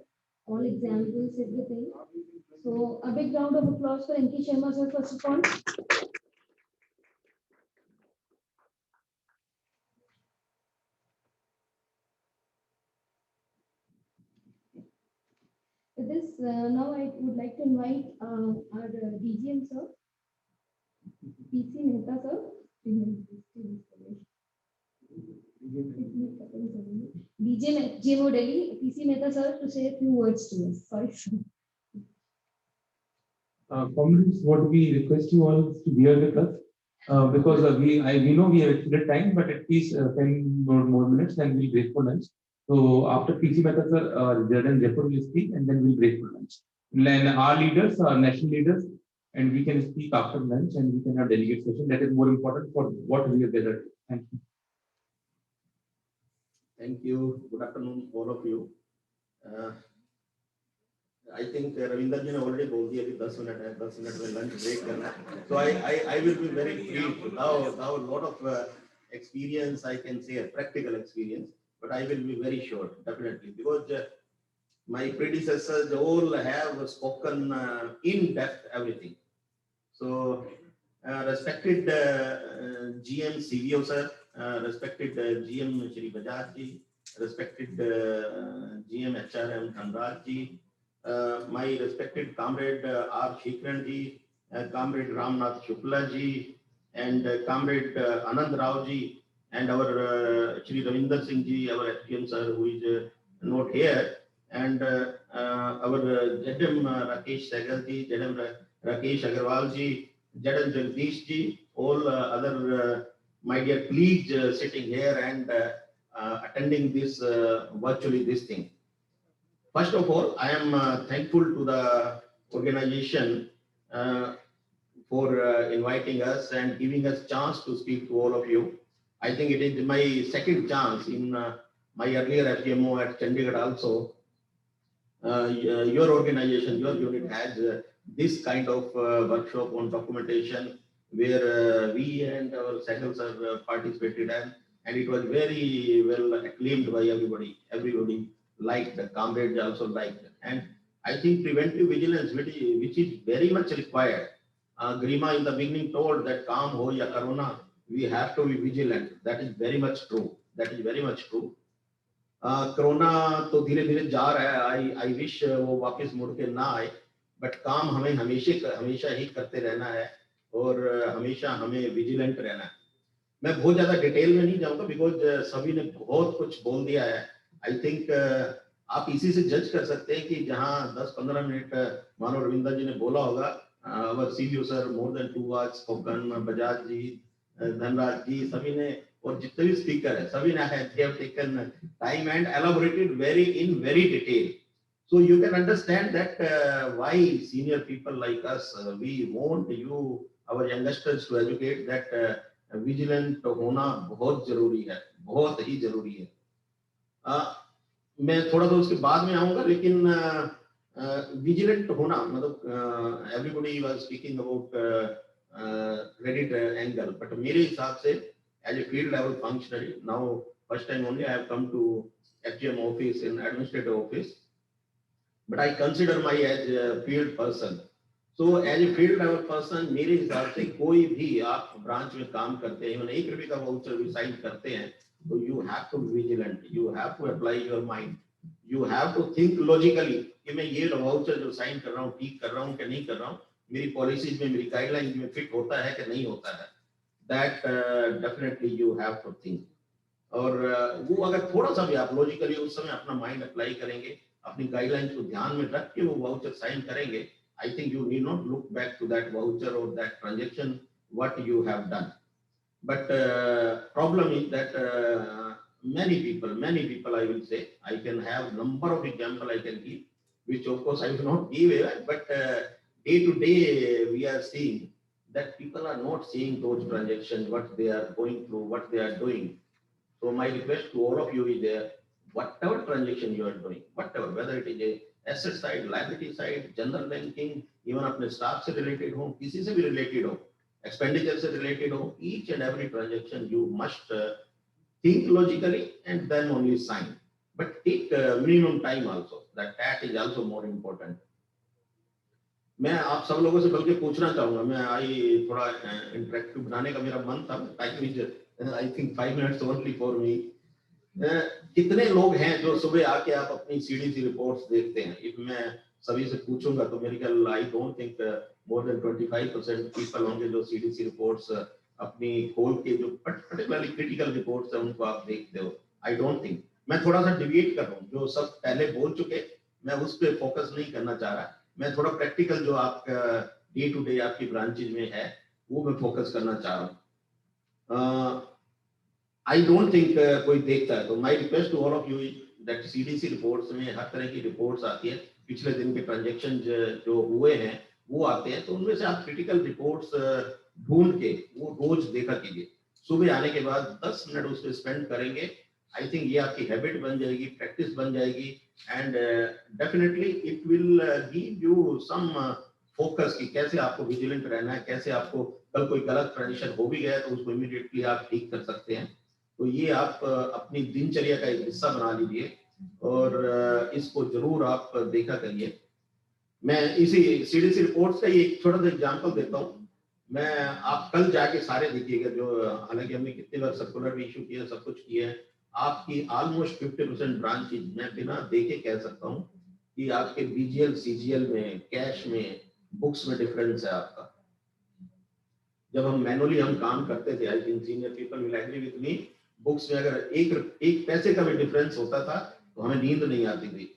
all examples, everything. So a big round of applause for NK Sharma sir first of all. With this, now I would like to invite our DGM sir, PC Mehta sir. GMO Delhi, PC Mehta sir, to say a few words to us. Sorry. Comrades, what we request you all is to bear with us because we know we have extended time, but at least 10 more minutes, then we'll break for lunch. So after PC Mehta sir, Jadan Jaipur will speak, and then we'll break for lunch. And our leaders, our national leaders, and we can speak after lunch, and we can have delegate session. That is more important for what we have gathered. Thank you. Thank you. Good afternoon, all of you. I think Ravinder ji ने already बोल दिया कि 10 minute है, 10 minute में lunch break करना है. So I will be very brief. Now a lot of experience, I can say a practical experience, but I will be very short, definitely, because my predecessors all have spoken in depth everything. So respected GM CVO sir, respected GM Shri Bajaj ji, respected GM HRM Dhanraj ji, my respected comrade R. Shikran ji, comrade Ramnath Shukla ji, and comrade Anand Rao ji, and our Shri Ravinder Singh ji, our FPM sir, who is not here, and our ZM Rakesh Sehgal ji, ZM Rakesh Agarwal ji, ZM Jagdish ji, all other my dear colleagues sitting here and attending this virtually this thing. First of all, I am thankful to the organization for inviting us and giving us chance to speak to all of you. I think it is my second chance in my earlier FGMO at Chandigarh also. Your organization, your unit has this kind of workshop on documentation where we and our seconds are participated and it was very well acclaimed by everybody. Everybody liked, the comrades also liked. And I think preventive vigilance, which is very much required. Grima in the beginning told that calm ho ya corona, we have to be vigilant. That is very much true. That is very much true. Corona तो धीरे धीरे जा रहा है. I wish वो वापस मुड़ के ना आए, बट काम हमें हमेशा ही करते रहना है और हमेशा हमें विजिलेंट रहना है. मैं बहुत ज्यादा डिटेल में नहीं जाऊंगा बिकॉज सभी ने बहुत कुछ बोल दिया है. आई थिंक आप इसी से जज कर सकते हैं कि जहां 10-15 मिनट मानो रविंदर जी ने बोला होगा, our CVO sir more than 2 hours spoken, Bajaj ji, Dhanraj ji, सभी ने और जितने भी स्पीकर है सभी ने have taken time and elaborated in very detail. So you can understand that why senior people like us we want you, our youngsters, to educate that vigilant होना बहुत जरूरी है, बहुत ही जरूरी है. मैं थोड़ा सा उसके बाद में आऊंगा, लेकिन विजिलेंट होना मतलब everybody was speaking about credit angle, but मेरे हिसाब से as a field level functionary, now first time only I have come to FGM office in administrative office, but I consider my as a field person. So as a field level person, मेरे हिसाब से कोई भी आप branch में काम करते हैं, एक रुपये का वाउचर भी साइन करते हैं, तो you have to be vigilant, you have to apply your mind, you have to think logically कि मैं ये वाउचर जो साइन कर रहा हूँ ठीक कर रहा हूँ कि नहीं कर रहा हूँ, मेरी पॉलिसीज में, मेरी गाइडलाइन में फिट होता है कि नहीं होता है. That definitely you have to think. और वो अगर थोड़ा सा भी आप लॉजिकली उस समय अपना माइंड अप्लाई करेंगे अपनी गाइडलाइंस को ध्यान में रख के वो वाउचर साइन करेंगे, I think you need not look back to that voucher or that transaction what you have done. But problem is that many people I will say, I can have number of example I can give, which of course I will not give away, but day to day we are seeing that people are not seeing those transactions, what they are going through, what they are doing. So my request to all of you is there, whatever transaction you are doing, whatever, whether it is a asset side, liability side, general banking, even अपने staff से related हो, किसी से भी related हो, expenditure से related हो, each and every transaction you must think logically and then only sign. But take minimum time also. That is also more important. मैं आप सब लोगों से बल्कि पूछना चाहूंगा, मैं आई थोड़ा इंटरेक्टिव बनाने का मेरा मन था, time is I think 5 minutes only for me. कितने लोग हैं जो सुबह आके आप अपनी सीडीसी रिपोर्ट्स देखते हैं? इफ मैं सभी से पूछूंगा तो मेरे ख्याल I don't think more than 25% people होंगे जो सीडीसी रिपोर्ट्स अपनी खोल के जो पर्टिकुलरली क्रिटिकल रिपोर्ट्स है उनको आप देखते हो. I don't think. मैं थोड़ा सा डिविएट कर रहा हूँ, जो सब पहले बोल चुके मैं उस पर फोकस नहीं करना चाह रहा. मैं थोड़ा प्रैक्टिकल जो आपका डे टू डे आपकी ब्रांचेज में है वो मैं फोकस करना चाह रहा हूँ. आई डोंट थिंक कोई देखता है. तो my request to all of you that CDC reports में हर तरह की रिपोर्ट्स आती है, पिछले दिन के ट्रांजैक्शन जो हुए हैं वो आते हैं, तो उनमें से आप क्रिटिकल रिपोर्ट्स ढूंढ के वो रोज देखा कीजिए. सुबह आने के बाद 10 मिनट उस पर स्पेंड करेंगे. आई थिंक ये आपकी हैबिट बन जाएगी, प्रैक्टिस बन जाएगी, and definitely it will give you some focus कि कैसे आपको विजिलेंट रहना है, कैसे आपको कल कोई गलत ट्रांजेक्शन हो भी गया तो उसको इमीडिएटली आप ठीक कर सकते हैं. तो ये आप अपनी दिनचर्या का एक हिस्सा बना लीजिए और इसको जरूर आप देखा करिए. मैं इसी सीडीसी रिपोर्ट्स का एक छोटा सा एग्जांपल देता हूँ. मैं आप कल जाके सारे देखिएगा, जो हालांकि हमने कितनी बार सर्कुलर भी इशू किया, सब कुछ किया है. आपकी ऑलमोस्ट 50% ब्रांचेज मैं बिना देखे कह सकता हूँ कि आपके बीजीएल सीजीएल में, कैश में, बुक्स में डिफरेंस है आपका. जब हम मैनुअली हम काम करते थे, I think senior people will agree with me, books में अगर एक पैसे का भी डिफरेंस होता था तो हमें नींद नहीं आती थी.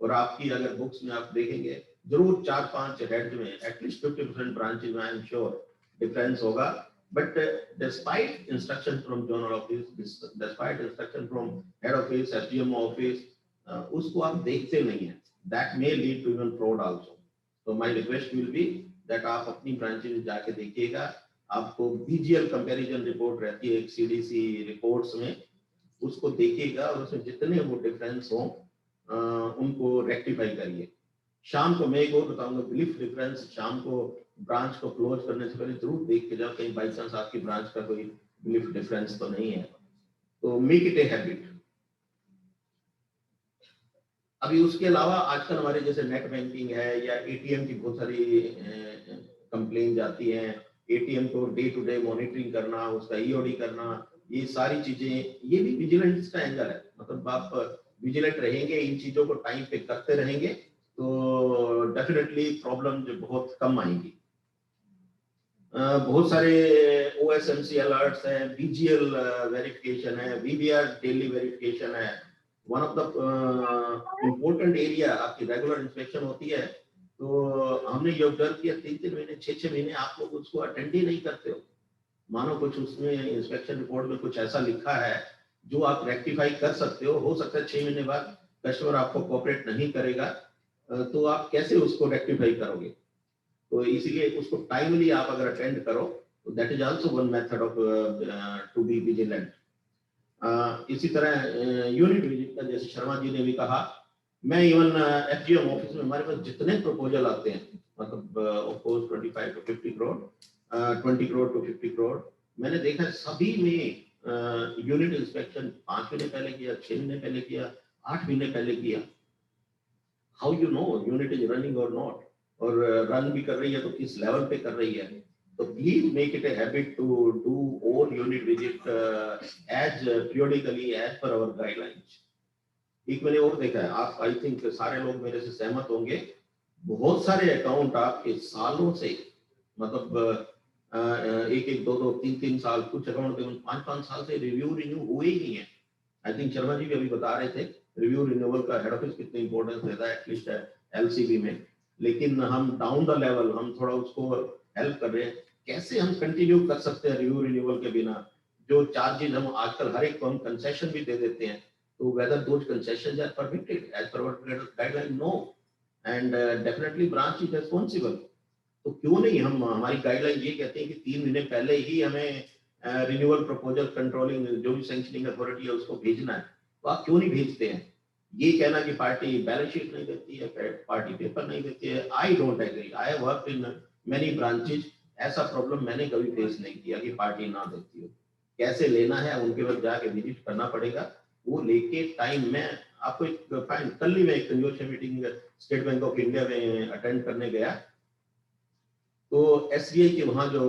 और आपकी अगर बुक्स में आप देखेंगे जरूर 4-5 हेड में एटलीस्ट 50% ब्रांचेज में आई एम श्योर डिफरेंस होगा. But despite instruction from zonal office, despite instruction from head office, SDMO office, उसको आप देखते नहीं है. That may lead to even fraud also. तो my request will be that आप अपनी ब्रांचेज जाके देखिएगा. आपको बीजीएल कंपैरिजन रिपोर्ट रहती है एक सीडीसी रिपोर्ट्स में, उसको देखिएगा और उसमें जितने वो डिफरेंस हो उनको रेक्टिफाई करिए. शाम को मैं एक और बताऊंगा, बिलीफ डिफरेंस शाम को ब्रांच को क्लोज करने से पहले जरूर देख के जाओ, कहीं बाई चांस आपकी ब्रांच का कोई बिलीफ डिफरेंस तो नहीं है. तो मेक इट ए हैबिट. अभी उसके अलावा आजकल हमारे जैसे नेट बैंकिंग है या एटीएम की बहुत सारी कंप्लेन जाती है. एटीएम को डे टू डे मॉनिटरिंग करना, उसका ईओडी करना, ये सारी चीजें, ये भी विजिलेंस का एंगल है. मतलब आप विजिलेंट रहेंगे, इन चीजों को टाइम पे करते रहेंगे तो डेफिनेटली प्रॉब्लम जो बहुत कम आएंगी. बहुत सारे ओएसएमसी अलर्ट्स हैं, बीजीएल वेरिफिकेशन है, वीबीआर डेली वेरिफिकेशन है. One of the important area आपकी रेगुलर इंस्पेक्शन होती है, तो हमने ये ऑब्जर्व किया 3-3 महीने 6-6 महीने आप लोग उसको अटेंड ही नहीं करते हो. मानो कुछ उसमें इंस्पेक्शन रिपोर्ट में कुछ ऐसा लिखा है जो आप रेक्टिफाई कर सकते हो सकता है 6 महीने बाद कस्टमर आपको कोऑपरेट नहीं करेगा, तो आप कैसे उसको रेक्टिफाई करोगे? तो इसीलिए उसको टाइमली आप अगर अटेंड करो तो that is also one method of to be vigilant. इसी तरह यूनिट विजिट का जैसे शर्मा जी ने भी कहा, मैं इवन एफजीएम ऑफिस में हमारे पास जितने प्रपोजल आते हैं, मतलब of course 25 to 50 crore, 20 crore to 50 crore, मैंने देखा सभी में यूनिट इंस्पेक्शन 5 महीने पहले किया, 6 महीने पहले किया, 8 महीने पहले किया. How you know unit is running और नॉट, और रन भी कर रही है तो किस लेवल पे कर रही है. तो please make it a habit to do all unit visit as periodically as per our guidelines. एक मैंने और देखा है, आप आई थिंक सारे लोग मेरे से सहमत होंगे, बहुत सारे अकाउंट आपके सालों से, मतलब 1-1, 2-2, 3-3 साल, कुछ अकाउंट 5-5 साल से रिव्यू हुए ही नहीं है. आई थिंक शर्मा जी भी अभी बता रहे थे रिव्यू रिन्यूअल का हेड ऑफिस कितनी इंपॉर्टेंस देता है एटलीस्ट एलसीबी में, लेकिन हम डाउन द लेवल हम थोड़ा उसको हेल्प कर रहे हैं। कैसे हम कंटिन्यू कर सकते हैं रिव्यू रिन्यूअल के बिना? जो चार्जेस हम आजकल हर एक को हम कंसेशन भी दे देते हैं, तो whether those concessions are permitted as per our guideline? No, and definitely branch is responsible. तो क्यों नहीं हम, हमारी गाइडलाइन ये कहते हैं कि 3 महीने पहले ही हमें रिन्यूअल प्रपोजल कंट्रोलिंग जो भी सैंक्शनिंग अथॉरिटी है उसको भेजना है, तो आप क्यों नहीं भेजते हैं? ये कहना कि पार्टी बैलेंस शीट नहीं देती है, पार्टी पेपर नहीं देती है, I don't agree. I have worked in many branches, ऐसा प्रॉब्लम मैंने कभी फेस नहीं किया कि पार्टी ना देती हो। कैसे लेना है उनके पास जाके विजिट करना पड़ेगा, वो लेके टाइम में आपको एक फाइन। कल ही मैं एक consortium meeting State Bank of India में अटेंड करने गया, तो एसबीआई के वहाँ जो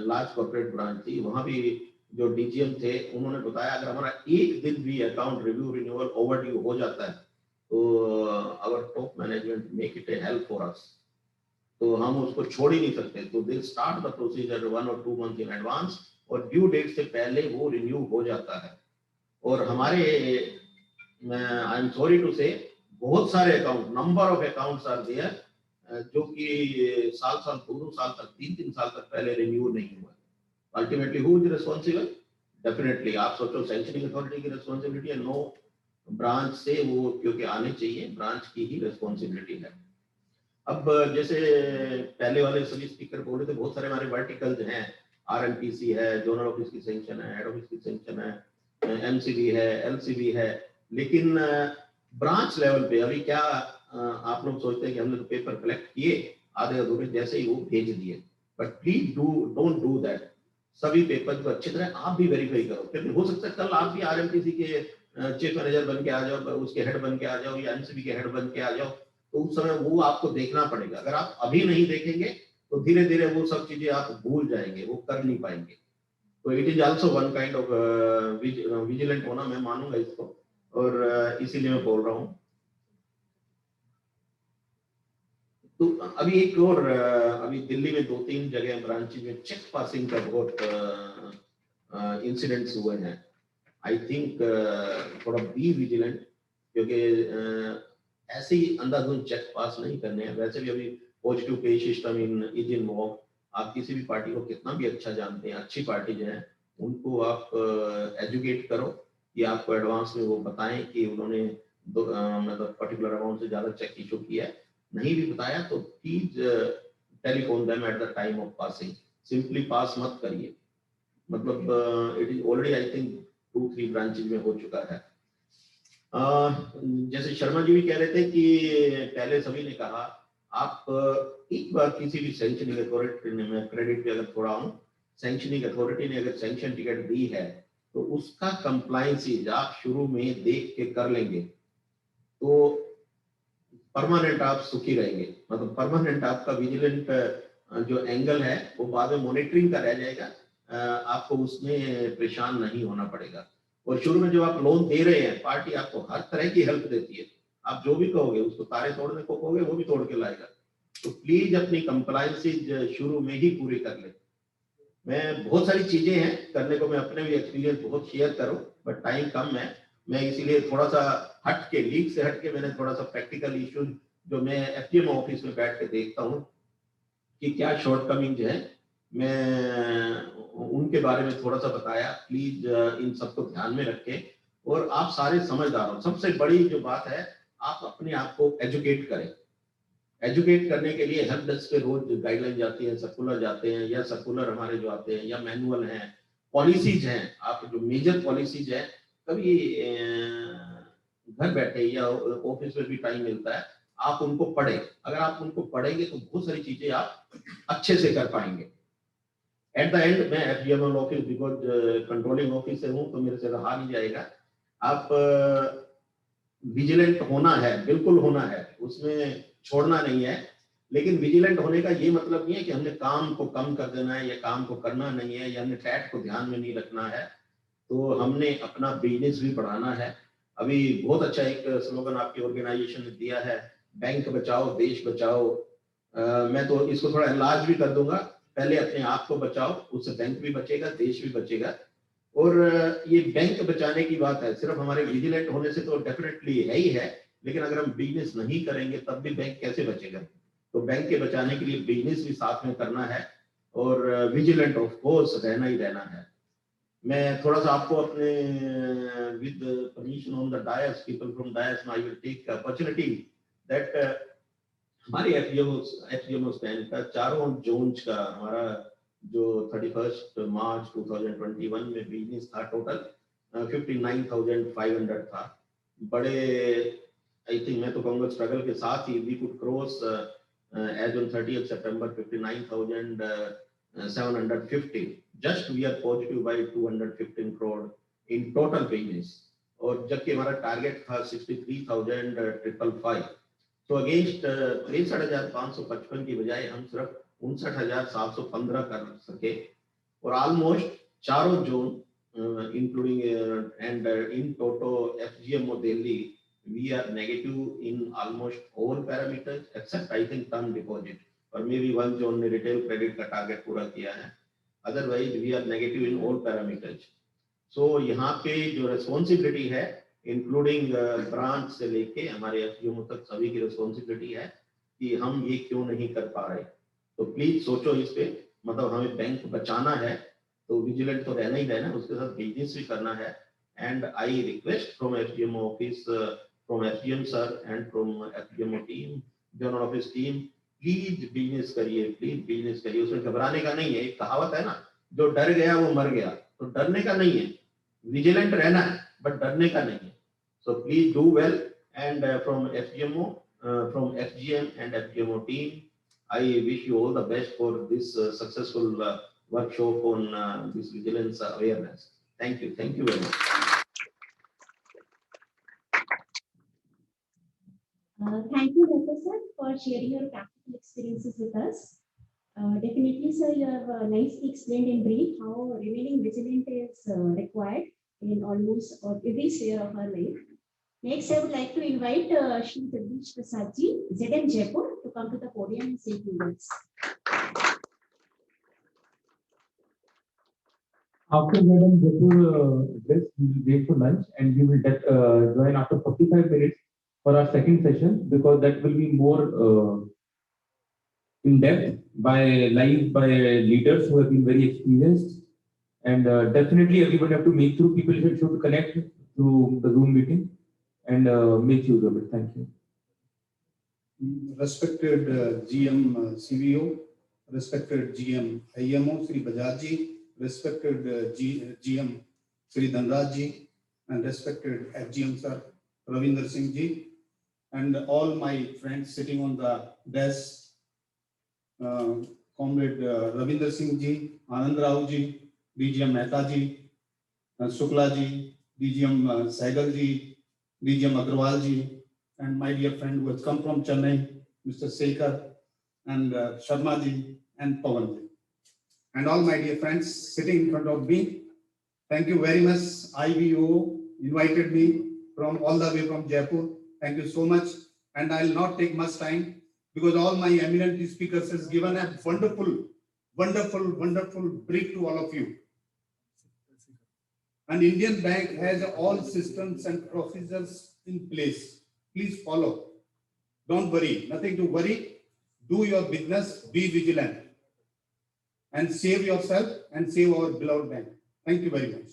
लार्ज कॉर्पोरेट ब्रांच थी, वहाँ भी जो डीजीएम थे उन्होंने बताया अगर हमारा एक दिन भी अकाउंट रिव्यू रिन्यूअल ओवरड्यू हो जाता है तो our top management make it a help for us, तो हम उसको छोड़ ही नहीं सकते। तो they start the procedure 1 or 2 months in advance, और ड्यू डेट से पहले वो रिन्यू हो जाता है। और हमारे, आई एम सॉरी टू से, बहुत सारे account, number of accounts are there जो कि साल 2 साल तक 3 साल तक पहले रिन्यू नहीं हुआ। Ultimately who is responsible? Definitely आप सोचो सैंक्शनिंग अथॉरिटी की रिस्पॉन्सिबिलिटी है? नो, ब्रांच से वो क्योंकि आने चाहिए, ब्रांच की ही रिस्पॉन्सिबिलिटी है। अब जैसे पहले वाले सभी स्पीकर बोल रहे थे, बहुत सारे हमारे वर्टिकल्स हैं, आरएमपीसी है, जोनल ऑफिस की सैंक्शन है, हेड ऑफिस की सैंक्शन है, एमसीबी है, एलसीबी है, लेकिन ब्रांच लेवल पे अभी क्या आप लोग सोचते हैं कि हमने तो पेपर कलेक्ट किए आधे अधूरे, जैसे ही वो भेज दिए, but please don't do that. सभी पेपर को अच्छी तरह आप भी वेरीफाई करो, क्योंकि हो सकता है कल आप भी आरएमपीसी के चीफ मैनेजर बन के आ जाओ, उसके हेड बन के आ जाओ, या एमसीबी के हेड बन के आ जाओ, तो उस समय वो आपको देखना पड़ेगा। अगर आप अभी नहीं देखेंगे तो धीरे धीरे वो सब चीजें आप भूल जाएंगे, वो कर नहीं पाएंगे। तो it is also one kind of vigilant होना, मैं मानूंगा इसको, और इसीलिए मैं बोल रहा हूँ। तो अभी एक और, अभी दिल्ली में 2-3 जगह ब्रांच में चेक पासिंग का बहुत इंसिडेंट्स हुए हैं। आई थिंक थोड़ा बी विजिलेंट, क्योंकि ऐसे ही अंधाधुंध चेक पास नहीं करने हैं। वैसे भी अभी positive pay system is in walk. आप किसी भी पार्टी को कितना भी अच्छा जानते हैं, अच्छी पार्टी जो है उनको आप एजुकेट करो कि आपको एडवांस में वो बताएं कि उन्होंने मतलब पर्टिकुलर अमाउंट से ज्यादा चेक इशू किया है। नहीं भी बताया तो please telephone them at the time of passing. Simply पास मत करिए, मतलब it is already I think 2-3 branches में हो चुका है। जैसे शर्मा जी भी कह रहे थे कि पहले सभी ने कहा, आप एक बार किसी भी सैंक्शनिंग अथॉरिटी ने, मैं क्रेडिट पे अगर थोड़ा हूँ, सैंक्शनिंग अथॉरिटी ने अगर सैंक्शन टिकट दी है तो उसका कंप्लायंसेज आप शुरू में देख के कर लेंगे तो परमानेंट आप सुखी रहेंगे। मतलब परमानेंट आपका विजिलेंट जो एंगल है वो बाद में मॉनिटरिंग का रह जाएगा, आपको उसमें परेशान नहीं होना पड़ेगा। और शुरू में जब आप लोन दे रहे हैं, पार्टी आपको हर तरह की हेल्प देती है, आप जो भी कहोगे, उसको तारे तोड़ने को कहोगे वो भी तोड़ के लाएगा। तो प्लीज अपनी कंप्लायंसेज शुरू में ही पूरी कर ले। मैं बहुत सारी चीजें हैं करने को, मैं अपने भी एक्सपीरियंस बहुत शेयर करूं, बट टाइम कम है। मैं इसीलिए थोड़ा सा हट के, लीग से हट के, मैंने थोड़ा सा प्रैक्टिकल इश्यूज जो मैं एफडीएम ऑफिस में बैठ के देखता हूँ कि क्या शॉर्टकमिंग है, मैं उनके बारे में थोड़ा सा बताया। प्लीज इन सबको ध्यान में रखें, और आप सारे समझदार हो। सबसे बड़ी जो बात है, आप अपने आप को एजुकेट करें। एजुकेट करने के लिए हेल्प डेस्क पे रोज गाइडलाइन जाती है, सर्कुलर जाते हैं, या सर्कुलर हमारे जो आते हैं, या मैनुअल हैं, पॉलिसीज हैं। आप जो मेजर पॉलिसीज है, कभी घर बैठे या ऑफिस में भी टाइम मिलता है, आप उनको पढ़ें। अगर आप उनको पढ़ेंगे तो बहुत सारी चीजें आप अच्छे से कर पाएंगे। एट द एंड मैं एफडीएमएल ऑफिस, बिकॉज कंट्रोलिंग ऑफिस से हूँ, तो मेरे से रहा नहीं जाएगा। आप विजिलेंट होना है, बिल्कुल होना है, उसमें छोड़ना नहीं है। लेकिन विजिलेंट होने का ये मतलब नहीं है कि हमने काम को कम कर देना है, या काम को करना नहीं है, या हमने टैट को ध्यान में नहीं रखना है। तो हमने अपना बिजनेस भी बढ़ाना है। अभी बहुत अच्छा एक स्लोगन आपकी ऑर्गेनाइजेशन ने दिया है, बैंक बचाओ देश बचाओ। मैं तो इसको थोड़ा एनलार्ज भी कर दूंगा, पहले अपने आप को बचाओ, उससे बैंक भी बचेगा, देश भी बचेगा। और ये बैंक बचाने की बात है, सिर्फ हमारे विजिलेंट होने से तो डेफिनेटली है ही है, लेकिन अगर हम बिजनेस नहीं करेंगे तब भी बैंक कैसे बचेगा? तो बैंक के बचाने के लिए बिजनेस भी साथ में करना है और विजिलेंट ऑफ कोर्स रहना ही रहना है। मैं थोड़ा सा आपको अपने with permission on the dais, people from dais, I will take opportunity that हमारी एफजीएमओ स्टैंड का चारों जोन्स का हमारा जो 31 मार्च 2021 में बिजनेस था टोटल 59,500 था। बड़े आई थिंक मैं तो कहूँगा स्ट्रगल के साथ ही we could cross as on 30th September 59,750. Just we are positive by 215 crore in total business. और जबकि हमारा टारगेट था 63,555. तो अगेंस्ट 63,555 की बजाय हम सिर्फ 59,715 कर सके और ऑलमोस्ट चारों zone including and in toto FGMO Delhi we are negative in almost all parameters except I think term deposit or maybe one zone ने retail credit का target पूरा किया है, otherwise we are negative in all parameters. So यहाँ पे जो responsibility है including branch से लेके हमारे एफजीएमओ तक सभी की रिस्पॉन्सिबिलिटी है कि हम ये क्यों नहीं कर पा रहे। तो प्लीज सोचो इस पे, मतलब हमें बैंक बचाना है तो विजिलेंट तो रहना ही रहना, उसके साथ बिजनेस भी करना है। And I request from FGMO office, from FGM sir and from FGMO team, general office team, please business करिए, प्लीज बिजनेस करिए। उसमें घबराने का नहीं है, एक कहावत है ना, जो डर गया वो मर गया, तो डरने का नहीं है, विजिलेंट रहना है बट डरने का नहीं है। So please do well, and from FGMO, from FGM and FGMO team, I wish you all the best for this successful workshop on this vigilance awareness. Thank you very much. Thank you, Dr. Sir, for sharing your practical experiences with us. Definitely, sir, you have nicely explained in brief how remaining vigilant is required in almost every sphere of our life. Next, I would like to invite Shri Jagdish Prasad ji, ZM Jaipur, to come to the podium and say a few words. After ZM Jaipur address, we will break for lunch and we will join after 45 minutes for our second session, because that will be more in depth by leaders who have been very experienced, and definitely everyone have to make through, people should connect through the Zoom meeting and make use of it. Thank you. Respected GM CVO, respected GM IMO Sri Bajaj ji, respected GM Sri Dhanraj ji, and respected FGM sir Ravinder Singh ji, and all my friends sitting on the desk, Comrade Ravinder Singh ji, Anand Rao ji, DGM Mehta ji, Shukla ji, DGM Sehgal ji, DGM Agrawal ji, and my dear friend who has come from Chennai, Mr. Sekhar, and Sharma ji, and Pawan ji, and all my dear friends sitting in front of me. Thank you very much. IVO invited me from all the way from Jaipur. Thank you so much. And I'll not take much time because all my eminent speakers has given a wonderful brief to all of you. An Indian bank has all systems and procedures in place. Please follow. Don't worry, nothing to worry. Do your business, be vigilant, and save yourself and save our beloved bank. Thank you very much.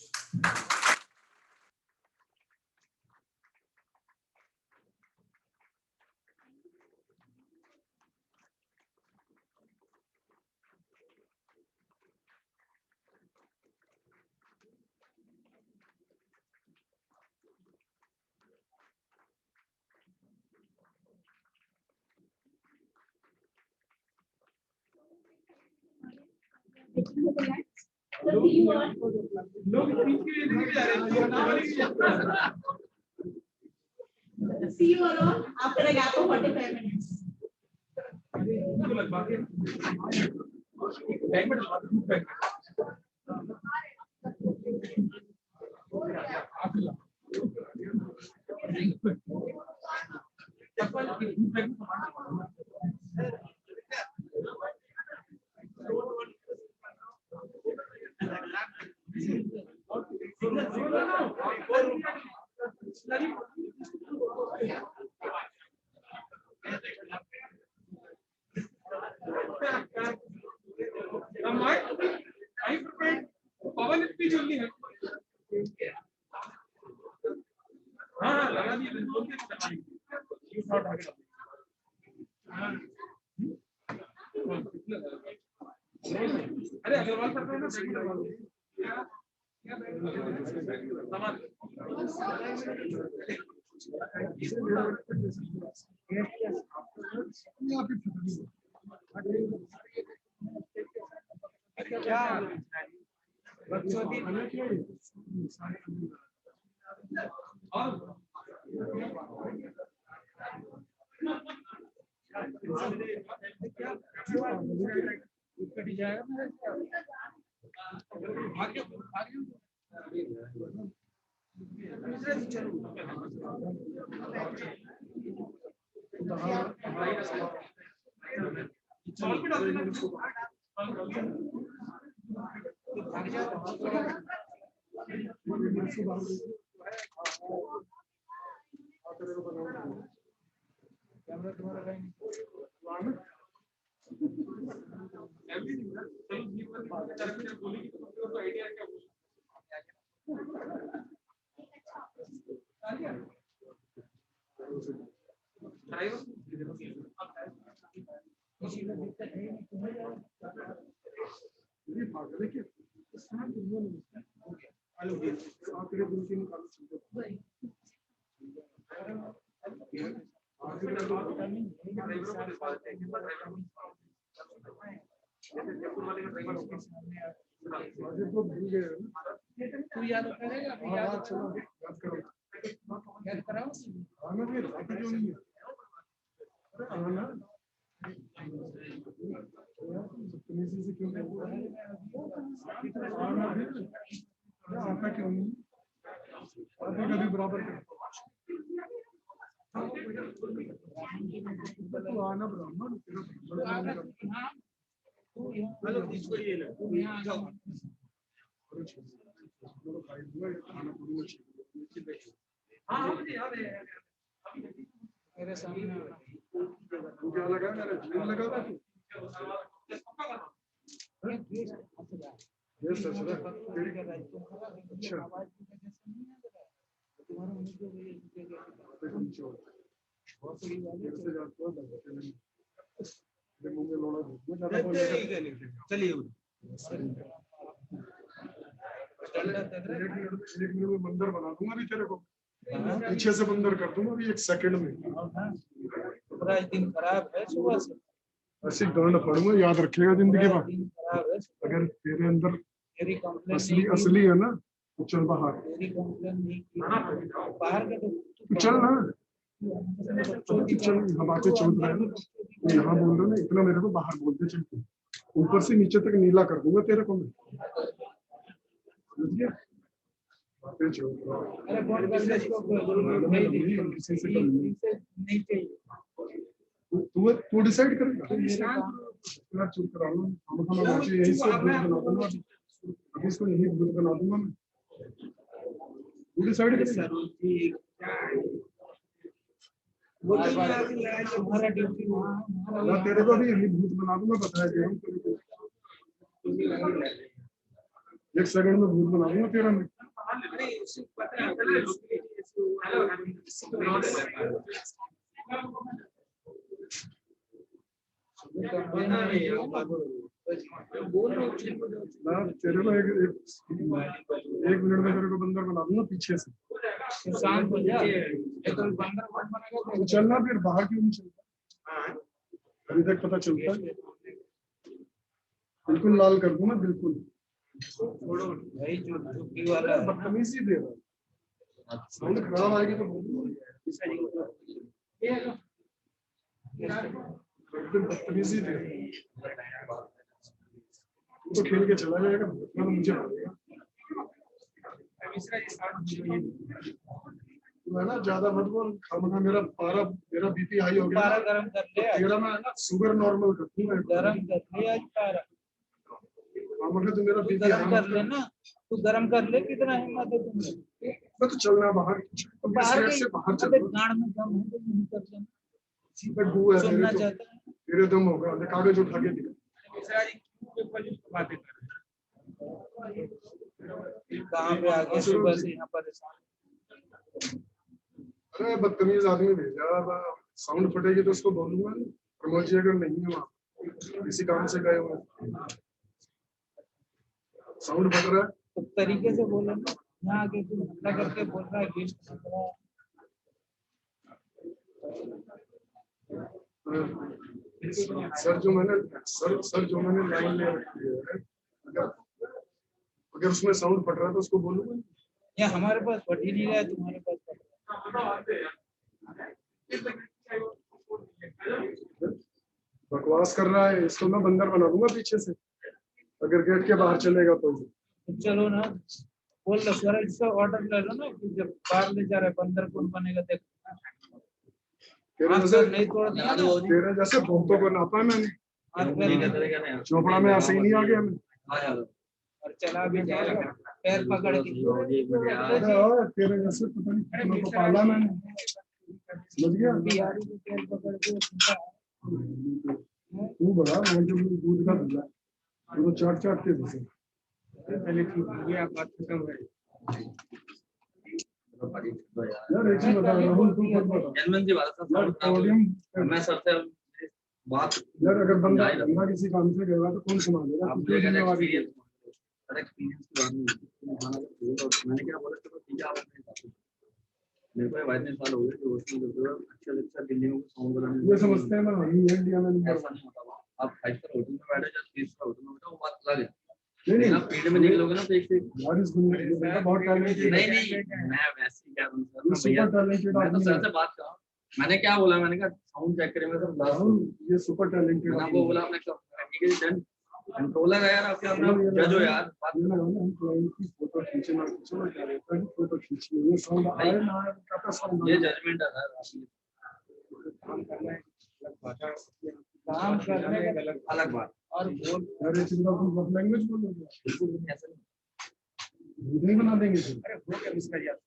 See you all after a gap of 45 minutes. पवन इतनी जल्दी है। हाँ लगा दिए अरे Agarwal sir ना camera तुम्हारा idea क्या तू याद करेगा याद कराओ कभी बराबर आना ब्राह्मण मेरे सामने क्या लगा मेरा जीव लगा था अच्छा चलिए बंदर बना दूंगा अभी तेरे को पीछे से बंदर कर दूंगा अभी 1 सेकंड में। पूरा दिन खराब है सुबह से ऐसी गांड पड़ूंगा याद रखिएगा जिंदगी भर। अगर तेरे अंदर असली है ना तो चल बाहर चल ना चल हम आके चल रहे हैं यहाँ बोल रहे ना इतना मेरे को बाहर बोलते चलते ऊपर से नीचे तक नीला कर दूंगा तेरे को मैं तू डिसाइड करेगा चुप करा लो यही से बना दूंगा अभी इसको यही बना दूंगा मैं तू डिसाइड करेगा तेरे को भी यही भूत बना दूंगा बताया गया 1 सेकंड में भूत बना दूंगा तेरा मैं तेरे को एक मिनट में तेरे को बंदर बना दूंगा पीछे से चलना फिर बाहर क्यों नहीं चलता अभी तक पता चलता है बिल्कुल लाल कर दूंगा बिल्कुल बदतमीजी दे रहा साउंड खराब आएगी तो बदतमीजी दे तो खेल के चला जाएगा मुझे ना ज्यादा मत बोल खाना मेरा बीपी हाई हो गया गरम कर ले तेरा मैं ना शुगर नॉर्मल कर दूंगा गरम कर ले आज पारा मगर तो मेरा बीपी गरम कर लेना, तू गरम कर ले, कितना हिम्मत है तुम्हें? मैं तो चलना बाहर बाहर से बाहर चल गाड़ में दम है तो नहीं कर लेना। सीधा गु है सुनना मेरे चाहता है तेरे दम होगा ले कागज उठा के दिखा कहाँ पे आ गए सुबह से यहाँ परेशान। अरे बदतमीज आदमी भेजा, साउंड फटेगी तो उसको बोलूंगा नहीं। प्रमोद जी अगर नहीं है वहाँ किसी काम से गए हुए, साउंड फट रहा है तो तरीके से बोलो ना, यहाँ आके तू हल्ला करके बोल रहा है गेस्ट बन रहा है। सर जो मैंने लाइन ले रखी है, अगर उसमें साउंड फट रहा है तो उसको बोलूंगा। या हमारे पास फट ही नहीं रहा है, तुम्हारे पास फट बकवास कर रहा है, इसको मैं बंदर बना दूंगा पीछे से अगर गेट के बाहर चलेगा तो। चलो ना, बोल लो सर, इसका ऑर्डर ले लो ना कि जब बाहर ले जा रहे बंदर कौन बनेगा देखो। नहीं तोड़ दिया ना, तेरे जैसे बहुतों को नापा है मैंने, चोपड़ा में ऐसे ही नहीं आ गया मैं। और चला भी जाएगा पैर पकड़ के। तेरे जैसे पता नहीं कितनों को पाला मैंने, समझ गया? बिहारी को पैर पकड़ के तू बड़ा मैं जो दूध का दूल्हा वो चाट के जैसे। पहले ठीक है, ये आप बात खत्म है। यार एक चीज बता रहा हूँ, तू खुद बता। मैं सबसे बात यार अगर बंदा किसी काम से गया तो कौन संभालेगा? मैंने क्या बोला मेरे को 22 साल हो गए जो अच्छा दिल्ली में साउंड बनाने ये समझते हैं ना इंडिया में नहीं ऐसा नहीं होता। आप 5 स्टार होटल में बैठे जब 3 स्टार होटल में बैठे वो बात अलग है। नहीं ना फील्ड में निकलोगे ना तो एक यार इस दुनिया में बहुत टैलेंटेड नहीं मैं वैसे क्या बोलूं सर मैं तो सर से बात कर रहा हूं। मैंने क्या बोला, मैंने कहा साउंड चेक करेंगे सर ये सुपर टैलेंटेड मैंने आपको बोला, आपने ठीक है डन कंट्रोलर है यार आपके अंदर जज हो यार बात फोटो खींचना क्या रहता है, फोटो खींचनी ये साउंड आए ना आए क्या साउंड ये जजमेंट है सर काम करना है अलग बात। और बोल अरे चिंता तुम सब लैंग्वेज बोलोगे बिल्कुल नहीं ऐसा नहीं बना देंगे तुम। अरे वो क्या इसका यार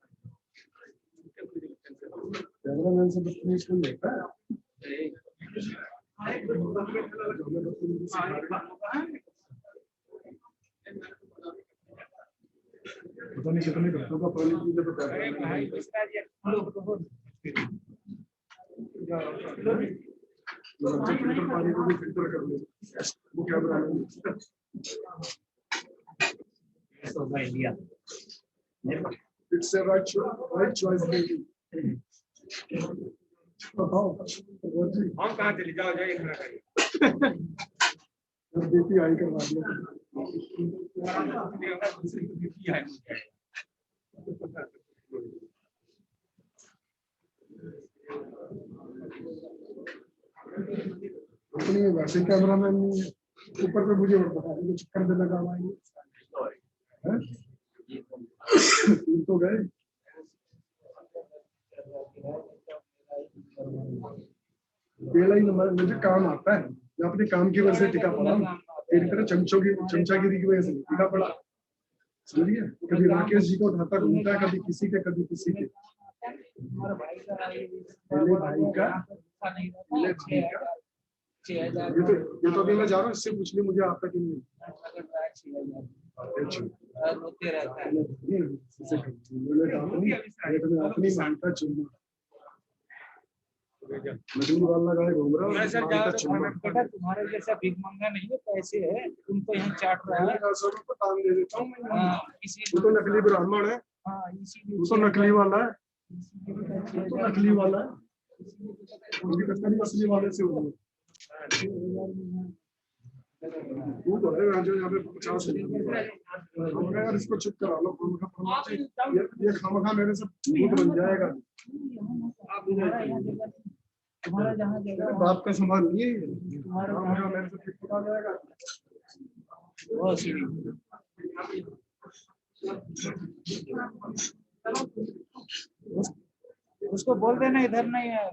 कैमरामैन से बदतमीज क्यों लेता है? पता नहीं कितने घंटों का पानी पी के तो कर रहे हैं भाई। फिल्टर पानी को भी फिल्टर कर ले वो camera India it's a right choice baby. हम कहाँ चले जाओ जाइए बीपी हाई करवा दिया। अपनी वैसे कैमरामैन ऊपर पे मुझे बता रहे चक्कर देने का तो गए। अकेला ही नंबर मुझे काम आता है, मैं अपने काम की वजह से टिका पड़ा हूँ, तेरी तरह चमचागिरी की वजह से टिका पड़ा। समझिए, कभी राकेश जी को उठाता घूमता है, कभी किसी के मेरे भाई का ये तो अभी मैं जा रहा हूँ, इससे पूछ ली मुझे आता कि नहीं। अपनी मानता चुनना नकली वाला गाय घूम रहा है। बेटा तुम्हारे जैसा भीख मंगा नहीं है, पैसे है तुम तो यहाँ चाट रहा है। काम दे देता हूँ तू तो नकली ब्राह्मण है, तू तो नकली वाला है, तो नकली वाला है, असली वाले से हो। तू तो है जो यहाँ पे 50 यार इसको चुप करा लो, ये खामखा मेरे से भूत बन जाएगा। तुम्हारा जहाँ जगह बाप का संभाल नहीं है, मेरे से ठीक पता जाएगा। उसको बोल देना इधर नहीं है।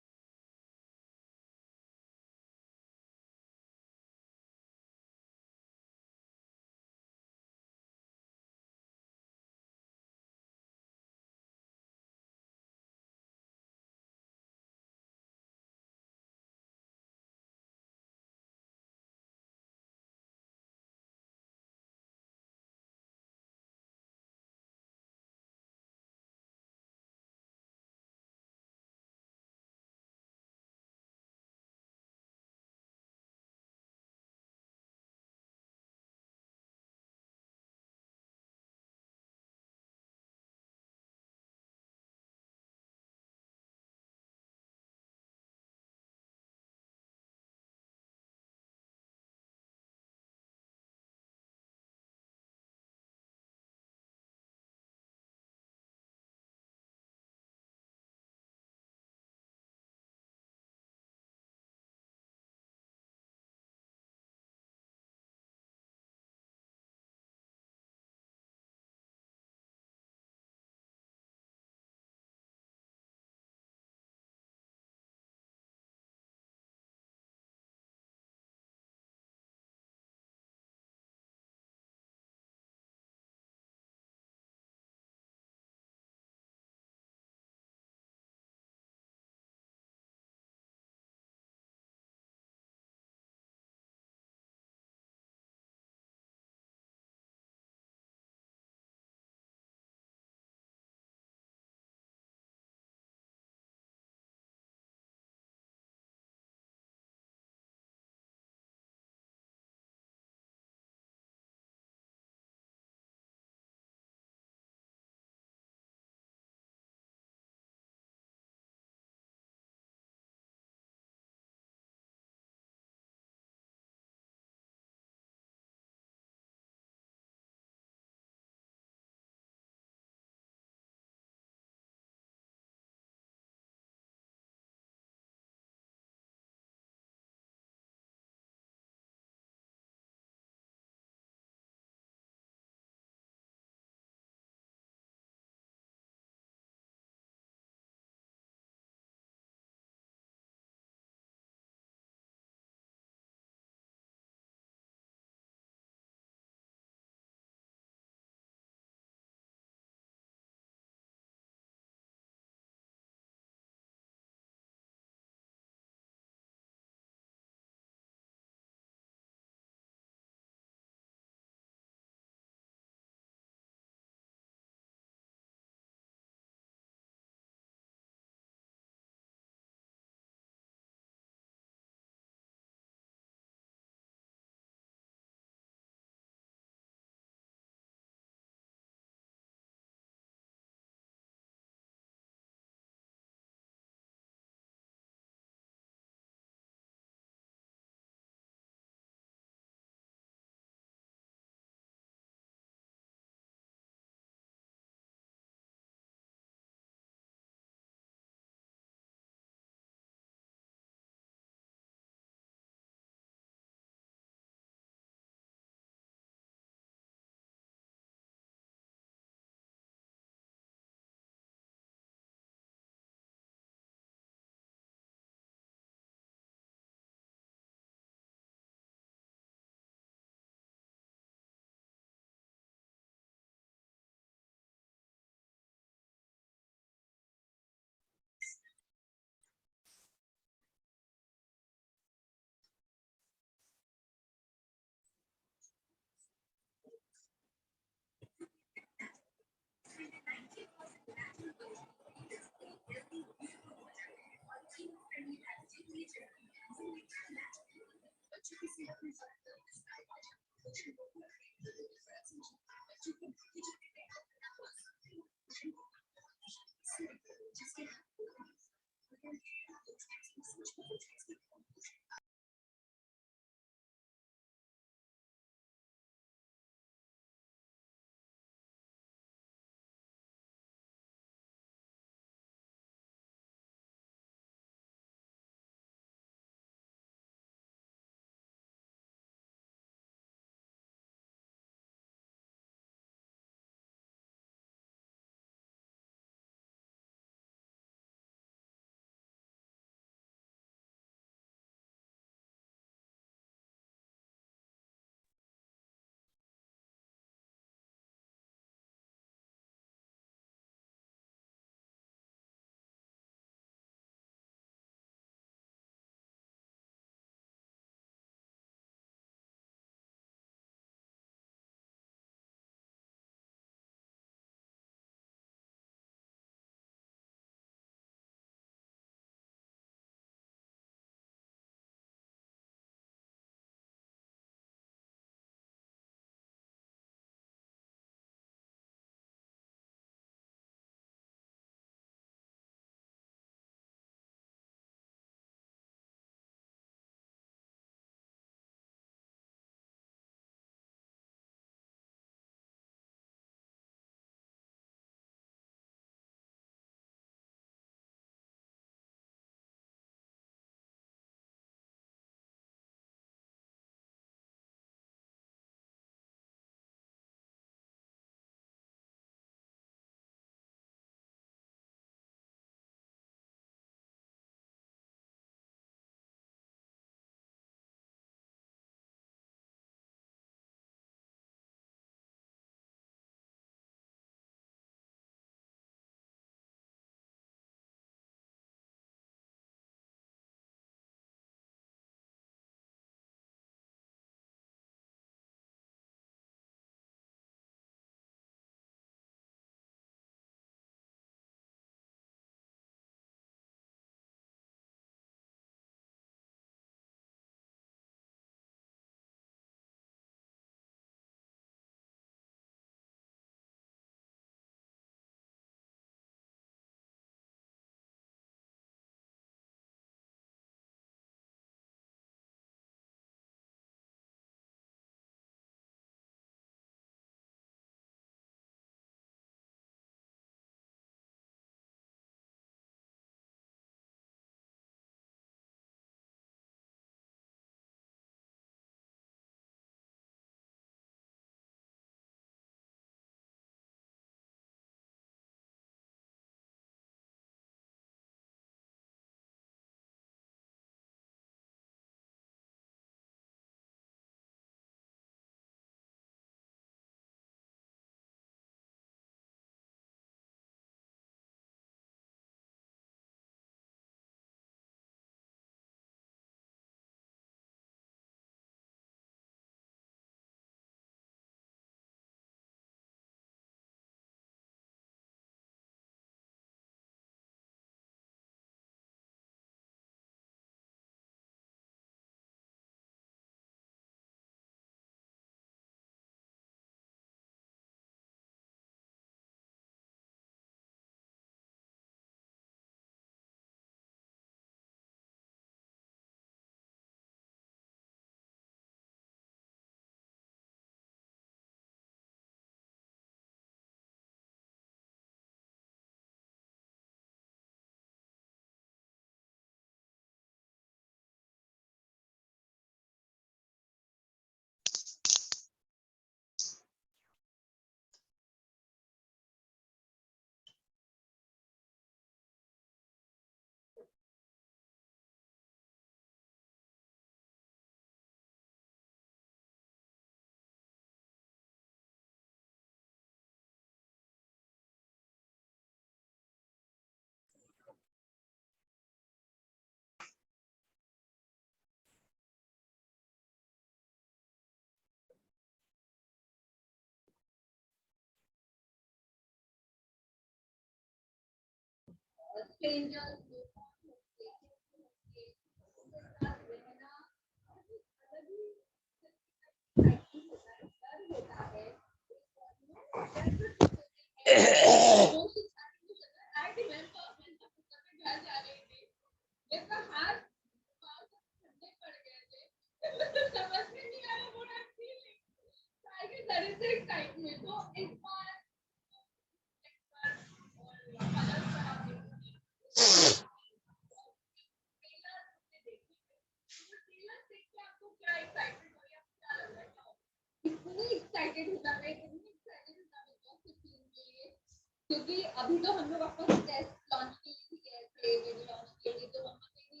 क्योंकि अभी तो हम लोग आपको टेस्ट लॉन्च के लिए गए थे, वीडियो लॉन्च के लिए, तो वहाँ पे भी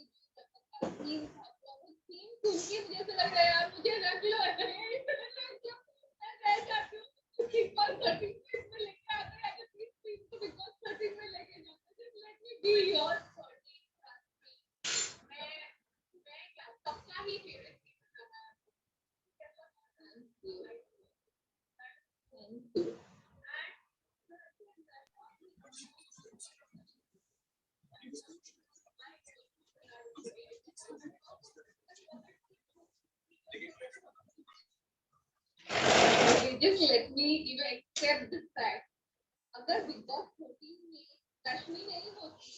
थीम था, तो वो थीम सुन के मुझे ऐसा लग रहा है यार मुझे रख लो, मैं रह जाती हूँ बिग बॉस 13 में इसमें लेके आते हैं, अगर प्लीज प्लीज तो बिग बॉस 13 में लेके जाओ, just let me be your मैं क्या सबका ही favourite just let me accept this fact. अगर बिग बॉस 14 में रश्मि नहीं होती,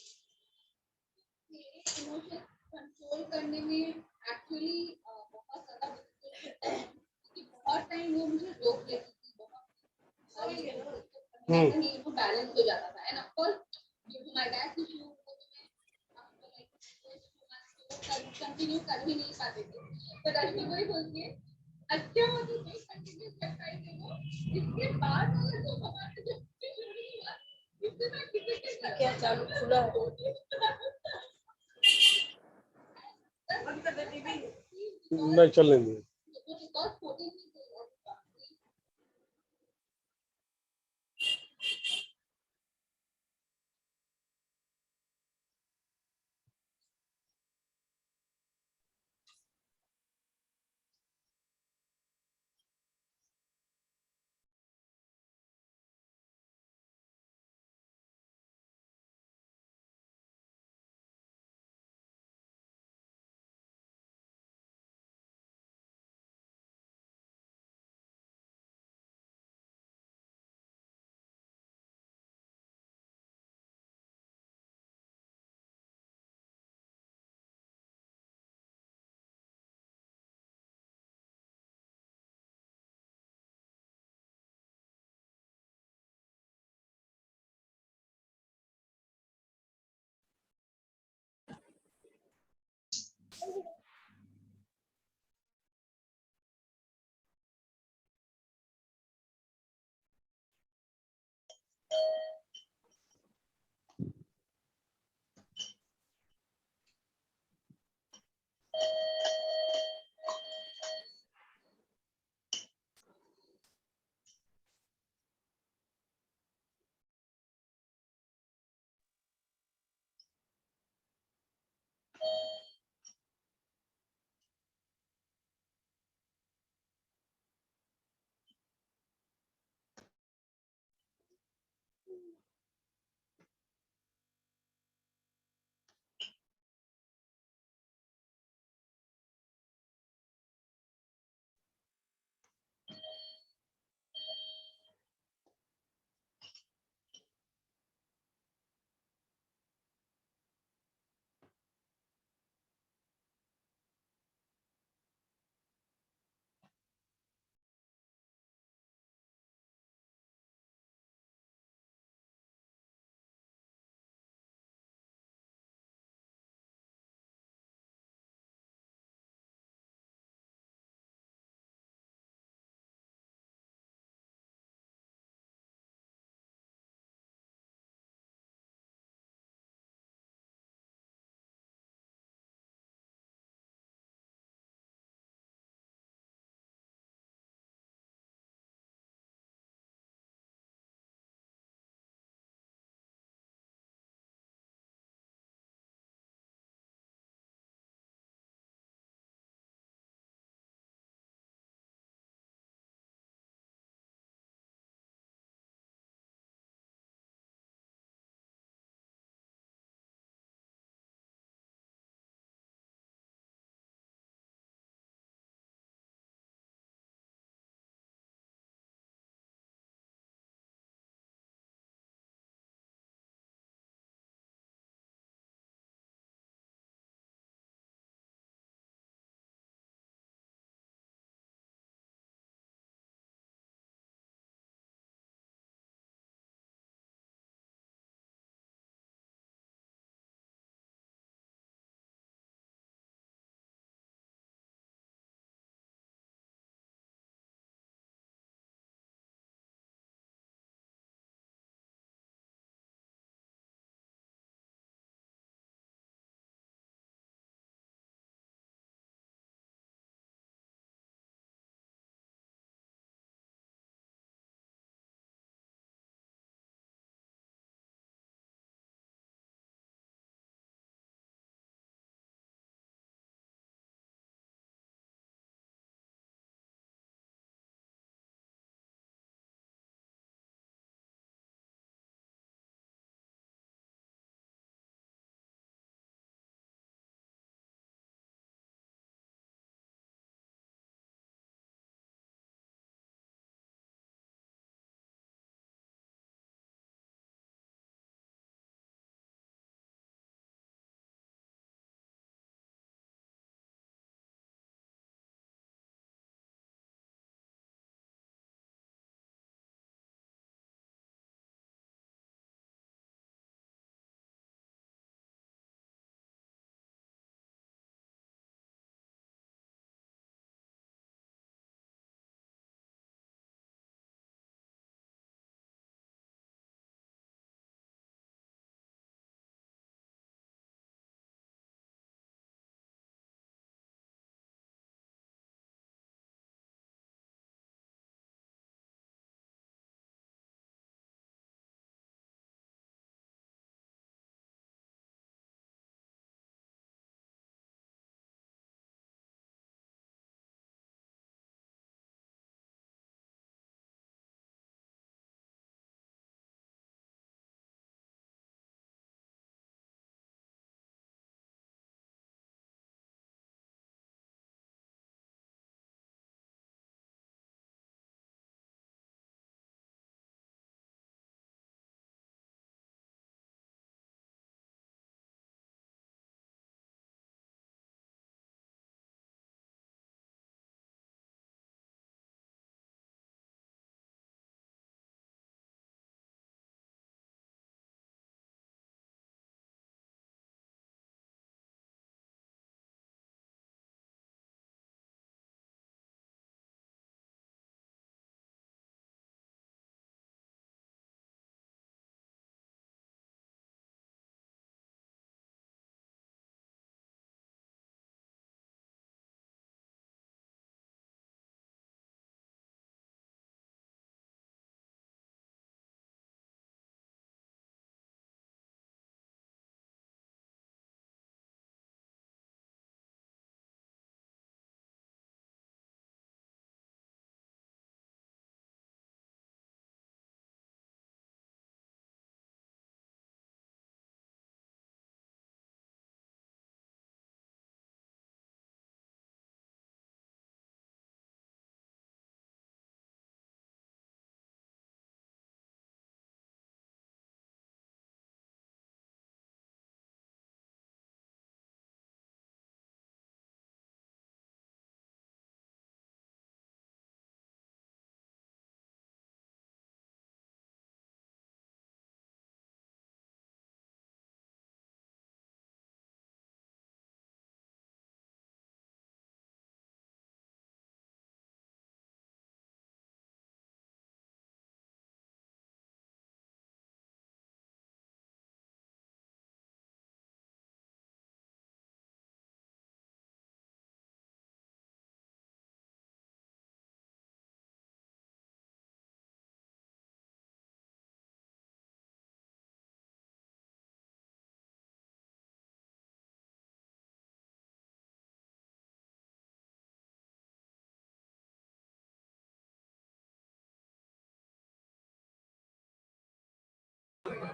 मेरे इमोशन कंट्रोल करने में एक्चुअली बहुत ज्यादा difficult होता है, क्योंकि बहुत टाइम वो मुझे रोक लेती थी, बहुत बैलेंस हो जाता था, and of course due to my dad issue continue कर ही नहीं पाते थे, तो रश्मि को ही बोलती है अच्छा वो तो नहीं कंटिन्यू कर पाएंगे वो, इसके बाद अगर वो हमारे जो शुरू हुआ इससे मैं किसी के क्या चालू खुला है नहीं चलने देंगे।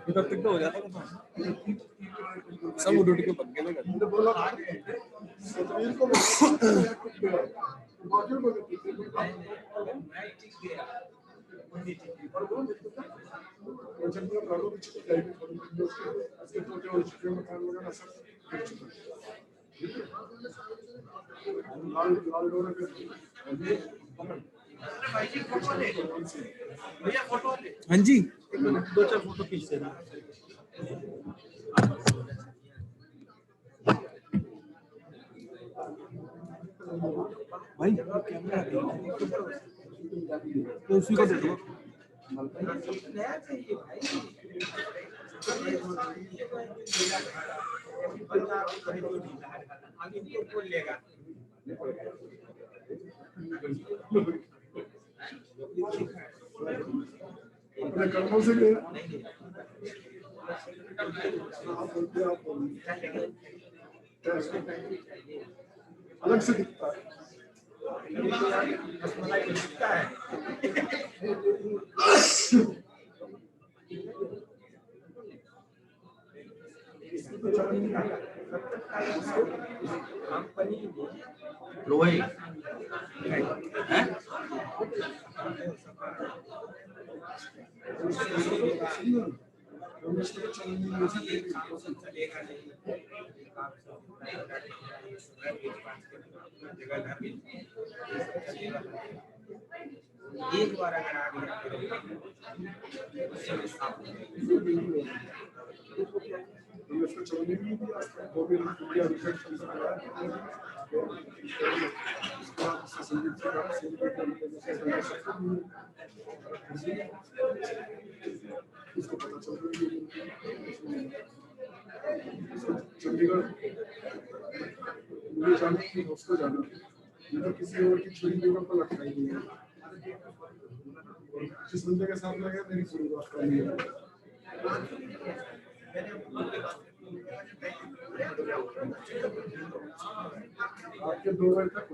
इधर तक तो हो जाता है सब उड़ उड़ के पक गए ना सतवीर को हाँ जी 2-4 फोटो खींच देना भाई कैमरा तो उसी को दे दो अपने कर्मों से अलग से दिखता है एक बार अगर आ गया चंडीगढ़ मुझे जाना कि उसको जाना ये तो किसी और की छुरी जगह पर लगता ही नहीं है जिस बंदे के साथ लगे मेरी पूरी बात करनी है आपके 2 बजे तक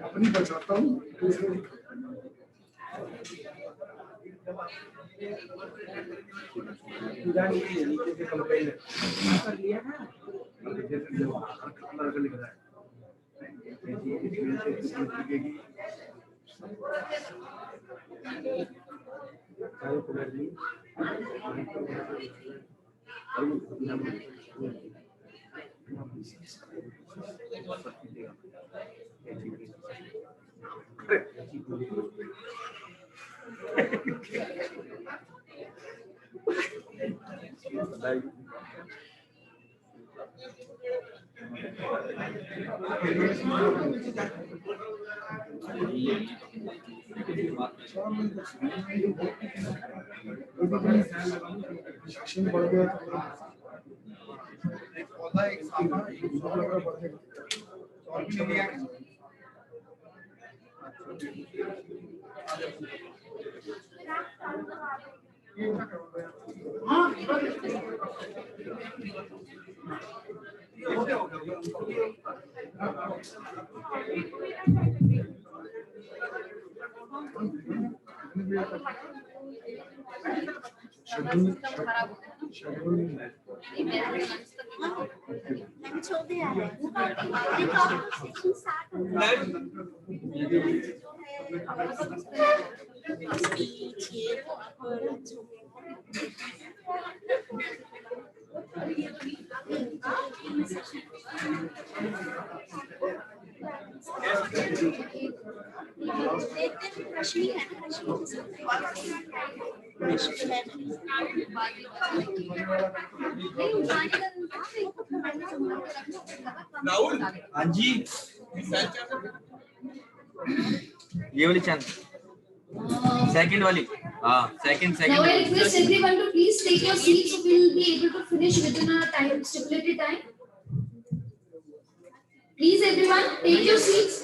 अपनी बचाता हूँ नीचे से कल पहले कर लिया ना अलग लिख रहा है बढ़ गया राहुल हाँ जी ये वाली चैनल सेकंड वाली हाँ second Now I request everyone to please take your seats so we will be able to finish within our time stipulated time. Please everyone take your seats.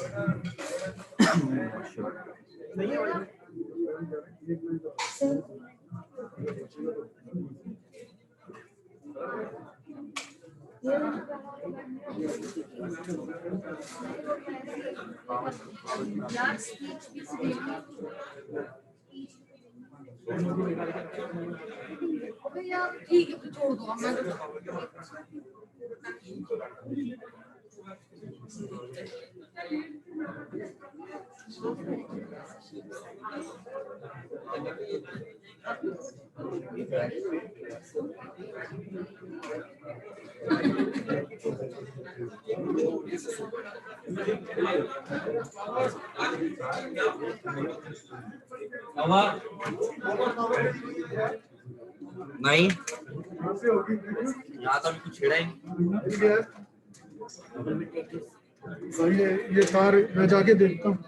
ठीक है छोड़ दो नहीं यहाँ तो अभी कुछ छेड़ा ही नहीं। सही है, ये कार मैं जाके देखता हूँ।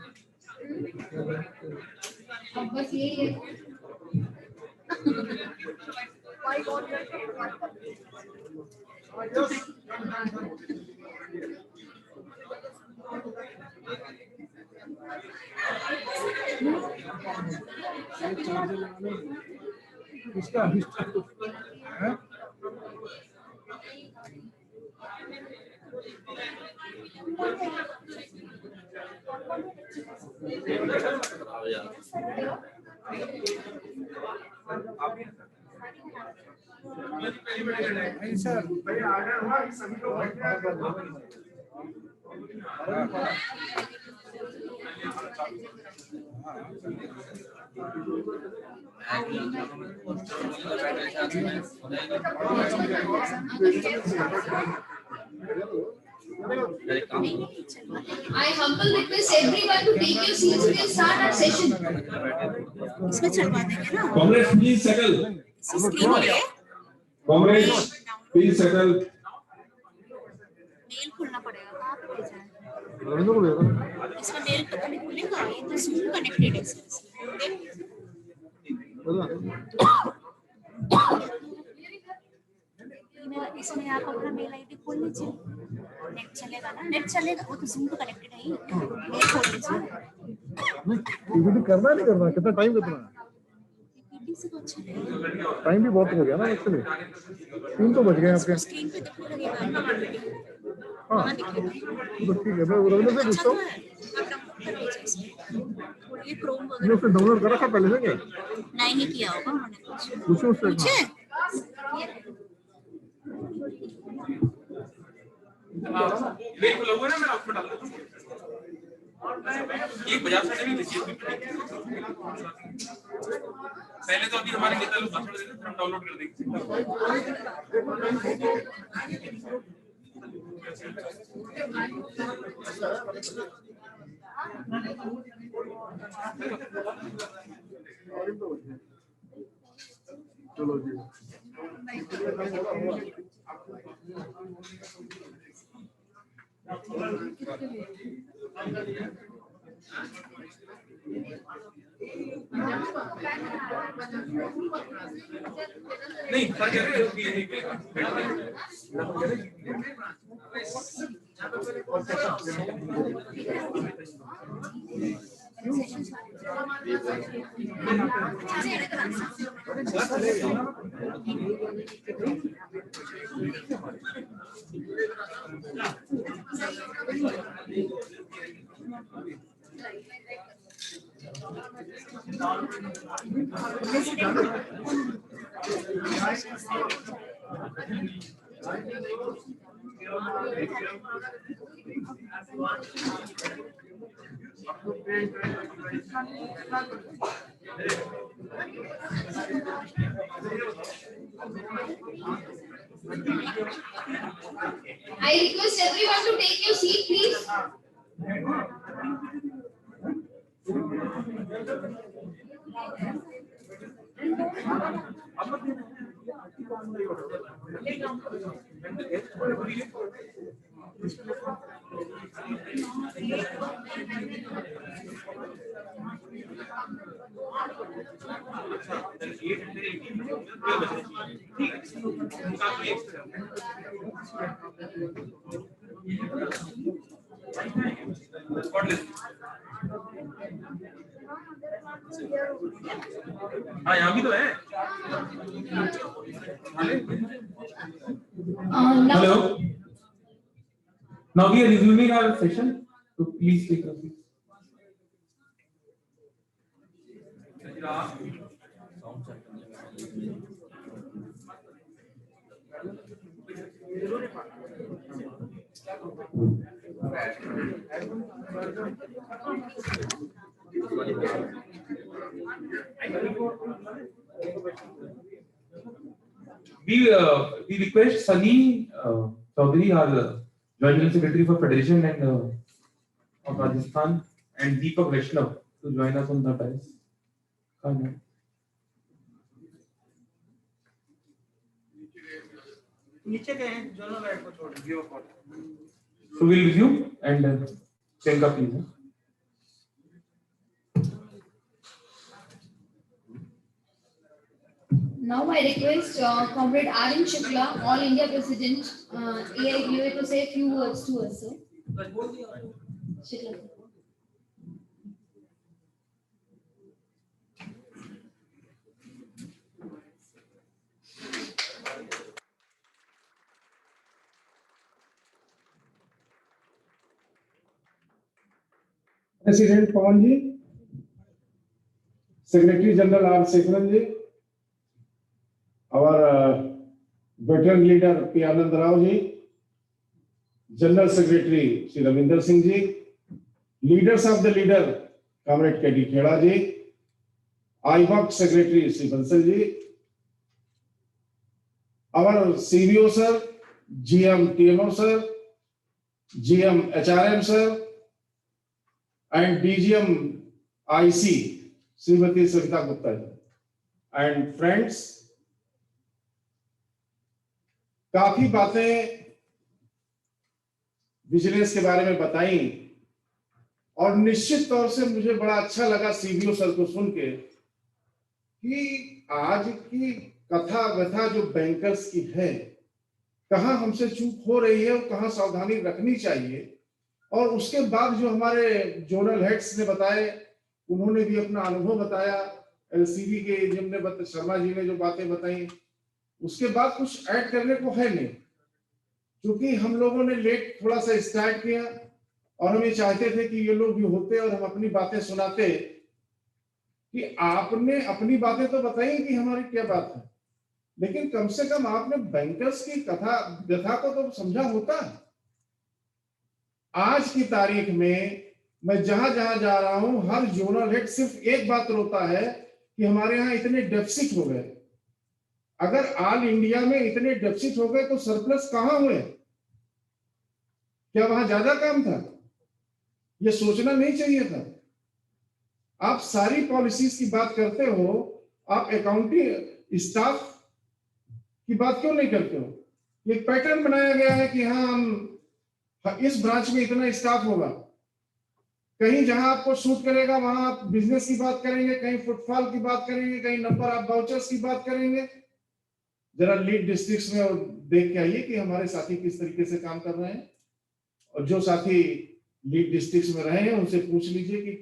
बस यही है इसका है? नहीं सर, भाई आर्डर हुआ सभी लोग I humble request everyone to take your seats. We will start our session. इसमें चलवा देंगे ना। Comrades, please settle. स्क्रीन हो गया। Comrades, please settle. मेल खोलना पड़ेगा। कहाँ पे भेजा है? इसका मेल पता नहीं खुलेगा। ये तो Zoom कनेक्टेड है इसमें आप अपना मेल आईडी खोल लीजिए। नेट चलेगा ना? नेट चलेगा, वो तो Zoom तो कनेक्टेड है ही। मेल खोल लीजिए। पीपीटी करना नहीं करना, कितना टाइम कितना है? पीपीटी से तो अच्छा है। टाइम भी बहुत हो गया ना एक्चुअली, 3 तो बज गए आपके। स्क्रीन पे तो लगेगा। हाँ तो ठीक है, मैं रविंद्र से पूछता हूँ। ये क्रोम मैंने उसने डाउनलोड कर रखा पहले से क्या? नहीं किया होगा उन्होंने। पूछो उससे। पूछे? एक 50 से नहीं लीजिए पहले तो अभी हमारे नेता लोग भाषण देते हैं, हम डाउनलोड कर देंगे। चलो जी। नहीं सर कह रहे I request everyone to take your seat, please. हाँ यहाँ भी तो है। Hello. Now we are resuming our session. So please take a seat. We request Sunny Chaudhary, our Joint General Secretary for Federation and of Rajasthan, and Deepak Vaishnav to join us on the dais. So we'll resume and Priyanka, please. Now I request Comrade Arun Shukla, All India President, AIUA, to say a few words to us, sir. Shukla. President Pawan ji, Secretary General R. Sekharan ji, our veteran leader P. Anand Rao ji, General Secretary Sri Ravinder Singh ji, leaders of the leader Comrade K.D. Kheda ji, IVOC Secretary Sri Bansal ji, our CVO sir, GM TMO sir, GM HRM sir, and DGM IC Srimati Savita Gupta ji, and friends, काफी बातें vigilance के बारे में बताई और निश्चित तौर से मुझे बड़ा अच्छा लगा सीवीओ सर को सुन के कि आज की कथा व्यथा जो बैंकर्स की है, कहां हमसे चूक हो रही है और कहां सावधानी रखनी चाहिए, और उसके बाद जो हमारे जोनल हेड्स ने बताए, उन्होंने भी अपना अनुभव बताया, एलसीबी के जिमने शर्मा जी ने जो बातें बताई, उसके बाद कुछ ऐड करने को है नहीं, क्योंकि हम लोगों ने लेट थोड़ा सा स्टार्ट किया और हम ये चाहते थे कि ये लोग भी होते और हम अपनी बातें सुनाते कि आपने अपनी बातें तो बताई कि हमारी क्या बात है, लेकिन कम से कम आपने बैंकर्स की कथा व्यथा को तो समझा होता। आज की तारीख में मैं जहां जहां जा रहा हूं, हर जोनल हेड सिर्फ एक बात रोता है कि हमारे यहाँ इतने डेफिसिट हो गए। अगर ऑल इंडिया में इतने डेफिसिट हो गए तो सरप्लस कहां हुए? क्या वहां ज्यादा काम था? ये सोचना नहीं चाहिए था। आप सारी पॉलिसीज की बात करते हो, आप अकाउंटिंग स्टाफ की बात क्यों नहीं करते हो? एक पैटर्न बनाया गया है कि हाँ हम इस ब्रांच में इतना स्टाफ होगा, कहीं जहां आपको सूट करेगा वहां आप बिजनेस की बात करेंगे, कहीं फुटफॉल की बात करेंगे, कहीं नंबर ऑफ वाउचर्स की बात करेंगे। जरा लीड डिस्ट्रिक्ट्स में और देख के आइए कि हमारे साथी किस तरीके से काम कर रहे हैं, और जो साथी लीड डिस्ट्रिक्ट्स में रहे हैं उनसे पूछ लीजिए कि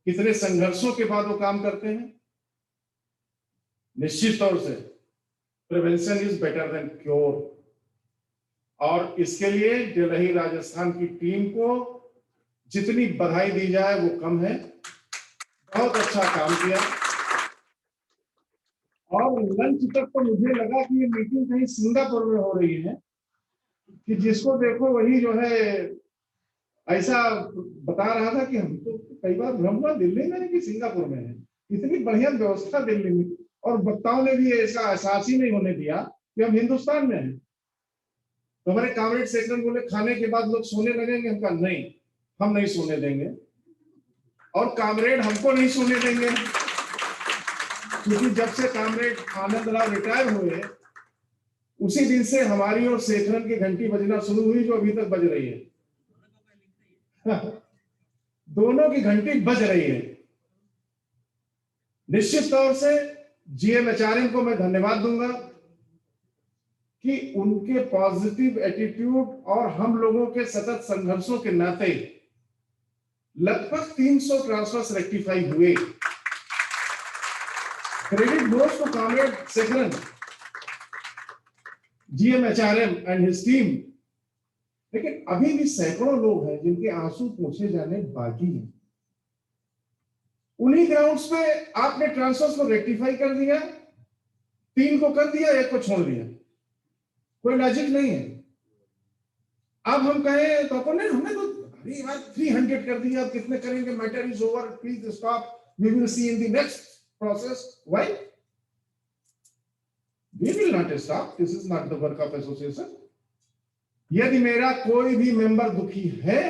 कितने संघर्षों के बाद वो काम करते हैं। निश्चित तौर से prevention is better than cure, और इसके लिए दिल्ली राजस्थान की टीम को जितनी बधाई दी जाए वो कम है। बहुत अच्छा काम किया, और लंच तक तो मुझे लगा कि ये मीटिंग कहीं सिंगापुर में हो रही है, कि जिसको देखो वही जो है ऐसा बता रहा था कि हम तो कई बार भ्रम हुआ दिल्ली में है कि सिंगापुर में है। इतनी बढ़िया व्यवस्था दिल्ली में, और वक्ताओं ने भी ऐसा एहसास ही नहीं होने दिया कि हम हिंदुस्तान में हैं। तो हमारे कामरेड सेक्रेटरी बोले खाने के बाद लोग सोने लगेंगे, हम कहा नहीं, हम नहीं सोने देंगे, और कामरेड हमको नहीं सोने देंगे, क्योंकि जब से कामरेड आनंद राव रिटायर हुए उसी दिन से हमारी और शेखरन की घंटी बजना शुरू हुई, जो अभी तक बज रही है। दोनों की घंटी बज रही है। निश्चित तौर से जीएम एचआरएम को मैं धन्यवाद दूंगा कि उनके पॉजिटिव एटीट्यूड और हम लोगों के सतत संघर्षों के नाते लगभग 300 ट्रांसफर्स रेक्टिफाई हुए। Credit goes to Comrade Sekharan, GMHRM and his team। लेकिन अभी भी सैकड़ों लोग हैं जिनके आंसू पोंछे जाने बाकी हैं। उन्हीं ग्राउंड्स पे आपने ट्रांसफर्स को रेक्टिफाई कर दिया, 3 को कर दिया, 1 को छोड़ दिया, कोई लॉजिक नहीं है। अब हम कहें तो नहीं, हमने तो अरे यार 300 कर दिया, अब कितने करेंगे, matter is over, please stop, we will see in the next process. Why? We will not stop, this is not the work of association. यदि मेरा कोई भी मेंबर दुखी है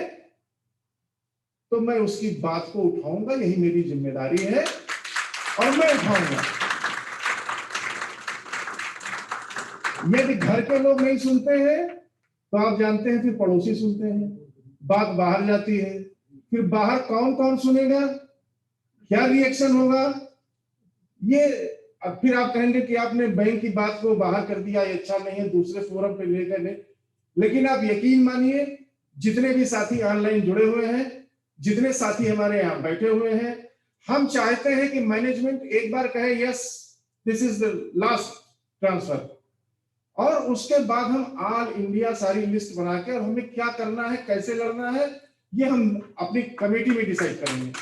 तो मैं उसकी बात को उठाऊंगा, यही मेरी जिम्मेदारी है और मैं उठाऊंगा। यदि घर के लोग नहीं सुनते हैं तो आप जानते हैं फिर पड़ोसी सुनते हैं, बात बाहर जाती है, फिर बाहर कौन कौन सुनेगा, क्या रिएक्शन होगा, ये फिर आप कहेंगे कि आपने बैंक की बात को बाहर कर दिया, ये अच्छा नहीं है, दूसरे फोरम पे लेकर नहीं। लेकिन आप यकीन मानिए, जितने भी साथी ऑनलाइन जुड़े हुए हैं, जितने साथी हमारे यहाँ बैठे हुए हैं, हम चाहते हैं कि मैनेजमेंट एक बार कहे yes this is the last transfer, और उसके बाद हम ऑल इंडिया सारी लिस्ट बना के और हमें क्या करना है, कैसे लड़ना है, ये हम अपनी कमेटी में डिसाइड करेंगे।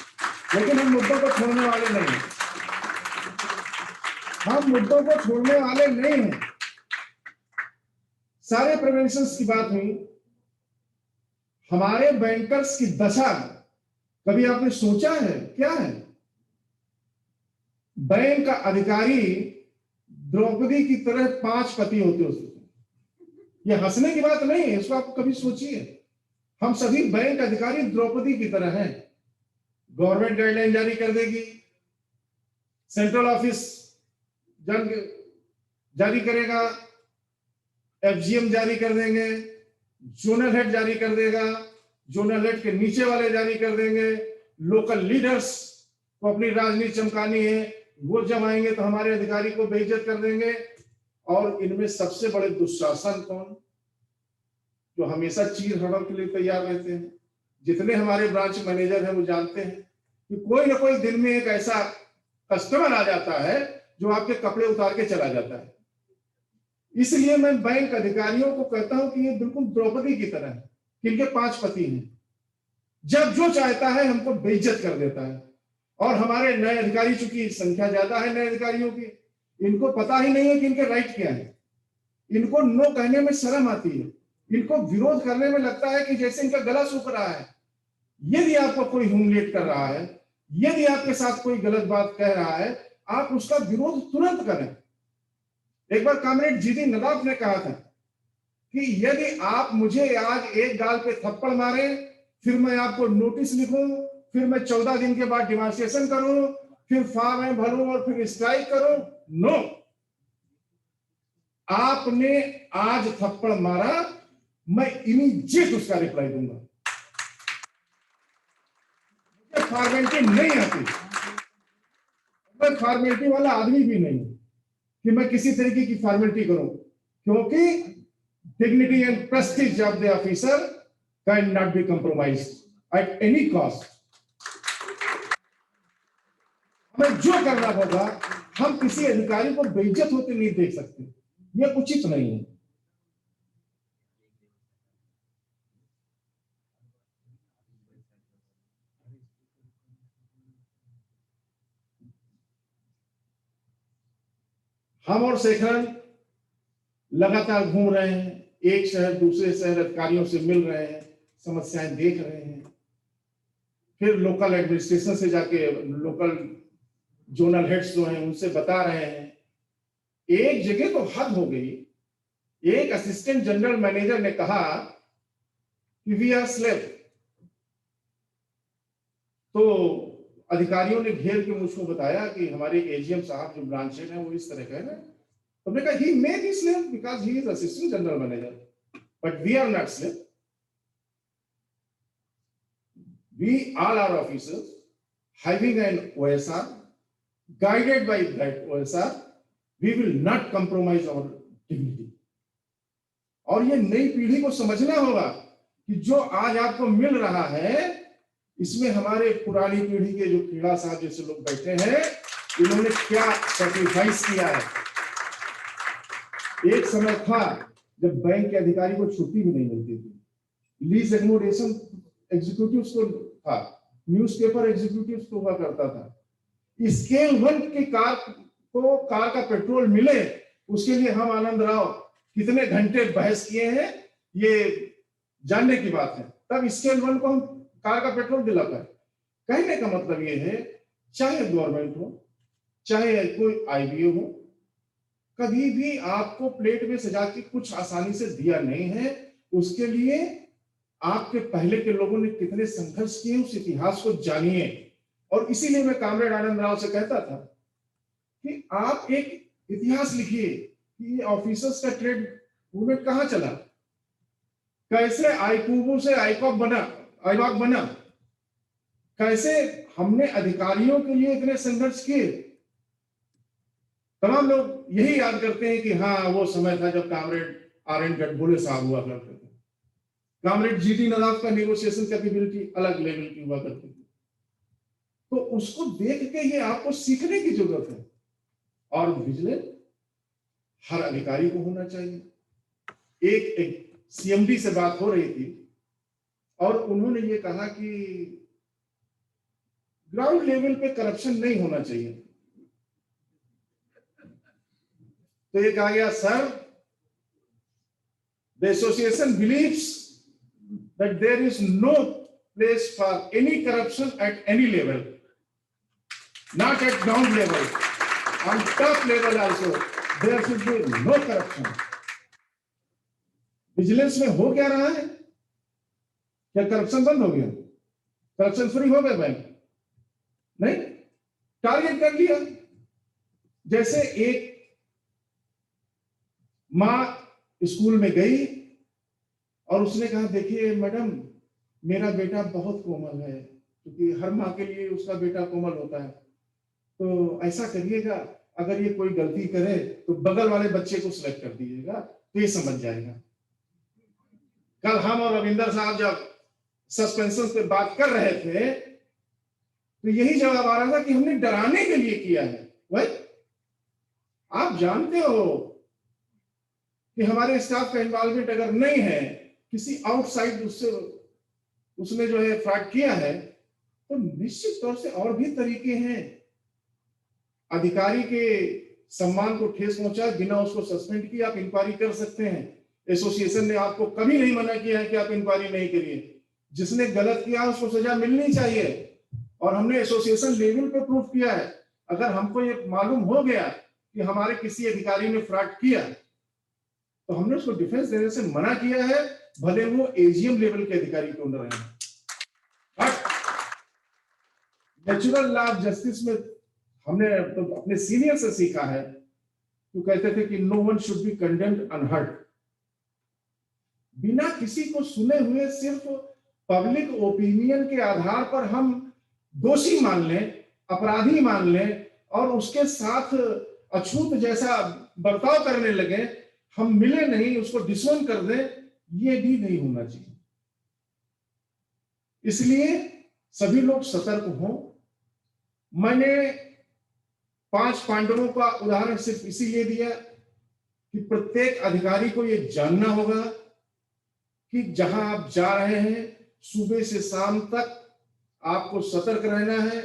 लेकिन हम मुद्दों को छोड़ने वाले नहीं हैं, हम मुद्दों को छोड़ने वाले नहीं हैं। सारे प्रिवेंशन की बात हुई, हमारे बैंकर्स की दशा कभी आपने सोचा है क्या है? बैंक का अधिकारी द्रौपदी की तरह 5 पति होते उसके। ये हंसने की बात नहीं है, इसको आप कभी सोचिए। हम सभी बैंक अधिकारी द्रौपदी की तरह हैं। गवर्नमेंट गाइडलाइन जारी कर देगी, सेंट्रल ऑफिस जारी करेगा, एफजीएम जारी कर देंगे, जोनल हेड जारी कर देगा, जोनल हेड के नीचे वाले जारी कर देंगे, लोकल लीडर्स को अपनी राजनीति चमकानी है, वो जब आएंगे तो हमारे अधिकारी को बेइज्जत कर देंगे। और इनमें सबसे बड़े दुशासन कौन, जो हमेशा चीर हड़प के लिए तैयार रहते हैं। जितने हमारे ब्रांच मैनेजर हैं वो जानते हैं कि कोई ना कोई दिन में एक ऐसा कस्टमर आ जाता है जो आपके कपड़े उतार के चला जाता है। इसलिए मैं बैंक अधिकारियों को कहता हूं कि ये बिल्कुल द्रौपदी की तरह है, इनके 5 पति हैं, जब जो चाहता है हमको बेइज्जत कर देता है। और हमारे नए अधिकारी, चूंकि संख्या ज्यादा है नए अधिकारियों की, इनको पता ही नहीं है कि इनके राइट क्या है। इनको नो कहने में शर्म आती है, इनको विरोध करने में लगता है कि जैसे इनका गला सूख रहा है। यदि आपको कोई ह्यूमिलिएट कर रहा है, यदि आपके साथ कोई गलत बात कह रहा है, आप उसका विरोध तुरंत करें। एक बार कॉमरेड जीडी नदाफ ने कहा था कि यदि आप मुझे आज एक गाल पे थप्पड़ मारे, फिर मैं आपको नोटिस लिखूं, फिर मैं 14 दिन के बाद डिमांस्ट्रेशन करूं, फिर फॉर्म भरूं और फिर स्ट्राइक करूं, नो। आपने आज थप्पड़ मारा, मैं इमीडिएट उसका रिप्लाई दूंगा। मुझे फॉर्मेलिटी नहीं आती, मैं फॉर्मेलिटी वाला आदमी भी नहीं कि मैं किसी तरीके की फॉर्मेलिटी करूं, क्योंकि dignity and Prestige of the officer can not be compromised at any cost. हमें जो करना होगा, हम किसी अधिकारी को बेइज्जत होते नहीं देख सकते, यह उचित नहीं है। हम और शेखरन लगातार घूम रहे हैं, एक शहर दूसरे शहर अधिकारियों से मिल रहे हैं, समस्याएं देख रहे हैं, फिर लोकल एडमिनिस्ट्रेशन से जाके लोकल जोनल हेड्स जो हैं उनसे बता रहे हैं। एक जगह तो हद हो गई, एक असिस्टेंट जनरल मैनेजर ने कहा कि वी आर स्लेव, तो अधिकारियों ने घेर के मुझको बताया कि हमारे एजीएम साहब जो ब्रांच हेड है वो इस तरह का है ना। तो हमने कहा he may be slave because he is assistant general manager, but we are not slave. We all are officers having an OSR, guided by that OSR, we will not compromise our dignity. और ये नई पीढ़ी को समझना होगा कि जो आज आपको मिल रहा है इसमें हमारे पुरानी पीढ़ी के जो कीड़ा साहब जैसे लोग बैठे हैं इन्होंने क्या सैक्रिफाइस किया है। एक समय था जब बैंक के अधिकारी को छुट्टी भी नहीं मिलती थी, लीज एग्मोडेशन एग्जीक्यूटिव को था, न्यूज़पेपर एग्जीक्यूटिव को हुआ करता था। स्केल 1 की कार को कार का पेट्रोल मिले उसके लिए हम आनंद राव कितने घंटे बहस किए हैं ये जानने की बात है। तब स्केल 1 को हम कार का पेट्रोल दिला पाए। कहने का मतलब ये है चाहे गवर्नमेंट हो चाहे कोई आईबीओ हो, कभी भी आपको प्लेट में सजा के कुछ आसानी से दिया नहीं है। उसके लिए आपके पहले के लोगों ने कितने संघर्ष किए उस इतिहास को जानिए। और इसीलिए मैं कामरेड आनंद राव से कहता था कि आप एक इतिहास लिखिए कि ये ऑफिसर्स का ट्रेड मूवमेंट कहां चला, कैसे आईकूबो से आईकॉप बना, आईवाक बना, कैसे हमने अधिकारियों के लिए इतने संघर्ष किए। तमाम लोग यही याद करते हैं कि हाँ वो समय था जब कामरेड RN गढ़बोले साहब हुआ करते थे, कामरेड GT नवाब का नेगोशिएशन कैपेबिलिटी अलग लेवल की हुआ करती थी। तो उसको देख के ये आपको सीखने की जरूरत है। और विजिलेंस हर अधिकारी को होना चाहिए। एक CMD से बात हो रही थी और उन्होंने ये कहा कि ग्राउंड लेवल पे करप्शन नहीं होना चाहिए। तो ये कहा गया sir, the association believes that there is no place for any corruption at any level, not at ground level, on top level also there should be no corruption. Vigilance में हो क्या रहा है? क्या करप्शन बंद हो गया? करप्शन फ्री हो गए बैंक? नहीं, टारगेट कर लिया। जैसे एक माँ स्कूल में गई और उसने कहा देखिए मैडम मेरा बेटा बहुत कोमल है, क्योंकि हर माँ के लिए उसका बेटा कोमल होता है, तो ऐसा करिएगा अगर ये कोई गलती करे तो बगल वाले बच्चे को सिलेक्ट कर दीजिएगा तो ये समझ जाएगा। कल हम और रविंदर साहब जब सस्पेंशन पे बात कर रहे थे तो यही जवाब आ रहा था कि हमने डराने के लिए किया है। वही आप जानते हो कि हमारे स्टाफ का इन्वॉल्वमेंट अगर नहीं है, किसी आउटसाइड उसने जो है फ्रॉड किया है, तो निश्चित तौर से और भी तरीके हैं। अधिकारी के सम्मान को ठेस पहुंचा बिना उसको सस्पेंड किए आप इंक्वायरी कर सकते हैं। एसोसिएशन ने आपको कभी नहीं मना किया है कि आप इंक्वायरी नहीं करिए। जिसने गलत किया उसको सजा मिलनी चाहिए और हमने एसोसिएशन लेवल पे प्रूफ किया है। अगर हमको ये मालूम हो गया कि हमारे किसी अधिकारी ने फ्रॉड किया तो हमने उसको डिफेंस देने से मना किया है, भले वो AGM लेवल के अधिकारी क्यों न रहे। नेचुरल लॉ ऑफ जस्टिस में हमने तो अपने सीनियर से सीखा है, तो कहते थे कि no one should be condemned unheard. बिना किसी को सुने हुए सिर्फ पब्लिक ओपिनियन के आधार पर हम दोषी मान लें, अपराधी मान लें और उसके साथ अछूत जैसा बर्ताव करने लगे, हम मिले नहीं उसको डिसोन कर दें, ये भी नहीं होना चाहिए। इसलिए सभी लोग सतर्क हों। मैंने 5 पांडवों का उदाहरण सिर्फ इसीलिए दिया कि प्रत्येक अधिकारी को यह जानना होगा कि जहां आप जा रहे हैं सुबह से शाम तक आपको सतर्क रहना है।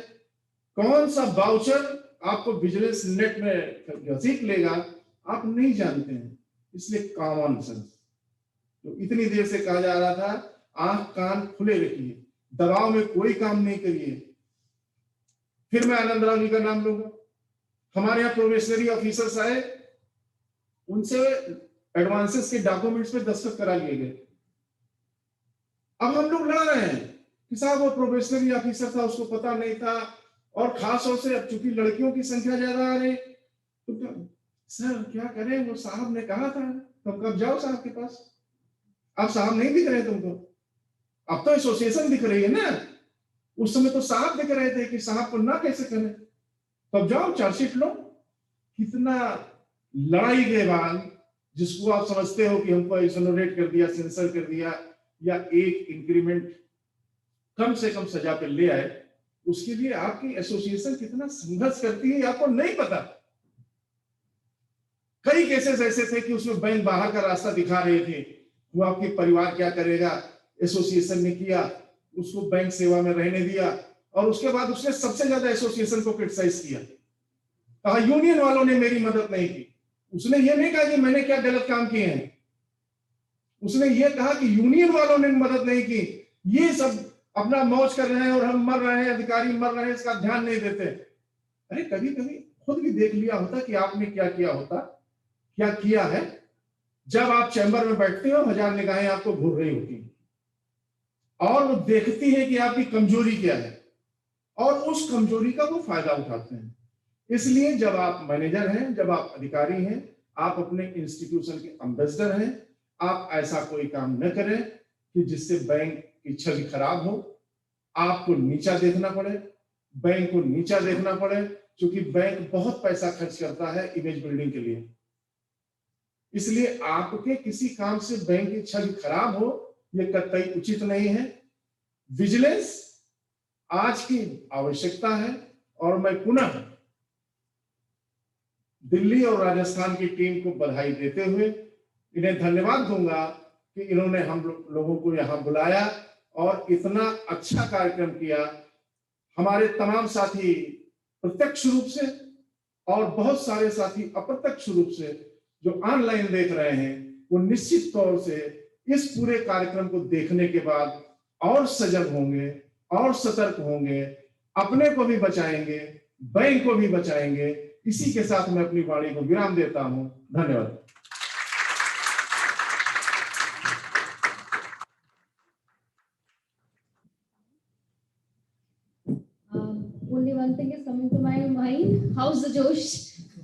कौन सा बाउचर आपको विजिलेंस नेट में घसीट लेगा आप नहीं जानते हैं, इसलिए कॉमन सेंस। तो इतनी देर से कहा जा रहा था आंख कान खुले रखिए, दबाव में कोई काम नहीं करिए। फिर मैं आनंद राव जी का नाम लूंगा। हमारे यहाँ प्रोबेशनरी ऑफिसर्स आए, उनसे एडवांसेस के डॉक्यूमेंट्स पे दस्तखत करा लिए गए। अब हम लोग लड़ रहे हैं कि साहब वो प्रोबेशनरी ऑफिसर था उसको पता नहीं था, और खास तौर से अब चूंकि लड़कियों की संख्या ज्यादा आ रही तो सर क्या करें, वो साहब ने कहा था तुम कब जाओ साहब के पास। अब साहब नहीं दिख रहे तुमको, अब तो एसोसिएशन दिख रही है ना। उस समय तो साहब दिख रहे थे कि साहब को ना कैसे करें, तब जाओ चार्जशीट लो। कितना लड़ाई के बाद जिसको आप समझते हो कि हमको एक्सोनरेट कर दिया, सेंसर कर दिया, या एक इंक्रीमेंट कम से कम सजा पे ले आए, उसके लिए आपकी एसोसिएशन कितना संघर्ष करती है आपको नहीं पता। कई केसेस ऐसे थे कि उसमें बैंक बाहर का रास्ता दिखा रहे थे, वो आपके परिवार क्या करेगा, एसोसिएशन ने किया, उसको बैंक सेवा में रहने दिया, और उसके बाद उसने सबसे ज्यादा एसोसिएशन को क्रिटिसाइज किया, कहा यूनियन वालों ने मेरी मदद नहीं की। उसने ये नहीं कहा कि मैंने क्या गलत काम किए हैं, उसने ये कहा कि यूनियन वालों ने मदद नहीं की, ये सब अपना मौज कर रहे हैं और हम मर रहे हैं, अधिकारी मर रहे हैं, इसका ध्यान नहीं देते। अरे कभी कभी खुद भी देख लिया होता कि आपने क्या किया होता, क्या किया है। जब आप चैम्बर में बैठते हो, 1000 निगाहें आपको घूर रही होती हैं और वो देखती है कि आपकी कमजोरी क्या है, और उस कमजोरी का वो फायदा उठाते हैं। इसलिए जब आप मैनेजर हैं, जब आप अधिकारी हैं, आप अपने इंस्टीट्यूशन के एम्बेसडर हैं, आप ऐसा कोई काम न करें कि जिससे बैंक की छवि खराब हो, आपको नीचा देखना पड़े, बैंक को नीचा देखना पड़े, क्योंकि बैंक बहुत पैसा खर्च करता है इमेज बिल्डिंग के लिए। इसलिए आपके किसी काम से बैंक की छवि खराब हो, यह कतई उचित नहीं है। विजिलेंस आज की आवश्यकता है, और मैं पुनः दिल्ली और राजस्थान की टीम को बधाई देते हुए इन्हें धन्यवाद दूंगा कि इन्होंने हम लोगों को यहाँ बुलाया और इतना अच्छा कार्यक्रम किया। हमारे तमाम साथी प्रत्यक्ष रूप से और बहुत सारे साथी अप्रत्यक्ष रूप से जो ऑनलाइन देख रहे हैं, वो निश्चित तौर से इस पूरे कार्यक्रम को देखने के बाद और सजग होंगे और सतर्क होंगे, अपने को भी बचाएंगे, बैंक को भी बचाएंगे। इसी के साथ मैं अपनी वाणी को विराम देता हूं। धन्यवाद। Only one thing is coming to my mind. How's the Josh?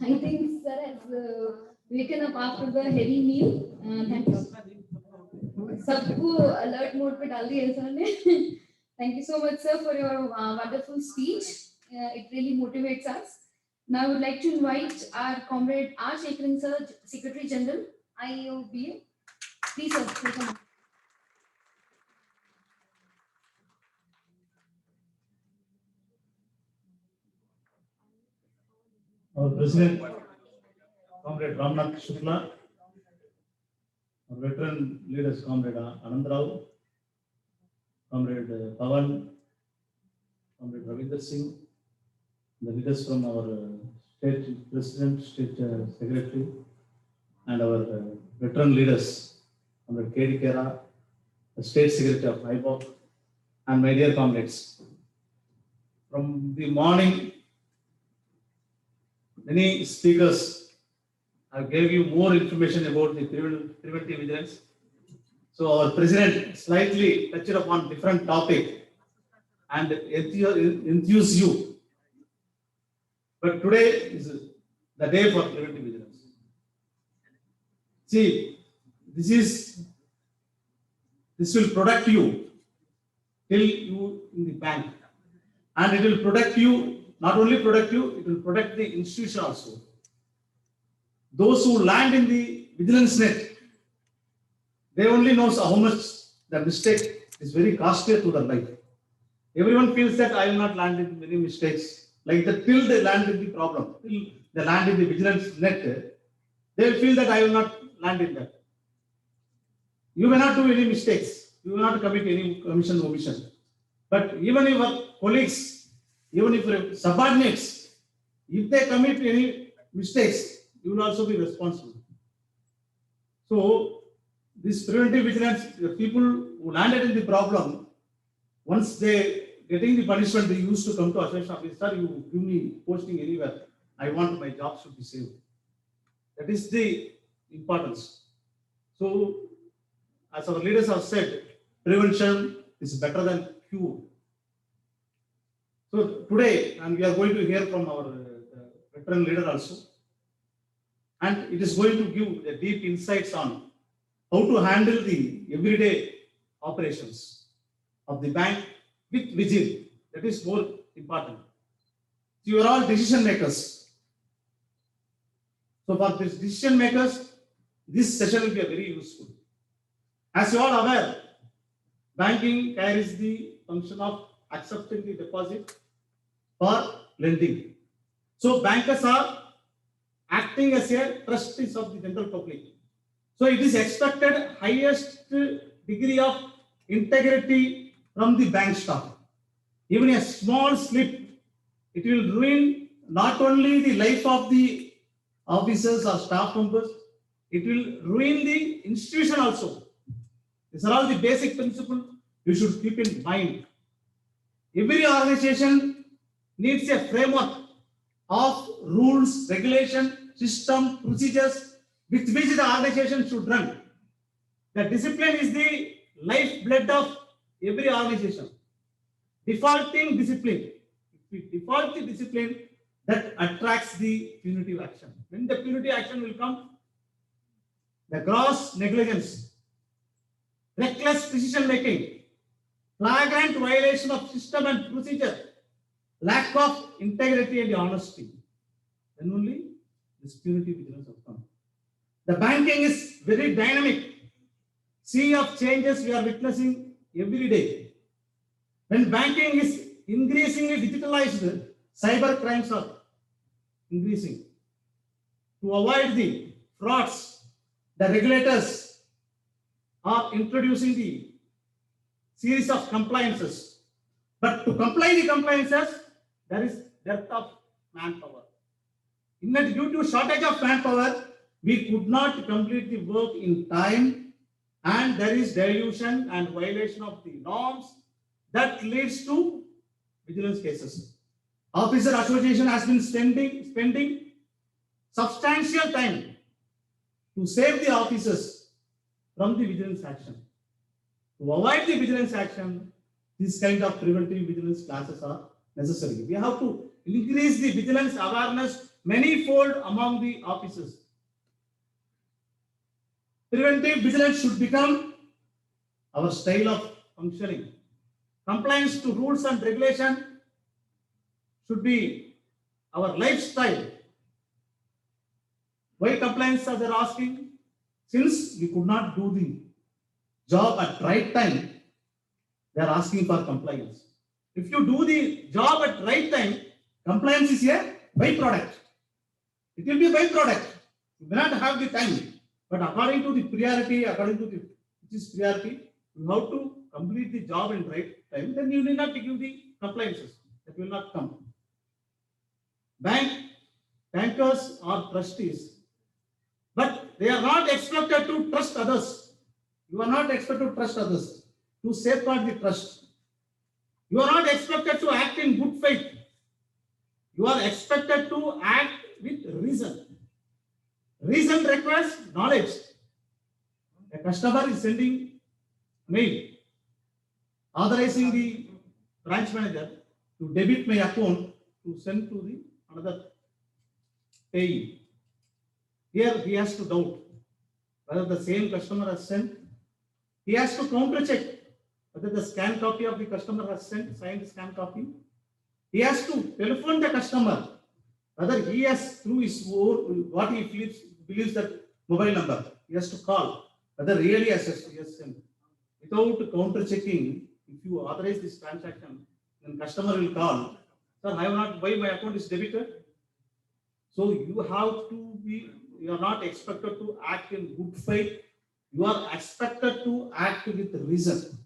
I think sir has waken up after the heavy meal. Thank you. सबको alert mode पे डाल दिया सर ने. Thank you so much, sir, for your wonderful speech. It really motivates us. Now I would like to invite our comrade R. Shekharan sir, Secretary General, IOBA. Please, sir, welcome. Our President, Comrade Ramnath Shukla, our veteran leaders, Comrade Anand Rao, Comrade Pavan, Comrade Ravinder Singh, the leaders from our state president, state secretary, and our veteran leaders, Comrade K.D. Kera, the state secretary of IBOC, and my dear comrades. From the morning, many speakers have gave you more information about the preventive vigilance. So our president slightly touched upon different topic and enthuse you. But today is the day for preventive vigilance. See, this will protect you till you in the bank, and it will protect you. Not only protect you, it will protect the institution also. Those who land in the vigilance net, they only know how much the mistake is very costly to their life. Everyone feels that I will not land in many mistakes. Like that, till they land in the problem, till they land in the vigilance net, they will feel that I will not land in that. You may not do any mistakes. You will not commit any omission. But even your colleagues, even if your subordinates, if they commit any mistakes, you will also be responsible. So, this preventive vigilance, the people who landed in the problem, once they getting the punishment, they used to come to association office, sir, you give me posting anywhere. I want my job should be saved. That is the importance. So, as our leaders have said, prevention is better than cure. So today, and we are going to hear from our veteran leader also, and it is going to give the deep insights on how to handle the everyday operations of the bank with vigil. That is more important. So you are all decision makers. So for these decision makers, this session will be very useful. As you are aware, banking carries the function of accepting the deposit for lending. So bankers are acting as a trustees of the general public. So it is expected highest degree of integrity from the bank staff. Even a small slip, it will ruin not only the life of the officers or staff members, it will ruin the institution also. These are all the basic principles you should keep in mind. Every organization needs a framework of rules, regulation, system, procedures with which the organization should run. The discipline is the lifeblood of every organization. Defaulting discipline. If we default the discipline, that attracts the punitive action. When the punitive action will come, the gross negligence, reckless decision making, flagrant violation of system and procedure, lack of integrity and honesty, then only this punitive vigilance will come. The banking is very dynamic. Sea of changes we are witnessing every day. When banking is increasingly digitalized, cyber crimes are increasing. To avoid the frauds, the regulators are introducing the series of compliances. But to comply the compliances, there is dearth of manpower. Due to shortage of manpower, we could not complete the work in time, and there is dilution and violation of the norms that leads to vigilance cases. Officer Association has been spending substantial time to save the officers from the vigilance action. To avoid the vigilance action, this kind of preventive vigilance classes are necessary. We have to increase the vigilance awareness manifold among the officers. Preventive vigilance should become our style of functioning. Compliance to rules and regulation should be our lifestyle. Why compliance are they asking? Since we could not do the job at right time, they are asking for compliance. If you do the job at right time, compliance is a byproduct. It will be a byproduct. You may not have the time, but according to the priority, which is priority, you have to complete the job in right time, then you need not give the compliances. That will not come. Bankers are trustees, but they are not expected to trust others. You are not expected to trust others to safeguard the trust. You are not expected to act in good faith. You are expected to act with reason. Reason requires knowledge. A customer is sending mail authorizing the branch manager to debit my account to send to the another payee. Here he has to doubt whether the same customer has sent. He has to counter check whether the scan copy of the customer has sent, signed scan copy. He has to telephone the customer whether he has, through his own, what he believes that mobile number, he has to call whether really he has sent. Without counter checking, if you authorize this transaction, then customer will call, sir, I have not, why my account is debited? So you have to be, you are not expected to act in good faith. You are expected to act with reason.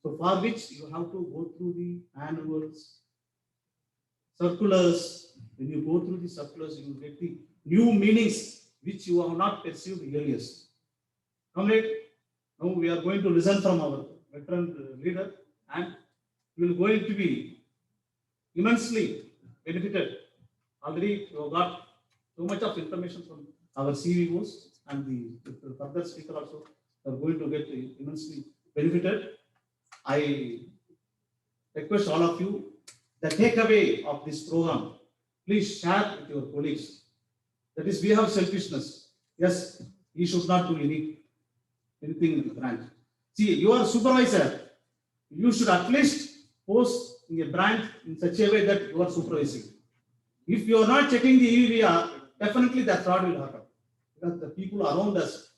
So for which you have to go through the annuals, circulars. When you go through the circulars, you get the new meanings which you have not perceived earlier. Comrade, now we are going to listen from our veteran leader, and you will going to be immensely benefited. Already you have got so much of information from our CVOs, and the further speaker also are going to get immensely benefited. I request all of you, the takeaway of this program, please share with your colleagues. That is, we have selfishness. Yes, he should not do anything in the branch. See, you are supervisor. You should at least post in a branch in such a way that you are supervising. If you are not checking the EVR, definitely that fraud will happen. Because the people around us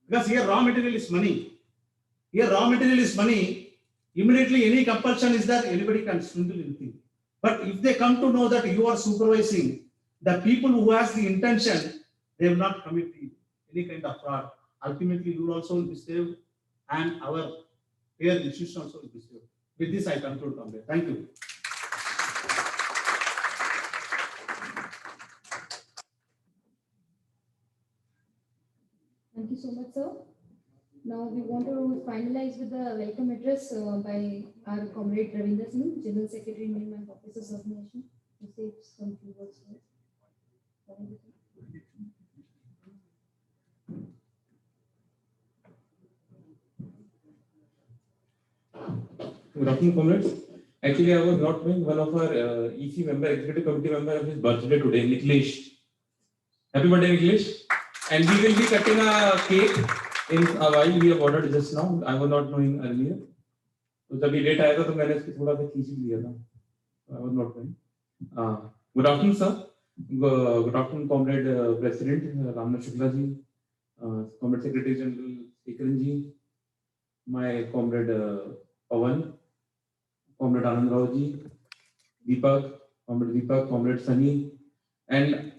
Because here raw material is money. Here raw material is money. Immediately any compulsion is there, anybody can swindle anything. But if they come to know that you are supervising the people who has the intention, they will not commit any kind of fraud. Ultimately, you also will be saved, and our peer institution also will be saved. With this, I conclude, comrade. Thank you. Thank you so much, sir. Now we want to finalize with the welcome address by our comrade Ravinder Singh, General Secretary, Indian Bank Officers Association, to say some few words for us. Good afternoon, comrades. Actually, I was not knowing one of our EC member, executive committee member, of his birthday today, Niklesh. Happy birthday, Niklesh. And we will be cutting a cake in a while. We have ordered just now. I was not knowing earlier. So जब ये late आया था तो मैंने इसको थोड़ा सा खींच लिया था. I was not knowing. Good afternoon, sir. Good afternoon, comrade President Ramnath Shukla ji, comrade Secretary General Ekran ji, my comrade Pawan, comrade Anand Rao ji, Deepak, comrade Sunny, and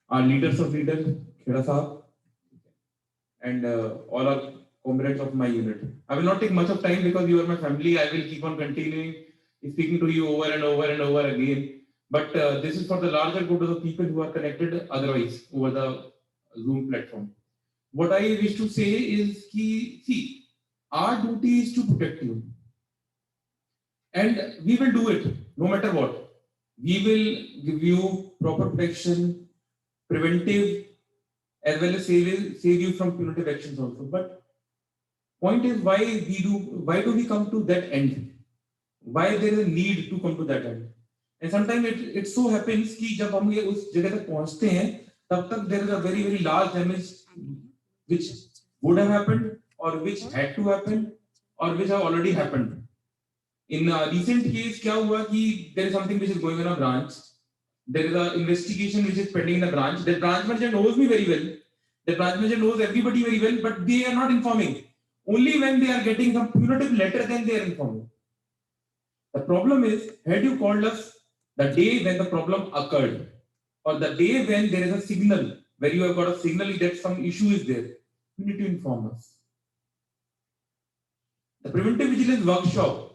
our leaders of leaders, Kheda Saab, and all our comrades of my unit. I will not take much of time because you are my family. I will keep on continuing speaking to you over and over and over again. But this is for the larger good of the people who are connected otherwise over the Zoom platform. What I wish to say is, see, our duty is to protect you. And we will do it no matter what. We will give you proper protection, preventive, as well as save you from punitive actions also. But point is, why do we come to that end? Why there is a need to come to that end? And sometimes it so happens कि जब हम ये उस जगह तक पहुंचते हैं, तब तक there is a very, very large damage which would have happened, or which had to happen, or which have already happened. In a recent case, क्या हुआ कि there is something which is going on a branch. There is an investigation which is pending in the branch. The branch manager knows me very well. The branch manager knows everybody very well, but they are not informing. Only when they are getting some punitive letter, then they are informing. The problem is, had you called us the day when the problem occurred, or the day when there is a signal, where you have got a signal that some issue is there, you need to inform us. The Preventive Vigilance Workshop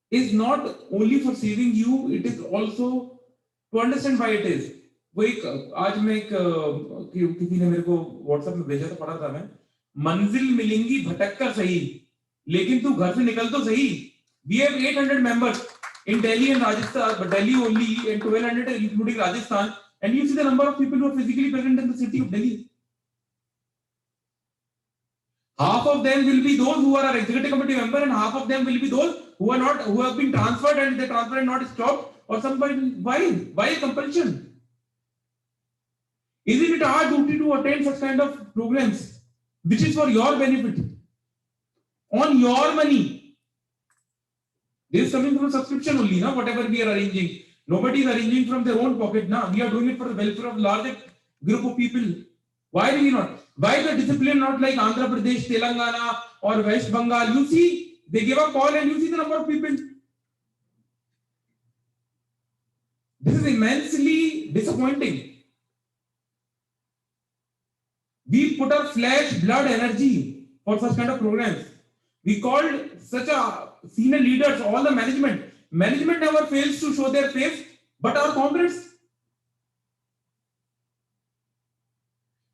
is not only for saving you, it is also to understand why it is. वो एक आज मैं एक किसी ने मेरे को WhatsApp में भेजा था, पढ़ा था मैं, मंजिल मिलेंगी भटक कर सही, लेकिन तू घर से निकल तो सही. We have 800 members in Delhi and Rajasthan, but Delhi only, and 1200 including Rajasthan, and you see the number of people who are physically present in the city of Delhi. Half of them will be those who are our executive committee member, and half of them will be those who are not, who have been transferred and the transfer and not stopped, or somebody. Why compulsion? Isn't it our duty to attend such kind of programs, which is for your benefit, on your money? This is coming from subscription only, na? Whatever we are arranging, nobody is arranging from their own pocket, na? We are doing it for the welfare of larger group of people. Why do we not? Why the discipline not like Andhra Pradesh, Telangana, or West Bengal? You see, they give a call and you see the number of people. This is immensely disappointing. We put our flesh, blood, energy for such kind of programs. We called such a senior leaders, all the management. Management never fails to show their face, but our comrades.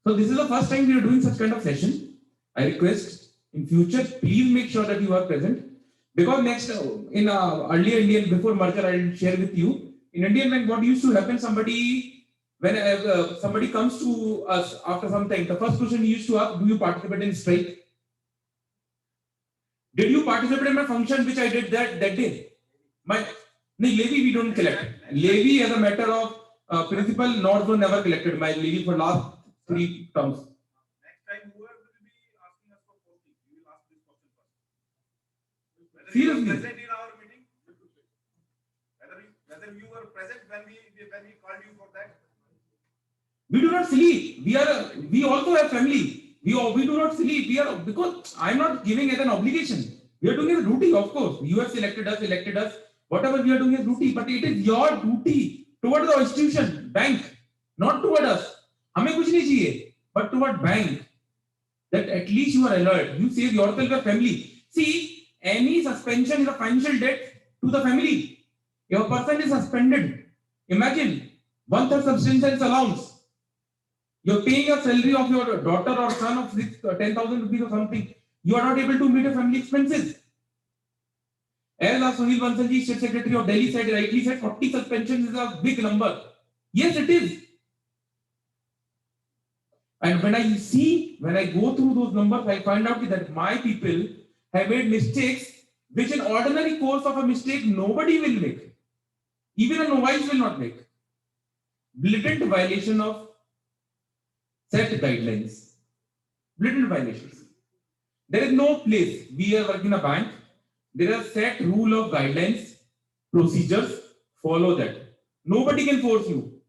So this is the first time we are doing such kind of session. I request in future, please make sure that you are present, because next in earlier Indian, before merger, I will share with you. In Indian Bank, what used to happen, when somebody comes to us after some time, the first question he used to ask, do you participate in strike? Did you participate in my function which I did that day? Levy we don't collect. Levy as a matter of principle, not so never collected my levy for last 3 terms. Next time, whoever will be asking us for posting, we will ask this question first. Seriously. Whether you were present in our meeting, whether you were present when we called you for that. We do not sleep. We also have family. We do not sleep. We are, because I'm not giving it an obligation. We are doing a duty, of course. You have elected us. Whatever we are doing is duty, but it is your duty toward the institution, bank, not toward us. हमें कुछ नहीं चाहिए, but toward bank. That at least you are alert. You save yourself, your family. See, any suspension is a financial debt to the family. If a person is suspended, imagine 1/3 subsistence allowance. You're paying a salary of your daughter or son of 10,000 rupees or something. You are not able to meet your family expenses. As Sunil Bansalji, State Secretary of Delhi, said, rightly said, 40 suspensions is a big number. Yes, it is. And when I go through those numbers, I find out that my people have made mistakes which in ordinary course of a mistake nobody will make. Even a novice will not make. Blatant violation of set guidelines. Blatant violations. There is no place. We are working in a bank. There are set rule of guidelines, procedures. Follow that. Nobody can force you.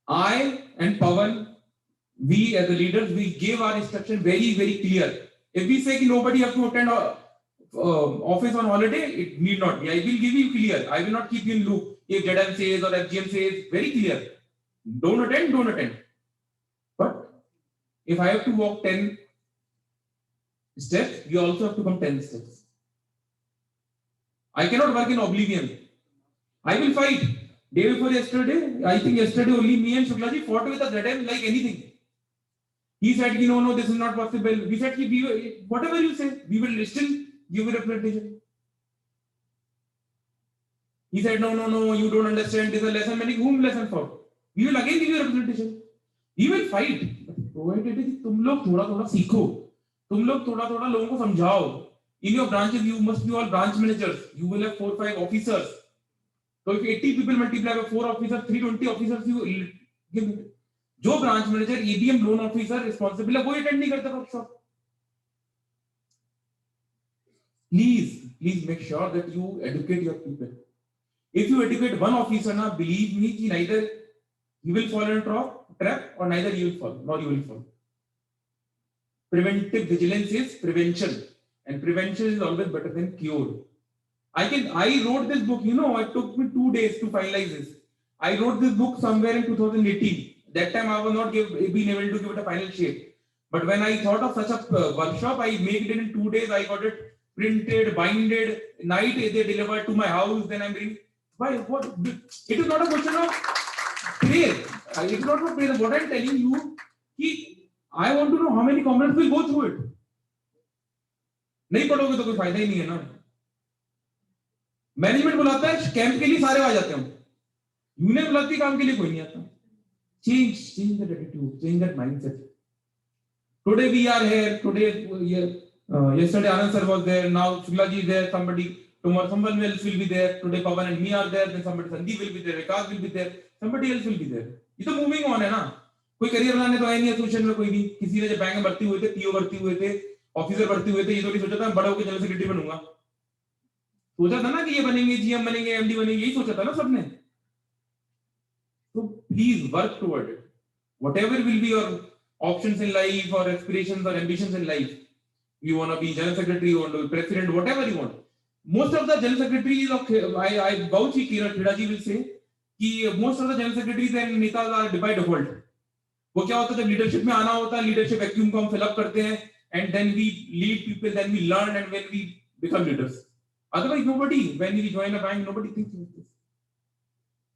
I and Pawan, we as the leaders, we give our instruction very, very clear. If we say nobody have to attend office on holiday, it need not be. I will give you clear. I will not keep you in loop. If JDM says or FGM says, very clear. Don't attend, don't attend. But if I have to walk 10 steps, you also have to come 10 steps. I cannot work in oblivion. I will fight. Day before yesterday, I think yesterday only me and Shuklaji fought with the ZM like anything. He said, no, this is not possible. We said, whatever you say, we will still give you representation. He said, no, you don't understand. This is a lesson. Many whom lesson for? We will again give you representation. We will fight. Provided कि तुम लोग थोड़ा सीखो, तुम लोग थोड़ा लोगों को समझाओ. In your branches, you must be all branch managers. You will have 4 or 5 officers. So if 80 people multiply by 4 officers, 320 officers you give it. जो branch manager ABM loan officer responsible है वो अटेंड नहीं करता workshop. Please make sure that you educate your people. If you educate one officer, now believe me, कि neither he will fall in a trap or neither you will fall, nor you will fall. Preventive vigilance is prevention, and prevention is always better than cure. I wrote this book, it took me 2 days to finalize this. I wrote this book somewhere in 2018. That time I was not being able to give it a final shape. But when I thought of such a workshop, I made it in 2 days. I got it printed, binded. Night they delivered to my house. Then I'm bringing. Why? What? It is not a question of prayer. It is not a prayer. What I'm telling you, I want to know how many comrades will go through it. नहीं पढ़ोगे तो कोई फायदा ही नहीं है ना. Management बुलाता है कैंप के लिए सारे आ जाते हैं. यूनियन बुलाती काम के लिए कोई नहीं आता. Change that attitude, change that mindset. Today we are here. Yesterday Anand sir was there. Now Shuklaji is there. Tomorrow someone else will be there. Today Pawan and me are there. Then Sandeep will be there. Vikas will be there. Somebody else will be there. ये तो moving on है ना. कोई career बनाने तो है नहीं association में कोई भी. किसी ने जब बैंक में भर्ती हुए थे, पीओ भर्ती हुए थे, ऑफिसर भर्ती हुए थे, ये तो नहीं सोचा था बड़ा होकर जनरल सेक्रेटरी बनूंगा. सोचा था ना कि ये बनेंगे, जीएम बनेंगे, एमडी बनेंगे, यही सोचा था ना सबने. So please work toward it. Whatever will be your options in life or aspirations or ambitions in life, you want to be general secretary, you want to be president, whatever you want. Most of the general secretaries of I vouch Khiraji will say कि most of the general secretaries and netas are by default. वो क्या होता है जब leadership में आना होता है, leadership vacuum को हम fill up करते हैं, and then we lead people, then we learn, and when we become leaders. Otherwise, nobody, when we join a bank, nobody thinks of this.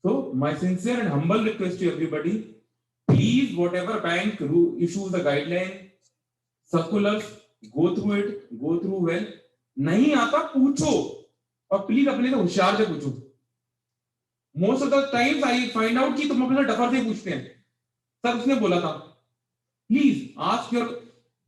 So my sincere and humble request to everybody, please, whatever bank issues a guideline, circulars, go through it, go through well. नहीं आता पूछो और please अपने से होशियार से पूछो. Most of the times I find out कि तुम अपने से डफर से पूछते हैं. सर उसने बोला था. Please ask your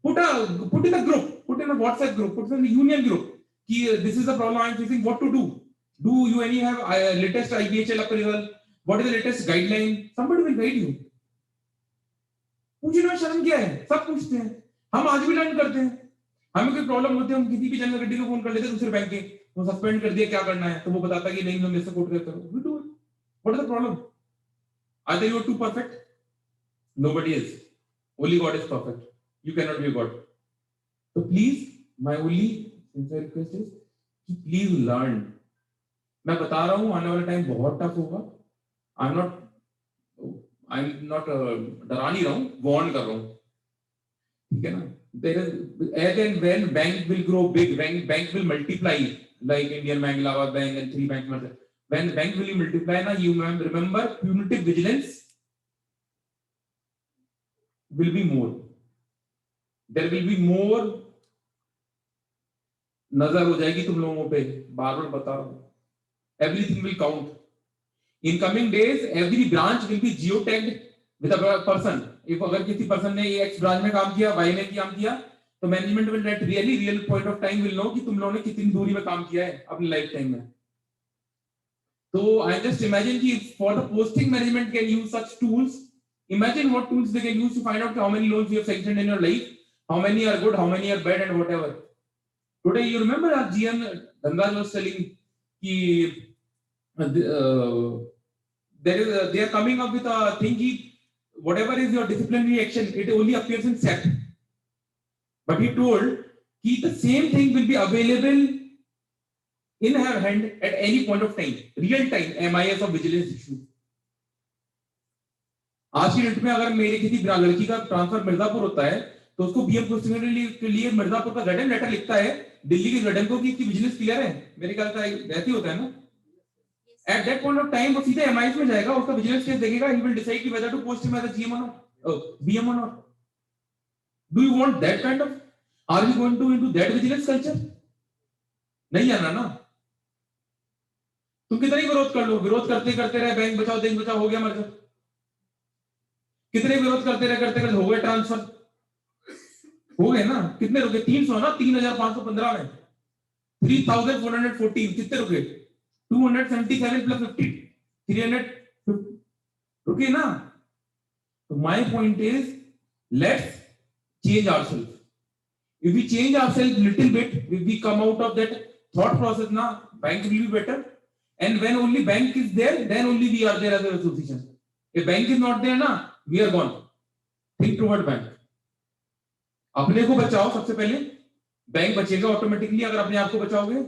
put in a group, put in a WhatsApp group, put in a union group. कि this is the problem I am facing. What to do? Do you any have latest IBHL appraisal? What is the latest guideline? Somebody will guide you. पूछना शर्म क्या है? सब पूछते हैं. हम आज भी लर्न करते हैं. हमें कोई प्रॉब्लम होती है हम किसी भी जनरल सेक्रेटरी को फोन कर लेते हैं दूसरे बैंक के. वो सस्पेंड कर दिया क्या करना है? तो वो बताता है कि नहीं मेरे से कोर्ट में करो. We do it. What is the problem? Either you are too perfect. Nobody is. Only God is perfect. you cannot be a God. So please, my only sincere request is कि please learn. मैं बता रहा हूँ आने वाला time बहुत tough होगा. I'm not डरा नहीं रहा हूँ, warn कर रहा हूँ. ठीक है ना? There is, as and when bank will grow big, bank will multiply like Indian Bank, Allahabad Bank, and 3 banks. When bank will multiply, na, you remember punitive vigilance will be more. There will be more नजर हो जाएगी तुम लोगों पे. बार-बार बता रहा हूँ. Everything will count. In coming days, every branch will be geotagged with a person. If अगर किसी person ने X branch में काम किया, Y ने काम किया, तो management will at really real point of time will know कि तुम लोगों ने कितनी दूरी में काम किया है अपने लाइफ टाइम में. So I just imagine कि for the posting management can use such tools. Imagine what tools they can use to find out how many loans you have sanctioned in your life, how many are good, how many are bad, and whatever. Today, you remember our GM Dhanraj was telling कि they are coming up with a thing कि whatever is your disciplinary action, it only appears in SEP. But he told कि the same thing will be available in her hand at any point of time, real time MIS of vigilance issue. आज की date में अगर मेरे किसी लड़की का transfer Mirzapur होता है तो उसको बीएम पोस्टिंग के लिए मिर्जापुर का ZM लेटर लिखता है दिल्ली के ZM को कि इसकी विजिलेंस क्लियर है. मेरे ख्याल से वैसे ही होता है ना. At that point of time वो सीधे MIS में जाएगा, उसका विजिलेंस केस देखेगा, he will decide whether to post him as a GM or not, BM or not. Do you want that kind of? Are we going to into that vigilance culture? नहीं आना ना. तुम कितना ही विरोध कर लो, विरोध करते करते रहे, बैंक बचाओ देश बचाओ हो गया मर जाओ. कितने विरोध करते रहे हो गए ट्रांसफर हो गए ना. कितने रुके? 300 ना, 3515 में 3414. कितने रुके? 277 plus 50 300 रुके ना. So my point is let's change ourselves. If we change ourselves little bit, if we come out of that thought process, na, bank will be better. And when only bank is there, then only we are there as an association. If bank is not there, na, we are gone. Think toward bank. अपने को बचाओ सबसे पहले, bank बचेगा automatically अगर अपने आप को बचाओगे.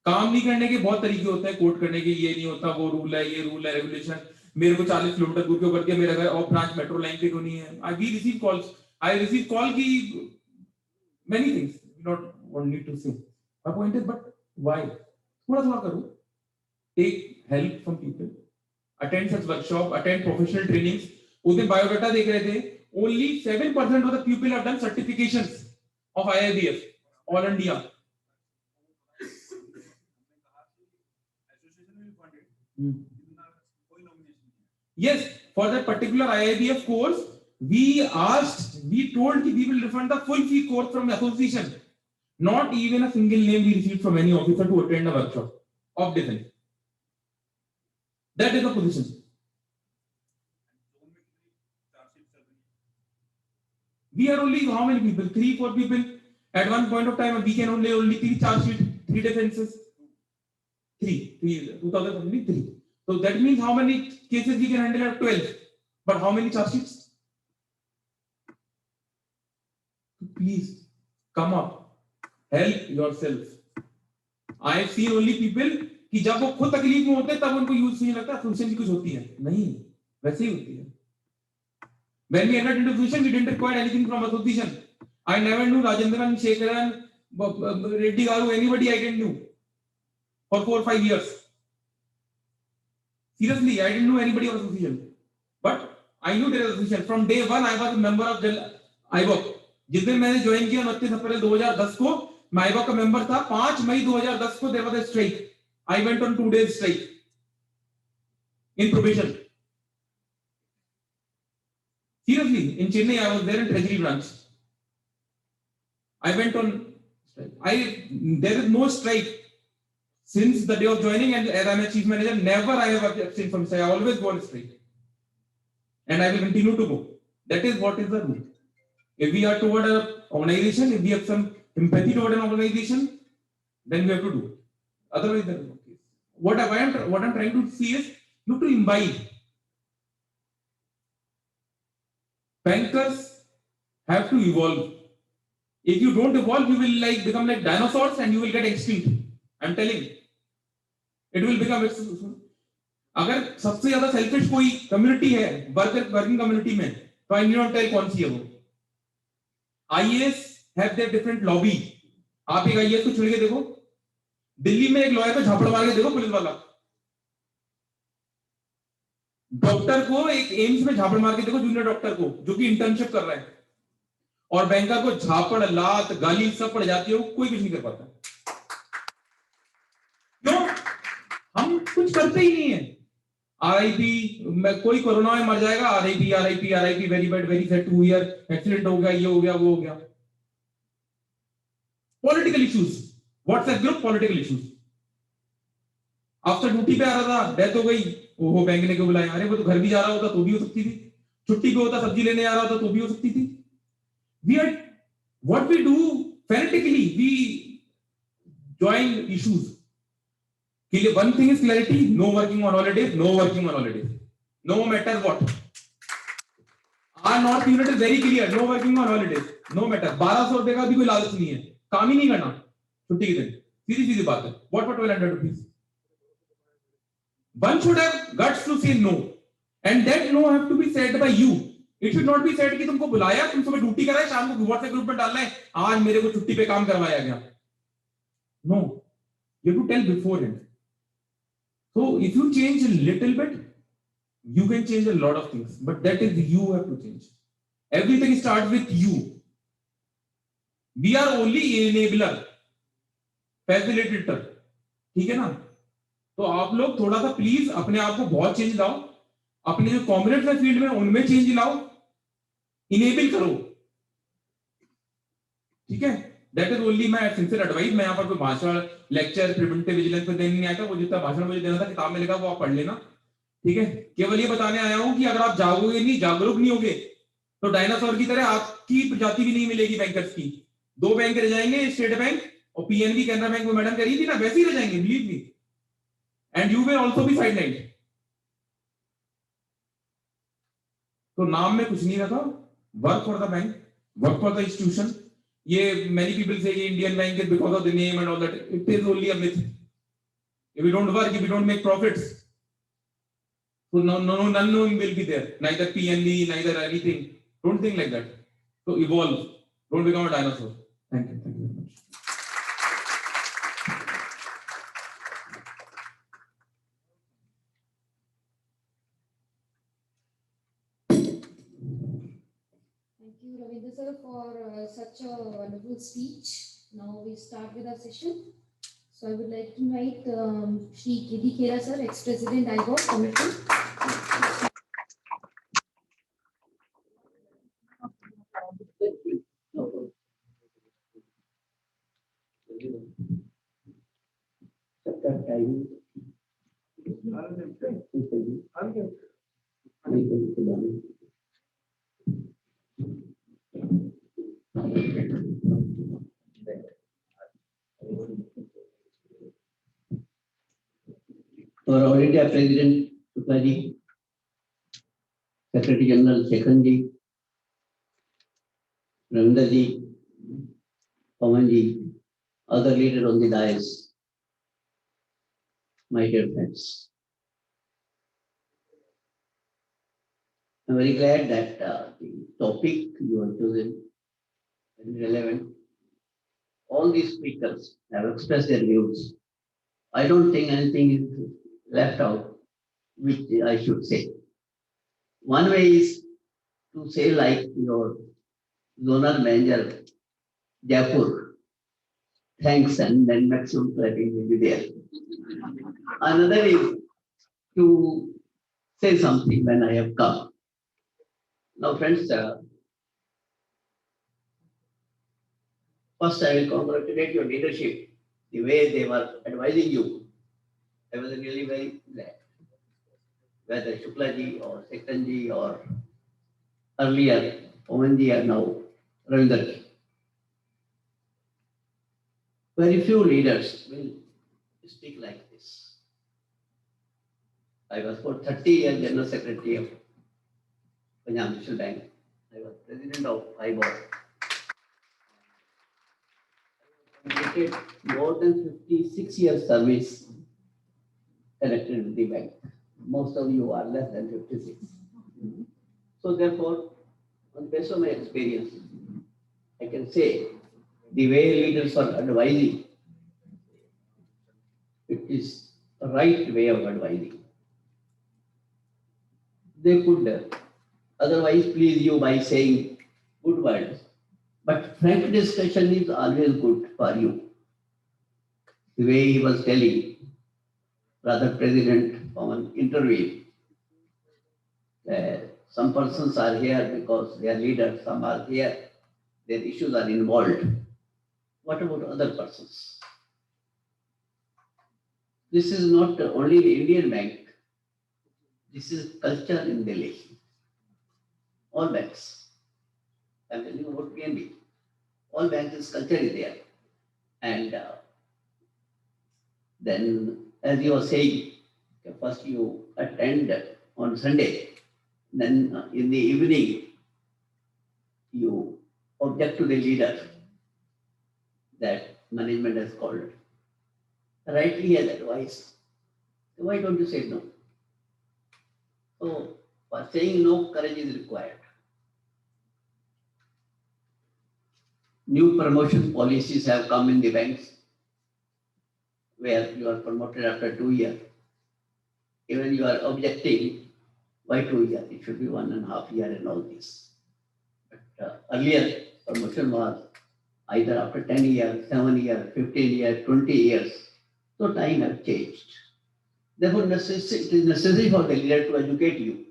काम नहीं करने के बहुत तरीके होते हैं, कोर्ट करने के, ये नहीं होता, वो रूल है, ये रूल है, रेगुलेशन. मेरे को 40 किलोमीटर दूर क्यों कर दिया, मेरा घर और ब्रांच मेट्रो लाइन पे क्यों नहीं है. I receive call की many things. Not one need to say. My point is, but why? थोड़ा करो. Take help from people. Attend such workshop, attend professional trainings. उस दिन बायोडाटा देख रहे थे. Only 7% of the people have done certifications of IIBF all India. Yes, for that particular IIBF course, we told that we will refund the full fee course from the association. Not even a single name we received from any officer to attend a workshop of defense. That is the position. We are only how many people? 3-4 people. At one point of time, we can only 3 charge sheets, 3 defenses. 2003. So that means how many cases we can handle at 12. But how many charge sheets? Please come up, help yourself. I have seen only people कि जब वो खुद तकलीफ में होते हैं तब उनको यूज नहीं लगता सोल्यूशन की कुछ होती है. नहीं, वैसे ही होती है. When we entered into association, we didn't require anything from association. I never knew Rajendran, Shekharan, Reddy Garu, anybody I didn't know for 4 or 5 years. Seriously, I didn't know anybody of association. But I knew there was association. From day one, I was a member of IBOC. जिस दिन मैंने join किया 29 अप्रैल 2010 को मैं आईबॉक का member था. 5 मई 2010 को there was a strike. I went on 2 days strike in probation. Seriously, in Chennai, I was there in Treasury branch. I went on strike. There is no strike since the day of joining, and as I am a chief manager, never I have abstained from strike. I always go on strike, and I will continue to go. That is what is the rule. If we are toward an organization, if we have some empathy toward an organization, then we have to do. Otherwise, there is no case. What I'm trying to see is you have to imbibe. Bankers have to evolve. If you don't evolve, you will like become like dinosaurs and you will get extinct. I'm telling. It will become. अगर सबसे ज्यादा selfish कोई community है working community में, तो I need not tell कौन सी है वो. IAS have their different lobby. आप एक IAS को छुड़ के देखो, दिल्ली में एक लॉयर को झापड़ मार के देखो पुलिस वाला. डॉक्टर को एक एम्स में झापड़ मार के देखो, जूनियर डॉक्टर को जो कि इंटर्नशिप कर रहा है, और बैंकर को झापड़ लात गाली सब पड़ जाती है, वो कोई कुछ नहीं कर पाता. क्यों? हम कुछ करते ही नहीं है. RIP, कोई कोरोना में मर जाएगा, RIP, very bad, very sad, 2 year accident हो गया, ये हो गया, वो हो गया. Political issues, WhatsApp group political issues. After duty पे आ रहा था, डेथ हो गई, वो बैंक ने क्यों बुलाया? अरे वो तो घर भी जा रहा होता तो भी हो सकती थी, छुट्टी पे होता सब्जी लेने आ रहा होता तो भी हो सकती थी. We are what we do fanatically, we join issues. One thing is clarity: no working on holidays, no working on holidays, no matter what. Our North unit is very clear: no working on holidays, no matter. 1200 रुपए का भी कोई लालच नहीं है, काम ही नहीं करना छुट्टी के दिन. सीधी सीधी बात है. What for 1200 rupees? One should have guts to say no, and that no have to be said by you. It should not be said कि तुमको बुलाया, तुम सुबह ड्यूटी कराए, शाम को व्हाट्सएप ग्रुप में डालना है आज मेरे को छुट्टी पे काम करवाया गया. No, you have to tell beforehand. So if you change a little bit, you can change a lot of things, but that is you have to change. Everything starts with you. We are only enabler, facilitator. ठीक है ना? तो आप लोग थोड़ा सा please अपने आप को बहुत चेंज लाओ, अपने जो कॉम्बिनेट है फील्ड में उनमें चेंज लाओ, इनेबल करो. ठीक है? That is only my sincere advice. मैं यहाँ पर कोई भाषण लेक्चर प्रिवेंटिव विजिलेंस पे देने नहीं आया था. वो जितना भाषण मुझे देना था किताब में लिखा वो आप पढ़ लेना. ठीक है? केवल ये बताने आया हूं कि अगर आप जागोगे नहीं, जागरूक नहीं होगे, तो डायनासोर की तरह आपकी प्रजाति भी नहीं मिलेगी बैंकर्स की. 2 बैंक रह जाएंगे, स्टेट बैंक और PNB कैनरा बैंक में मैडम कह रही थी ना, वैसे ही रह जाएंगे, believe me. And you will also be sidelined. तो नाम में कुछ नहीं रखा. Work for the bank, work for the institution. ये many people say Indian bank is because of the name and all that. It is only a myth. If we don't work, if we don't make profits, so none will be there. Neither PNB, neither anything. Don't think like that. So evolve. Don't become a dinosaur. Thank you. Thank you very much. Thank you, Ravindra sir, for such a wonderful speech. Now we start with our session. So I would like to invite Shri K.D. Khera sir, ex-president IGOT committee. और all India president Shukla ji, secretary general Shekhan ji, Ravinder ji, Pawan ji, other leaders on the dais, my dear friends. I'm very glad that the topic you have chosen is relevant. All these speakers have expressed their views. I don't think anything is left out which I should say. One way is to say like your zonal manager, Jaipur, thanks, and then maximum clapping will be there. Another is to say something when I have come. Now friends, first I will congratulate your leadership, the way they were advising you. I was really very glad. Whether Shukla ji or Sekhan ji or earlier Pawan ji or now Ravindra ji. Very few leaders will speak like this. I was for 30 years General Secretary of Punjab National Bank. I was president of IBOR. Completed more than 56 years service connected with the bank. Most of you are less than 56. So therefore, on the basis of my experience, I can say the way leaders are advising, it is the right way of advising. They could otherwise please you by saying good words, but frank discussion is always good for you. The way he was telling, brother president from an interview, some persons are here because they are leaders, some are here, their issues are involved. What about other persons? This is not only the Indian bank, this is culture in Delhi. All banks. I'm telling you about PNB. All banks' culture is there. And then, as you were saying, first you attend on Sunday, then in the evening, you object to the leader that management has called. Rightly he has advised. Why don't you say no? So, for saying no, courage is required. New promotion policies have come in the banks where you are promoted after 2 years. Even you are objecting, why 2 years? It should be 1.5 years and all this. But earlier, promotion was either after 10 years, 7 years, 15 years, 20 years. So time has changed. Therefore, it is necessary for the leader to educate you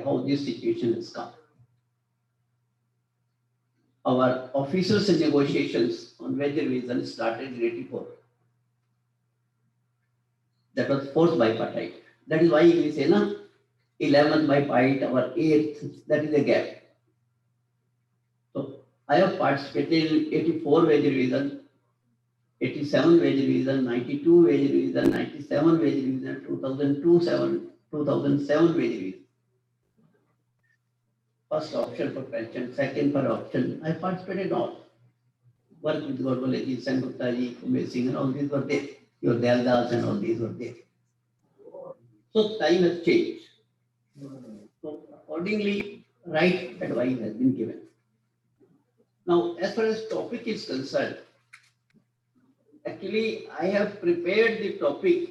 how this situation has come. Our officers and negotiations on wage revision started in 84. That was forced bipartite. That is why we say, 11th bipartite, our 8th, that is a gap. So I have participated in 84 wage revision, 87 wage revision, 92 wage revision, 97 wage revision, 2007 wage revision. First option for pension, second for option. I participated in all. Work with Gorwalaji, Senguptaji, Kume Singh, and all these were there. Your Daldas and all these were there. So time has changed. So accordingly, right advice has been given. Now, as far as topic is concerned, actually, I have prepared the topic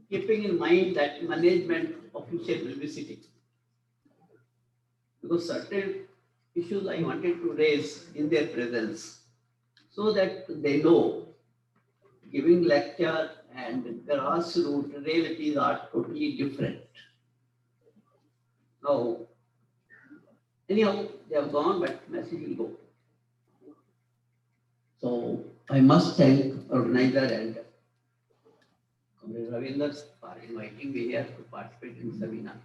keeping in mind that management official will be sitting. Because certain issues I wanted to raise in their presence so that they know giving lecture and grassroots realities are totally different. Now, anyhow, they have gone, but message will go. So I must thank organizer and Comrade Ravinder for inviting me here to participate in the seminar.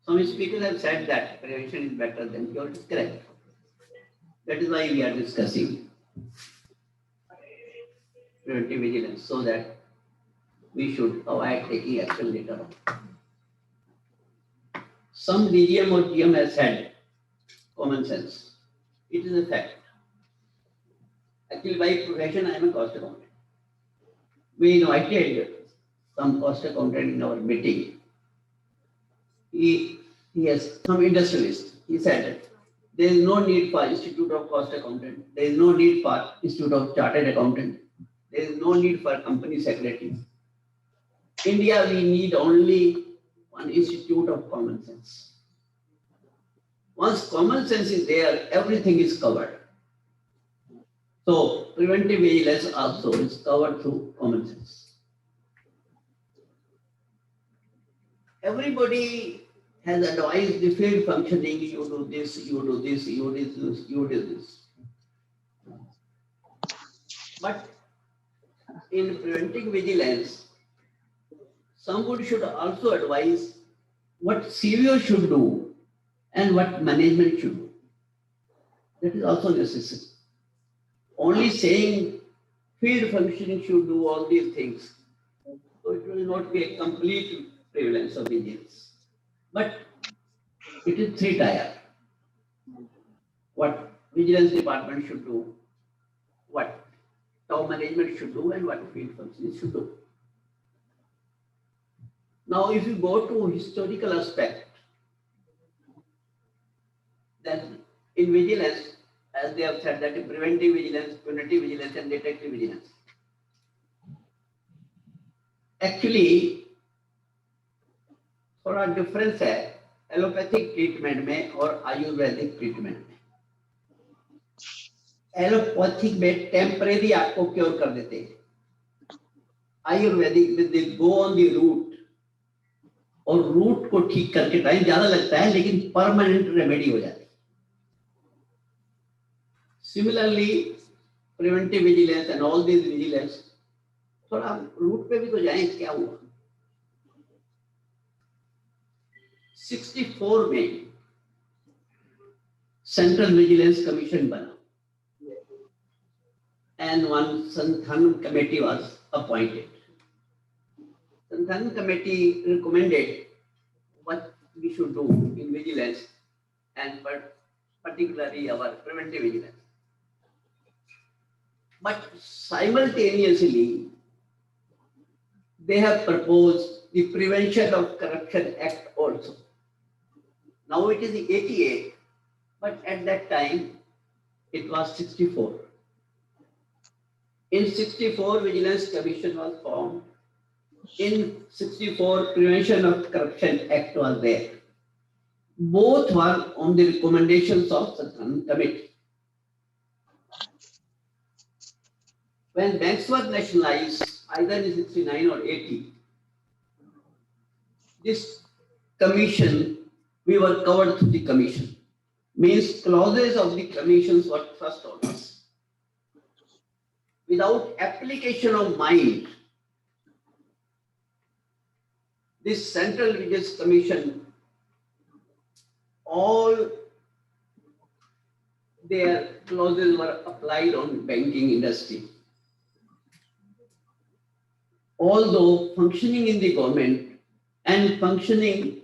Some speakers have said that prevention is better than cure. It is correct. That is why we are discussing preventive vigilance, so that we should avoid taking action later on. Some DGM or GM has said common sense. It is a fact. Actually, by profession, I am a cost accountant. We invited some cost accountant in our meeting. He has some industrialist. He said, there is no need for Institute of Cost Accountant. There is no need for Institute of Chartered Accountant. There is no need for company secretary. India, we need only one Institute of Common Sense. Once common sense is there, everything is covered. So preventive vigilance also is covered through common sense. Everybody has advised the field functioning, you do this, you do this, you do this, you do this. But in preventing vigilance, someone should also advise what CEO should do and what management should do. That is also necessary. Only saying field functioning should do all these things, so it will not be a complete prevalence of vigilance. But It is 3-tier. What vigilance department should do, what top management should do, and what field functions should do. Now, if you go to historical aspect, then in vigilance, as they have said, that is preventive vigilance, punitive vigilance, and detective vigilance. Actually, थोड़ा difference है allopathic treatment में और Ayurvedic treatment में। Allopathic में temporary आपको cure कर देते हैं, आयुर्वेदिक में दे गो ऑन द रूट, और रूट को ठीक करके टाइम ज्यादा लगता है लेकिन परमानेंट रेमेडी हो जाती है। Similarly preventive vigilance and all this vigilance, थोड़ा रूट पे भी तो जाएं, क्या हुआ। 64 में सेंट्रल विजिलेंस कमीशन बना and one Santhanam committee was appointed. Santhanam committee recommended what we should do in vigilance and particularly our preventive vigilance. But simultaneously, they have proposed the Prevention of Corruption Act also. Now it is 88, but at that time it was 64. In 64, Vigilance Commission was formed. In 64, Prevention of Corruption Act was there. Both were on the recommendations of Santhanam Committee. When banks were nationalized, either in 69 or 80, this commission, we were covered through the commission. Means clauses of the commissions were thrust on us. Without application of mind, this Central Vigilance Commission, all their clauses were applied on banking industry. Although functioning in the government and functioning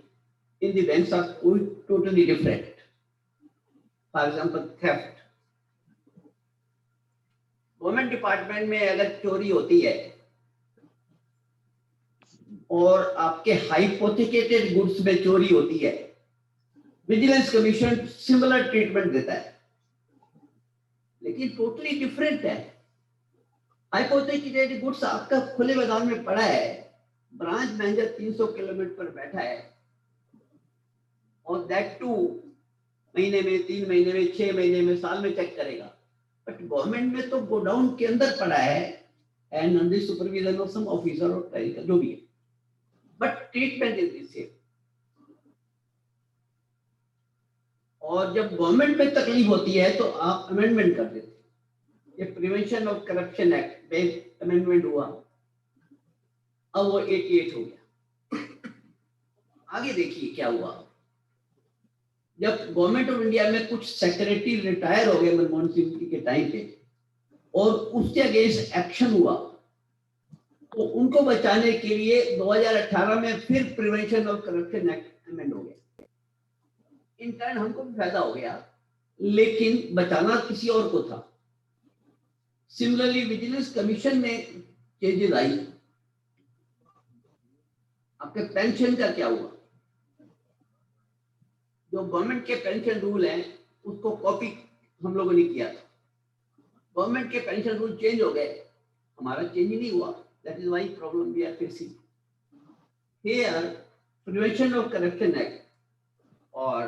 in the banks are totally different. For example, theft. Government department में अगर चोरी होती है और आपके हाइपोथिकेटेड goods में चोरी होती है, विजिलेंस कमीशन सिमिलर ट्रीटमेंट देता है, लेकिन टोटली डिफरेंट है। हाइपोथिकेटेड गुड्स आपका खुले मैदान में पड़ा है, ब्रांच मैनेजर 300 किलोमीटर पर बैठा है, और दैट टू महीने में, 3 महीने में, 6 महीने में, साल में चेक करेगा। बट गवर्नमेंट में तो गोडाउन के अंदर पड़ा है and under supervision of some officer और क्लरिकल जो भी है, but treatment is the same. और जब गवर्नमेंट में तकलीफ होती है तो आप अमेंडमेंट कर देते हैं। ये प्रिवेंशन ऑफ करप्शन एक्ट में अमेंडमेंट हुआ, अब वो 88 हो गया। आगे देखिए क्या हुआ। जब गवर्नमेंट ऑफ इंडिया में कुछ सेक्रेटरी रिटायर हो गए मनमोहन सिंह जी के टाइम पे, और उसके अगेंस्ट एक्शन हुआ, तो उनको बचाने के लिए 2018 में फिर prevention of corruption act amend हो गया। इन टर्न हमको भी फायदा हो गया, लेकिन बचाना किसी और को था। सिमिलरली विजिलेंस कमीशन में चेंजेस आई। आपके पेंशन का क्या हुआ? जो गवर्नमेंट के पेंशन रूल हैं उसको कॉपी हम लोगों ने किया था। गवर्नमेंट के पेंशन रूल चेंज हो गए, हमारा चेंज ही नहीं हुआ। That is why problem we are facing here. Prevention of corruption act और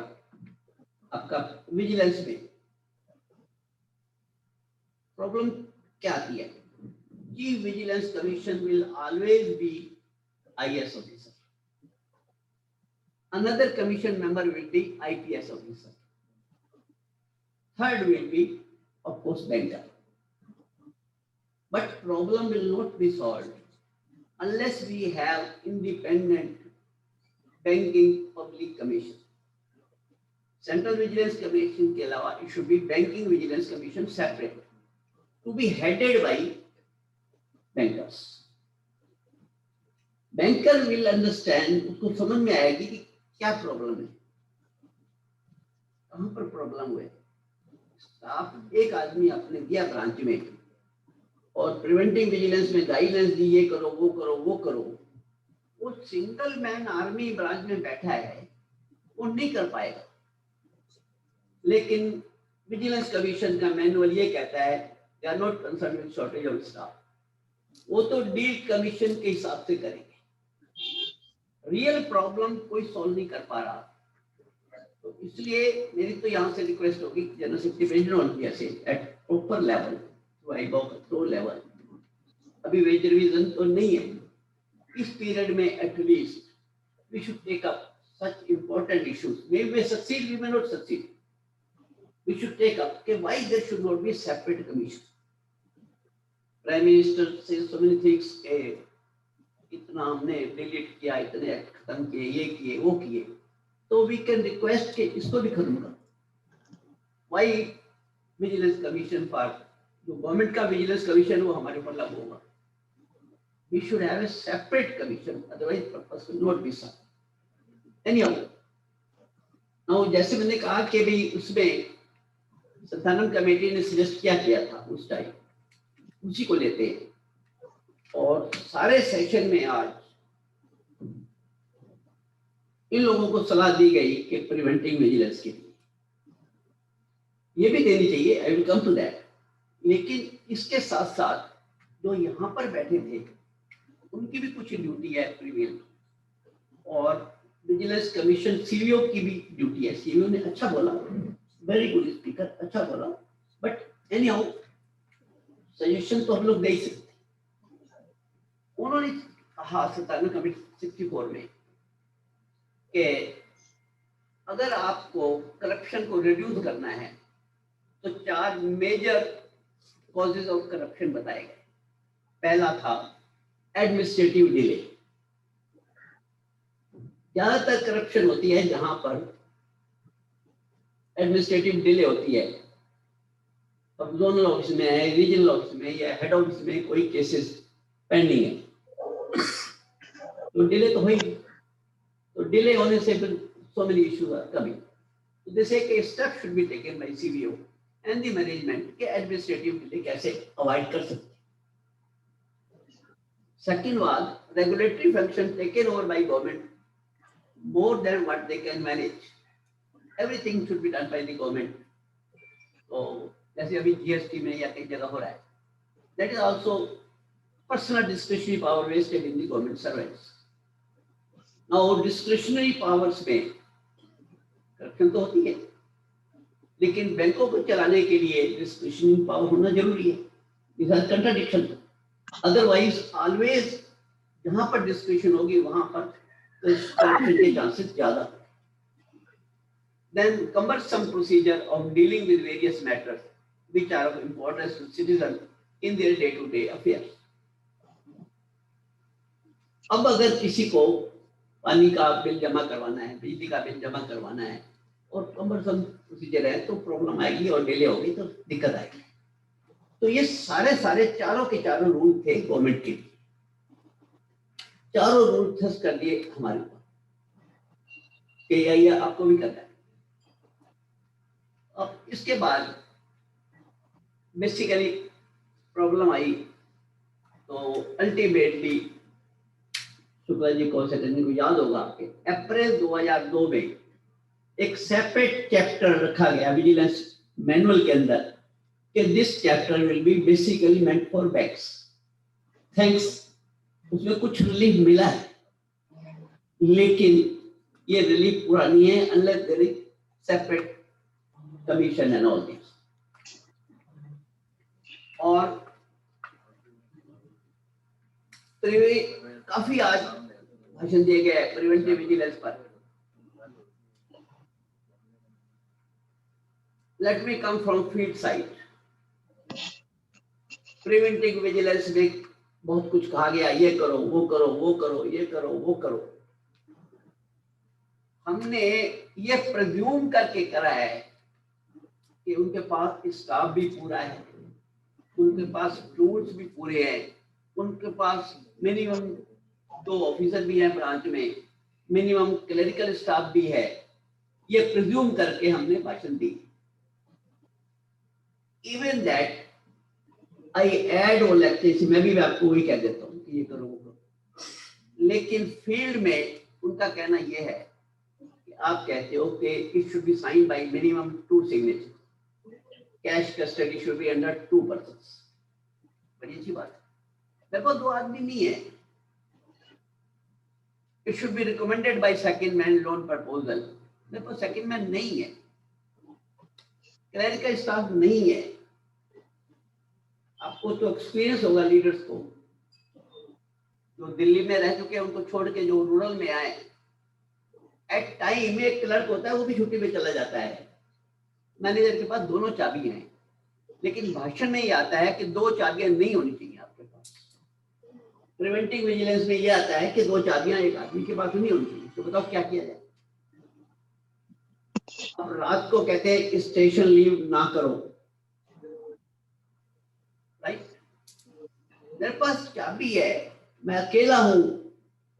आपका विजिलेंस में प्रॉब्लम क्या आती है? Chief vigilance commission will always be IAS officer. Another commission member will be IPS officer. Third will be, of course, banker. But problem will not be solved unless we have independent banking public commission. Central Vigilance Commission के अलावा it should be Banking Vigilance Commission separate to be headed by bankers. Banker will understand, उसको समझ में आएगी कि क्या problem है, कहाँ पर प्रॉब्लम हुए। स्टाफ एक आदमी आपने दिया ब्रांच में और प्रिवेंटिव विजिलेंस में गाइडेंस दी, ये करो वो करो वो करो, वो सिंगल मैन आर्मी ब्रांच में बैठा है, वो नहीं कर पाएगा। लेकिन विजिलेंस कमीशन का मैनुअल ये कहता है they are not concern with shortage of staff, वो तो डील कमीशन के हिसाब से करेंगे। रियल प्रॉब्लम कोई सॉल्व नहीं कर पा रहा, तो इसलिए मेरी तो यहाँ से रिक्वेस्ट होगी general secretary president of India से at proper level to I go level, अभी वेज रिवीजन तो नहीं है, इस पीरियड में at least we should take up such important issues. We may succeed, we may not succeed. We should take up okay, why there should not be a separate commission. Prime Minister says so many things. इतना हमने delete किया, इतने act खत्म किए, ये किए वो किए, तो वी कैन रिक्वेस्ट के इसको भी खत्म करो। Why विजिलेंस कमीशन फॉर जो गवर्नमेंट का विजिलेंस कमीशन वो हमारे ऊपर लागू होगा। We should have a separate commission, otherwise purpose will not be served. Anyhow, now जैसे मैंने कहा कि भी उसमें संस्थानम कमेटी ने सजेस्ट किया था उस टाइम, उसी को लेते हैं और सारे सेशन में आज इन लोगों को सलाह दी गई कि प्रिवेंटिंग विजिलेंस के लिए ये भी देनी चाहिए, I will come to that. लेकिन इसके साथ साथ जो यहाँ पर बैठे थे उनकी भी कुछ ड्यूटी है प्रिवेंट, और विजिलेंस कमीशन सीवीओ की भी ड्यूटी है। सीवीओ ने अच्छा बोला, वेरी गुड स्पीकर, अच्छा बोला, बट एनी हाउ सजेशन तो हम लोग दे ही सकते। उन्होंने कहा 64 में कि अगर आपको करप्शन को रिड्यूस करना है तो 4 मेजर कॉजेज ऑफ करप्शन बताए गए। पहला था एडमिनिस्ट्रेटिव डिले। ज्यादातर करप्शन होती है जहां पर एडमिनिस्ट्रेटिव डिले होती है, अब जोनल ऑफिस में है, रीजनल ऑफिस में या हेड ऑफिस में कोई केसेस पेंडिंग है, तो डिले तो होगी, तो डिले होने से फिर so many issues are coming. So they say कि steps should be taken by CVO and the management के administrative delay कैसे avoid कर सकते। Second was regulatory function taken over by government more than what they can manage. Everything should be done by the government. So जैसे अभी GST में या कई जगह हो रहा है, that is also personal discretionary power wasted in the government servants. Now discretionary powers में करप्शन तो होती है, लेकिन बैंकों को चलाने के लिए डिस्क्रिशनरी पावर होना जरूरी है। This are contradiction. Otherwise always जहां पर डिस्क्रिशन होगी वहां पर करप्शन के चांसेस ज्यादा। Then cumbersome procedure of dealing with various matters which are of importance to citizens in their day-to-day affairs. अब अगर किसी को पानी का बिल जमा करवाना है, बिजली का बिल जमा करवाना है और कमर्सम प्रोसीजर है तो प्रॉब्लम आएगी और डिले होगी तो दिक्कत आएगी। तो ये सारे चारों के चारों रूल थे गवर्नमेंट के लिए, चारों रूल थस कर दिए हमारे ऊपर कि ये आपको भी करना है। अब इसके बाद बेसिकली प्रॉब्लम आई तो अल्टीमेटली शुक्ला जी को सेक्रेटरी को याद होगा कि अप्रैल 2002 में एक सेपरेट चैप्टर रखा गया विजिलेंस मैनुअल के अंदर कि this chapter will be basically meant for banks. Thanks, उसमें कुछ रिलीफ मिला है, लेकिन ये रिलीफ पूरा नहीं है unless there is separate commission and all this. और काफी आज भाषण दिए गए प्रिवेंटिव विजिलेंस पर। Let me come from field side. Preventive vigilance में बहुत कुछ कहा गया, ये करो वो करो वो करो ये करो वो करो। हमने ये प्रिज्यूम करके करा है कि उनके पास स्टाफ भी पूरा है, उनके पास टूल्स भी पूरे हैं, उनके पास मिनिमम 2 ऑफिसर भी हैं ब्रांच में, मिनिमम क्लरिकल स्टाफ भी है, ये प्रिज्यूम करके हमने भाषण दी। इवन दैट आई एड वो लेक्चर, मैं भी आपको वही कह देता हूँ कि ये करो वो करो, लेकिन फील्ड में उनका कहना ये है कि आप कहते हो कि it should be sign by minimum 2 signature, cash custody should be under 2 persons. बड़ी अच्छी बात है, मेरे को 2 आदमी नहीं है। It should B recommended by second man loan proposal, मेरे को सेकंड मैन नहीं है, क्लरिकल स्टाफ नहीं है। आपको तो एक्सपीरियंस होगा लीडर्स को, जो दिल्ली में रह चुके हैं, उनको छोड़ के जो रूरल में आए, एट टाइम एक क्लर्क होता है वो भी छुट्टी पे चला जाता है, मैनेजर के पास दोनों चाबियां हैं, लेकिन भाषण में ये आता है कि 2 चाबियां नहीं होनी चाहिए आपके पास। प्रिवेंटिव विजिलेंस में ये आता है कि 2 चाबियां एक आदमी के पास नहीं होनी चाहिए। तो बताओ क्या किया जाए? अब रात को कहते हैं स्टेशन लीव ना करो, राइट? मेरे पास चाबी है, मैं अकेला हूं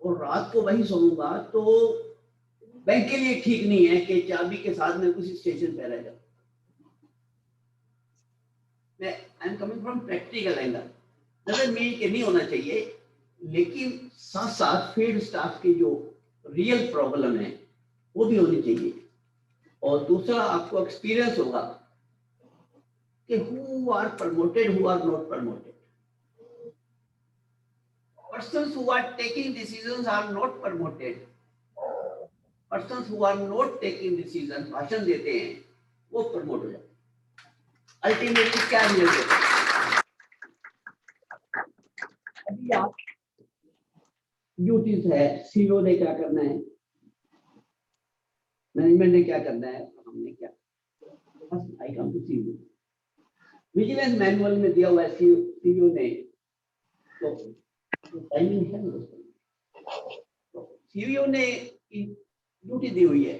और रात को वहीं सोऊंगा, तो बैंक के लिए ठीक नहीं है कि चाबी के साथ में उसी स्टेशन पे रह जाऊं। मैं I am coming from practical angle, doesn't mean कि नहीं होना चाहिए, लेकिन साथ साथ फील्ड स्टाफ की जो रियल प्रॉब्लम है वो भी होनी चाहिए। और दूसरा, आपको एक्सपीरियंस होगा कि who are promoted, who are not promoted. Persons who are taking decisions are not promoted. Persons who are not taking decisions, भाषण देते हैं, वो प्रमोट हो जाते हैं। अल्टीमेटली क्या रिजल्ट होता है? अभी आप ड्यूटीज है, सीईओ ने क्या करना है, मैनेजमेंट ने क्या करना है, हमने क्या, बस I come to CEO. Vigilance manual में दिया हुआ है सीईओ ने, तो टाइमिंग है ना दोस्तों। तो सीईओ ने ड्यूटी दी हुई है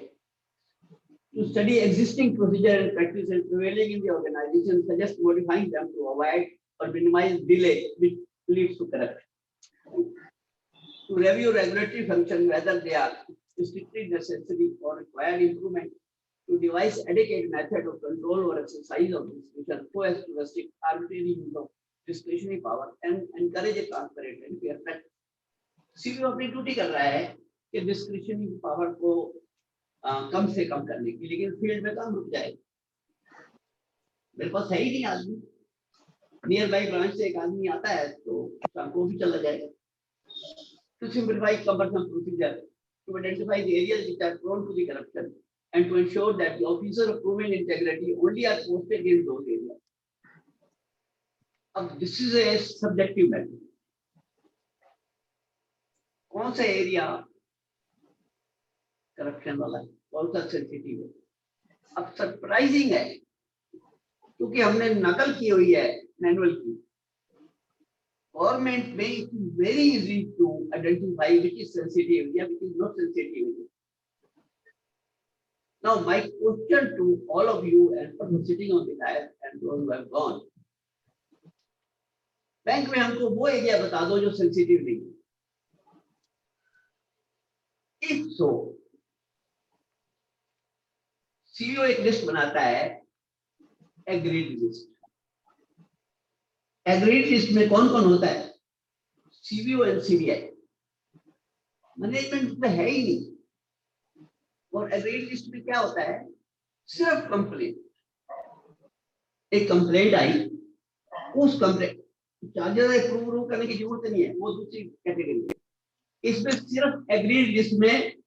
to study existing procedure and practices prevailing in the organization, suggest modifying them to avoid or minimize delay which leads to corruption. To review regulatory functions whether they are strictly necessary or require improvement. To devise adequate method of control or exercise of discretion so as to restrict arbitrary use of discretionary power and encourage a transparent and fair practice. CEO अपनी duty कर रहा है कि discretionary power को कम से कम करने की, लेकिन फील्ड में काम रुक जाएगा। मेरे पास है ही नहीं आदमी, नियर बाई ब्रांच से एक आदमी आता है तो शाम को भी चला जाएगा। To simplify cumbersome procedure, to identify the areas which are prone to the corruption, and to ensure that the officer of proven integrity only are posted in those areas. अब this is a subjective matter. कौन सा area corruption वाला है, कौन सा sensitive है? अब surprising है, क्योंकि हमने नकल की हुई है मैनुअल की। गवर्नमेंट में it is very easy to identify which is sensitive या which is not sensitive. Now my question to all of you and for sitting on the dais and those who have gone, bank में हमको वो area बता दो जो sensitive नहीं है। If so, CEO एक लिस्ट बनाता है, एग्रीड लिस्ट। एग्रीड लिस्ट में कौन कौन होता है? CEO and CBI. मैनेजमेंट में है ही नहीं। और एग्रीड लिस्ट में क्या होता है? सिर्फ कंप्लेंट। एक कंप्लेंट आई, उस कंप्लेंट चार्जेस अप्रूव करने की जरूरत नहीं है, वो दूसरी कैटेगरी है। इसमें सिर्फ एग्रीड लिस्ट में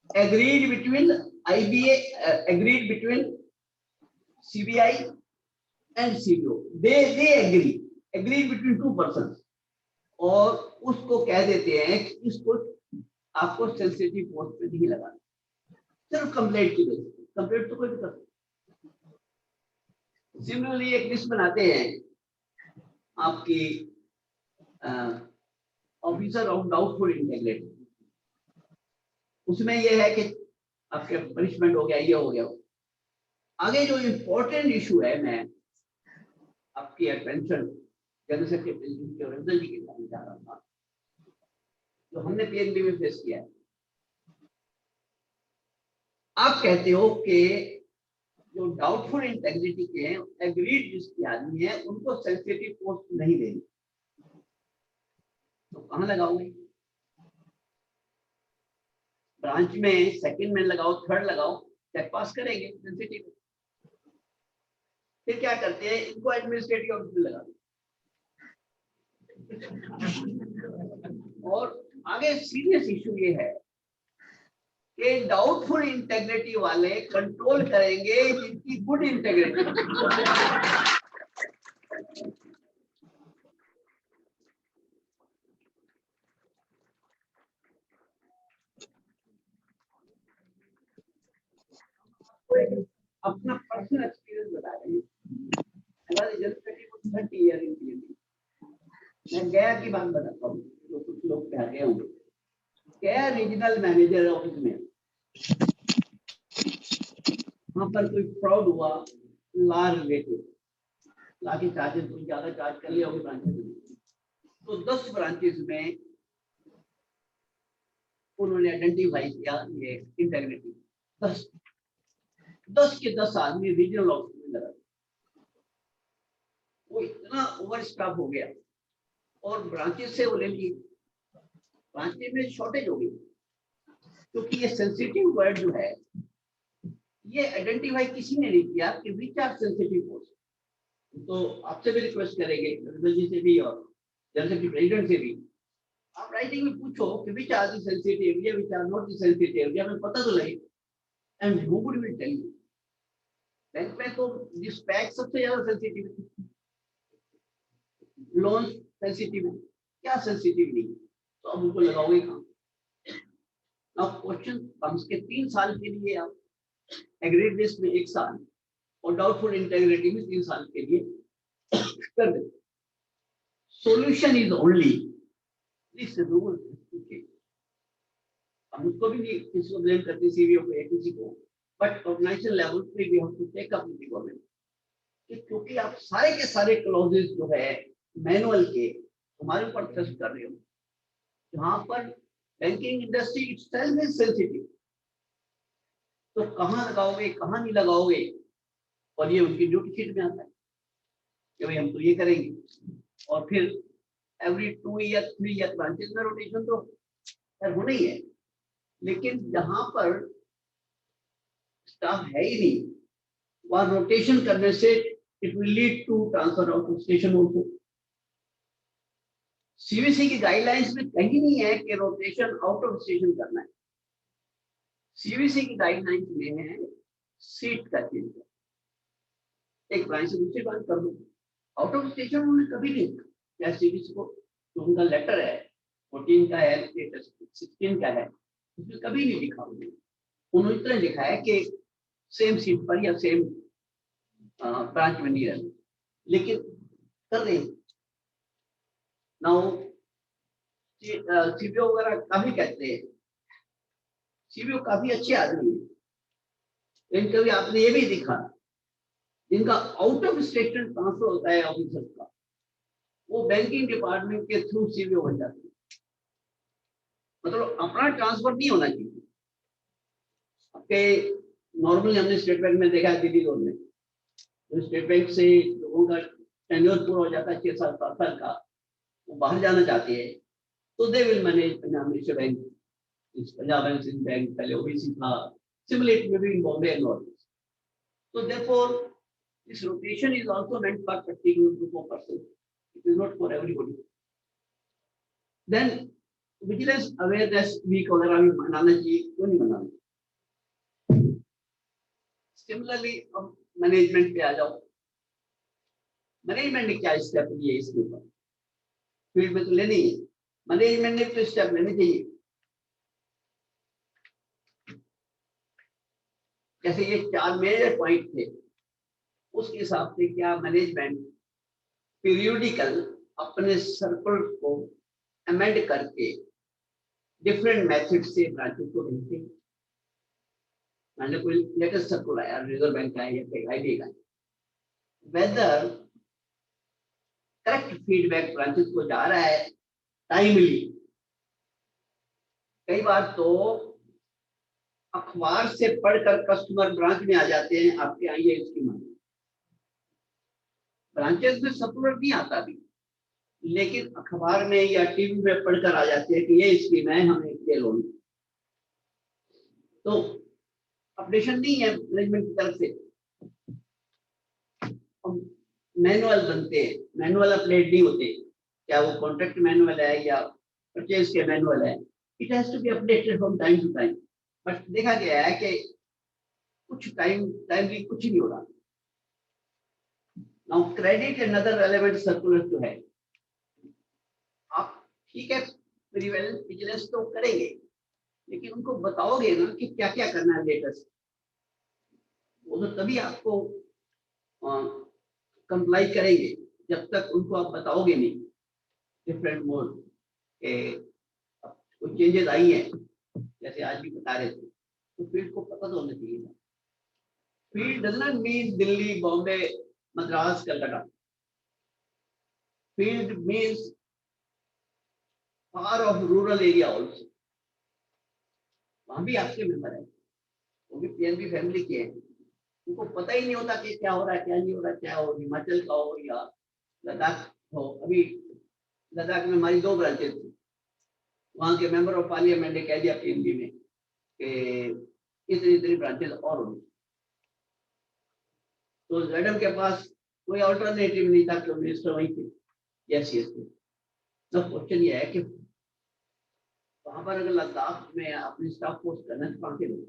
agreed between IBA, agreed between CBI and CBO. They agreed between 2 persons, और उसको कह देते हैं कि इसको आपको सेंसिटिव पोस्ट पे नहीं लगाना, सिर्फ कंप्लेंट की बेसिस पे। कंप्लेंट तो कोई भी कर सकता है। सिमिलरली एक लिस्ट बनाते हैं आपकी ऑफिसर ऑफ डाउटफुल इंटेग्रिटी, उसमें यह है कि आपके पनिशमेंट हो गया, ये हो गया। आगे जो इम्पोर्टेंट इशू है, मैं आपकी अटेंशन जनरल सेक्रेटरी के रविंदर जी के सामने जा रहा था, जो हमने पीएनबी में फेस किया है। आप कहते हो कि जो डाउटफुल इंटेग्रिटी के हैं, एग्रीड जिसके आदमी है, उनको सेंसिटिव पोस्ट नहीं देनी, तो कहाँ लगाओगे? ब्रांच में सेकंड में लगाओ, थर्ड लगाओ, चेक पास करेंगे सेंसिटिव। फिर क्या करते हैं, इनको एडमिनिस्ट्रेटिव ऑफिस में लगा दो। और आगे सीरियस इशू ये है कि डाउटफुल इंटेग्रिटी वाले कंट्रोल करेंगे जिनकी गुड इंटेग्रिटी। अपना पर्सनल एक्सपीरियंस बता रहे हैं। 30 ईयर इन PhD। मैं गया की बात बताता हूँ, जो कुछ लोग कह रहे होंगे। क्या रीजनल मैनेजर ऑफिस में वहां पर कोई फ्रॉड हुआ, ला रिलेटेड, ला के चार्जेस कोई ज्यादा चार्ज कर लिया होगा ब्रांचेस में, तो 10 ब्रांचेस में उन्होंने आइडेंटिफाई किया ये इंटेग्रिटी। 10 के 10 आदमी रीजनल ऑफिस में लगा। वो इतना ओवर स्टाफ हो गया और ब्रांचेस से वो ले लिए, ब्रांचेस में शॉर्टेज हो गई, क्योंकि ये सेंसिटिव वर्ड जो है ये आइडेंटिफाई किसी ने नहीं किया कि विच आर सेंसिटिव पोस्ट। तो आपसे भी रिक्वेस्ट करेंगे, जी से भी और जनरल प्रेसिडेंट से भी, आप राइटिंग में पूछो कि विच आर द सेंसिटिव, ये which are not the sensitive, ये हमें पता तो लगे। And who would will tell you? Bank में तो दिस पैक सबसे ज्यादा सेंसिटिव है, लोन सेंसिटिव है, क्या सेंसिटिव नहीं, तो अब उनको लगाओगे कहाँ? अब क्वेश्चन कम के 3 साल के लिए आप एग्रीड लिस्ट में 1 साल और डाउटफुल इंटेग्रिटी में 3 साल के लिए कर दे। Solution is only this rule. हम उसको भी नहीं किसी को ब्लेम करते, सीवीओ को या किसी को, बट ऑर्गेनाइजेशन लेवल पे we have to take up with the government, क्योंकि आप सारे के सारे क्लॉजेस जो है मैनुअल के हमारे ऊपर ट्रस्ट कर रहे हो, जहां पर banking industry itself is sensitive, तो कहाँ लगाओगे, कहाँ नहीं लगाओगे? और ये उनकी ड्यूटी शीट में आता है कि भाई हम तो ये करेंगे। और फिर एवरी 2 ईयर 3 ईयर ब्रांचेस में रोटेशन तो होना ही है, लेकिन जहां पर स्टाफ है ही नहीं, वहां रोटेशन करने से it will lead to transfer out of station also. CVC की गाइडलाइंस में कहीं नहीं है कि रोटेशन आउट ऑफ स्टेशन करना है। सीवीसी की गाइडलाइंस में है सीट का चेंज, एक ब्रांच से दूसरी ब्रांच कर दो। आउट ऑफ स्टेशन उन्होंने कभी नहीं लिखा, या सीवीसी को जो उनका लेटर है 14 का है, 16 का है, उसमें कभी नहीं लिखा उन्होंने इतना लिखा है कि सेम सीट पर या सेम ब्रांच में नहीं रहना, लेकिन कर रहे हैं। नाउ सीबीओ वगैरह काफी कहते हैं, सीबीओ काफी अच्छे आदमी है, लेकिन कभी आपने ये भी दिखा जिनका आउट ऑफ स्टेशन ट्रांसफर होता है ऑफिसर्स का, वो बैंकिंग डिपार्टमेंट के थ्रू सीबीओ बन जाते हैं। मतलब अपना ट्रांसफर नहीं होना चाहिए। नॉर्मली हमने स्टेट बैंक में देखा है, दिल्ली रोड में, तो स्टेट बैंक से लोगों का टेन्योर पूरा हो जाता है 6-7 साल का, वो बाहर जाना चाहते हैं, तो they will manage Punjab national bank, Punjab and bank, पहले ओबीसी था, similarly may be in Bombay and north. So therefore, this rotation is also meant for particular group of persons. It is not for everybody. Then vigilance awareness week वगैरह भी मनाना चाहिए, क्यों नहीं मनाना? Similarly, अब मैनेजमेंट पे आ जाओ, मैनेजमेंट ने क्या स्टेप लिए इसके ऊपर? फील्ड में तो लेनी है, मैनेजमेंट ने तो स्टेप लेने चाहिए। जैसे ये 4 मेजर पॉइंट थे, उसके हिसाब से क्या मैनेजमेंट पीरियोडिकल अपने सर्कल को अमेंड करके डिफरेंट मेथड से ब्रांचेस को भेजते हैं। मान लो कोई लेटेस्ट सर्कुलर आया, रिजर्व बैंक का है या कोई आईडी का, वेदर करेक्ट फीडबैक ब्रांचेस को जा रहा है टाइमली। कई बार तो अखबार से पढ़कर कस्टमर ब्रांच में आ जाते हैं, आपके यहाँ ये स्कीम है। ब्रांचेस में सर्कुलर नहीं आता भी, लेकिन अखबार में या टीवी में पढ़कर आ जाते हैं कि ये स्कीम है, हमें ये लोन। तो अपडेशन नहीं है मैनेजमेंट की तरफ से, मैनुअल बनते हैं, मैनुअल अपडेट नहीं होते, क्या वो कॉन्ट्रैक्ट मैनुअल है या परचेज के मैनुअल है, it has to be updated from time to time. But देखा गया है कि कुछ टाइमली कुछ नहीं हो रहा। Now credit another relevant circular जो है, आप ठीक है प्रिवेंटिव विजिलेंस तो करेंगे, लेकिन उनको बताओगे ना कि क्या क्या करना है लेटेस्ट, वो तो तभी आपको कंप्लाई करेंगे। जब तक उनको आप बताओगे नहीं डिफरेंट मोड के कुछ चेंजेस आई हैं, जैसे आज भी बता रहे थे, तो फील्ड को पता तो होना चाहिए था। Field does not mean Delhi, Bombay, Madras, Calcutta. Field means far of rural area also। वहां भी आपके मेंबर है, वो भी पीएनबी फैमिली के हैं, उनको पता ही नहीं होता कि क्या हो रहा है क्या नहीं हो रहा है, चाहे वो हिमाचल का हो या लद्दाख हो। अभी लद्दाख में हमारी 2 ब्रांचेस थी, वहां के मेंबर ऑफ पार्लियामेंट ने कह दिया पीएनबी में कि इतनी ब्रांचेस और होंगी। तो मैडम के पास कोई अल्टरनेटिव नहीं था कि मिनिस्टर वहीं थे। Yes yes. तो क्वेश्चन ये है कि वहां पर अगर लद्दाख में अपनी स्टाफ पोस्ट करना है तो कहाँ के लोग,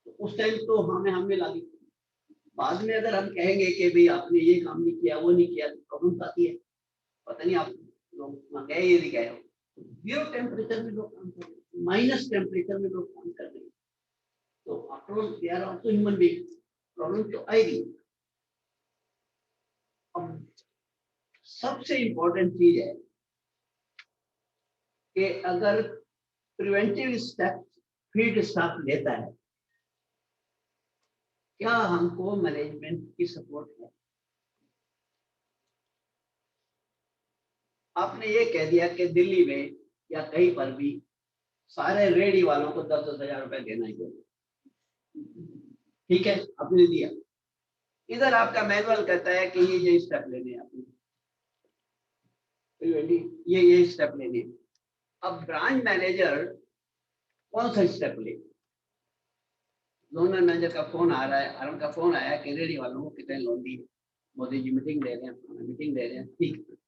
तो उस टाइम तो हमें लगी। बाद में अगर हम कहेंगे कि भाई आपने ये काम नहीं किया, वो नहीं किया, तो प्रॉब्लम आती है। पता नहीं आप लोग गए ये नहीं गए, 0 टेम्परेचर में लोग काम कर रहे हैं, माइनस टेम्परेचर में लोग काम कर रहे हैं, तो after all they are also human being, problem तो आएगी। अब सबसे इम्पोर्टेंट चीज है कि अगर प्रिवेंटिव स्टेप फील्ड स्टाफ लेता है, क्या हमको मैनेजमेंट की सपोर्ट है? आपने ये कह दिया कि दिल्ली में या कहीं पर भी सारे रेडी वालों को 10-10 हजार रुपए देना ही होगा, ठीक है, आपने दिया। इधर आपका मैनुअल कहता है कि ये स्टेप लेने हैं आपने, ये स्टेप लेने। अब ब्रांच मैनेजर कौन सा स्टेप ले? लोन मैनेजर का फोन आ रहा है, आरएम का फोन आया कि रेडी वालों को कितने लोन दिए, मोदी जी मीटिंग ले रहे हैं, मीटिंग ले रहे हैं, ठीक।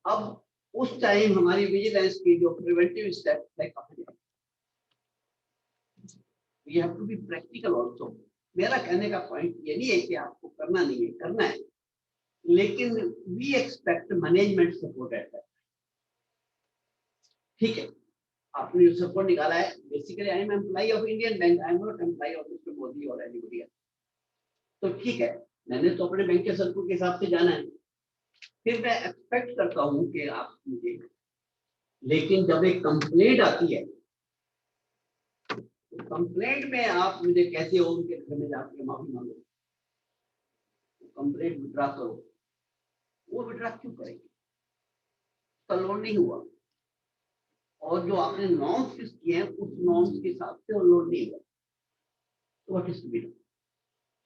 अब उस टाइम हमारी विजिलेंस की जो प्रिवेंटिव स्टेप है कहाँ जाए? We have to be practical also. मेरा कहने का पॉइंट ये नहीं है कि आपको करना नहीं है, करना है, लेकिन we expect management support at that. ठीक है, आपने जो सपोर्ट निकाला है, basically I am employ of Indian Bank, I am not employ of mister Modi और एनीबॉडी एल्स। तो ठीक है, मैंने तो अपने बैंक के सर्कुलर के हिसाब से जाना है, फिर मैं एक्सपेक्ट करता हूं कि आप मुझे, लेकिन जब एक कंप्लेंट आती है, तो कंप्लेंट में आप मुझे कहते हो उनके घर में जाकर माफी मांगो, कंप्लेंट विड्रा करो, वो विड्रा क्यों करेंगे? उसका लोन नहीं हुआ, और जो आपने नॉर्म्स फिक्स किए हैं उस नॉर्म्स के हिसाब से वो लोन नहीं हुआ, तो what is to be done?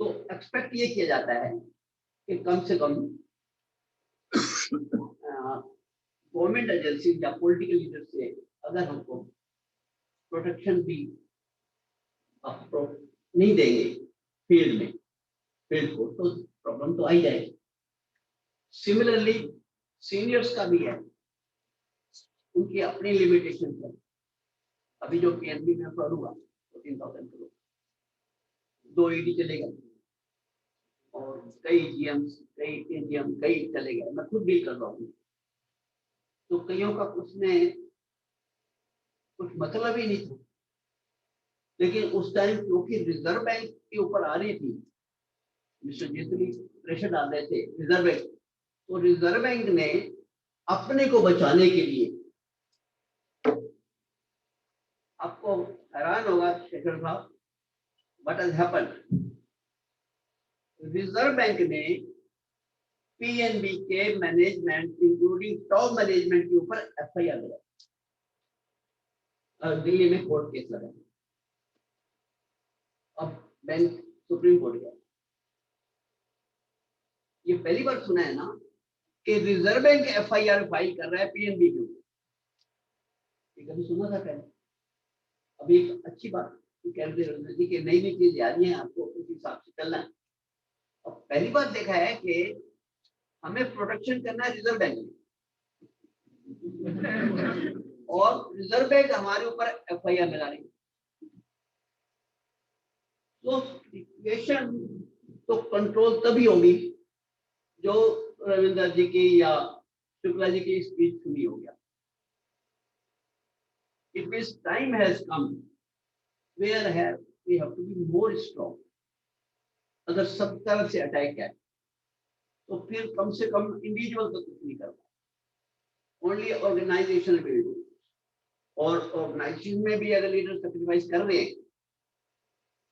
तो एक्सपेक्ट ये किया जाता है कि कम से कम गवर्नमेंट एजेंसी या पॉलिटिकल लीडर से अगर हमको प्रोटेक्शन भी नहीं देंगे फील्ड में, फील्ड को, तो प्रॉब्लम तो आ ही जाएगी। सिमिलरली सीनियर्स का भी है, उनकी अपनी लिमिटेशन है। अभी जो पीएनबी में फ्रॉड हुआ 14,000 करोड़, 2 ईडी चले गए और कई जीएम्स, कई एजीएम, कई चले गए, मैं खुद डील कर रहा हूँ। तो कईयों का उसमें कुछ मतलब ही नहीं था, लेकिन उस टाइम क्योंकि रिजर्व बैंक के ऊपर आ रही थी, मिस्टर जेटली प्रेशर डाल रहे थे रिजर्व बैंक, तो रिजर्व बैंक ने अपने को बचाने के लिए, आपको हैरान होगा शेखर साहब, what has happened, reserve bank ने पीएनबी के मैनेजमेंट इंक्लूडिंग टॉप मैनेजमेंट के ऊपर एफआईआर लगाई। दिल्ली में कोर्ट केस लगा, अब बैंक सुप्रीम कोर्ट गया। ये पहली बार सुना है ना कि रिजर्व बैंक FIR फाइल कर रहा है PNB के ऊपर, ये कभी सुना था पहले? अभी एक अच्छी बात कह रहे जी कि नई नई चीज आ रही है, आपको उस हिसाब से चलना है। और पहली बार देखा है कि हमें प्रोटेक्शन करना है रिजर्व बैंक में, और रिजर्व बैंक हमारे ऊपर FIR लगा रही है। तो सिचुएशन तो कंट्रोल तभी होगी जो रविंद्र जी की या शुक्ला जी की स्पीच सुनी हो गया। It means time has come where we have to be more strong. अगर सब तरफ से अटैक है तो फिर कम से कम इंडिविजुअल तो कुछ नहीं कर पाए, ओनली ऑर्गेनाइजेशन विल डू। और ऑर्गेनाइजेशन में भी अगर लीडर सेक्रीफाइस कर रहे हैं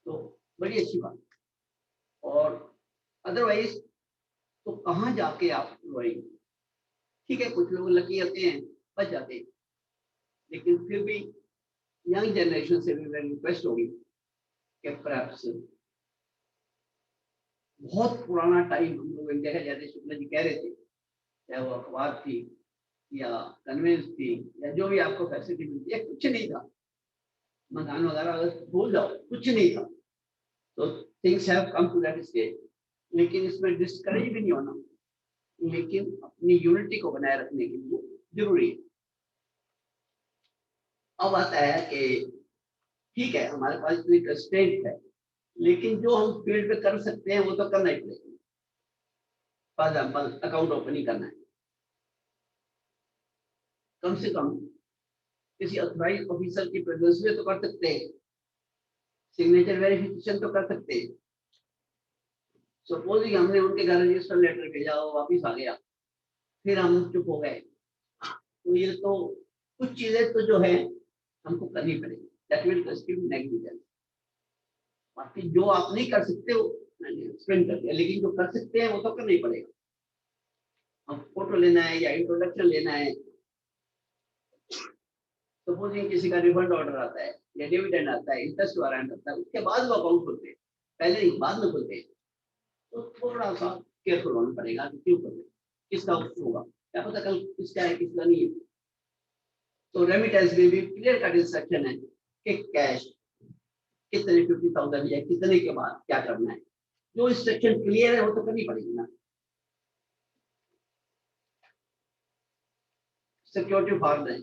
तो बड़ी अच्छी बात। और अदरवाइज तो कहाँ जाके आप रोएंगे? ठीक है, कुछ लोग लकी होते हैं, बच जाते हैं, लेकिन फिर भी यंग जनरेशन से भी मेरी रिक्वेस्ट होगी कि परहैप्स बहुत पुराना टाइम हम लोग देखा, जैसे शुक्ला जी कह रहे थे, चाहे वो अखबार थी या कन्वेंस थी या जो भी आपको फैसिलिटी मिलती है, कुछ नहीं था, मकान वगैरह अगर भूल जाओ, कुछ नहीं था। तो things have come to that stage, लेकिन इसमें डिस्करेज भी नहीं होना, लेकिन अपनी यूनिटी को बनाए रखने के लिए जरूरी है। अब आता है कि ठीक है हमारे पास इतनी कंस्ट्रेंट है, लेकिन जो हम फील्ड पे कर सकते हैं वो तो करना ही पड़ेगा। फॉर एग्जाम्पल अकाउंट ओपनिंग करना है, कम से कम किसी ऑथराइज्ड ऑफिसर की प्रेजेंस में तो कर सकते हैं, सिग्नेचर वेरिफिकेशन तो कर सकते हैं। सपोज हमने उनके घर रजिस्टर लेटर भेजा, वो वापिस आ गया, फिर हम चुप हो गए, तो ये तो कुछ चीजें तो जो है हमको करनी पड़ेगी, दैट विल कॉन्स्टिट्यूट नेग्लिजेंस। बाकी जो आप नहीं कर सकते हो मैंने एक्सप्लेन कर दिया, लेकिन जो कर सकते हैं वो तो करना ही पड़ेगा। अब फोटो लेना है या इंट्रोडक्शन लेना है, सपोजिंग किसी का रिफंड ऑर्डर आता है या डिविडेंड आता है, इंटरेस्ट वारंट आता है, उसके बाद वो अकाउंट खुलते हैं, पहले नहीं बाद में खुलते हैं। तो थोड़ा सा केयरफुल होना पड़ेगा कि क्यों करते, किसका होगा, क्या पता कल किसका है किसका नहीं है। तो रेमिटेंस में भी क्लियर कट इंस्ट्रक्शन है कि कैश कितने 50,000 या कितने के बाद क्या करना है, जो इंस्ट्रक्शन क्लियर है वो तो करनी पड़ेगी ना। सिक्योरिटी फॉर्म है,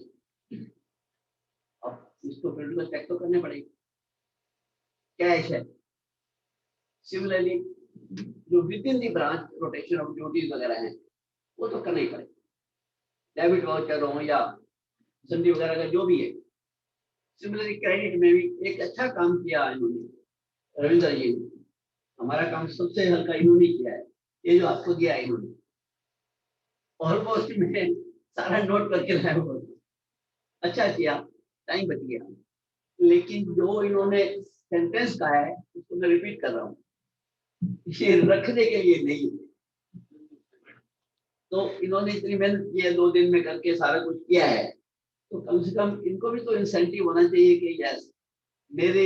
अब इसको फील्ड में चेक तो करने पड़ेगी। कैश है, सिमिलरली जो with in the branch rotation of duties वगैरह हैं वो तो करना ही पड़ेगा, डेबिट वाउचर हो या संडे वगैरह का जो भी है। सिमिलरली क्रेडिट में भी एक अच्छा काम किया इन्होंने, रविंद्र जी ने, हमारा काम सबसे हल्का इन्होंने किया है, ये जो आपको दिया है इन्होंने, ऑलमोस्ट मैं सारा नोट करके लाया हूँ, अच्छा किया, टाइम बच गया। लेकिन जो इन्होंने सेंटेंस कहा है उसको मैं रिपीट कर रहा हूँ, ये रखने के लिए नहीं है। तो इन्होंने इतनी मेहनत की है, 2 दिन में करके सारा कुछ किया है, तो कम से कम इनको भी तो इंसेंटिव होना चाहिए कि यस मेरे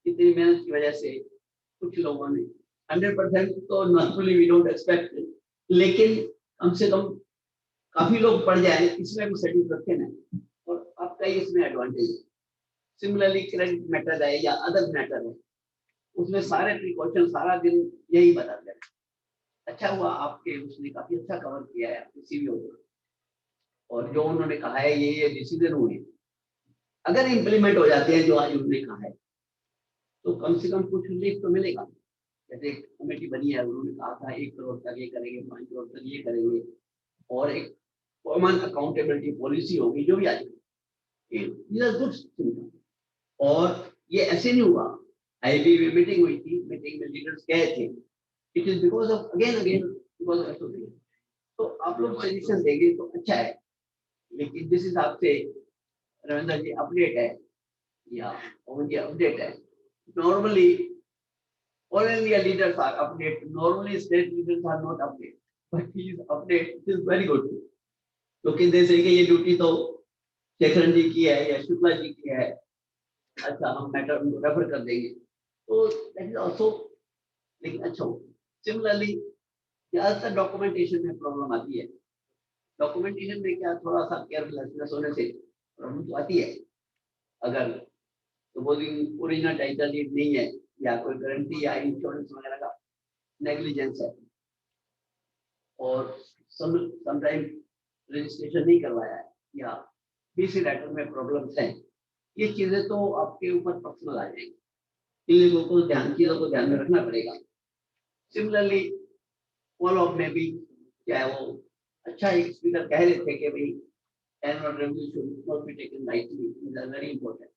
इतनी मेहनत की वजह से कुछ लोगों ने 100% तो नॉर्मली वी डोंट एक्सपेक्ट, लेकिन कम से कम काफी लोग पढ़ जाए, इसमें भी सेटिस्फेक्शन है और आपका ही इसमें एडवांटेज है। सिमिलरली क्रेडिट मैटर है या अदर मैटर है, उसमें सारे प्रिकॉशन सारा दिन यही बताते हैं। अच्छा हुआ आपके उसने काफी अच्छा कवर किया है सीवीओ, और जो उन्होंने कहा है ये डिसीजन हुए अगर इम्प्लीमेंट हो जाते हैं जो आज उन्होंने कहा है, तो कम से कम कुछ रिलीफ तो मिलेगा। जैसे एक कमेटी बनी है, उन्होंने कहा था 1 करोड़ तक ये करेंगे, 5 करोड़ तक ये करेंगे, और एक कॉमन अकाउंटेबिलिटी पॉलिसी होगी जो भी आ जाएगी। और ये ऐसे नहीं हुआ, आईबी में मीटिंग हुई थी, मीटिंग में लीडर्स गए थे, it is because of again because of association. तो आप लोग सजेशन देंगे तो अच्छा है, लेकिन जिस हिसाब से रविंद्र जी अपडेट है या मुझे अपडेट है, normally all India leaders are update, normally state leaders are not update, but he is update, it is very good, क्योंकि जैसे कि ये ड्यूटी तो शेखरन जी की है या शुक्ला जी की है, अच्छा हम मैटर रेफर कर देंगे, तो दैट इज ऑल्सो, लेकिन अच्छा हो। सिमिलरली ज्यादातर डॉक्यूमेंटेशन में प्रॉब्लम आती है। डॉक्यूमेंटेशन में क्या थोड़ा सा केयरफुलनेस होने से प्रॉब्लम तो आती है। अगर सपोजिंग ओरिजिनल टाइटल डीड नहीं है या कोई गारंटी या इंश्योरेंस वगैरह का नेग्लिजेंस है और समटाइम रजिस्ट्रेशन नहीं करवाया है या बीसी लेटर में प्रॉब्लम्स हैं, ये चीजें तो आपके ऊपर पर्सनल आ जाएंगी। इन लोगों को चीजों को ध्यान में रखना पड़ेगा। सिमिलरली फॉलो अप में भी क्या है वो अच्छा एक स्पीकर कह रहे थे कि भाई annual review should not be taken lightly, it is very important.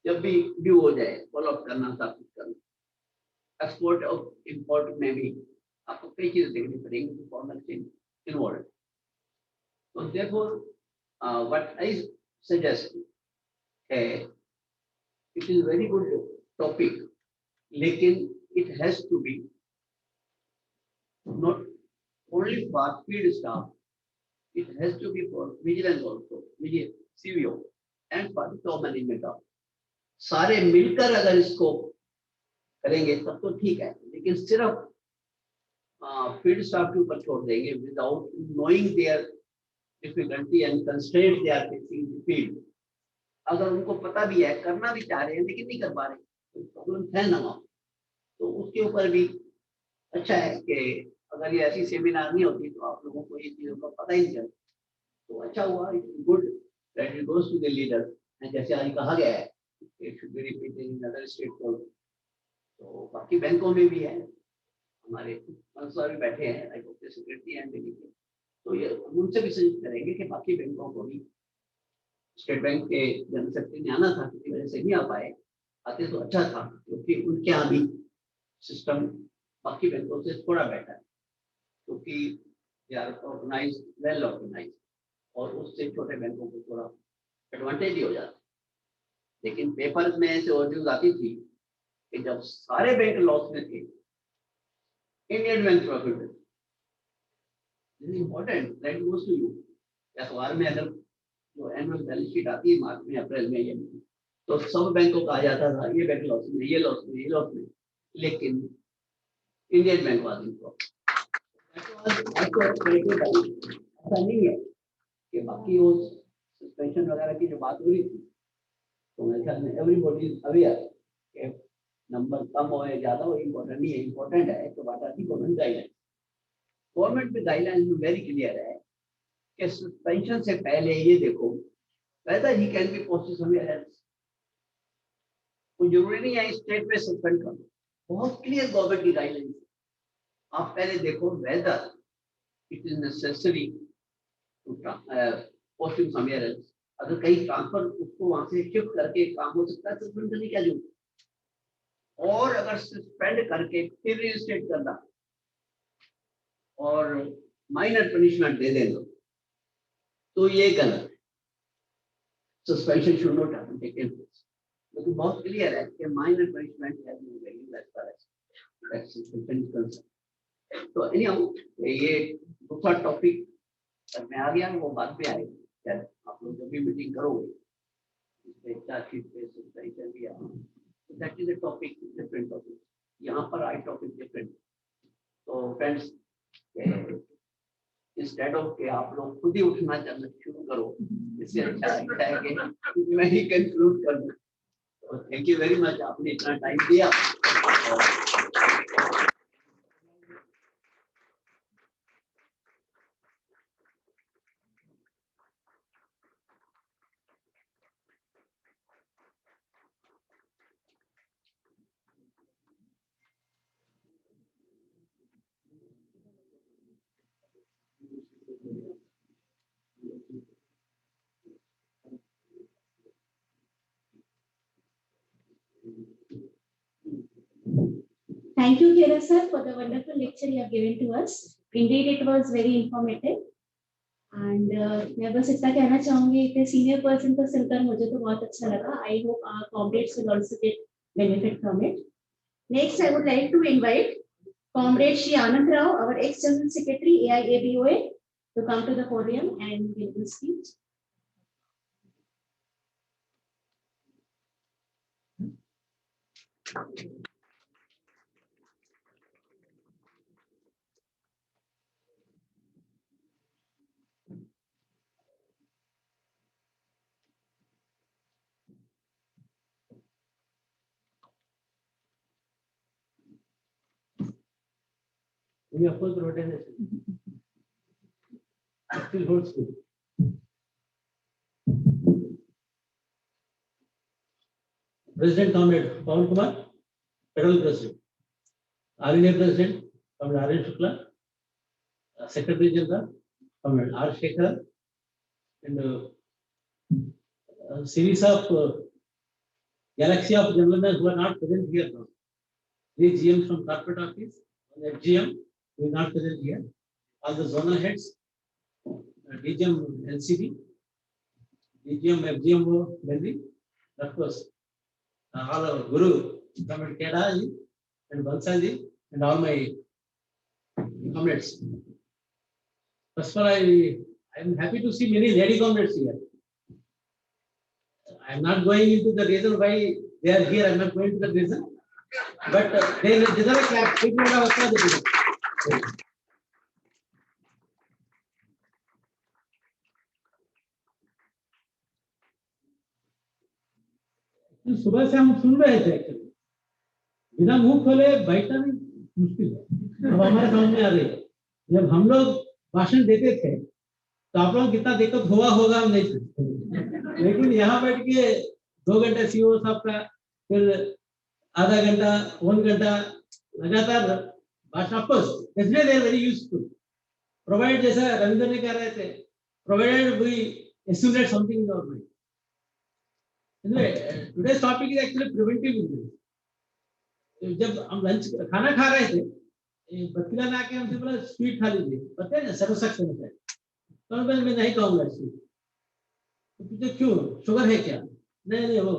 जब भी ड्यू हो जाए फॉलो अप करना, सब कुछ करना। एक्सपोर्ट ऑफ इंपोर्ट में भी आपको कई चीजें देखनी पड़ेंगी, परफॉर्मेंस इन्वॉल्व। तो देयरफॉर व्हाट आई सजेस्ट है, it is very good topic, लेकिन it has to be not only for field staff, it has to be for vigilance also, CVO and for the top management of। सारे मिलकर अगर इसको करेंगे तब तो ठीक है, लेकिन सिर्फ फील्ड स्टाफ के ऊपर छोड़ देंगे without knowing their difficulty and constraint they are facing the field. अगर उनको पता भी है, करना भी चाह रहे हैं लेकिन नहीं कर पा रहे, तो प्रॉब्लम है ना, तो उसके ऊपर भी अच्छा है कि अगर ये ऐसी सेमिनार नहीं होती तो आप लोगों को ये चीजों का पता ही नहीं चलता। तो अच्छा हुआ, it is good that it goes to the leader, and जैसे आज कहा गया है it should be repeated in other state code. तो बाकी बैंकों में भी है, हमारे मंत्री भी बैठे हैं, I hope secretary and delegate, तो ये उनसे भी सजेस्ट करेंगे कि बाकी बैंकों को भी, स्टेट बैंक के जनरल सेक्रेटरी ने आना था, किसी वजह से नहीं आ पाए, आते तो अच्छा था, क्योंकि उनके यहाँ भी सिस्टम बाकी बैंकों से थोड़ा बेटर है, क्योंकि they are organised, well organised, और उससे छोटे बैंकों को थोड़ा एडवांटेज ही हो जाता है। लेकिन पेपर में ऐसे और न्यूज आती थी कि जब सारे बैंक लॉस में थे, इंडियन बैंक प्रॉफिट में, this is important, that goes to you. अखबार में अगर जो एनुअल बैलेंस शीट आती है मार्च में, अप्रैल में, ये तो सब बैंकों का आ जाता था ये बैंक लॉस में, ये लॉस में, ये लॉस में, लेकिन Indian bank was in profit. ऐसा नहीं है कि बाकी वो सस्पेंशन वगैरह की जो बात हो रही थी, तो मेरे ख्याल में एवरीबॉडी इज अवेयर कि नंबर कम हो या ज्यादा हो, इम्पोर्टेंट नहीं है, इम्पोर्टेंट है तो बात आती गवर्नमेंट गाइडलाइन। गवर्नमेंट में गाइडलाइन में वेरी क्लियर है कि सस्पेंशन से पहले ये देखो weather he can be posted somewhere else. कोई जरूरी नहीं है स्टेट में सस्पेंड करना, बहुत क्लियर गवर्नमेंट की गाइडलाइन। आप पहले देखो whether it is necessary to posting somewhere else. अगर कहीं ट्रांसफर उसको वहां से शिफ्ट करके काम हो सकता है, सस्पेंड करने क्या जरूरत, और अगर सस्पेंड करके फिर रिस्टेट करना और माइनर पनिशमेंट दे देना तो ये गलत है। Suspension should not have taken place, लेकिन बहुत क्लियर है कि minor punishment has no value as far as suspension is concern. तो एनीहाउ ये दूसरा टॉपिक में आ गया, वो बाद में आएगा। आप लोग जब भी मीटिंग करोगे that is a topic, different topic, यहाँ पर आई टॉपिक डिफरेंट। तो फ्रेंड्स, इंस्टेड ऑफ के आप लोग खुद ही उठना चलना शुरू करो, इससे अच्छा है कि मैं ही कंक्लूड कर दूं। तो थैंक यू वेरी मच, आपने इतना टाइम दिया। Thank you, Kira sir, for the wonderful lecture you have given to us. Indeed, it was very informative. And मैं बस इतना कहना चाहूंगी कि सीनियर पर्सन को सुनकर मुझे तो बहुत अच्छा लगा. I hope our comrades will also get benefit from it. Next, I would like to invite Comrade Shri Anand Rao, our ex-General Secretary, AIABOA, to come to the podium and give the speech. We oppose the rotation. Still holds good. President Comrade Pawan Kumar, Federal President. RNA President, Comrade Aryan Shukla, Secretary General, Comrade R. Shekhar, and a series of galaxy of gentlemen who are not present here now. 3 GMs from corporate office, one FGM who is not present here. All the zonal heads, DGM LCD, DGM FGM Delhi, of course, all our Guru, Comrade Kedaji and Bansaji, and all my comrades. First of all, I am happy to see many lady comrades here. I am not going into the reason why they are here. I am not going to the reason, but they deserve a clap. People have applauded. सुबह से हम सुन रहे थे actually, बिना मुंह खोले बैठना भी मुश्किल है। अब हमारे सामने आ रही है, जब हम लोग भाषण देते थे तो आप लोगों को कितना दिक्कत हुआ होगा हम नहीं सोचते, लेकिन यहाँ बैठ के 2 घंटे सीओ साहब का, फिर आधा घंटा 1 घंटा लगातार भाषण, of course definitely they are very useful, provide जैसा रविंद्र ने कह रहे थे, provided we assumed something in our mind. Anyway, today's topic is actually preventive vigilance. जब हम लंच खाना खा रहे थे, बत्तीला ने आके हमसे बोला स्वीट खा लीजिए, पता है सर्वशक्ति होता है, तो मैं नहीं खाऊंगा स्वीट. तो पूछे क्यों, शुगर है क्या? नहीं वो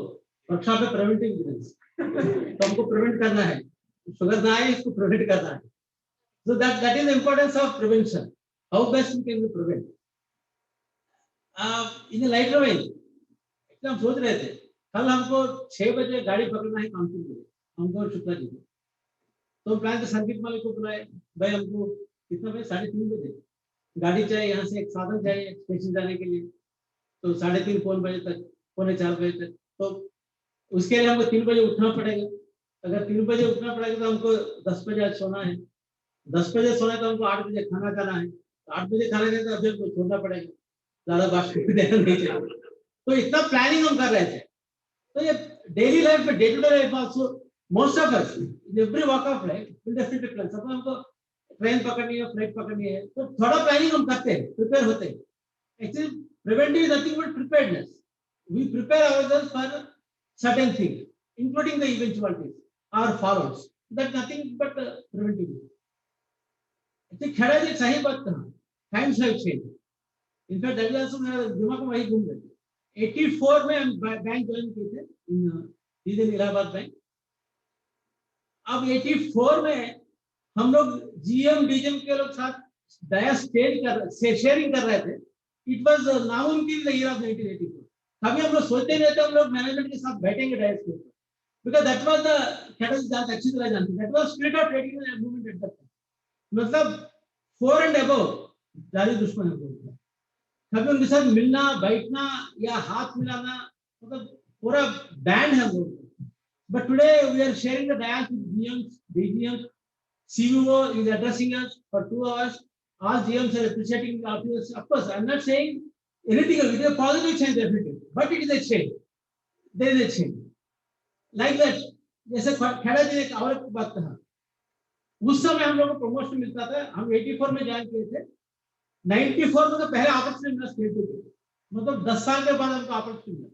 वर्कशॉप है प्रिवेंटिव विजिलेंस, तो हमको प्रिवेंट करना है, शुगर ना आए इसको प्रिवेंट करना है. So that is the importance of prevention. How best we can prevent? In a lighter way, हम सोच रहे थे कल हमको 6 बजे गाड़ी पकड़ना है कानपुर में, हमको शुक्ला जी को, तो प्लान के सर्किट मालिक को बुलाए, भाई हमको कितना बजे, 3:30 बजे गाड़ी चाहिए, यहाँ से एक साधन चाहिए स्टेशन जाने के लिए, तो 3:30 4 बजे तक, 3:45 बजे तक, तो उसके लिए हमको 3 बजे उठना पड़ेगा. अगर 3 बजे उठना पड़ेगा तो हमको 10 बजे आज सोना है, 10 बजे सोना है तो हमको 8 बजे खाना खाना है, 8 बजे खाना खाना तो फिर छोड़ना पड़ेगा, ज्यादा बात देना नहीं चाहिए. तो इतना प्लानिंग हम कर रहे थे. तो ये डेली लाइफ में, day to day life also, most of us in every walk of life will definitely plan. Suppose हमको ट्रेन पकड़नी है, फ्लाइट पकड़नी है, तो थोड़ा प्लानिंग हम करते हैं, प्रिपेयर होते हैं. Actually preventive is nothing but preparedness. We prepare ourselves for certain thing including the eventualities और followers. That nothing but preventive. Actually Khada ji सही बात कहा, times have changed. In fact that is also मेरा दिमाग में वही घूम रहा है. 84 में हम बैंक ज्वाइन किए थे, इन इलाहाबाद बैंक. अब 84 में हम लोग जीएम डीजीएम के लोग साथ डायस शेयरिंग कर रहे थे. इट वाज नामुमकिन द ईयर ऑफ 1984. कभी हम लोग सोचते नहीं थे हम लोग मैनेजमेंट के साथ बैठेंगे डायस के ऊपर, because that was the cattle जान अच्छी तरह जानते, that was split of trading movement at that time. मतलब 4 एंड अबव जारी दुश्मन है. कभी उनके साथ मिलना, बैठना या हाथ मिलाना, मतलब पूरा बैंड है वो. But today we are sharing the dais with GMs, DGMs. CVO is addressing us for 2 hours. All GMs are appreciating the officers. Of course, I am not saying anything. It is a positive change definitely, but it is a change. There is a change. Like that, जैसे खेड़ा जी ने और एक बात कहा, उस समय हम लोगों को प्रमोशन मिलता था. हम 84 में ज्वाइन किए थे, 94 में तो पहले अपॉर्चुनिटी मिला स्टेट पे, मतलब 10 साल के बाद हमको अपॉर्चुनिटी मिला.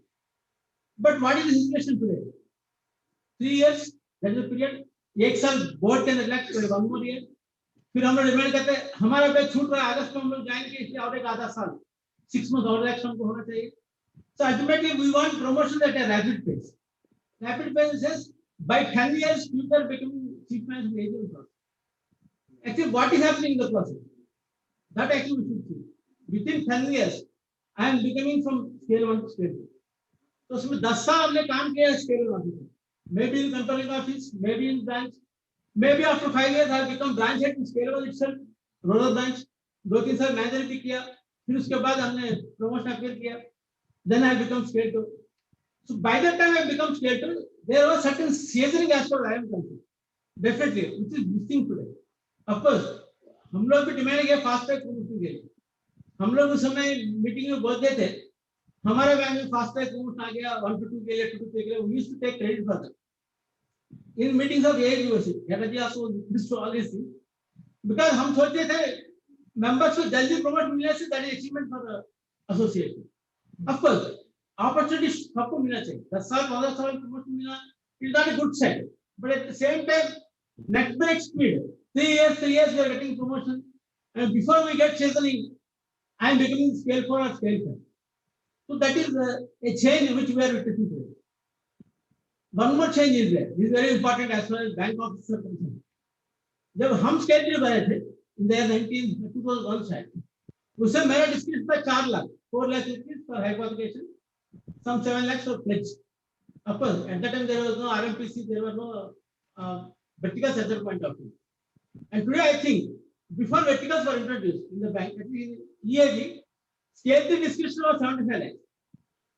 But what is the situation today? 3 years that is the period. 1 साल बोर्ड के नेग्लेक्ट, 1 more year. फिर हम लोग डिमांड करते हैं हमारा बैच छूट रहा है, अगस्त में हम लोग जाएंगे, इसलिए और एक आधा साल, 6 months और एक्शन हमको होना चाहिए. So ultimately we want promotion at a rapid pace. Rapid pace says by 10 years people are becoming chief management agents. Actually, what is happening in the process? That actually we should see. Within 10 years, I am becoming from scale 1 to scale 2. तो उसमें 10 साल हमने काम किया scale 1 officer. maybe in controlling office, maybe in branch, maybe after 5 years I have become branch head in scalable itself, rural branch. 2-3 साल manager भी किया, फिर उसके बाद हमने promotion appeal किया. Then I become scale 2. So by the time I become scale 2, there was certain seasoning as far as I am concerned. Definitely, which is missing today. Of course, हम लोग भी डिमांड किया fast track promotion के लिए. हम लोग उस समय मीटिंग में बोलते थे, हमारे बैंक में फास्ट ट्रैक प्रमोशन आ गया 1 to 2 के लिए 2 to 3 के लिए. We used to take credit for that. In meetings of AIG university, Yadaji also used to always see, because हम सोचते थे members को जल्दी promote मिलने से that is achievement for the association. Of course, opportunity सबको मिलना चाहिए. 10 साल 15 साल promotion मिलना is not a good sign. But at the same time, next break speed. 3 years we are getting promotion, and before we get chastening, I am becoming scale 4 or scale 5. So that is a change which we are witnessing today. One more change is there. This is very important as far as bank officers are concerned. जब हम scale 3 बने थे in the year 2001 शायद, उससे मेरा district था 4 lakh, 4 lakh rupees for high qualification, some 7 lakhs for pledge. Of course, at that time there was no RMPC, there was no verticals at that point of time. And today I think before verticals were introduced in the bank, at least in EAG, scale 3 description was 75 lakhs.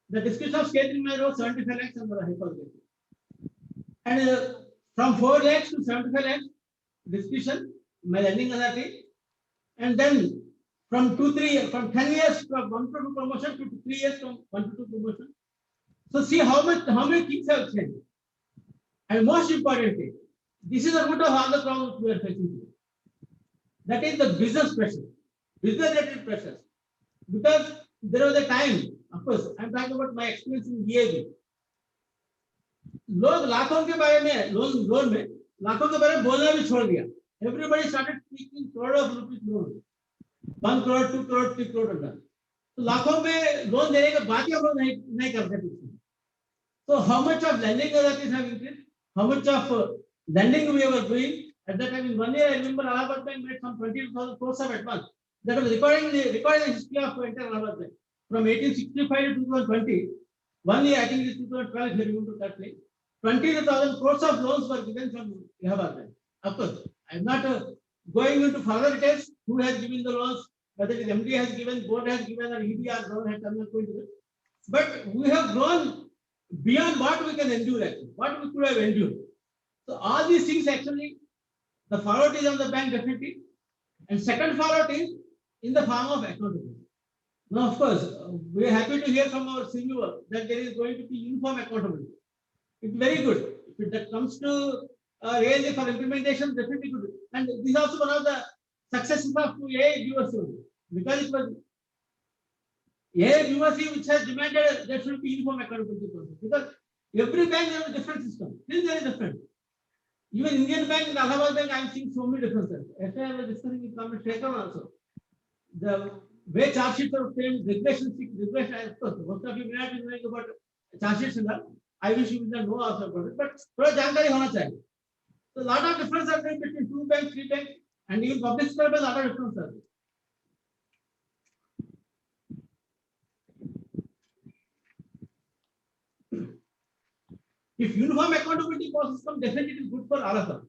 The description of scale 3 manager was 75 lakhs and high qualification. And from 4 lakhs to 75 lakhs description, my lending authority, and then from 10 years from 1 to 2 promotion to 3 years from 1 to 2 promotion. So see how many things have changed. And most importantly, this is the root of all the problems we are facing today. That is the business pressure, business related pressures. Because there was a time, of course, I am talking about my experience in EAB. लोग लाखों के बारे में loan में लाखों के बारे में बोलना भी छोड़ दिया. Everybody started speaking crore of rupees loan, 1 crore, 2 crore, 3 crore done. तो लाखों में लोन देने के बाद ही हम लोग नहीं करते कुछ. So how much of lending authorities have increased? How much of lending we were doing at that time? In 1 year, I remember Allahabad Bank made some 22,000 crores of advance. That was recording the history of entire Allahabad Bank from 1865 to 2020. 1 year, I think it is 2012, if you remember correctly. 20,000 crores of loans were given from Allahabad Bank. Of course, I am not going into further details. Who has given the loans? Whether it is MD has given, board has given, or EBR loan has come going to it. But we have grown beyond what we can endure. Actually, what we could have endured. So all these things actually, the fallout is on the bank definitely, and second fallout is in the form of accountability. Now, of course, we are happy to hear from our CEO that there is going to be uniform accountability. It's very good. If that comes to really for implementation, definitely good. And this is also one of the successes of AIG, because it was AIG which has demanded there should be uniform accountability process, because every bank has a different system. Still there is different. Even Indian Bank and Allahabad Bank, I am seeing so many differences. Yesterday I was discussing with Government Shaker also. The way charge sheets are obtained, regulation, of course, most of you may not be knowing about charge sheets in that. I wish you would not know also about it, but थोड़ा जानकारी होना चाहिए. So a lot of difference are there between 2 banks, 3 banks, and even public sector में a lot of difference are there. If uniform accountability process comes, definitely it is good for all of us.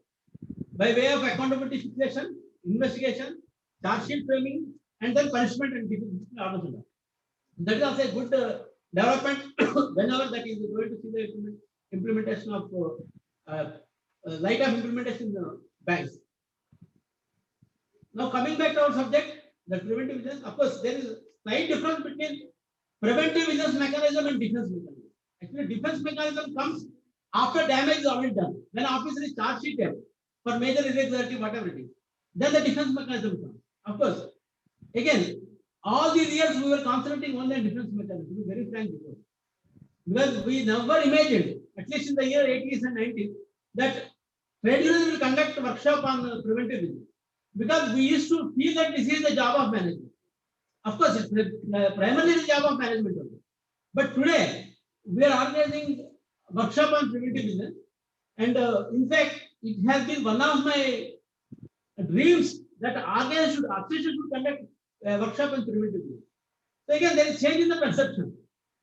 By way of accountability situation, investigation, charge sheet framing, and then punishment and discipline. That is also a good development whenever that is going to see the implementation of light of implementation in the banks. Now coming back to our subject, the preventive vigilance. Of course, there is a slight difference between preventive vigilance mechanism and defense mechanism. Actually, defense mechanism comes after damage is already done. When officer is charge sheeted for major irregularity, whatever it is, then the defense mechanism comes. Of course, again, all these years we were concentrating on the defense mechanism, to be very frank with you. Because we never imagined, at least in the year 80s and 90s, that trade unions will conduct a workshop on preventive vigilance. Because we used to feel that this is the job of management. Of course, it's primarily the job of management. But today, we are organizing a workshop on preventive vigilance. And in fact, it has been one of my dreams that organization should conduct a workshop on preventive vigilance. So again, there is change in the perception.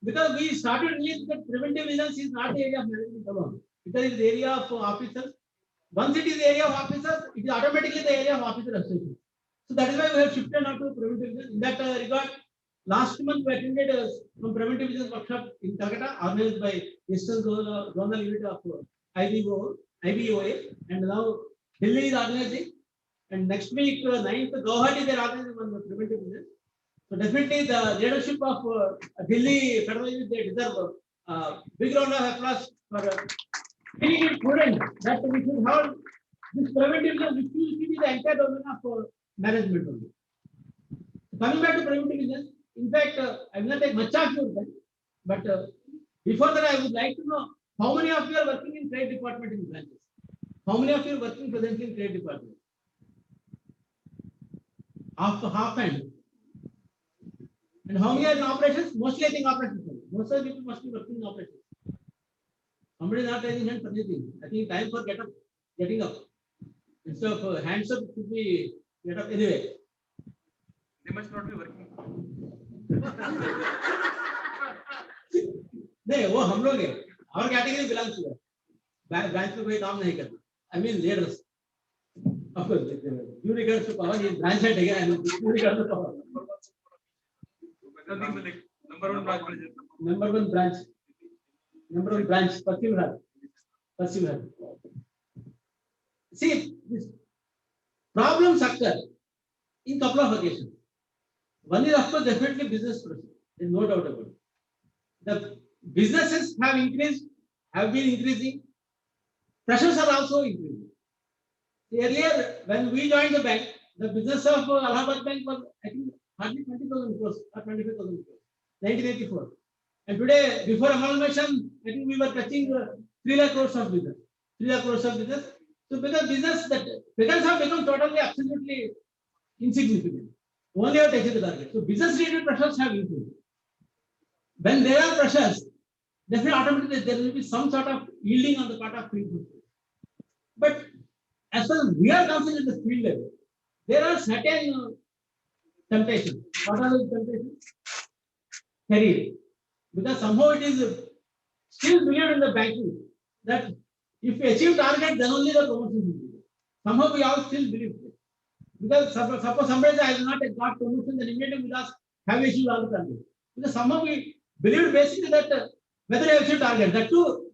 Because we started realizing that preventive vigilance is not the area of management alone. Because it is the area of officers. Once it is the area of officers, it is automatically the area of officer association. So that is why we have shifted now to preventive vigilance. In that regard, last month we attended some preventive vigilance workshop in Calcutta, organized by Eastern Zonal Unit of IBOA, and now Delhi is organizing. And next week, 9th, Guwahati, they are organizing on the preventive vigilance. So definitely the leadership of Delhi Federal Unit, they deserve a big round of applause for making it prudent that we should have this preventive vigilance, which will be the entire domain of management only. Coming back to preventive vigilance, in fact, I will not take much of your time, but before that, I would like to know how many of you are working in trade department in branches? How many of you are working presently in trade department? Half and. And how many are in operations? Mostly I think operations. Most of the people must be working in operations. Somebody is not raising hand for anything. I think time for getting up. Instead of hands up should be get up anyway. They must not be working. नहीं वो हम लोग हैं और category belongs to branch में कोई काम नहीं करना I mean leaders of course due regards to power ये ब्रांच हेड है I mean due regards to power number 1 branch Paschim Ghat see this problems occur in couple of occasions. One is of course definitely business process, there is no doubt about it. The businesses have been increasing, pressures are also increasing. Earlier when we joined the bank, the business of Allahabad Bank was I think hardly 20,000 crores or 25,000 crores 1984, and today before amalgamation I think we were touching 3 lakh crores of business. So because figures have become totally absolutely insignificant, only have taken the target. So business related pressures have increased. When there are pressures, definitely automatically there will be some sort of yielding on the part of field force. But as far as we are concerned at the field level, there are certain temptations. What are those temptations? Career. Because somehow it is still believed in the banking that if we achieve target, then only the promotion will be there. Somehow we all still believe it. Because suppose somebody says, I will not take got promotion, then immediately we ask, have you achieved all the target? Because somehow we believe basically that whether I achieve target, that too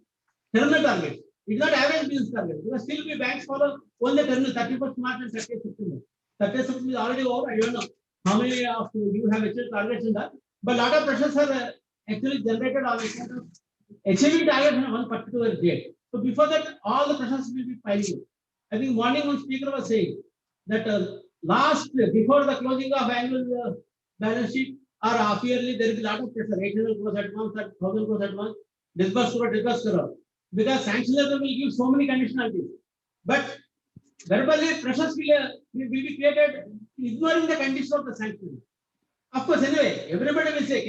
terminal target. It is not average business target. Because still we banks follow only terminal 31st March and 30th September. 30th September is already over. I don't know how many of you have achieved targets in that. But a lot of pressures are actually generated on account of achieving target on one particular date. So before that, all the pressures will be piling up. I think morning one speaker was saying that before the closing of annual balance sheet or half yearly, there will be a lot of pressure. 800 crores at once, 1,000 crores at once, disburse crore. Because sanction letter will give so many conditionalities. But verbally pressures will be created ignoring the conditions of the sanction. Of course, anyway, everybody will say,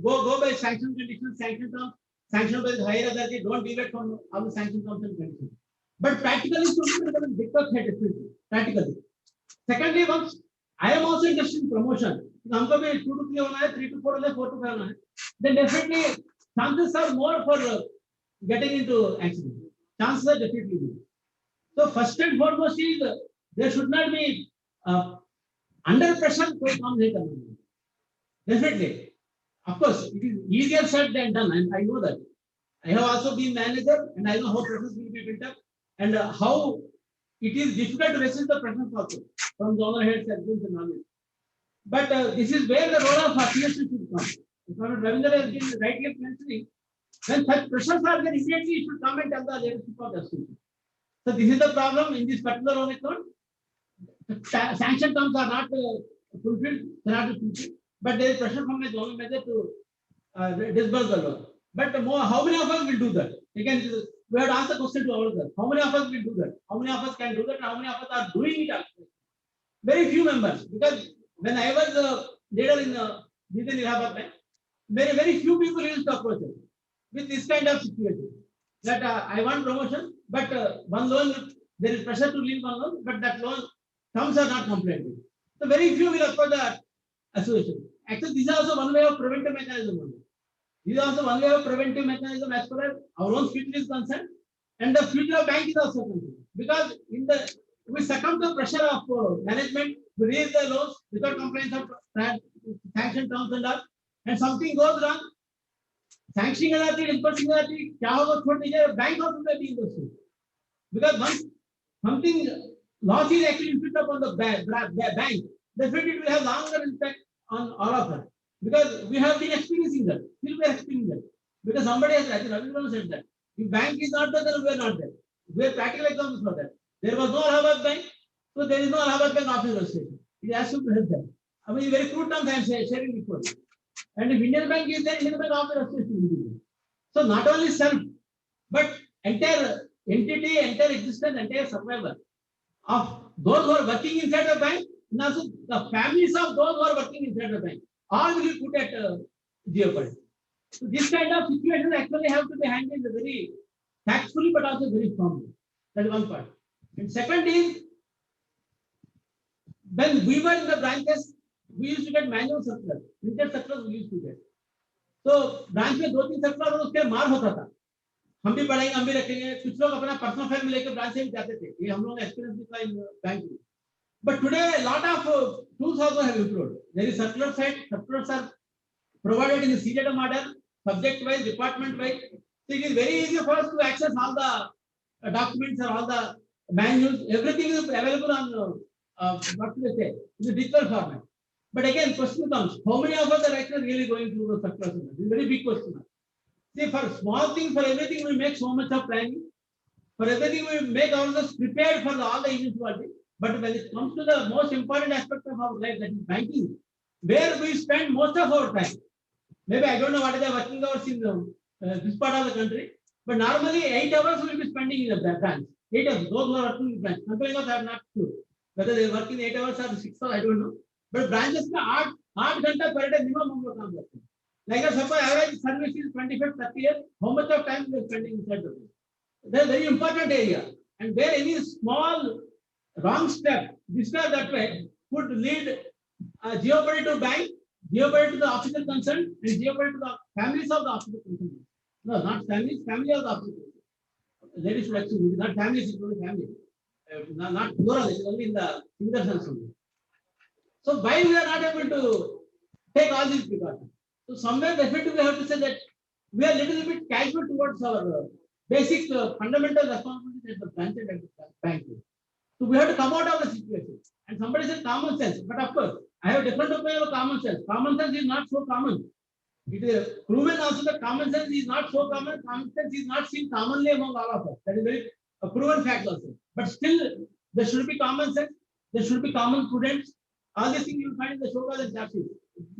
go by sanction conditions, sanction terms. Sanction by the higher authority, don't deviate from all the sanction terms and conditions. But practically, practically. Secondly, once I am also interested in promotion, 2 to 3, 3 to 4, 4 to 5, then definitely chances are more for getting into accident. Chances are definitely more. So first and foremost is there should not be under pressure. Definitely. Of course, it is easier said than done, and I know that. I have also been manager, and I know how pressures will be built up, and how it is difficult to resist the pressures also from the other heads, admins, and all this. But this is where the role of affiliation should come. Mr. Ravindra has been rightly mentioning, when such pressures are there, immediately it should come and tell the leadership of the association. So this is the problem in this particular on account. Sanction terms are not fulfilled, cannot be fulfilled. But there is pressure from the government measure to disburse the loan. But how many of us will do that? Again, we have to ask the question to ourselves. How many of us will do that? How many of us can do that? And how many of us are doing it actually? Very few members. Because when I was a leader in Allahabad Bank, very few people used to approach us with this kind of situation. That I want promotion, but one loan, there is pressure to leave one loan, but that loan terms are not completed. So very few will approach the association. Actually, this is also one way of preventive mechanism. This is also one way of preventive mechanism as far as our own future is concerned, and the future of bank is also concerned. Because we succumb to the pressure of management, we raise the loans without compliance of sanction terms and something goes wrong. Sanctioning disbursing bank also may be in the suit. Because once something loss is actually inflicted upon the bank, definitely it will have longer impact on all of us. Because we have been experiencing that. Still we are experiencing that. Because somebody has said that. If bank is not there, then we are not there. We have practical examples for that. There was no Allahabad bank, so there is no Allahabad bank office registration. It has to help them. I mean, very crude terms I am sharing before. And if Indian bank is there, Indian bank office registration. So not only self, but entire entity, entire existence, entire survival of those who are working inside the bank, and also the families of those who are working inside the bank, all will be put at jeopardy. So this kind of situation actually have to be handled very tactfully, but also very firmly. That is one part. And second is, when we were in the branches, we used to get manual circulars. Printed circulars we used to get. So branch में 2-3 circular और उसके मार होता था. हम भी पढ़ेंगे, हम भी रखेंगे. कुछ लोग अपना पर्सनल फाइल में लेकर ब्रांच से भी जाते थे. ये हम लोगों ने एक्सपीरियंस दिखा इन बैंक में. But today a lot of tools also have improved. There is circular site. Circulars are provided in the serial order, subject wise, department wise. So it is very easy for us to access all the documents or all the manuals. Everything is available on what do they say, in the digital format. But again, question comes: how many of us are actually really going through the circulars? It's a very big question. See, for small things, for everything, we make so much of planning. For everything, we make ourselves prepared for all the eventuality. But when it comes to the most important aspect of our life, that is banking, where we spend most of our time. Maybe I don't know what are the working hours in this part of the country, but normally 8 hours we will be spending in the branch. 8 hours, those who are working in the branch. Company of are not sure whether they work in 8 hours or 6 hours, I don't know. But branches में 8 घंटा per day minimum हम लोग काम करते हैं. Like a suppose average service is 25-30 years, how much of time we are spending inside the branch? That's a very important area. And where any small wrong step, this way or that way, could lead jeopardy to bank, jeopardy to the officer concerned, and jeopardy to the families of the officer concerned. No, not families, family of the officer. Ladies should actually, not families, it's only family. Not plural, it's only in the single sense only. So why we are not able to take all these precautions? So somewhere definitely we have to say that we are little bit casual towards our basic fundamental responsibilities at the branch and at the bank. So we have to come out of the situation. And somebody said common sense, but of course, I have a different opinion of common sense. Common sense is not so common. It is proven also that common sense is not so common. Common sense is not seen commonly among all of us. That is very a proven fact also. But still, there should be common sense. There should be common prudence. All these things you will find in the shlokas and chapters.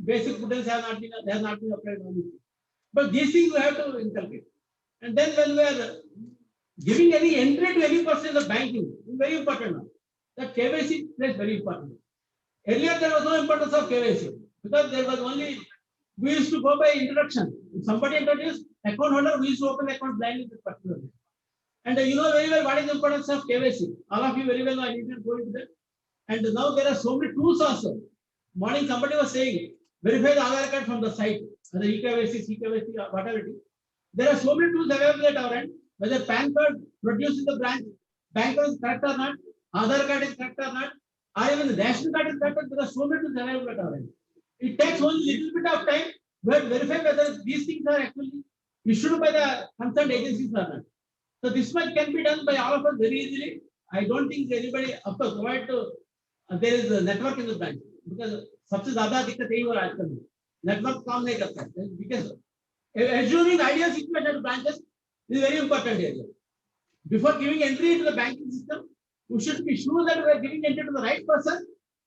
Basic prudence has not been applied on this. But these things we have to inculcate. And then when we are giving any entry to any person in the banking, is very important now. That KYC plays very important. Earlier there was no importance of KYC because there was only, we used to go by introduction. If somebody introduced account holder, we used to open account blindly with particular. And you know very well what is the importance of KYC. All of you very well know, I need to go into that. And now there are so many tools also. Morning somebody was saying, verify the Aadhaar card from the site, the eKYC, CKYC, whatever it is. There are so many tools available at our end. Whether PAN card produced in the branch, bank card is correct or not, Aadhaar card is correct or not, or even the national card is correct, there are so many tools available at our end. It takes only little bit of time to verify whether these things are actually issued by the concerned agencies or not. So this much can be done by all of us very easily. I don't think anybody, of course, provide to, there is a network in the branch because सबसे ज़्यादा दिक्कत यही हो रहा है आजकल में, network काम नहीं करता है because assuming ideal situation to branches is very important area. Before giving entry into the banking system, we should be sure that we are giving entry to the right person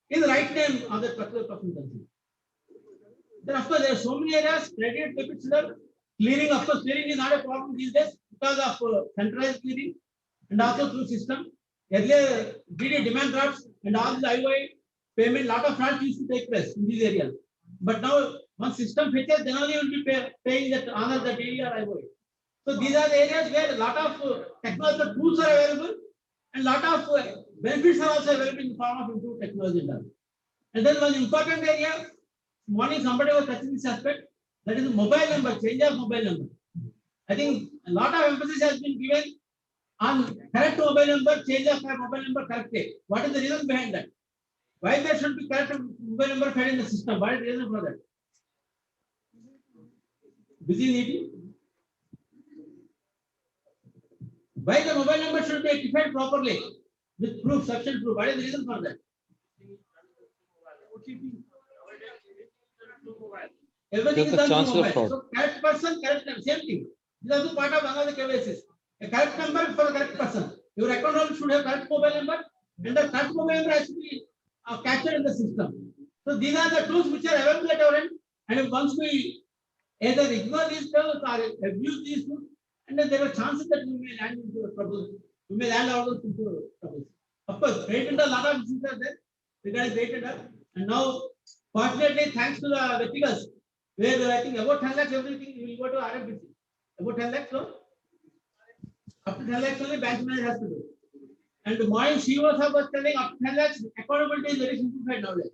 in the right name of the particular person. Then of course there are so many areas, credit, debit, clearing. Of course, clearing is not a problem these days because of centralized clearing and also through system. Earlier, DD demand drafts and all the IOI payment, lot of frauds used to take place in these areas. But now, once system fetches, then only you will be paying that honor the DD or IOI. So these are the areas where a lot of technological tools are available and lot of benefits are also available in the form of improved technology. And then one important area, morning somebody was touching this aspect, That is mobile number, change of mobile number. I think a lot of emphasis has been given on correct mobile number, change of mobile number correctly. What is the reason behind that? Why there should be correct mobile number fed in the system? What is the reason for that? Busy meeting? Why the mobile number should be identified properly with proof, sufficient proof? What is the reason for that? Everything is done through mobile. So correct person, correct number, same thing. These are the part of another KYC. A correct number for the correct person. Your account holder should have correct mobile number, and the correct mobile number has to be captured in the system. So these are the tools which are available at our end. And once we either ignore these tools or abuse these tools, and then there are chances that we may land into trouble. We may land ourselves into trouble. Of course, patent a lot of issues are there regarding patent, and now fortunately, thanks to the verticals, where I think about 10 lakhs everything will go to RFBC. About 10 lakhs, so up to 10 lakhs only bank manager has to do. And the morning CEOs was telling up to 10 lakhs accountability is very simplified nowadays.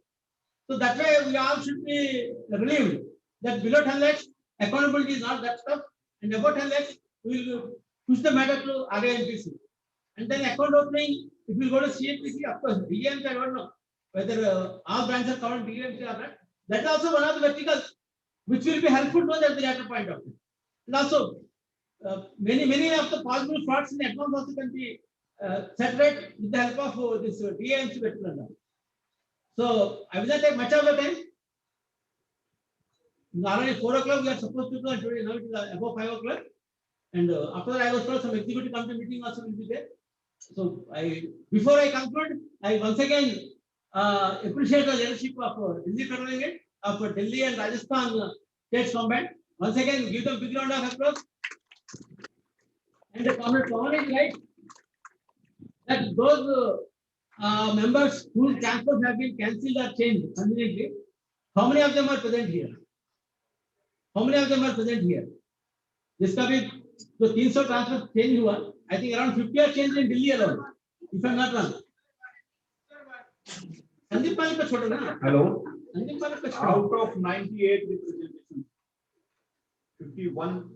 So that's why we all should be relieved that below 10 lakhs accountability is not that tough, and above 10 lakhs we will push the matter to RANPC. And then account opening, if we go to CNPC, of course, DMC, I don't know whether all branches are covered DMC or not. That is also one of the verticals which will be helpful to us at the later point of time. And also, many of the possible frauds in the accounts also can be set right with the help of this DMC vertical. So I will not take much of the time. Already 4 o'clock we are supposed to do, and today now it is above 5 o'clock. And after that I was told some executive committee meeting also will be there. So before I conclude, I once again appreciate the leadership of Delhi Federal Unit, of Delhi and Rajasthan State Combat. Once again, give them a big round of applause. And the Comrade Pawan is right that those members whose transfers have been cancelled or changed conveniently, how many of them are present here? How many of them are present here? This coming, so 300 transfers change हुआ. I think around 50 are changed in Delhi alone, if I'm not wrong. Sandeep Pal ka छोड़ो ना. Hello. Sandeep Pal ka छोड़ो. Out of 98 representations, 51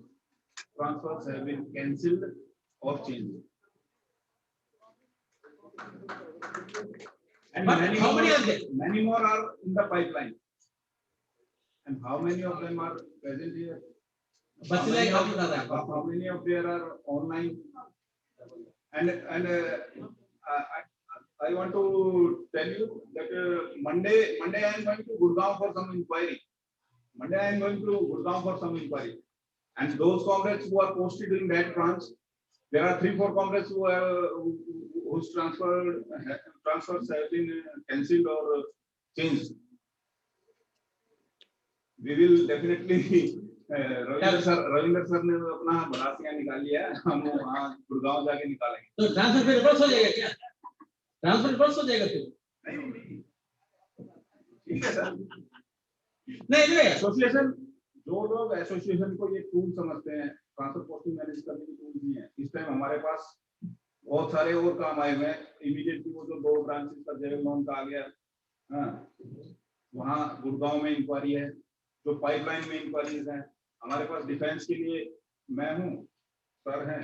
transfers have been cancelled or changed. And How many are there? Many more are in the pipeline. And how many of them are present here? How many of there are online? And I want to tell you that Monday I am going to Gurgaon for some inquiry. And those comrades who are posted in that branch, there are 3-4 comrades whose transfers have been cancelled or changed. We will definitely Ravinder sir ने अपना बरातियां निकाल लिया, हम वहाँ गुड़गांव जाके निकालेंगे. तो transfer फिर रिवर्स हो जाएगा क्या? ट्रांसफर रिवर्स हो जाएगा फिर? नहीं ठीक है सर. नहीं एसोसिएशन, जो लोग एसोसिएशन को ये टूल समझते हैं, ट्रांसफर पोस्टिंग मैनेज करने की टूल नहीं है. इस टाइम हमारे पास बहुत सारे और काम आए हुए हैं. इमीडिएटली वो जो 2 ब्रांचेस का जेल लोन का आ गया, वहाँ गुड़गांव में इंक्वायरी है. जो पाइपलाइन में इंक्वायरीज हैं, हमारे पास डिफेंस के लिए मैं हूँ, सर हैं,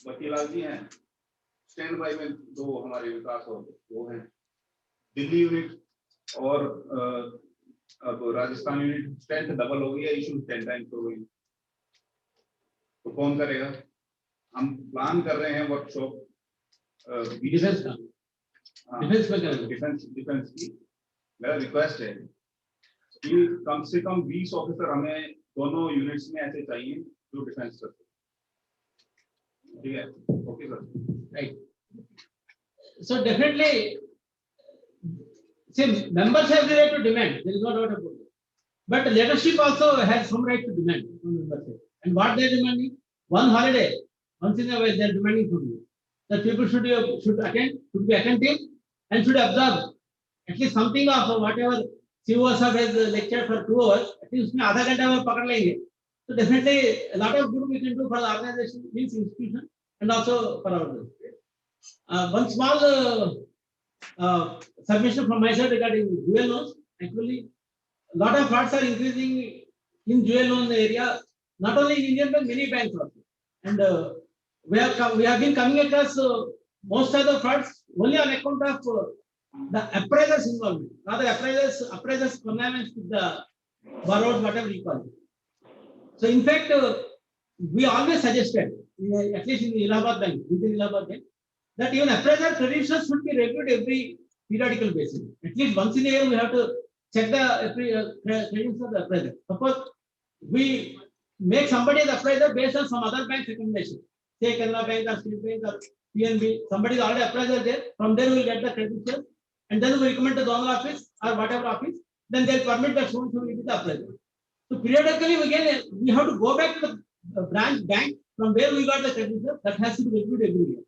वकीलाल जी हैं, स्टैंड बाई में 2 हमारे विकास हो वो हैं, दिल्ली यूनिट और अब राजस्थान यूनिट स्ट्रेंथ डबल हो गई है, इशू 10 टाइम्स हो गई. तो कौन करेगा? हम प्लान कर रहे हैं वर्कशॉप डिफेंस का, डिफेंस की. मेरा रिक्वेस्ट है कि कम से कम 20 ऑफिसर हमें दोनों यूनिट्स में ऐसे चाहिए जो डिफेंस करते हैं. ठीक है, okay sir. Right. So definitely, see, members have the right to demand. There is no doubt about it. But the leadership also has some right to demand from membership. And what they are demanding? One holiday, once in a while, they are demanding from you. That people should attend, should be attentive, and should observe at least something of whatever CEOs have lectured for 2 hours. At least उसमें आधा घंटा में पकड़ लेंगे. So definitely, a lot of good we can do for the organization, means institution, and also for our. One small submission from my side regarding dual loans. Actually, a lot of frauds are increasing in jewel loan area, not only in Indian bank, many banks also. And we have been coming across most of the frauds only on account of the appraisers involvement, rather appraisers connivance with the borrowers, whatever you call it. So in fact, we always suggested, at least in the Allahabad Bank, within Allahabad Bank, that even appraiser credentials should be reviewed every periodical basis. At least once in a year, we have to check the credentials of the appraiser. Suppose we make somebody the appraiser based on some other bank recommendation, say Canara Bank or State Bank or PNB, somebody is already appraiser there. From there, we will get the credentials, and then we recommend to the owner office or whatever office. Then they'll permit that someone to be the appraiser. So periodically, again, we have to go back to the branch bank from where we got the credentials. That has to be reviewed every year,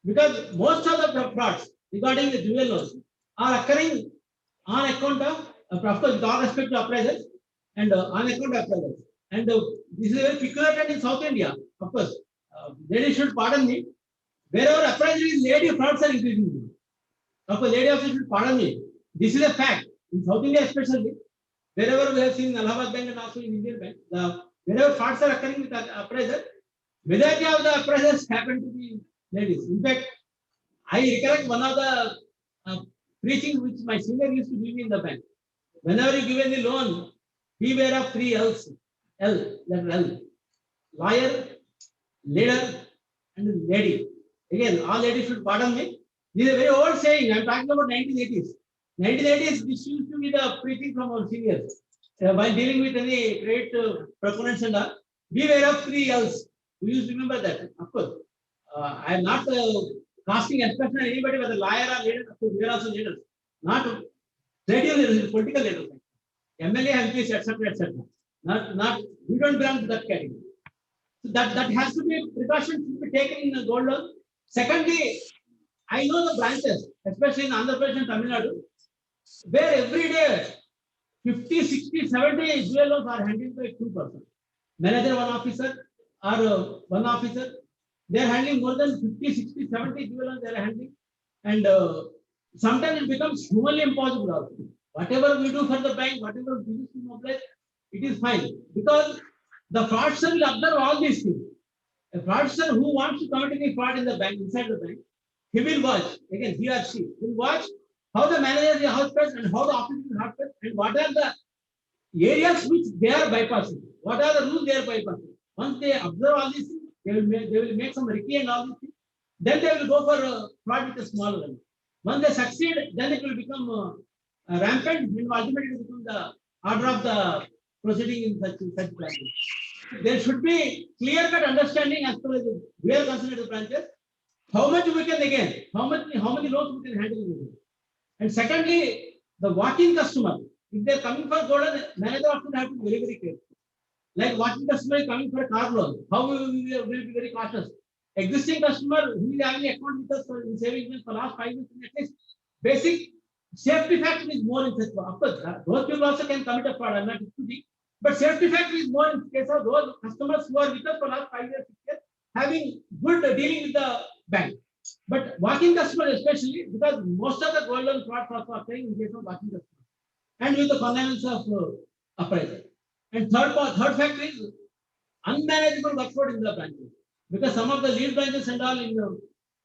because most of the frauds regarding the jewel loans are occurring on account of course, with all respect to appraisers and on account of appraisers. And this is very peculiar trend in South India. Of course, ladies should pardon me. Wherever appraiser is lady, frauds are increasing. Of course, lady officer should pardon me. This is a fact in South India, especially. Wherever we have seen in Allahabad Bank and also in Indian Bank, wherever frauds are occurring with appraiser, majority of the appraisers happen to be ladies. In fact, I recollect one of the preaching which my senior used to give me in the bank. Whenever you give any loan, beware of 3 L's. L, letter L. Lawyer, leader, and lady. Again, all ladies should pardon me. This is a very old saying. I am talking about 1980s. 1980s, this used to be the preaching from our seniors. While dealing with any great proponents and all, beware of 3 L's. We used to remember that, of course. I am not casting aspersion on anybody, whether liar or leader. Of course, we are also leaders. Not radio leaders, political leaders. MLA, MPs, etc., etc. Not, we don't belong to that category. So that has to be precaution should be taken in a gold loan. Secondly, I know the branches, especially in Andhra Pradesh and Tamil Nadu, where every day 50, 60, 70 jewel loans are handled by 2%. Manager, one officer, or one officer, they are handling more than 50, 60, 70 jewel loans they are handling. And sometimes it becomes humanly impossible also. Whatever we do for the bank, whatever business we mobilize, it is fine. Because the fraudster will observe all these things. A fraudster who wants to commit any fraud in the bank, inside the bank, he will watch, again, he or she will watch how the manager is housed and how the office is housed and what are the areas which they are bypassing, what are the rules they are bypassing. Once they observe all these things, they will make some recce and all these things. Then they will go for fraud with a small one. Once they succeed, then it will become rampant and ultimately it will become the order of the proceeding in such branches. There should be clear-cut understanding as far as we are concerned the branches. How much we can again, how many loans we can handle. And secondly, the walk-in customer, if they are coming for gold loan, manager often have to be very, very careful. Like walk-in customer is coming for a car loan, how we will be very cautious. Existing customer who is having account with us in savings for last 5 years, at least basic safety factor is more in such. Of course, those people also can commit a fraud. I'm not disputing, but safety factor is more in case of those customers who are with us for last 5 years, 6 years, having good dealing with the bank. But walk-in customers especially, because most of the gold loan fraud also are occurring in case of walk-in customers and with the connivance of appraiser. And third factor is unmanageable workload in the branches, because some of the lead branches and all in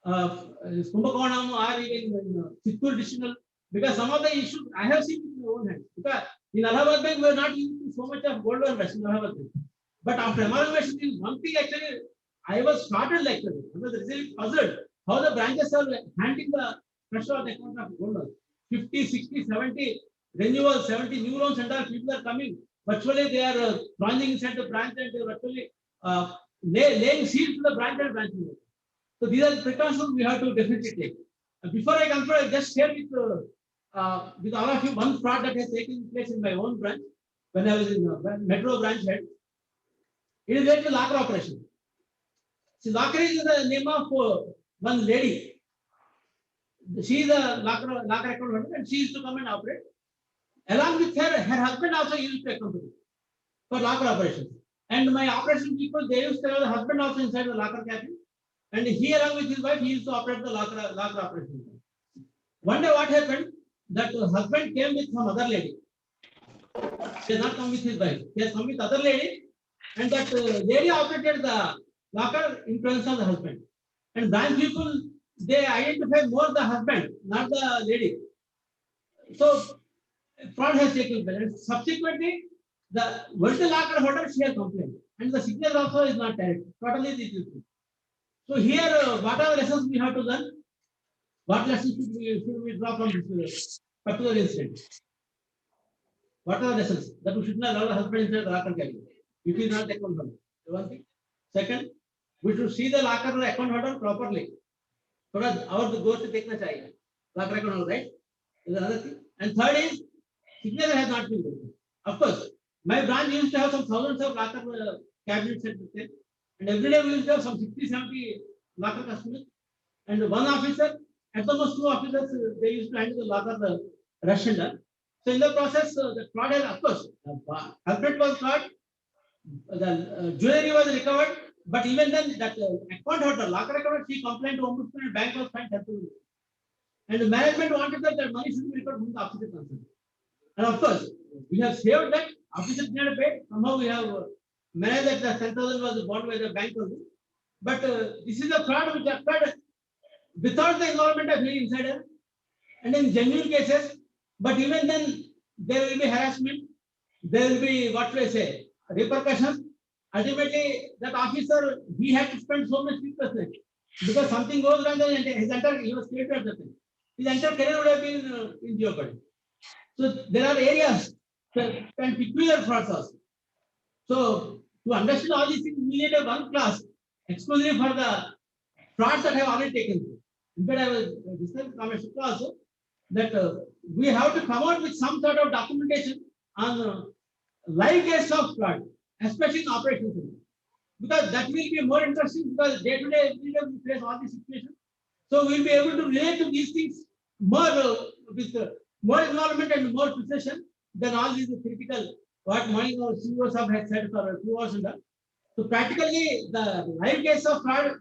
Kumbakonam or even in Chittoor district, because some of the issues I have seen with my own hands. Because in Allahabad Bank we are not using so much of gold loan rush in Allahabad Bank. But after amalgamation, one thing actually I was startled actually. I was really puzzled how the branches are handling the pressure on account of gold loan. 50, 60, 70 renewals, 70 new loans and all, people are coming. Virtually they are joining inside the branch and they are virtually laying seals to the branch and branch. So these are the precautions we have to definitely take. Before I conclude, I just share with all of you one fraud that has taken place in my own branch when I was in Metro branch head. It is related to locker operation. See, locker is the name of one lady. She is a locker account holder and she used to come and operate. Along with her husband also used to accompany for locker operations. And my operation people, they used to have the husband also inside the locker cabin. And he along with his wife, he used to operate the locker operation. One day what happened, that husband came with some other lady. He has not come with his wife. He has come with other lady, and that lady operated the locker in presence of the husband. And branch people, they identify more the husband, not the lady. So fraud has taken place. And subsequently, the virtual locker holder, she has complained, and the signature also is not correct. Totally this is. So here, what are the lessons we have to learn? What lessons should we draw from this particular incident? What are the lessons that we should not allow the husband inside the locker carry? It is not account holder. One thing. Second, we should see the locker account holder properly. So that our goal to take the child. Locker account holder, right? Is another thing. And third is, signature has not been broken. Of course, my branch used to have some thousands of locker cabinets at the time. And every day we used to have some 60, 70 locker customers. And one officer, at the most 2 officers, they used to handle the locker rush handler. So in the process, the fraud has, of course, culprit was caught, the jewelry was recovered, but even then, that account holder, locker account, she complained to ombudsman and bank was fined. And the management wanted that money should be recovered from the officer concerned. And of course, we have saved that, officer did not pay. Somehow we have managed that the 10,000 was bought by the bank also. But this is a fraud which occurred without the involvement of any insider and in genuine cases. But even then, there will be harassment, there will be, what do I say, repercussions. Ultimately, that officer, he had to spend so much sleepless because something goes wrong, then his entire, he was created at the time. His entire career would have been in jeopardy. So there are areas and peculiar frauds also. So to understand all these things, we need a one class exclusively for the frauds that have already taken place. In fact, I was discussing with also that we have to come out with some sort of documentation on live case of fraud, especially in operations. Because that will be more interesting because day to day we face all these situations. So we'll be able to relate to these things more with more involvement and more precision than all these critical what morning our CEOs have said for 2 hours. So practically the live case of fraud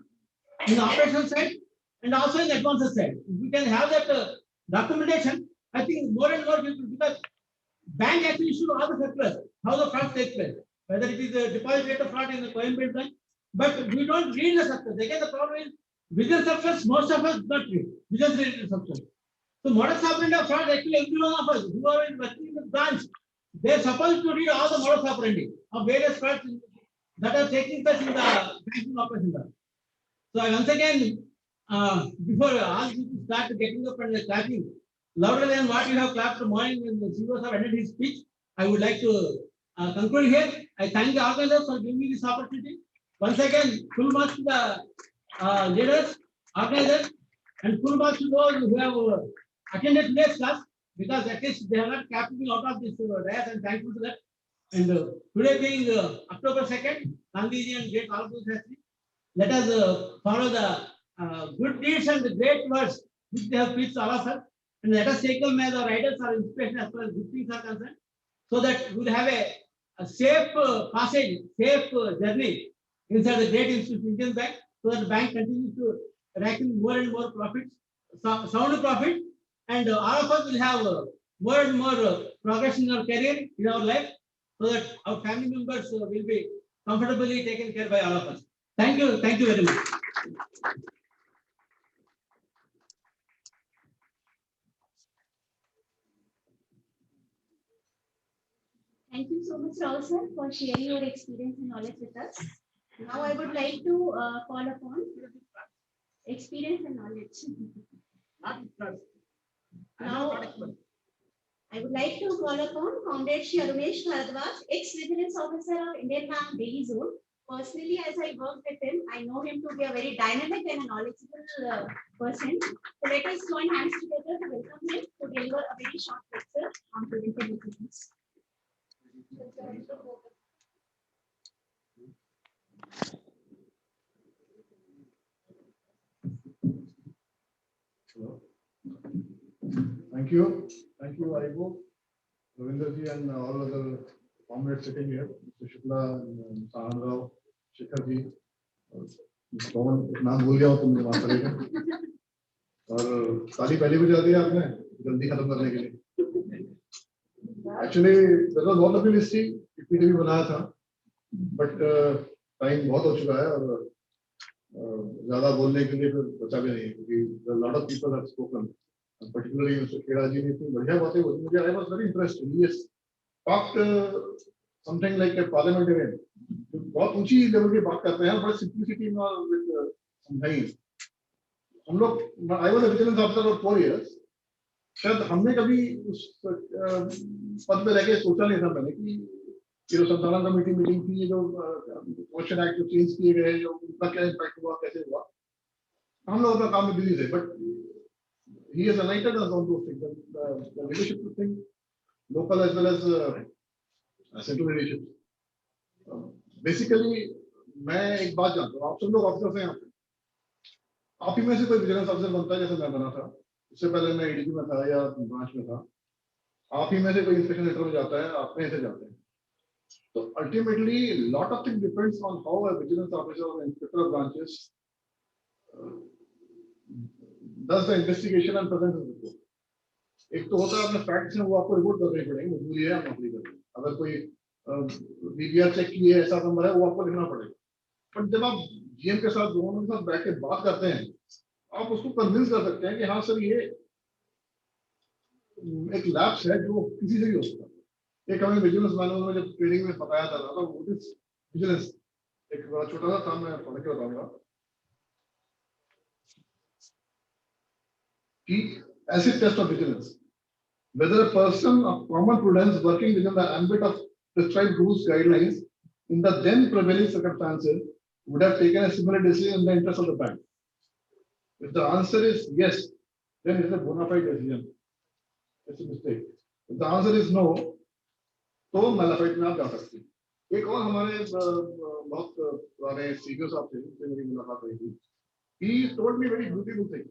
in the operation side and also in the advances side. If we can have that documentation, I think more and more people, because bank actually issue all the circulars, how the fraud takes place, whether it is a deposit rate of fraud in the Coimbatore bank, but we don't read the circulars. Again, the problem is within circulars, most of us do not read. We just read the circulars. So modus operandi of fraud, actually every one of us who are working in the branch, they are supposed to read all the modus operandi of various frauds that are taking place in the banking operation. So I once again, before all people start getting up and clapping louder than what you have clapped morning when the CEOs have ended his speech, I would like to conclude here. I thank the organizers for giving me this opportunity. Once again, full marks to the leaders, organizers, and full marks to those who have attended today's class, because at least they have not kept me out of this dais, and thankful to that. And today being October 2nd, Gandhiji and great Alpha Shastri, let us follow the good deeds and the great words which they have preached to all of us, and let us take them as our idols or inspiration as far as good things are concerned, so that we will have a safe passage, safe journey inside the great institution Indian Bank, so that the bank continues to rack in more and more profits, sound profit, and all of us will have more and more progress in our career, in our life, so that our family members will be comfortably taken care by all of us. Thank you very much. Thank you so much, Rao sir, for sharing your experience and knowledge with us. Now I would like to call upon experience and knowledge. Now I would like to call upon Comrade Shri Arumesh Bharadwaj, ex-vigilance officer of Indian Bank Delhi Zone. Personally, as I work with him, I know him to be a very dynamic and a knowledgeable person. So let us join hands together to welcome him to deliver a very short lecture on preventive vigilance. Thank you, Aibo, Ravinderji, and all other comrades sitting here, Mr. Shukla, Mr. Anandrao, Shikharji, Mr. Pawan, नाम भूल गया हो तुमने माफ करेगा और ताली पहले भी बजा दिया आपने जल्दी खत्म करने के लिए actually there was not a लिस्टी पीपीटी भी बनाया था, बट टाइम बहुत हो चुका है और ज्यादा बोलने के लिए फिर बचा भी नहीं, क्योंकि lot of people have spoken, particularly mister Khera ji ने इतनी बढ़िया बातें बोली, मुझे I was very interested. He has talked something like a parliamentarian, बहुत ऊंची लेवल की बात करते हैं, बड़े सिंपलिसिटी में समझाई। हम लोग, I was a vigilance officer for 4 years, शायद हमने कभी उस पद पे रह के सोचा नहीं था मैंने कि ये जो संचालन कमेटी मीटिंग थी, ये जो क्वेश्चन एक्ट जो चेंज किए गए, जो उनका क्या इम्पैक्ट हुआ, कैसे हुआ, हम लोग अपना काम में बिजी थे। But he has enlightened us on those things, the leadership thing, local as well as central leadership. Basically मैं एक बात जानता हूँ, आप सब लोग ऑफिसर्स हैं यहाँ पे, आप ही में से कोई विजिलेंस ऑफिसर बनता है, जैसे मैं बना था, उससे पहले मैं एडीजी में था या ब्रांच में था, आप ही में से कोई इंस्पेक्शन लेटर में जाता है, आप में से जाते हैं। तो ultimately lot of thing depends on how a vigilance officer और inspector of branches does the investigation and presents the report. एक तो होता है अपने फैक्ट्स हैं, वो आपको रिपोर्ट करने पड़ेंगे, मजबूरी है, आप नौकरी कर रहे हैं। अगर कोई बीबीआर चेक किए, ऐसा नंबर है, वो आपको लिखना पड़ेगा। बट जब आप जीएम के साथ, दोनों के साथ बैठ के बात करते हैं, आप उसको कन्विंस कर सकते हैं कि हाँ सर, ये एक लैप्स है जो किसी से भी हो सकता है। एक हमें विजिलेंस मैनुअल में जब ट्रेनिंग में बताया था ना, तो विजिलेंस एक बड़ा छोटा सा था, मैं पढ़ के बताऊंगा कि acid test of vigilance, whether a person of common prudence working within the ambit of prescribed rules guidelines in the then prevailing circumstances would have taken a similar decision in the interest of the bank. If the answer is yes, then it is a bona fide decision. It's a mistake. If the answer is no, तो मैलाफाइट में आप जा सकते हैं। एक और हमारे बहुत पुराने सीनियर साहब थे, उनसे मेरी मुलाकात हुई थी। He told me very beautiful thing.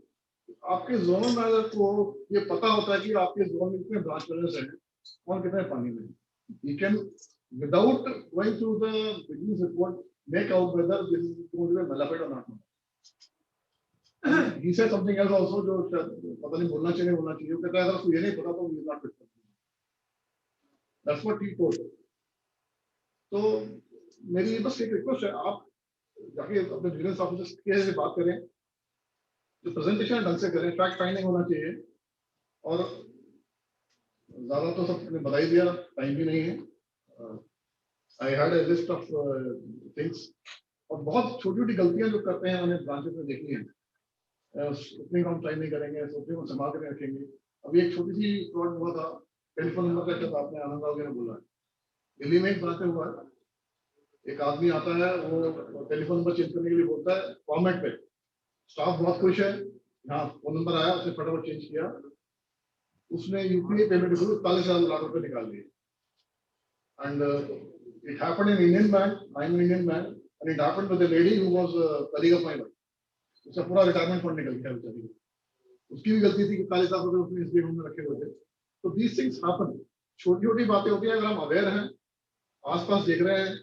आपके जोन मैनेजर को ये पता होता है कि आपके जोन में कितने ब्रांच मैनेजर्स हैं और कितने पानी में। He can, without going through the business report, make out whether this is going to be malafide or not. He said something else also, जो पता नहीं बोलना चाहिए बोलना चाहिए, वो कहता है अगर उसको ये नहीं पता तो he is not fit. That's what he told. तो मेरी बस एक रिक्वेस्ट है, आप जाके अपने विजिलेंस ऑफिसर से बात करें, जो प्रेजेंटेशन ढंग से करें, फैक्ट फाइंडिंग होना चाहिए। और ज्यादा तो सबने बता ही दिया, टाइम भी नहीं है। I had a list of things, और बहुत छोटी छोटी गलतियां जो करते हैं मैंने ब्रांचेस में देखी है। उतनी हम टाइम नहीं करेंगे, उतनी हम संभाल कर रखेंगे। अभी एक छोटी सी फ्रॉड हुआ था, टेलीफोन नंबर का, जब आपने आनंद राव ने बोला, दिल्ली में एक ब्रांच में हुआ है। एक आदमी आता है, वो टेलीफोन नंबर चेंज करने के लिए बोलता है फॉर्मेट पे, स्टाफ बहुत खुश है, हाँ फोन नंबर आया, उसने फटाफट चेंज किया, उसने यूपीआई पेमेंट के थ्रू 40,000 लाख रुपए निकाल लिए। And it happened in Indian Bank, I M Indian bank, and it happened with a lady who was colleague of my wife. उसका पूरा रिटायरमेंट फंड निकल गया बेचारी को। उसकी भी गलती थी कि 40,000 रुपए उसने इसलिए में रखे हुए थे। तो दीस थिंग्स हैपन, छोटी छोटी बातें होती हैं। अगर हम अवेयर हैं, आसपास देख रहे हैं,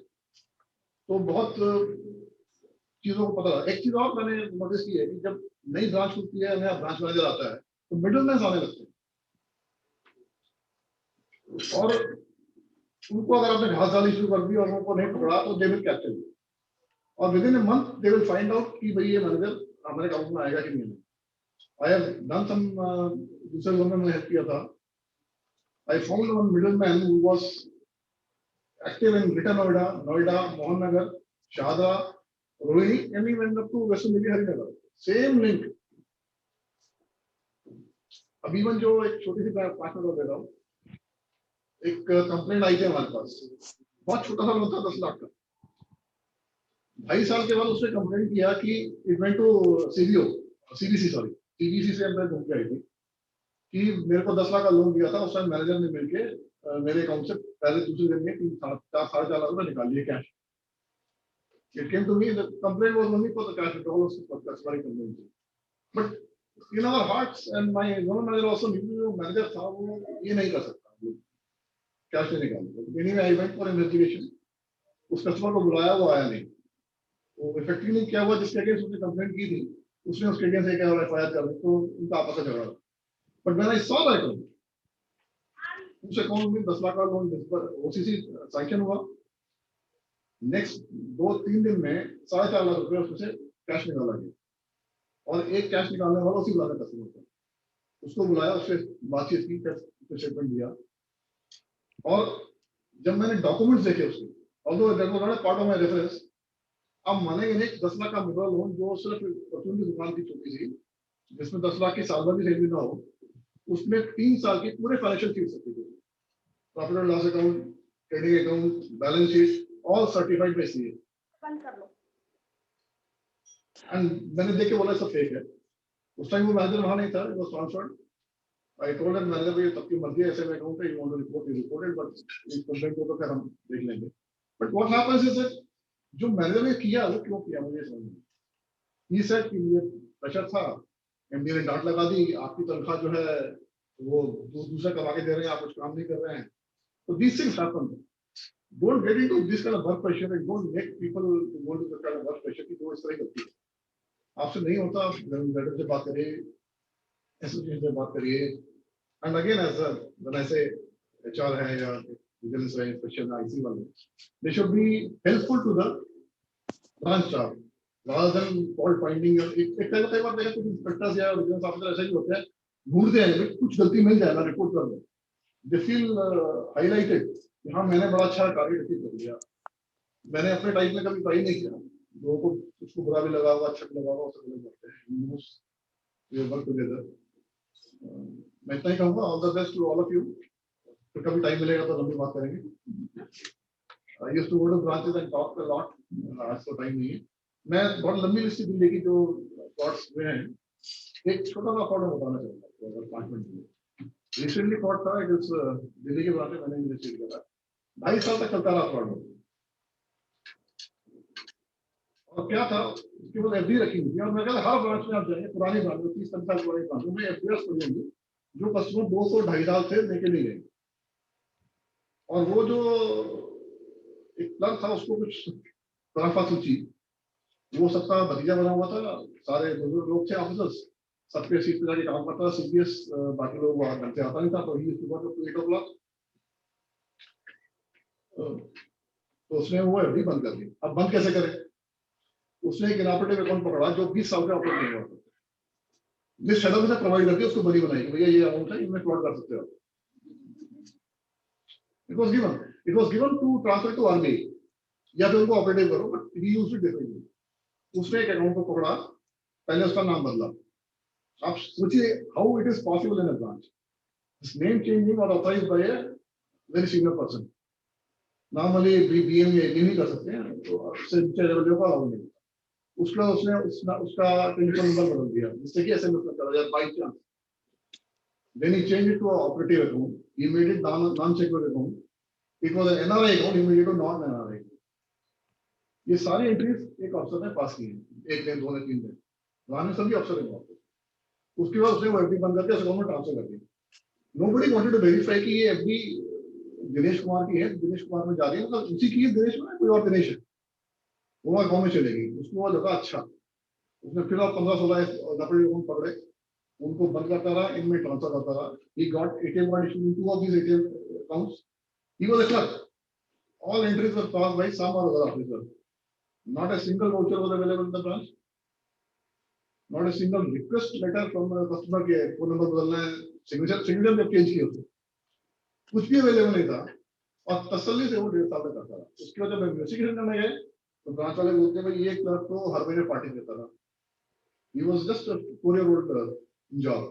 तो बहुत चीजों को पता। एक चीज और मैंने नोटिस की है कि जब नई ब्रांच खुलती है, नया ब्रांच मैनेजर आता है, तो मिडलमैन आने लगते हैं, और उनको अगर आपने घास डाली शुरू कर दी और उनको नहीं पकड़ा, तो दे विल कैप्चर यू, और with in a month they will find out कि भाई ये मैनेजर हमारे अकाउंट में आएगा कि नहीं। आई हैव डन सम, दूसरे जोन में मैंने हेल्प किया था। I found one middleman who was active in greater Noida, Mohan Nagar, Shahdara, Rohini, and he went up to Western Delhi, Harinagar. Same link. अभी इवन जो एक छोटी सी बात दे रहा हूँ, एक कंप्लेंट आई थी हमारे पास, बहुत छोटा सा लोन था 10 लाख का। 2.5 साल के बाद उसने कंप्लेंट किया कि इट वेंट टू सीबीसी से मैं घूम के आई थी कि मेरे को 10 लाख का लोन दिया था। उस टाइम मैनेजर ने मिलके मेरे अकाउंट से पहले दूसरे दिन में 3-4.5 लाख रुपए निकाल लिए cash. It came to me, the complaint was only for the cash withdrawal, that's why complaint. But in our hearts, and my zone manager also knew, जो manager था वो ये नहीं कर सकता कैश नहीं निकालने। Anyway, I went for investigation. उस कस्टमर को बुलाया, वो आया नहीं। वो इफेक्टिवली क्या हुआ, जिसके अगेंस्ट उसने कंप्लेंट की थी, उसने उसके अगेंस्ट एक एफआईआर कर दी, तो उनका आपस में झगड़ा। But when I saw that, उस अकाउंट में 10 लाख का लोन ओसीसी सैंक्शन हुआ। नेक्स्ट 2-3 दिन में 4.5 लाख रुपए उसमें से कैश निकाला गया, और एक कैश निकालने वाला उसी बुलाया कस्टमर को, उसको बुलाया, उससे बातचीत की, स्टेटमेंट दिया। और जब मैंने डॉक्यूमेंट्स देखे उसके, although that was not a part of my reference, अब मानेंगे नहीं 10 लाख का मुद्रा लोन जो सिर्फ परचून की दुकान की छोटी सी, जिसमें 10 लाख की साल भर की सैलरी ना हो, उसमें 3 साल की पूरे फाइनेंशियल शीट सकती थी, profit and loss account, trading account, balance sheet, all certified by CA. And मैंने देख के बोला सब फेक है। उस टाइम वो मैनेजर वहां नहीं था, it was transferred. I told him manager भाई तब की मर्जी है, ऐसे में अकाउंट है, you want to report you reported, but इस कंप्लेंट को तो फिर हम देख लेंगे। But what happens is that जो मैनेजर ने किया वो क्यों किया मुझे समझ नहीं। ही सेड कि ये प्रेशर था, एमडी ने डांट लगा दी, आपकी तनख्वाह जो है वो दूसरा कमा के दे रहे हैं, आप कुछ काम नहीं कर रहे हैं। तो these things happen. Don't get into this kind of work pressure and don't make people go to this kind of work pressure की जो इस तरह करती है। आपसे नहीं होता, मैनेजर से बात करिए, एसोसिएशन से बात करिए। And again as when I say HR है या विजिलेंस है, इंस्पेक्शन आईसी वाले, they should be helpful to the branch staff rather than fault finding। एक कई बार देखा कुछ इंस्पेक्टर्स या विजिलेंस ऑफिसर ऐसे ही होते हैं, ढूंढते हैं कुछ गलती मिल जाए ना रिपोर्ट कर दो, दे फील हाईलाइटेड कि हाँ मैंने बड़ा अच्छा कार्य अचीव कर लिया। मैंने अपने टाइम में कभी ट्राई नहीं किया, लोगों को कुछ बुरा भी लगा हुआ, अच्छा भी लगा हुआ, उससे गलत करते हैं। We work together. मैं इतना ही कहूँगा, all the best to all of you. फिर कभी टाइम मिलेगा तो लंबी बात करेंगे। I used to go to branches and talk a lot, आज तो टाइम नहीं है। मैं बहुत लंबी लिस्ट दिल्ली की जो थॉट्स हुए हैं, एक छोटा सा थॉट बताना चाहूंगा अगर 5 मिनट में। रिसेंटली थॉट था, इट इज दिल्ली के ब्रांच में मैंने इन्वेस्टिगेट किया था, 2.5 साल तक चलता रहा थॉट। और क्या था, केवल एफडी रखी हुई थी, और मैं कहता हर ब्रांच में आप जाएंगे, पुरानी ब्रांच में 30-35 साल पुरानी ब्रांच में एफडीआर खोलेंगे जो कस्टमर 2-2.5 साल से लेके नहीं गए। और वो जो एक क्लर्क था उसको कुछ तराफा सूची, वो सबका भतीजा बना हुआ था, सारे बुजुर्ग लोग थे ऑफिसर्स, सबके सीट पे जाके काम करता था, सीपीएस, बाकी लोग वहां घर से आता नहीं था, तो ही सुबह तो 8 o'clock। तो उसने वो एफडी बंद कर दी। अब बंद कैसे करें? उसने एक इनऑपरेटिव अकाउंट पकड़ा जो 20 साल का ऑपरेट नहीं हुआ था, जिस शेडो से प्रोवाइड करके उसको बनी बनाई, भैया ये अमाउंट है, इनमें फ्लॉट कर सकते हो। It was given to transfer to RBI, या फिर उनको ऑपरेटिव करो, but he used it differently. उसने एक अकाउंट को पकड़ा, पहले उसका नाम बदला। आप सोचिए how it is possible in a branch, this name changing और authorised by a very senior person. Normally BM ये नहीं कर सकते हैं, तो उससे नीचे लेवल का अलाउ नहीं। उसका उसने उसका टेलीफोन नंबर बदल दिया, जिससे कि एसएमएस में चला जाए by chance. Then he change it to operative account, he made it non secure account, it was an NRI account, he made it non NRI. ये सारी एंट्रीज एक ऑफिसर ने पास की है, 1 दिन 2 दिन 3 दिन, वहां में सभी अफसर हैं। उसके बाद उसने वो एफडी बंद करके उस अकाउंट में ट्रांसफर कर दी। नोबडी वांटेड टू वेरीफाई कि ये एफडी दिनेश कुमार की है, दिनेश कुमार में जा रही है, मतलब उसी की है, दिनेश में कोई और दिनेश है, वो अकाउंट में चलेगी। उसको वो लगा अच्छा, उसने फिर 15-16 नकली अकाउंट पकड़े, उनको बंद करता रहा, इनमें ट्रांसफर करता रहा। He got ATM card issued in 2 of these ATM accounts. He was a clerk. All entries were passed by some or other officer. Not a single voucher was available in the branch. Not a single request letter from a customer के phone number बदलना है, signature जब change किया, कुछ भी available नहीं था। और तसल्ली से वो 1.5 साल तक करता रहा। उसके बाद जब इन्वेस्टिगेशन करने गए तो ब्रांच वाले बोलते हैं भाई ये क्लर्क तो हर महीने पार्टी देता था। He was just a 4-year-old job.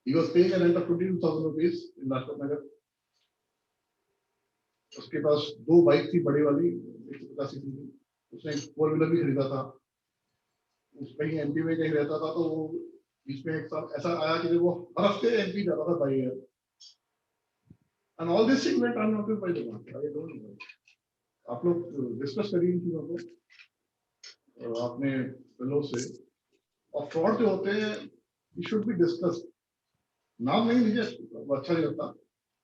He was paying a rent of 22,000 rupees in Lajpat Nagar. उसके पास 2 बाइक थी बड़ी वाली, 150 सीसी की, उसने 4 व्हीलर भी खरीदा था। उसमें ही एमपी में कहीं रहता था, तो वो बीच में एक साल ऐसा आया कि वो हर हफ्ते एमपी जाता था by year. And all this thing went unnoticed by the government. I don't no, आप लोग डिस्कस करिए इन चीजों को अपने फेलो से। और फ्रॉड जो होते हैं इट शुड बी डिस्कस्ड। नाम नहीं लीजिए, वो अच्छा नहीं लगता,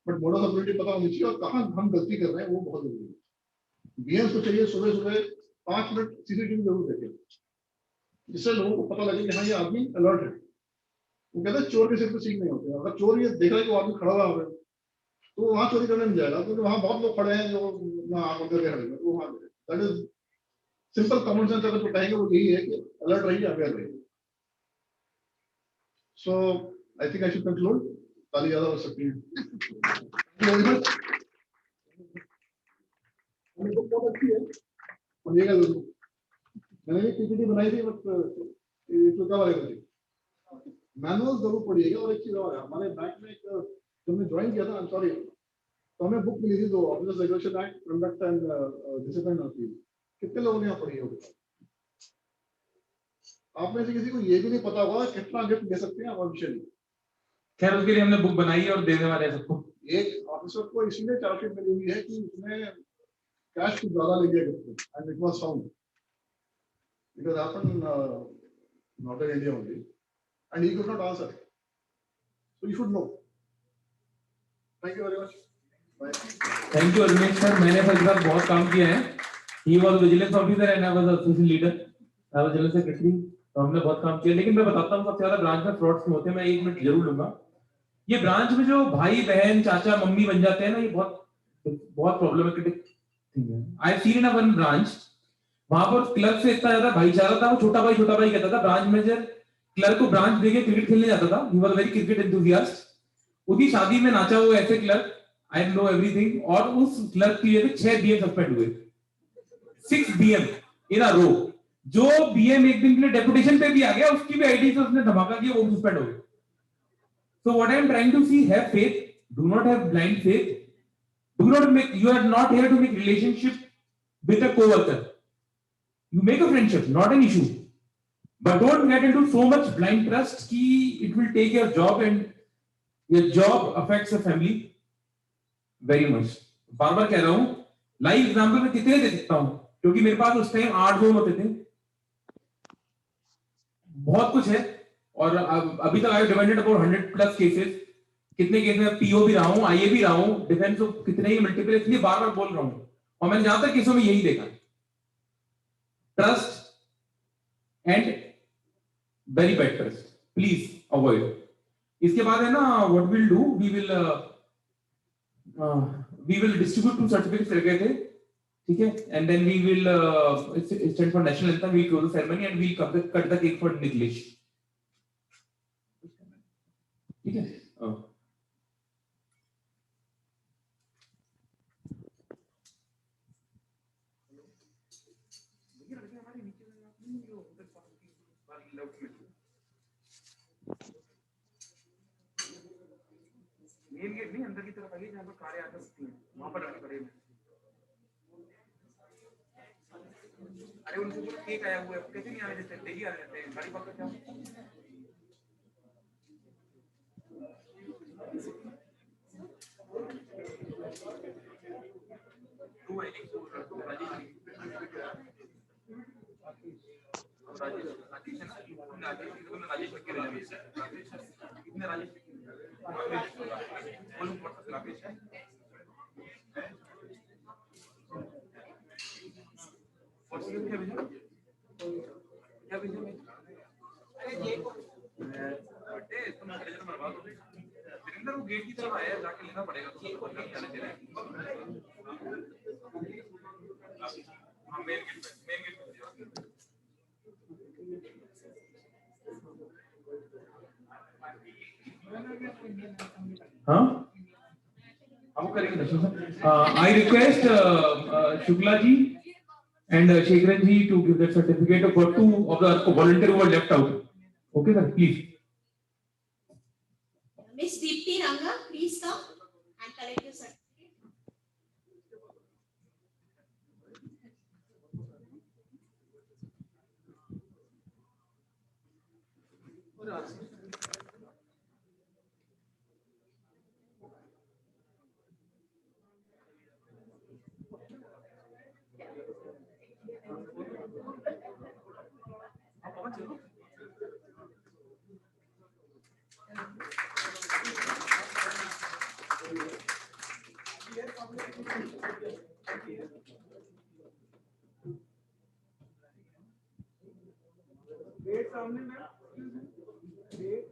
बट मोडस ऑपरेंडी पता होनी चाहिए और कहाँ हम गलती कर रहे हैं वो बहुत जरूरी है। बीएम को चाहिए सुबह सुबह 5 मिनट सीसीटीवी जरूर देखें, जिससे लोगों को पता लगे कि हाँ ये आदमी अलर्ट है। वो कहते हैं चोर के सिर पे सीख नहीं होते। अगर चोर ये देख रहा है कि वो आदमी खड़ा हुआ है तो वहां चोरी करने नहीं जाएगा, क्योंकि वहां बहुत लोग खड़े हैं जो ना आंख बंद करके खड़े हैं, वो वहां that is simple common sense. अगर जो कहेंगे वो यही है कि अलर्ट रहिए, अवेयर रहिए। So I think I should conclude. ताली ज्यादा हो सकती है। बुक बहुत अच्छी है, पढ़िएगा जरूर। मैंने एक पीपीटी बनाई थी, बट ये चुका वाले को थी। मैनुअल जरूर पढ़िएगा। और एक चीज और है, हमारे बैंक में एक जब मैं ज्वाइन किया था, आई एम सॉरी, तो हमें बुक मिली थी, दो, officers regulation act, conduct and discipline of people. कितने लोगों ने यहाँ पढ़ी होगी? आप में से किसी को ये भी नहीं पता होगा कितना गिफ्ट दे सकते हैं आप ऑफिशियली। खैर उसके लिए हमने बुक बनाई है और देने वाले हैं सबको। एक ऑफिसर को इसलिए चार्जशीट मिली हुई है कि उसने कैश कुछ ज्यादा ले लिया gift, and it was found. It has happened not in India only, and he could not answer, so you should know. Thank you very much. Thank you Ramesh sir, मैंने सर के साथ बहुत काम किया है। He was vigilance officer and I was associate leader, I was general secretary. तो हमने बहुत काम किया। लेकिन मैं बताता हूँ सबसे ज्यादा ब्रांच में फ्रॉड्स होते हैं। मैं 1 मिनट जरूर लूंगा। ये ब्रांच में जो भाई बहन चाचा मम्मी बन जाते हैं ना, ये बहुत बहुत प्रॉब्लमेटिक थिंग है। I seen in one branch, वहां पर क्लर्क से इतना ज्यादा भाईचारा था, वो छोटा भाई कहता था। ब्रांच मैनेजर क्लर्क को ब्रांच देके क्रिकेट खेलने जाता था। He was very cricket enthusiast. उसकी शादी में नाचा हुआ ऐसे क्लर्क, आई नो एवरीथिंग। और उस क्लर्क के लिए 6 बीएम सस्पेंड हुए, 6 बीएम इन अ रो। जो बीएम एक दिन के लिए डेपुटेशन पे भी आ गया, उसकी भी आईडी से उसने धमाका किया, वो सस्पेंड हो गया। So what I am trying to see, have faith, do not have blind faith. Do not make, you are not here to make relationship with a co-worker. You make a friendship, not an issue. But don't get into so much blind trust कि it will take your job, and your job affects your family very much. बार बार कह रहा हूँ, live example में कितने दे सकता हूँ, क्योंकि मेरे पास उस टाइम 8 जोन होते थे। बहुत कुछ है। और अभी तक आई डिपेंडेड अबाउट 100+ केसेस। कितने केस में पीओ भी रहा हूं, आईए भी रहा हूं, डिफेंस ऑफ कितने ही मल्टीपल, इसलिए बार बार बोल रहा हूं। और मैंने ज्यादातर केसों में यही देखा, trust and very bad trust, please avoid. इसके बाद है ना, what will do, we will distribute 2 certificates रखे थे, ठीक है। And then we will stand for national anthem, we close the ceremony and we cut the cake for Niklesh, ठीक है। मेन गेट नहीं, अंदर की तरफ आइए, जहाँ पर कारें आ सकती हैं, वहां पर खड़े हैं। अरे उनसे बोलो केक आया हुआ है, कैसे नहीं आने देते, डेली आ जाते हैं, गाड़ी पकड़ जाओ। तू है एक तो राजेश लिख के राजेश कितने राजेश राकेश है। क्या भेजा क्या भेजा मैं, अरे ये बटे तुम मैनेजर बर्बाद हो गए। वीरेंद्र वो गेट की तरफ आया, जाके लेना पड़ेगा, तो नहीं आने दे रहे हैं। हाँ मेन गेट पे हाँ हम करेंगे Darshan sir. I request Shukla ji and Shekharan ji to give that certificate for 2 of the volunteer who were left out. Okay sir, please. Miss Deepti Ranga, please come and collect your certificate. Gate सामने में gate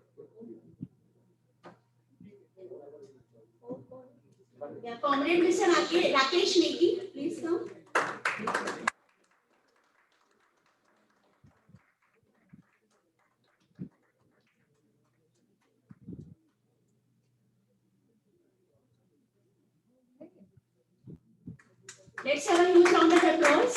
Yeah, Comrade Mr. Rakesh Negi, please come. Let's have a huge round of applause.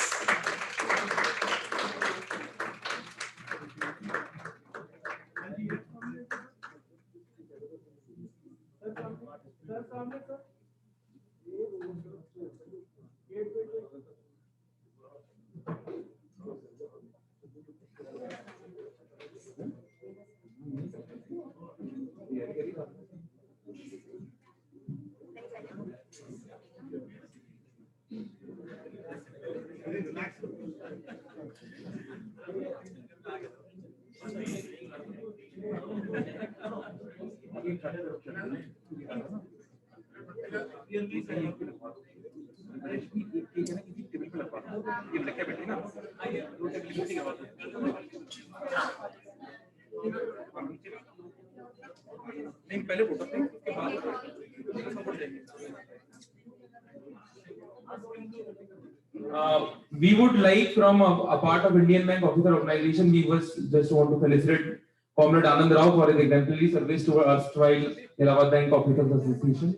We would like from a part of Indian Bank Officer Organization, we just want to felicitate Comrade Anand Rao for his exemplary service to our erstwhile Allahabad Bank Officers Association.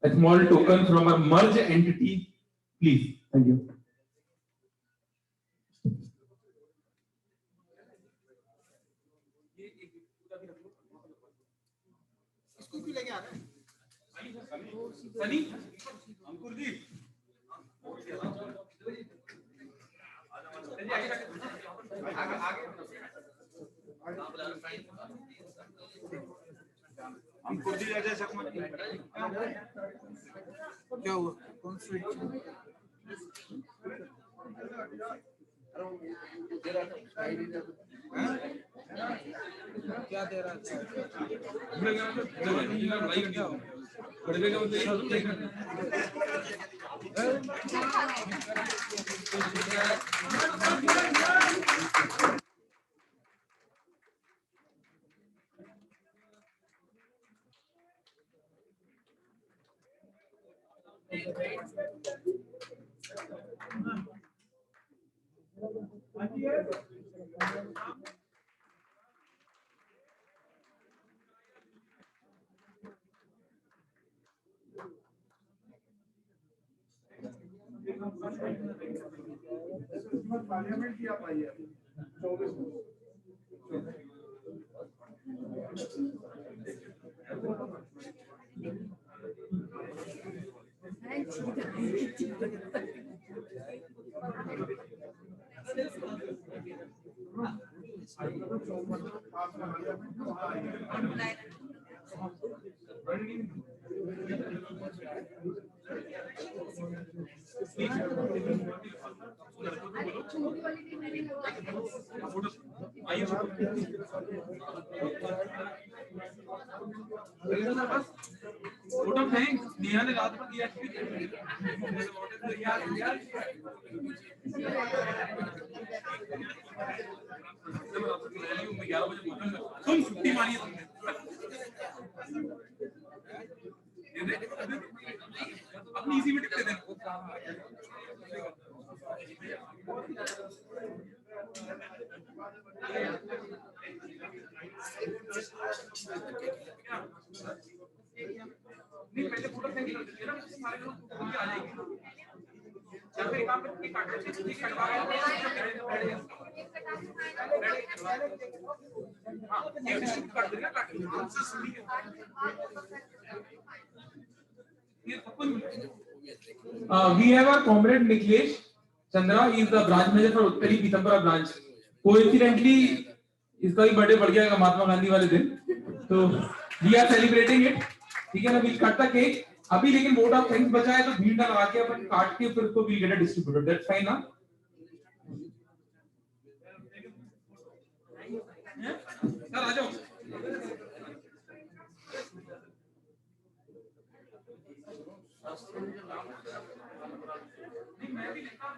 A small token from our merged entity, please. Thank you. क्या हुआ कौन sweet क्या दे रहा था parliament की आप आई है 24 photo thanks Neha ने रात में दिया तुम छुट्टी मारी है तुमने अपनी इसी में टिकते देना नहीं पहले फोटो थैंक कर देना सारे लोग आ जाएंगे या फिर काम करके काट देते हैं कटवा हां ये डिस्ट्रीब्यूट कर देना काट आंसर सुनी we have our comrade Niklesh Chandra. He is the branch manager for Uttari Pitambara branch. Coincidentally, इसका भी बर्थडे पड़ गया महात्मा गांधी वाले दिन, तो we are celebrating it. ठीक है ना, we'll cut the cake. अभी लेकिन vote of thanks बचा है तो भीड़ ना लगा के अपन काट के फिर उसको we'll get a distributor. That's fine ना? सर आ जाओ. मैं भी लिखता हूं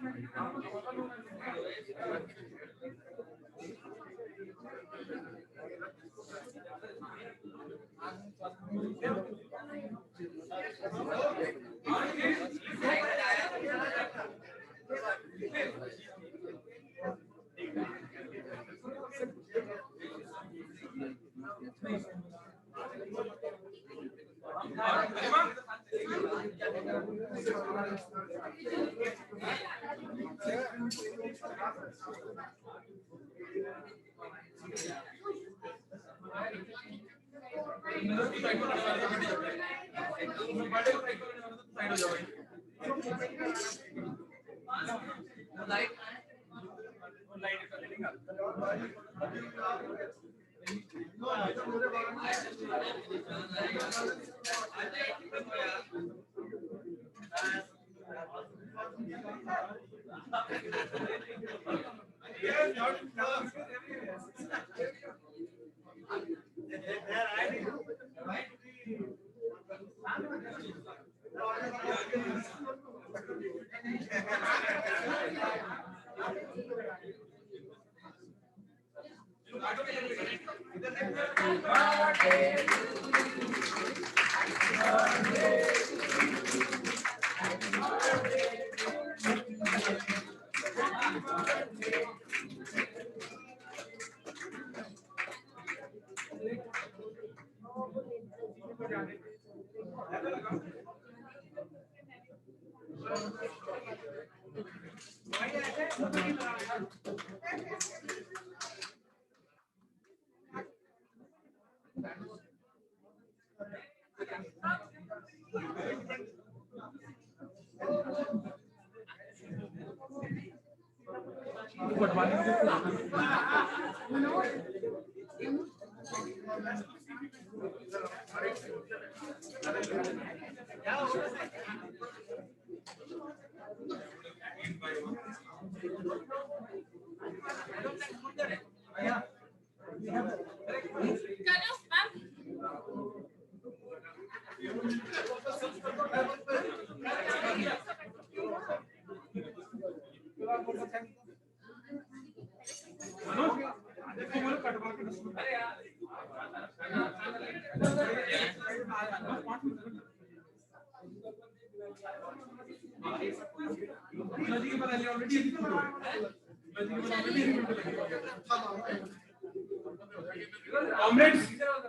Comrades,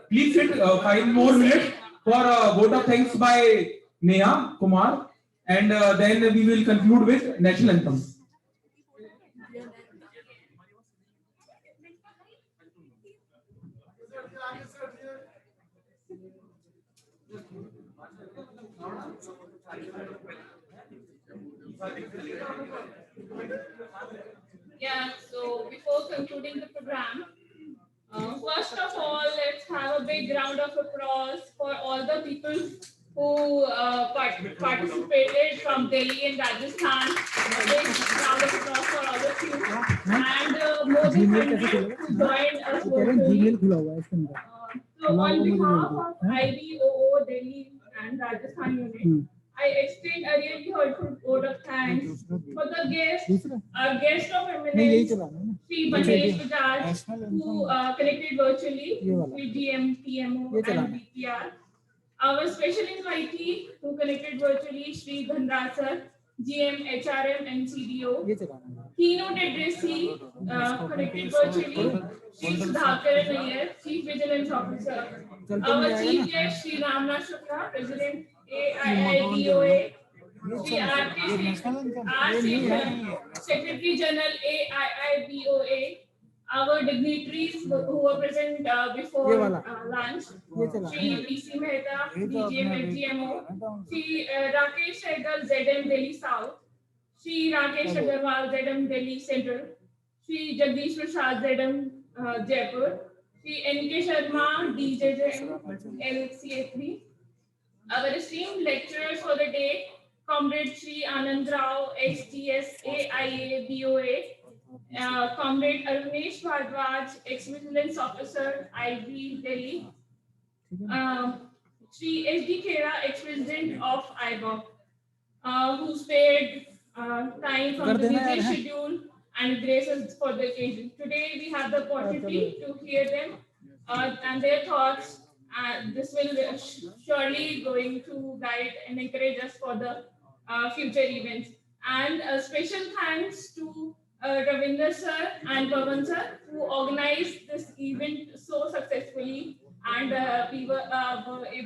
please sit 5 more minutes for a vote of thanks by Neha Kumar, and then we will conclude with national anthem. Yeah, so before concluding the program, first of all, let's have a big round of applause for all the people who participated from Delhi and Rajasthan. A big round of applause for all of you. And more than 100 who joined us virtually. So on behalf of IBOO Delhi and Rajasthan unit, I extend a really heartfelt vote of thanks for the guest, our guest of eminence, Sri Banesh Bajaj, who connected virtually with GM, PMO, and BPR. Our special invitee who connected virtually, Sri Dhanraj sir, GM, HRM, and CDO. Keynote addressee connected virtually, Sri Sudhakar Nair, Chief Vigilance Officer. Our chief guest, Sri Ramnath Shukla, President AIIBOA. Sri R. Sri Secretary General AIIBOA. Our dignitaries who were present before lunch, Sri PC Mehta, DGM at GMO, Sri Rakesh Sehgal, ZM Delhi South, Sri Rakesh Agarwal, ZM Delhi Central, Sri Jagdish Prasad, ZM Jaipur, Sri NK Sharma, DJM LCA3. Our esteemed lecturers for the day, Comrade Sri Anand Rao, HTS AIA BOA, Comrade Arvinesh Bhardwaj, Ex-Vigilance Officer, IB Delhi, Sri SD Khera, Ex-President of IBOC, who spared time from the busy schedule and graced us for the occasion. Today we have the opportunity to hear them and their thoughts. This will surely going to guide and encourage us for the future events. And a special thanks to Ravinder sir and Pavan sir who organized this event so successfully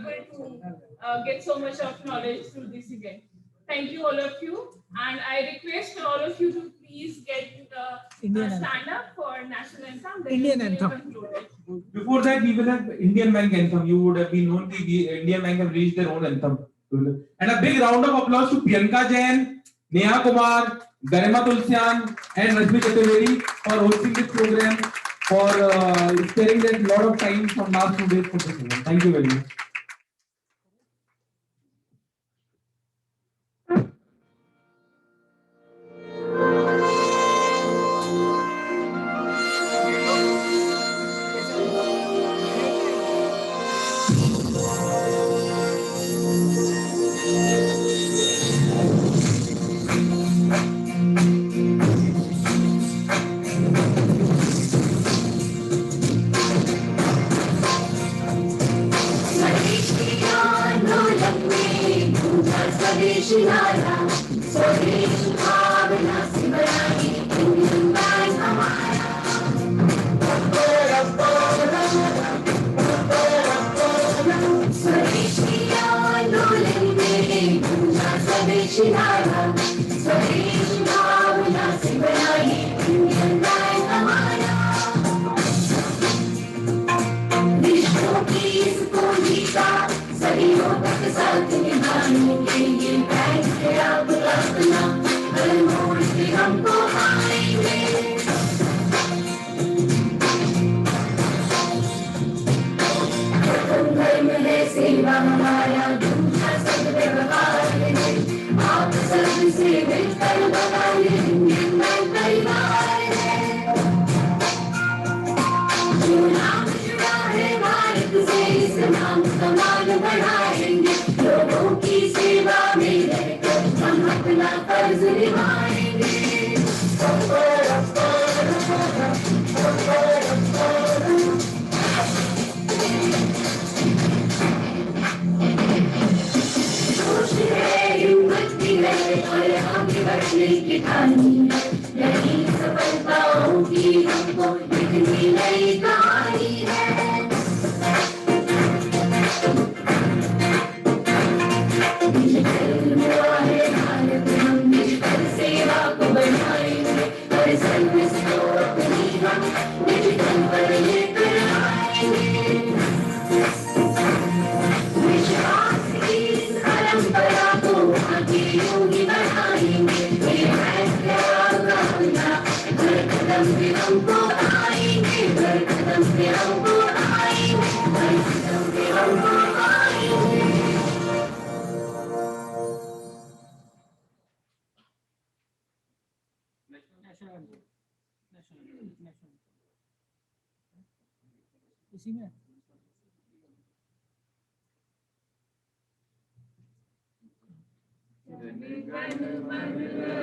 able to get so much of knowledge through this event. Thank you all of you, and I request all of you to please get stand up for national anthem. Then Indian we will anthem. conclude it. Before that, we will have Indian Bank anthem. You would have been known the Indian Bank have released their own anthem. And a big round of applause to Priyanka Jain, Neha Kumar, Garima Tulsian, and Rashmi Chaturvedi for hosting this program, for sparing them a lot of time from last 2 days for this event. Thank you very much.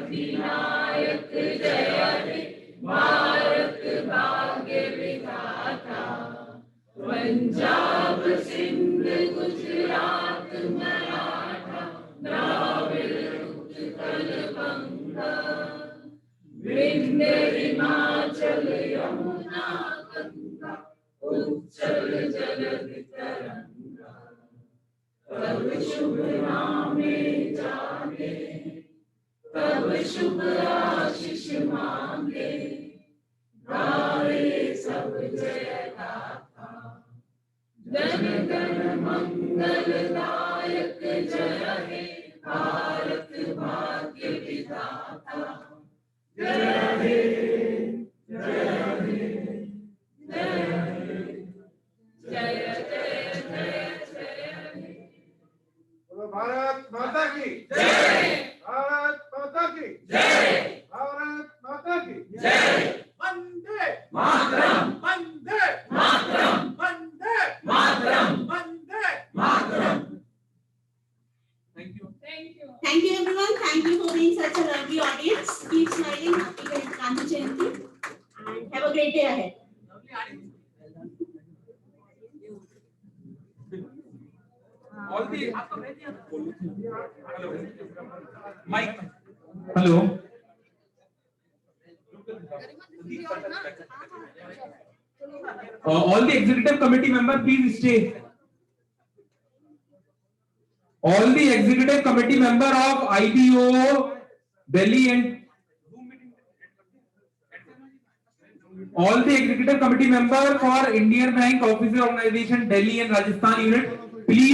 Vinayak जय हे भारत भाग्य विधाता पंजाब सिंध गुजरात मराठा द्राविड़ उत्कल बंगा विंध्य हिमाचल यमुना गंगा उच्चल जलधि तरंगा तब शुभ नामे जागे तब शुभ आशीष मांगे गावे सब जय गाथा जन गण मंगलदायक जय हे भारत भाग्य विधाता जय हे जय हे जय हे जय जय जय जय भारत माता की जय, भारत माता की जय, भारत माता की जय, Vande Mataram, Vande Mataram, Vande Mataram, Vande Mataram. Thank you. Thank you, everyone. Thank you for being such a lovely audience. Keep smiling. Happy Gandhi Jayanti, and have a great day ahead. All the Mike. Hello. All the executive committee members, please stay. all the executive committee member of IBO Delhi and all the executive committee member for Indian Bank Officer Organization Delhi and Rajasthan unit, please